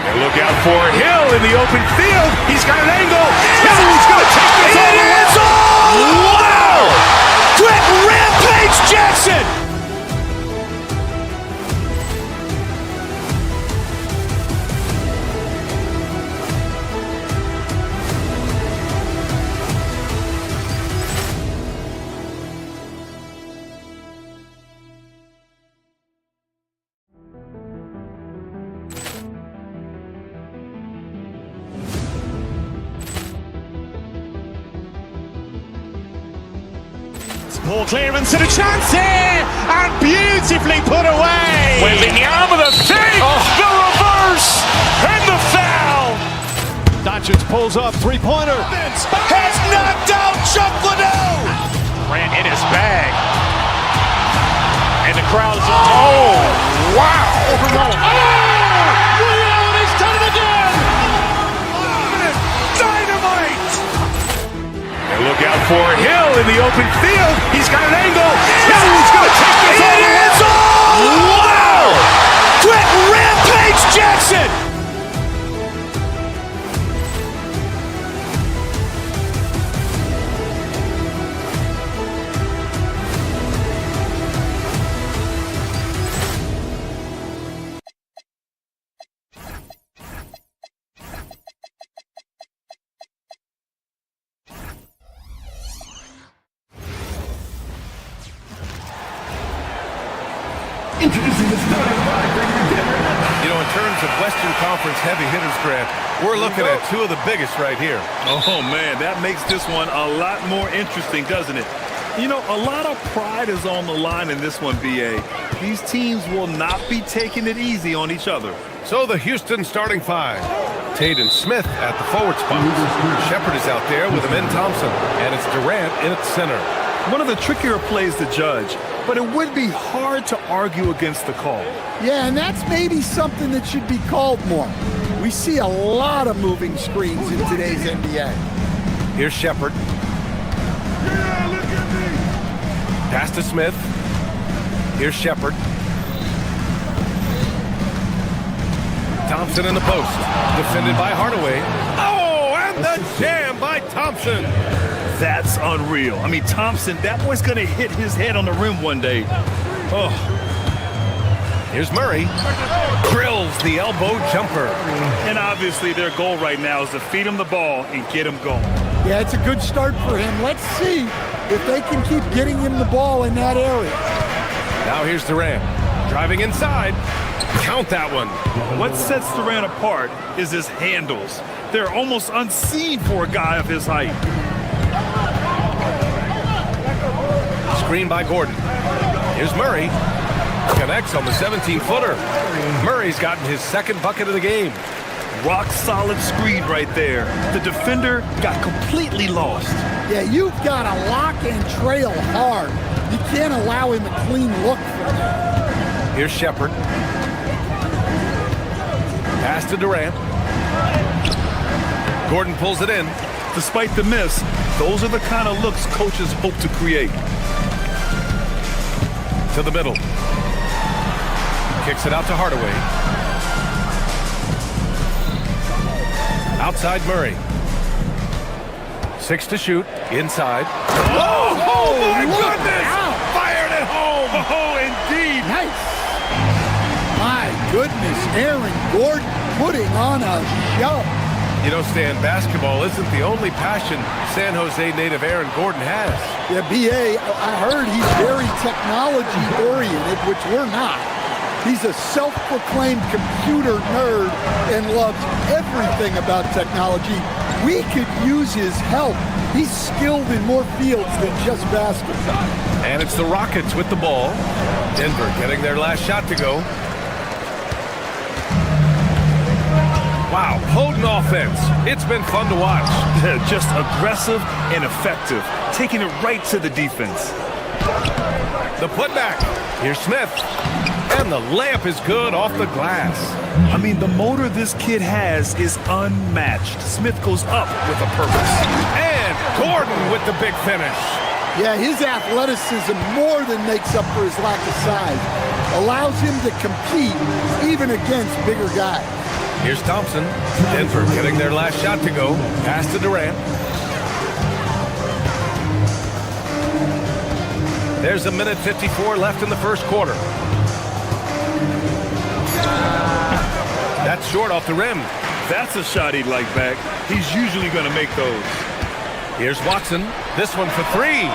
And look out for Hill in the open field. He's got an angle. Hill's going to take this all the way. Wow! Quick Rampage Jackson! Ball clearance and a chance here, and beautifully put away. Wembanyama the save, the reverse, and the foul. Doncic pulls up, three-pointer. Has knocked out Chuck Liddell. Grant in his bag. And the crowd is, oh, wow. Over Rio. Oh! Rio, and he's done it again! Dynamite! And look out for Hill in the open field. He's got an angle. Hill's going to take this all the way. Wow! Quick Rampage Jackson! You know, in terms of Western Conference heavy hitters, Grant, we're looking at two of the biggest right here. Oh, man, that makes this one a lot more interesting, doesn't it? You know, a lot of pride is on the line in this one, B.A. These teams will not be taking it easy on each other. So the Houston starting five. Tatum Smith at the forward spot. Shepard is out there with Amen Thompson, and it's Durant in at center. One of the trickier plays to judge, but it would be hard to argue against the call. Yeah, and that's maybe something that should be called more. We see a lot of moving screens in today's NBA. Here's Shepard. Pass to Smith. Here's Shepard. Thompson in the post. Defended by Hardaway. Oh, and the jam by Thompson. That's unreal. I mean, Thompson, that boy's going to hit his head on the rim one day. Oh. Here's Murray. Drills the elbow jumper. And obviously their goal right now is to feed him the ball and get him going. Yeah, it's a good start for him. Let's see if they can keep getting him the ball in that area. Now here's Durant. Driving inside. Count that one. What sets Durant apart is his handles. They're almost unseen for a guy of his height. Screen by Gordon. Here's Murray. Connects on the 17-footer. Murray's gotten his second bucket of the game. Rock solid screen right there. The defender got completely lost. Yeah, you've got to lock and trail hard. You can't allow him a clean look for that. Here's Shepard. Pass to Durant. Gordon pulls it in. Despite the miss, those are the kind of looks coaches hope to create. To the middle. Kicks it out to Hardaway. Outside Murray. 6 to shoot. Inside. Oh, my look goodness! out. Fired at home! Oh, indeed! Nice. My goodness, Aaron Gordon putting on a show. You know, Stan, basketball isn't the only passion San Jose native Aaron Gordon has. Yeah, B.A., I heard he's very technology-oriented, which we're not. He's a self-proclaimed computer nerd and loves everything about technology. We could use his help. He's skilled in more fields than just basketball. And it's the Rockets with the ball. Denver getting their last shot to go. Wow, potent offense. It's been fun to watch. Just aggressive and effective, taking it right to the defense. The putback. Here's Smith. And the layup is good off the glass. I mean, the motor this kid has is unmatched. Smith goes up with a purpose. And Gordon with the big finish. Yeah, his athleticism more than makes up for his lack of size. Allows him to compete even against bigger guys. Here's Thompson. Denver getting their last shot to go. Pass to Durant. There's 1:54 left in the first quarter. That's short off the rim. That's a shot he'd like back. He's usually going to make those. Here's Watson. This one for 3.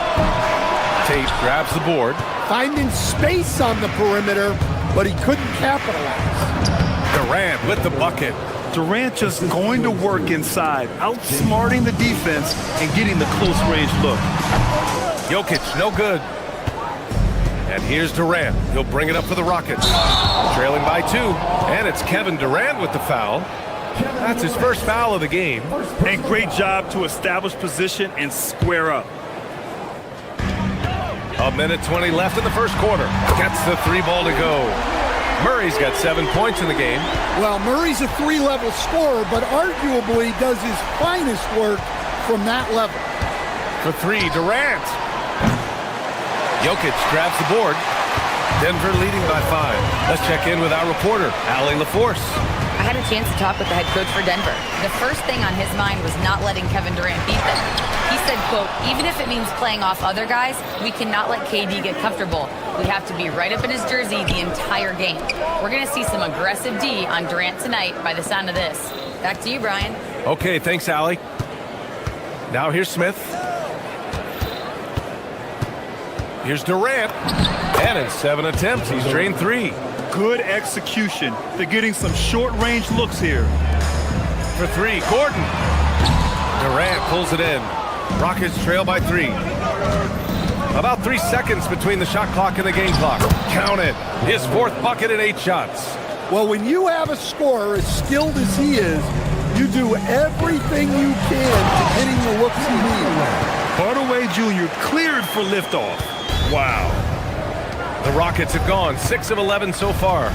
Tate grabs the board. Finding space on the perimeter, but he couldn't capitalize. Durant with the bucket. Durant just going to work inside, outsmarting the defense and getting the close-range look. Jokic, no good. And here's Durant. He'll bring it up for the Rockets. Trailing by 2. And it's Kevin Durant with the foul. That's his first foul of the game. And great job to establish position and square up. 1:20 left in the first quarter. Gets the 3 ball to go. Murray's got 7 points in the game. Well, Murray's a 3-level scorer, but arguably does his finest work from that level. For 3, Durant. Jokic grabs the board. Denver leading by 5. Let's check in with our reporter, Allie LaForce. I had a chance to talk with the head coach for Denver. The first thing on his mind was not letting Kevin Durant beat them. He said, quote, even if it means playing off other guys, we cannot let KD get comfortable. We have to be right up in his jersey the entire game. We're going to see some aggressive D on Durant tonight by the sound of this. Back to you, Brian. Okay, thanks, Allie. Now here's Smith. Here's Durant. And in 7 attempts, he's drained 3. Good execution. They're getting some short-range looks here. For 3, Gordon. Durant pulls it in. Rockets trail by 3. About 3 seconds between the shot clock and the game clock. Count it. His 4th bucket in 8 shots. Well, when you have a scorer as skilled as he is, you do everything you can to get him the looks he needs. Hardaway Jr. cleared for liftoff. Wow. The Rockets have gone 6 of 11 so far.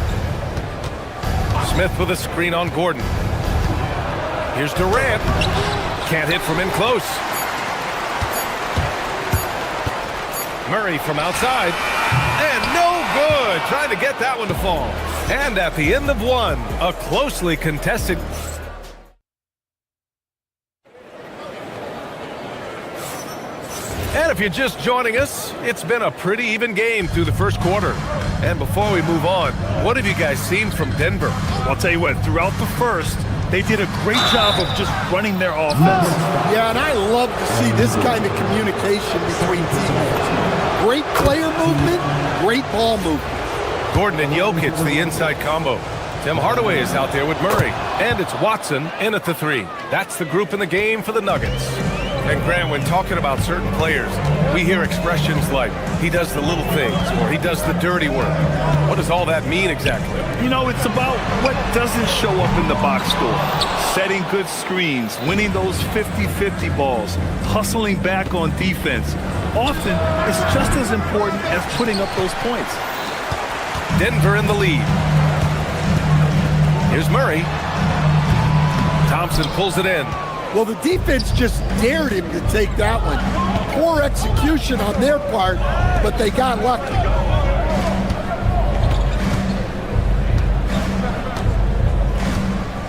Smith with a screen on Gordon. Here's Durant. Can't hit from in close. Murray from outside. And no good. Trying to get that one to fall. And at the end of 1, a closely contested... And if you're just joining us, it's been a pretty even game through the first quarter. And before we move on, what have you guys seen from Denver? I'll tell you what, throughout the first, they did a great job of just running their offense. Yeah, and I love to see this kind of communication between teammates. Great player movement, great ball movement. Gordon and Jokic, the inside combo. Tim Hardaway is out there with Murray. And it's Watson in at the 3. That's the group in the game for the Nuggets. And Graham, when talking about certain players, we hear expressions like, he does the little things, or he does the dirty work. What does all that mean exactly? You know, it's about what doesn't show up in the box score. Setting good screens, winning those 50-50 balls, hustling back on defense. Often, it's just as important as putting up those points. Denver in the lead. Here's Murray. Thompson pulls it in. Well, the defense just dared him to take that one. Poor execution on their part, but they got lucky.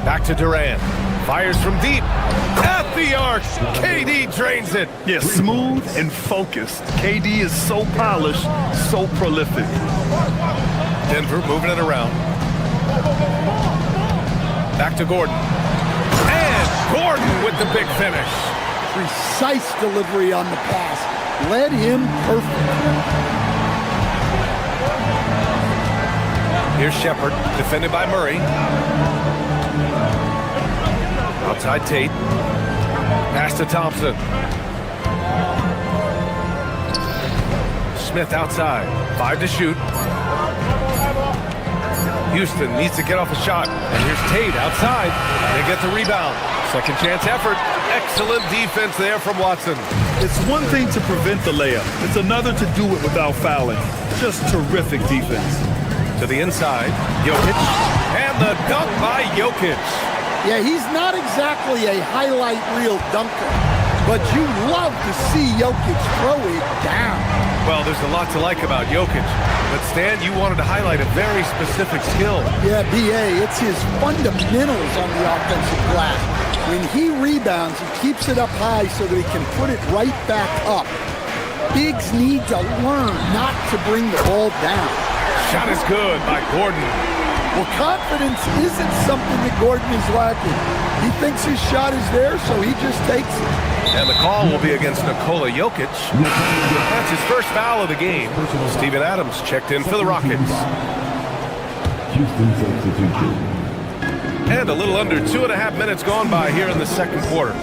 Back to Durant. Fires from deep. At the arc. KD drains it. Yeah, smooth and focused. KD is so polished, so prolific. Denver moving it around. Back to Gordon. And Gordon with the big finish. Precise delivery on the pass. Led him perfect. Here's Shepard, defended by Murray. Outside Tate. Pass to Thompson. Smith outside. 5 to shoot. Houston needs to get off a shot. And here's Tate outside. They get the rebound. Second chance effort. Excellent defense there from Watson. It's one thing to prevent the layup. It's another to do it without fouling. Just terrific defense. To the inside. Jokic. And the dunk by Jokic. Yeah, he's not exactly a highlight reel dunker, but you love to see Jokic throw it down. Well, there's a lot to like about Jokic, but Stan, you wanted to highlight a very specific skill. Yeah, B.A., it's his fundamentals on the offensive glass. When he rebounds, he keeps it up high so that he can put it right back up. Bigs need to learn not to bring the ball down. Shot is good by Gordon. Well, confidence isn't something that Gordon is lacking. He thinks his shot is there, so he just takes it. And the call will be against Nikola Jokic. That's his first foul of the game. Steven Adams checked in for the Rockets. Houston substitution. And a little under 2.5 minutes gone by here in the second quarter.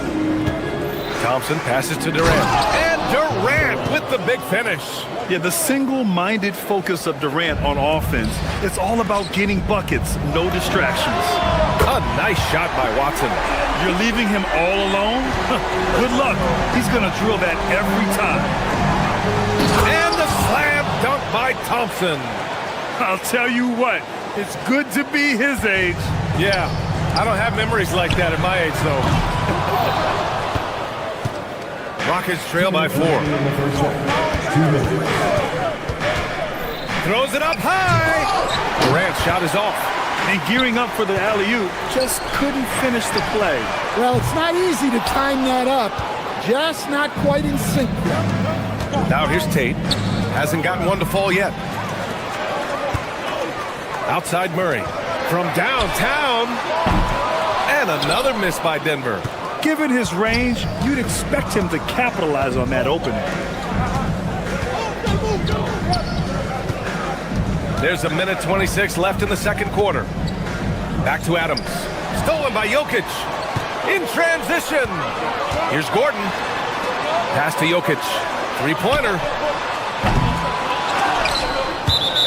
Thompson passes to Durant. And Durant with the big finish. Yeah, the single-minded focus of Durant on offense. It's all about getting buckets, no distractions. A nice shot by Watson. You're leaving him all alone? Good luck. He's going to drill that every time. And the slam dunk by Thompson. I'll tell you what, it's good to be his age. Yeah, I don't have memories like that at my age, though. Rockets trail by 4. Throws it up high. Durant's shot is off. And gearing up for the alley-oop, just couldn't finish the play. Well, it's not easy to time that up. Just not quite in sync yet. Now here's Tate. Hasn't gotten one to fall yet. Outside Murray. From downtown. And another miss by Denver. Given his range, you'd expect him to capitalize on that opening. There's 1:26 left in the second quarter. Back to Adams. Stolen by Jokic. In transition. Here's Gordon. Pass to Jokic. Three-pointer.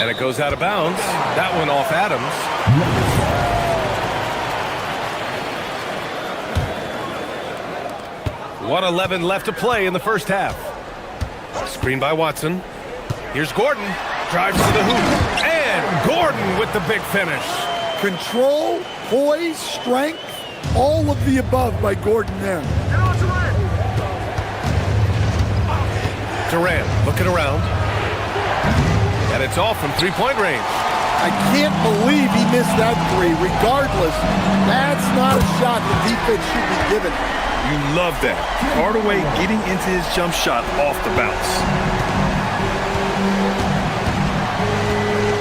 And it goes out of bounds. That one off Adams. 1:11 left to play in the first half. Screen by Watson. Here's Gordon. Drives to the hoop. And Gordon with the big finish. Control, poise, strength, all of the above by Gordon there. Durant looking around. And it's off from three-point range. I can't believe he missed that three. Regardless, that's not a shot the defense should be given. You love that. Hardaway getting into his jump shot off the bounce.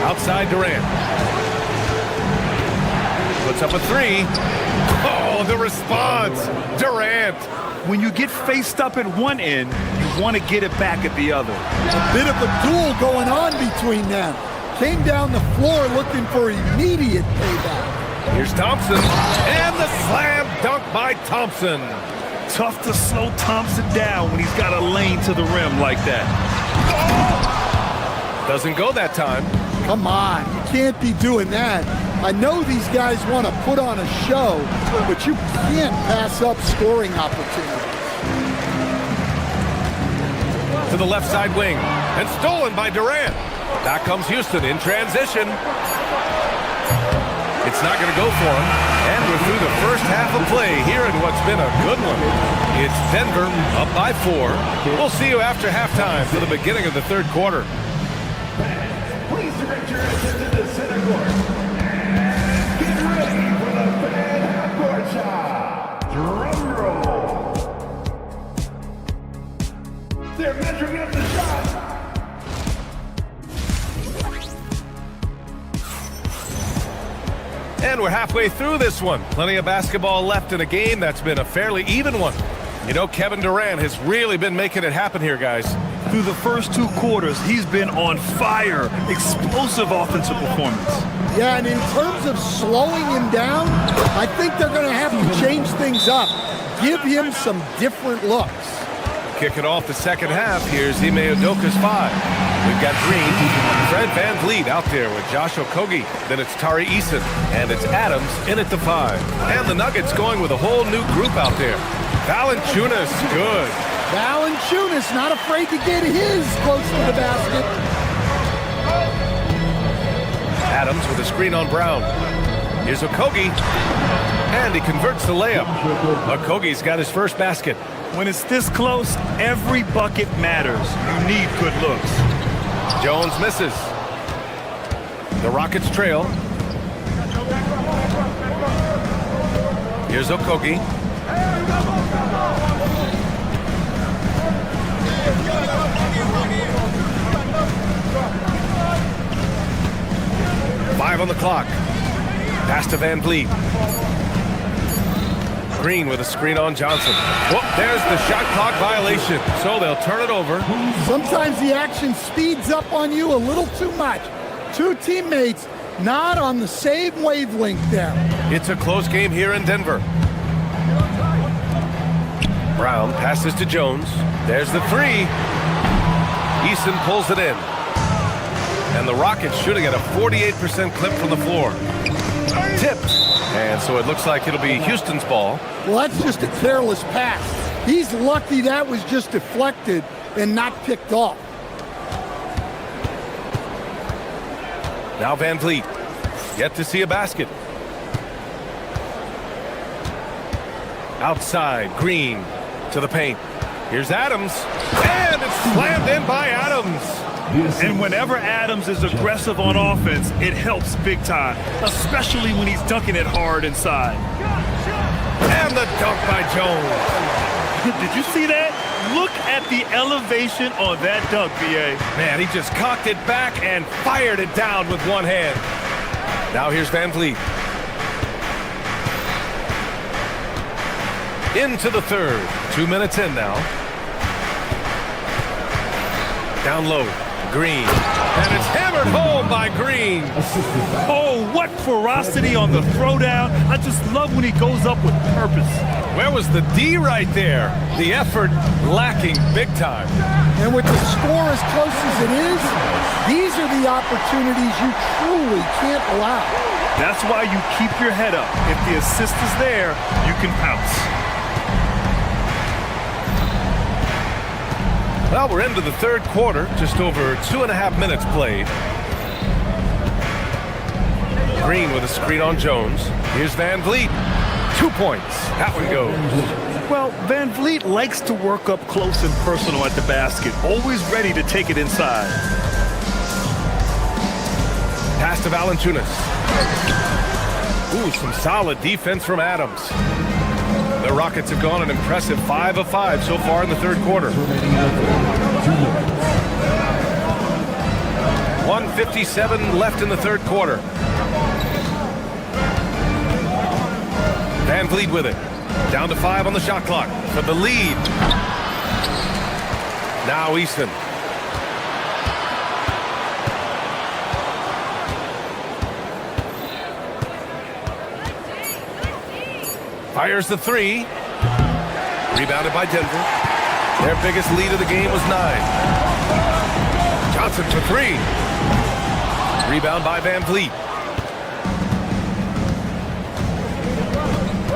Outside Durant. Puts up a three. Oh, the response. Durant. When you get faced up at one end, you want to get it back at the other. A bit of a duel going on between them. Came down the floor looking for immediate payback. Here's Thompson. And the slam dunk by Thompson. Tough to slow Thompson down when he's got a lane to the rim like that. Doesn't go that time. Come on, you can't be doing that. I know these guys want to put on a show, but you can't pass up scoring opportunities. To the left side wing. And stolen by Durant. Back comes Houston in transition. It's not going to go for him. And we're through the first half of play here in what's been a good one. It's Denver up by 4. We'll see you after halftime for the beginning of the third quarter. Please direct your attention to the center court. Get ready for the fan half-court shot. halfway through this one. Plenty of basketball left in a game that's been a fairly even one. You know, Kevin Durant has really been making it happen here, guys. Through the first 2 quarters, he's been on fire. Explosive offensive performance. Yeah, and in terms of slowing him down, I think they're going to have to change things up. Give him some different looks. Kicking off the second half, here's Ime Udoka's 5. We've got Green, Fred VanVleet out there with Josh Okogie. Then it's Tari Eason, and it's Adams in at the 5. And the Nuggets going with a whole new group out there. Valanciunas, good. Valanciunas not afraid to get his close to the basket. Adams with a screen on Brown. Here's Okogie, and he converts the layup. Okogie's got his first basket. When it's this close, every bucket matters. You need good looks. Jones misses. The Rockets trail. Here's Okogie. Five on the clock. Pass to VanVleet. Green with a screen on Johnson. Whoop, there's the shot clock violation. So they'll turn it over. Sometimes the action speeds up on you a little too much. 2 teammates not on the same wavelength there. It's a close game here in Denver. Brown passes to Jones. There's the 3. Eason pulls it in. And the Rockets shooting at a 48% clip from the floor. Tipped. And so it looks like it'll be Houston's ball. Well, that's just a careless pass. He's lucky that was just deflected and not picked off. Now VanVleet. Yet to see a basket. Outside, Green to the paint. Here's Adams. And it's slammed in by Adams. And whenever Adams is aggressive on offense, it helps big time, especially when he's dunking it hard inside. And the dunk by Jones. Did you see that? Look at the elevation on that dunk, B.A. Man, he just cocked it back and fired it down with one hand. Now here's VanVleet. Into the third. 2 minutes in now. Down low. Green. And it's hammered home by Green. Oh, what ferocity on the throwdown. I just love when he goes up with purpose. Where was the D right there? The effort lacking big time. And with the score as close as it is, these are the opportunities you truly can't allow. That's why you keep your head up. If the assist is there, you can pounce. Well, we're into the third quarter, just over 2.5 minutes played. Green with a screen on Jones. Here's VanVleet. 2 points. That one goes. Well, VanVleet likes to work up close and personal at the basket, always ready to take it inside. Pass to Valanciunas. Ooh, some solid defense from Adams. The Rockets have gone an impressive 5 of 5 so far in the third quarter. 1:57 left in the third quarter. VanVleet with it. Down to 5 on the shot clock for the lead. Now Eason. Fires the 3. Rebounded by Denver. Their biggest lead of the game was 9. Johnson for 3. Rebound by VanVleet.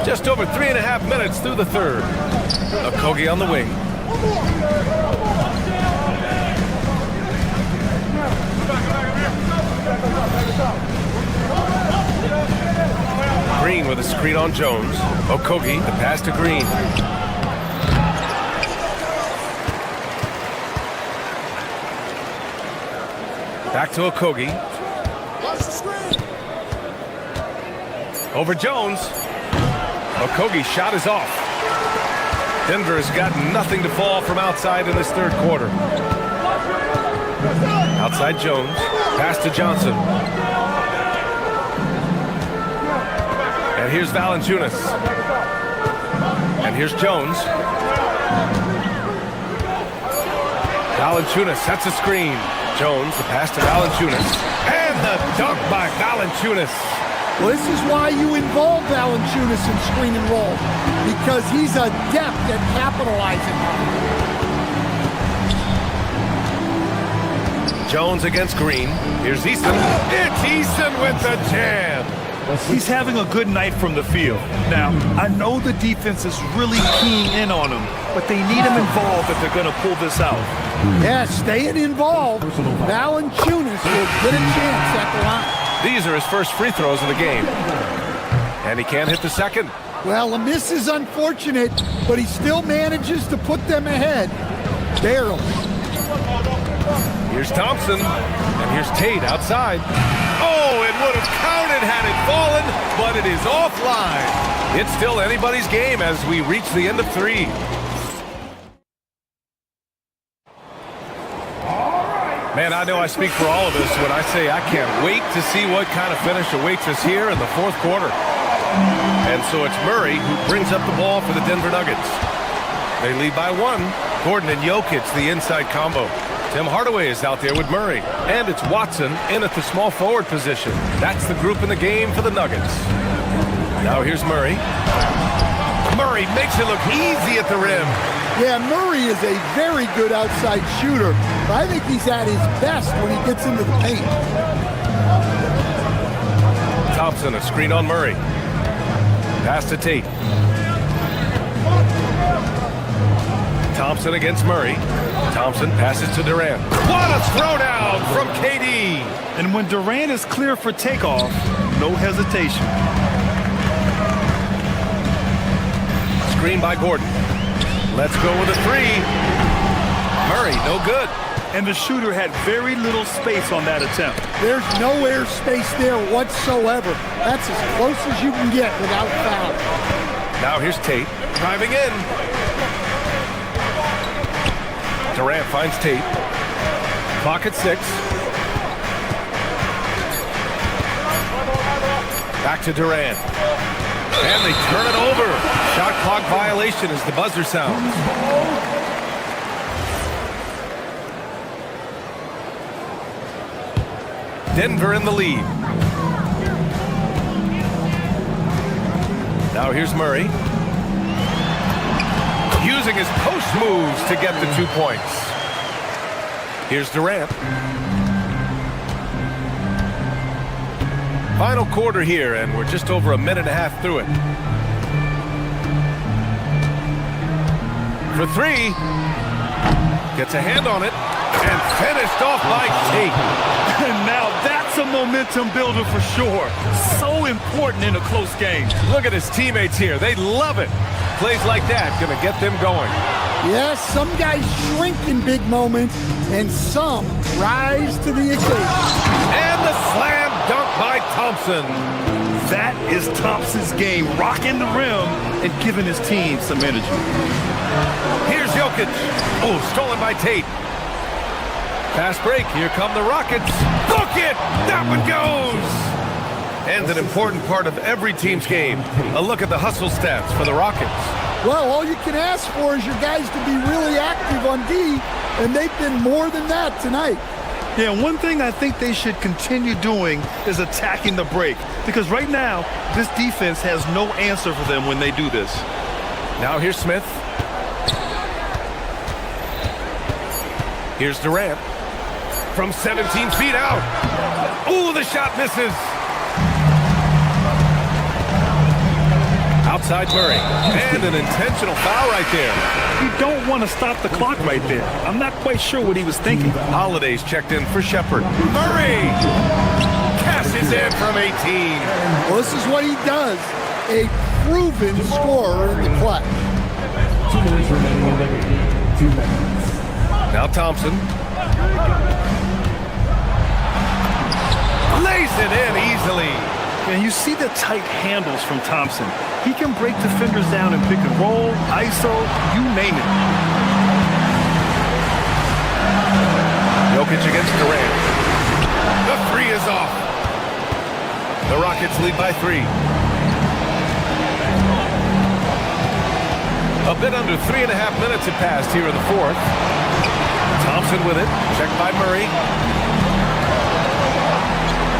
Just over 3.5 minutes through the third. Okogie on the wing. Green with a screen on Jones. Okogie, the pass to Green. Back to Okogie. Over Jones. Okogie's shot is off. Denver has got nothing to fall from outside in this third quarter. Outside Jones. Pass to Johnson. here's Valanciunas. And here's Jones. Valanciunas sets a screen. Jones, the pass to Valanciunas. And the dunk by Valanciunas. Well, this is why you involve Valanciunas in screen and roll, because he's adept at capitalizing on it. Jones against Green. Here's Easton. It's Easton with the jam. He's having a good night from the field. Now, I know the defense is really keying in on him, but they need him involved if they're going to pull this out. Yeah, staying involved. Valanciunas will get a chance at the line. These are his first free throws of the game. And he can't hit the second. Well, a miss is unfortunate, but he still manages to put them ahead. Barely. Here's Thompson, and here's Tate outside. Oh, it would have counted had it fallen, but it is offline. It's still anybody's game as we reach the end of 3. Man, I know I speak for all of us when I say I can't wait to see what kind of finish awaits us here in the 4th quarter. And so it's Murray who brings up the ball for the Denver Nuggets. They lead by 1. Gordon and Jokic, the inside combo. Tim Hardaway is out there with Murray. And it's Watson in at the small forward position. That's the group in the game for the Nuggets. Now here's Murray. Murray makes it look easy at the rim. Yeah, Murray is a very good outside shooter. But I think he's at his best when he gets into the paint. Thompson, a screen on Murray. Pass to Tate. Thompson against Murray. Thompson passes to Durant. What a throwdown from KD! And when Durant is clear for takeoff, no hesitation. Screen by Gordon. Let's go with a 3. Murray, no good. And the shooter had very little space on that attempt. There's no air space there whatsoever. That's as close as you can get without foul. Now here's Tate driving in. Durant finds Tate. Clock at 6. Back to Durant. And they turn it over. Shot clock violation as the buzzer sounds. Denver in the lead. Now here's Murray. Using his post moves to get the 2 points. Here's Durant. Final quarter here, and we're just over a minute and a half through it. For 3. Gets a hand on it, and finished off by Tate. And now that's a momentum builder for sure. So important in a close game. Look at his teammates here. They love it. Plays like that going to get them going. Yes, some guys shrink in big moments, and some rise to the occasion. And the slam dunk by Thompson. That is Thompson's game, rocking the rim and giving his team some energy. Here's Jokic. Oh, stolen by Tate. Fast break. Here come the Rockets. Book it! That one goes! And an important part of every team's game. A look at the hustle stats for the Rockets. Well, all you can ask for is your guys to be really active on D, and they've been more than that tonight. Yeah, one thing I think they should continue doing is attacking the break, because right now, this defense has no answer for them when they do this. Now here's Smith. Here's Durant. From 17 feet out. Ooh, the shot misses. Outside Murray. And an intentional foul right there. You don't want to stop the clock right there. I'm not quite sure what he was thinking. Holiday's checked in for Shepard. Murray! Cashes in from 18. Well, this is what he does. A proven scorer in the clutch. 2 minutes remaining in the game. 2 minutes. Now Thompson. Lays it in easily. And you see the tight handles from Thompson. He can break defenders down in pick and roll, ISO, you name it. Jokic against Durant. The 3 is off. The Rockets lead by 3. A bit under 3.5 minutes have passed here in the fourth. Thompson with it. Checked by Murray.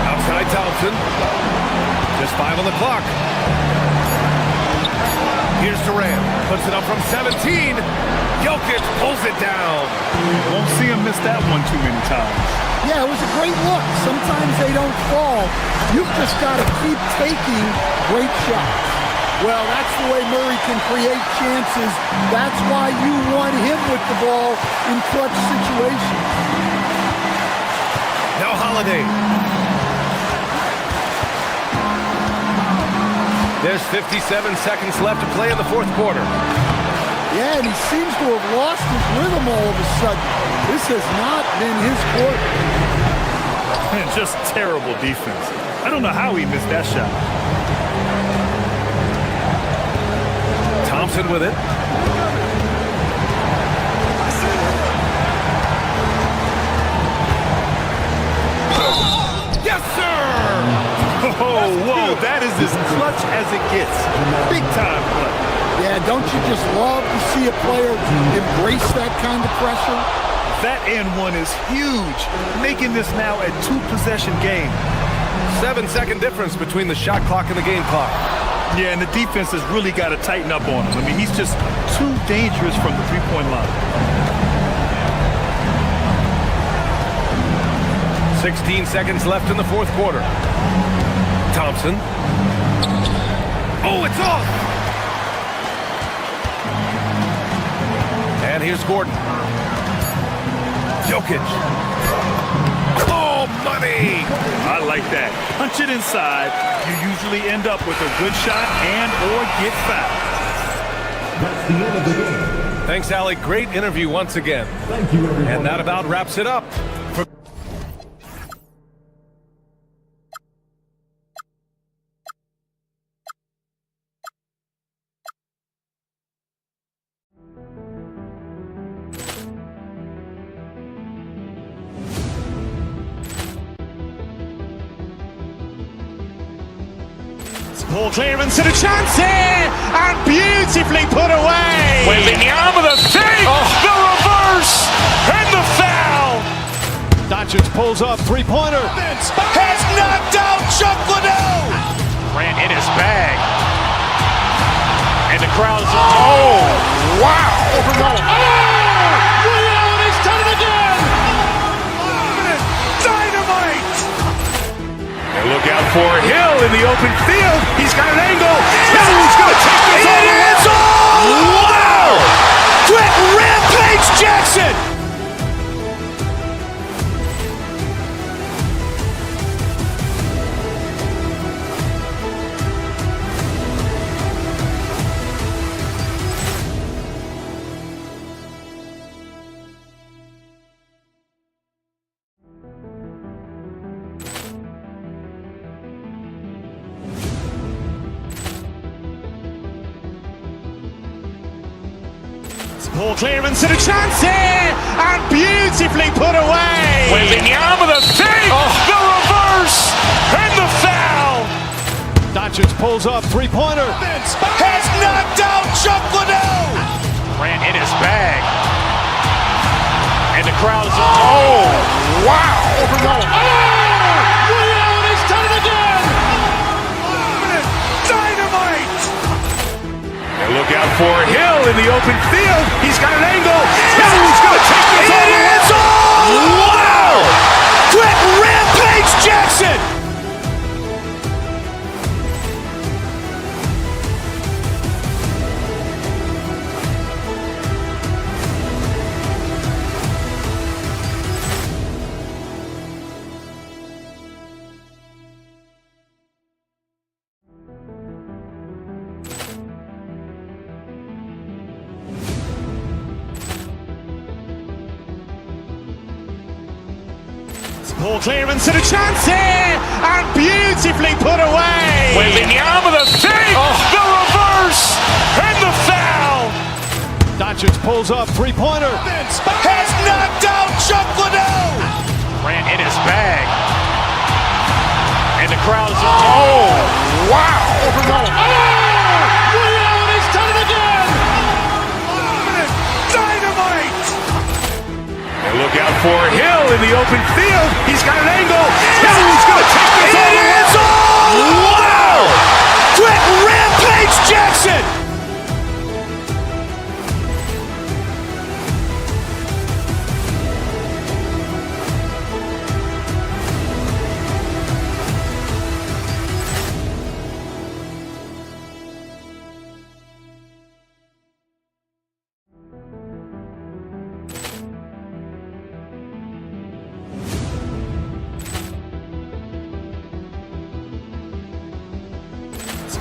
Outside Thompson. Just 5 on the clock. Here's Durant. Puts it up from 17. Jokic pulls it down. Won't see him miss that one too many times. Yeah, it was a great look. Sometimes they don't fall. You've just got to keep taking great shots. Well, that's the way Murray can create chances. That's why you want him with the ball in clutch situations. Now Holiday. There's 57 seconds left to play in the fourth quarter. Yeah, and he seems to have lost his rhythm all of a sudden. This has not been his quarter. Man, just terrible defense. I don't know how he missed that shot. Thompson with it. Yes, sir! Oh, whoa, that is as clutch as it gets. Big time play. Yeah, don't you just love to see a player embrace that kind of pressure? That and one is huge, making this now a 2-possession game. 7-second difference between the shot clock and the game clock. Yeah, and the defense has really got to tighten up on him. I mean, he's just too dangerous from the three-point line. 16 seconds left in the fourth quarter. Thompson. Oh, it's off! And here's Gordon. Jokic. Oh, money! I like that. Punch it inside. You usually end up with a good shot and or get fouled. That's the end of the game. Thanks, Allie. Great interview once again. Thank you, everyone. And that about wraps it up. Ball clearance and a chance here, and beautifully put away. Wembanyama with a fake, the reverse, and the foul. Doncic pulls up, three-pointer. Has knocked out Chuck Liddell. Ran in his bag. And the crowd is, oh, wow. He's done it again. Dynamite. And look out for Hill in the open field. He's got an angle. He's going to take this all the way. Wow. Quick Rampage Jackson. Ball clearance and a chance here, and beautifully put away. Wembanyama with a fake, the reverse, and the foul. Doncic pulls up, three-pointer. Has knocked out Chuck Liddell. Ran in his bag. And the crowd is, oh, wow. He's done it again. Dynamite. And look out for Hill in the open field. He's got an angle. He's going to take this all the way. Wow. Quick Rampage Jackson. Ball clearance and a chance here, and beautifully put away. Wembanyama with a fake, the reverse, and the foul. Doncic pulls up, three-pointer. Has knocked out Chuck Liddell. Ran in his bag. And the crowd is, oh, wow. He's done it again. open field. He's got an angle. He's going to take this all the way. Wow! Quick rampage Jackson!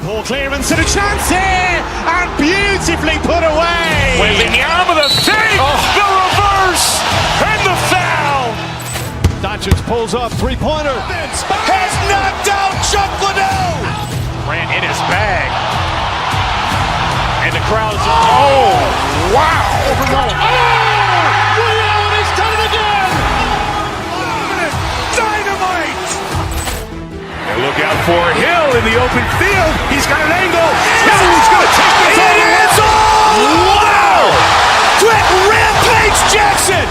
Ball clearance and a chance here, and beautifully put away. Wembanyama the fake, the reverse, and the foul. Doncic pulls up, three-pointer. Has knocked out Chuck Liddell. Grant in his bag. And the crowd's, oh, wow. He's done it again. Dynamite. And look out for Hill in the open field. He's got an angle. He's going to take this all the way. Wow! Quick rampage Jackson.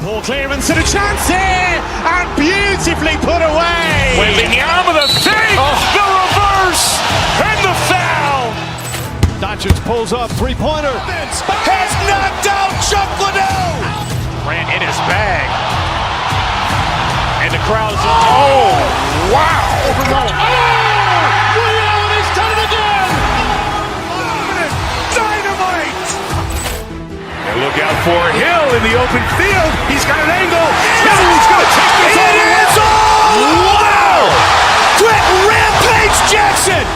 Ball clearance and a chance here, and beautifully put away. Wembanyama the fake, the reverse, and the foul. Doncic pulls up, three-pointer. Has knocked out Chuck Liddell. Grant in his bag. And the crowd's, oh, wow. He's done it again. Dynamite. And look out for Hill in the open field. He's got an angle. He's going to take this all the way. Wow! Quick rampage Jackson.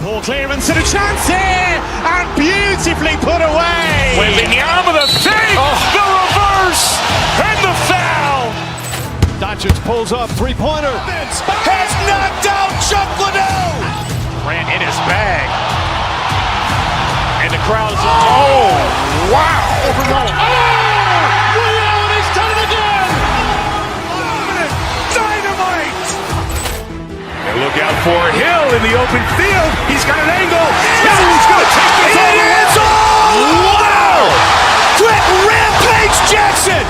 Ball clearance and a chance here, and beautifully put away. Wembanyama the fake, the reverse, and the foul. Doncic pulls up, three-pointer. Has knocked out Chuck Liddell. Grant in his bag. And the crowd's, oh, wow. He's done it again. Dynamite. And look out for Hill in the open field. He's got an angle. He's going to take this all the way. Wow! Quick rampage Jackson.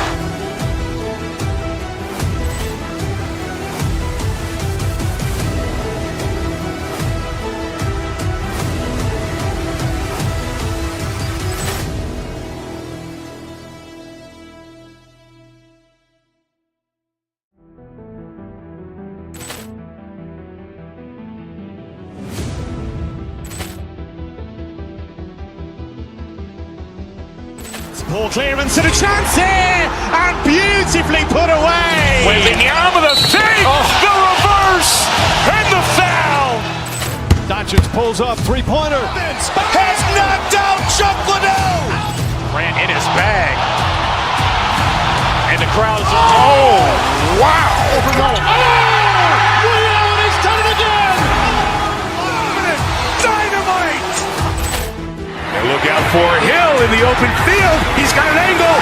Ball clearance and a chance here, and beautifully put away. Wembanyama the fake, the reverse, and the foul. Doncic pulls up, three-pointer. Has knocked out Chuck Liddell. Grant in his bag. And the crowd's, oh, wow. He's done it again. Dynamite. And look out for Hill in the open field. He's got an angle.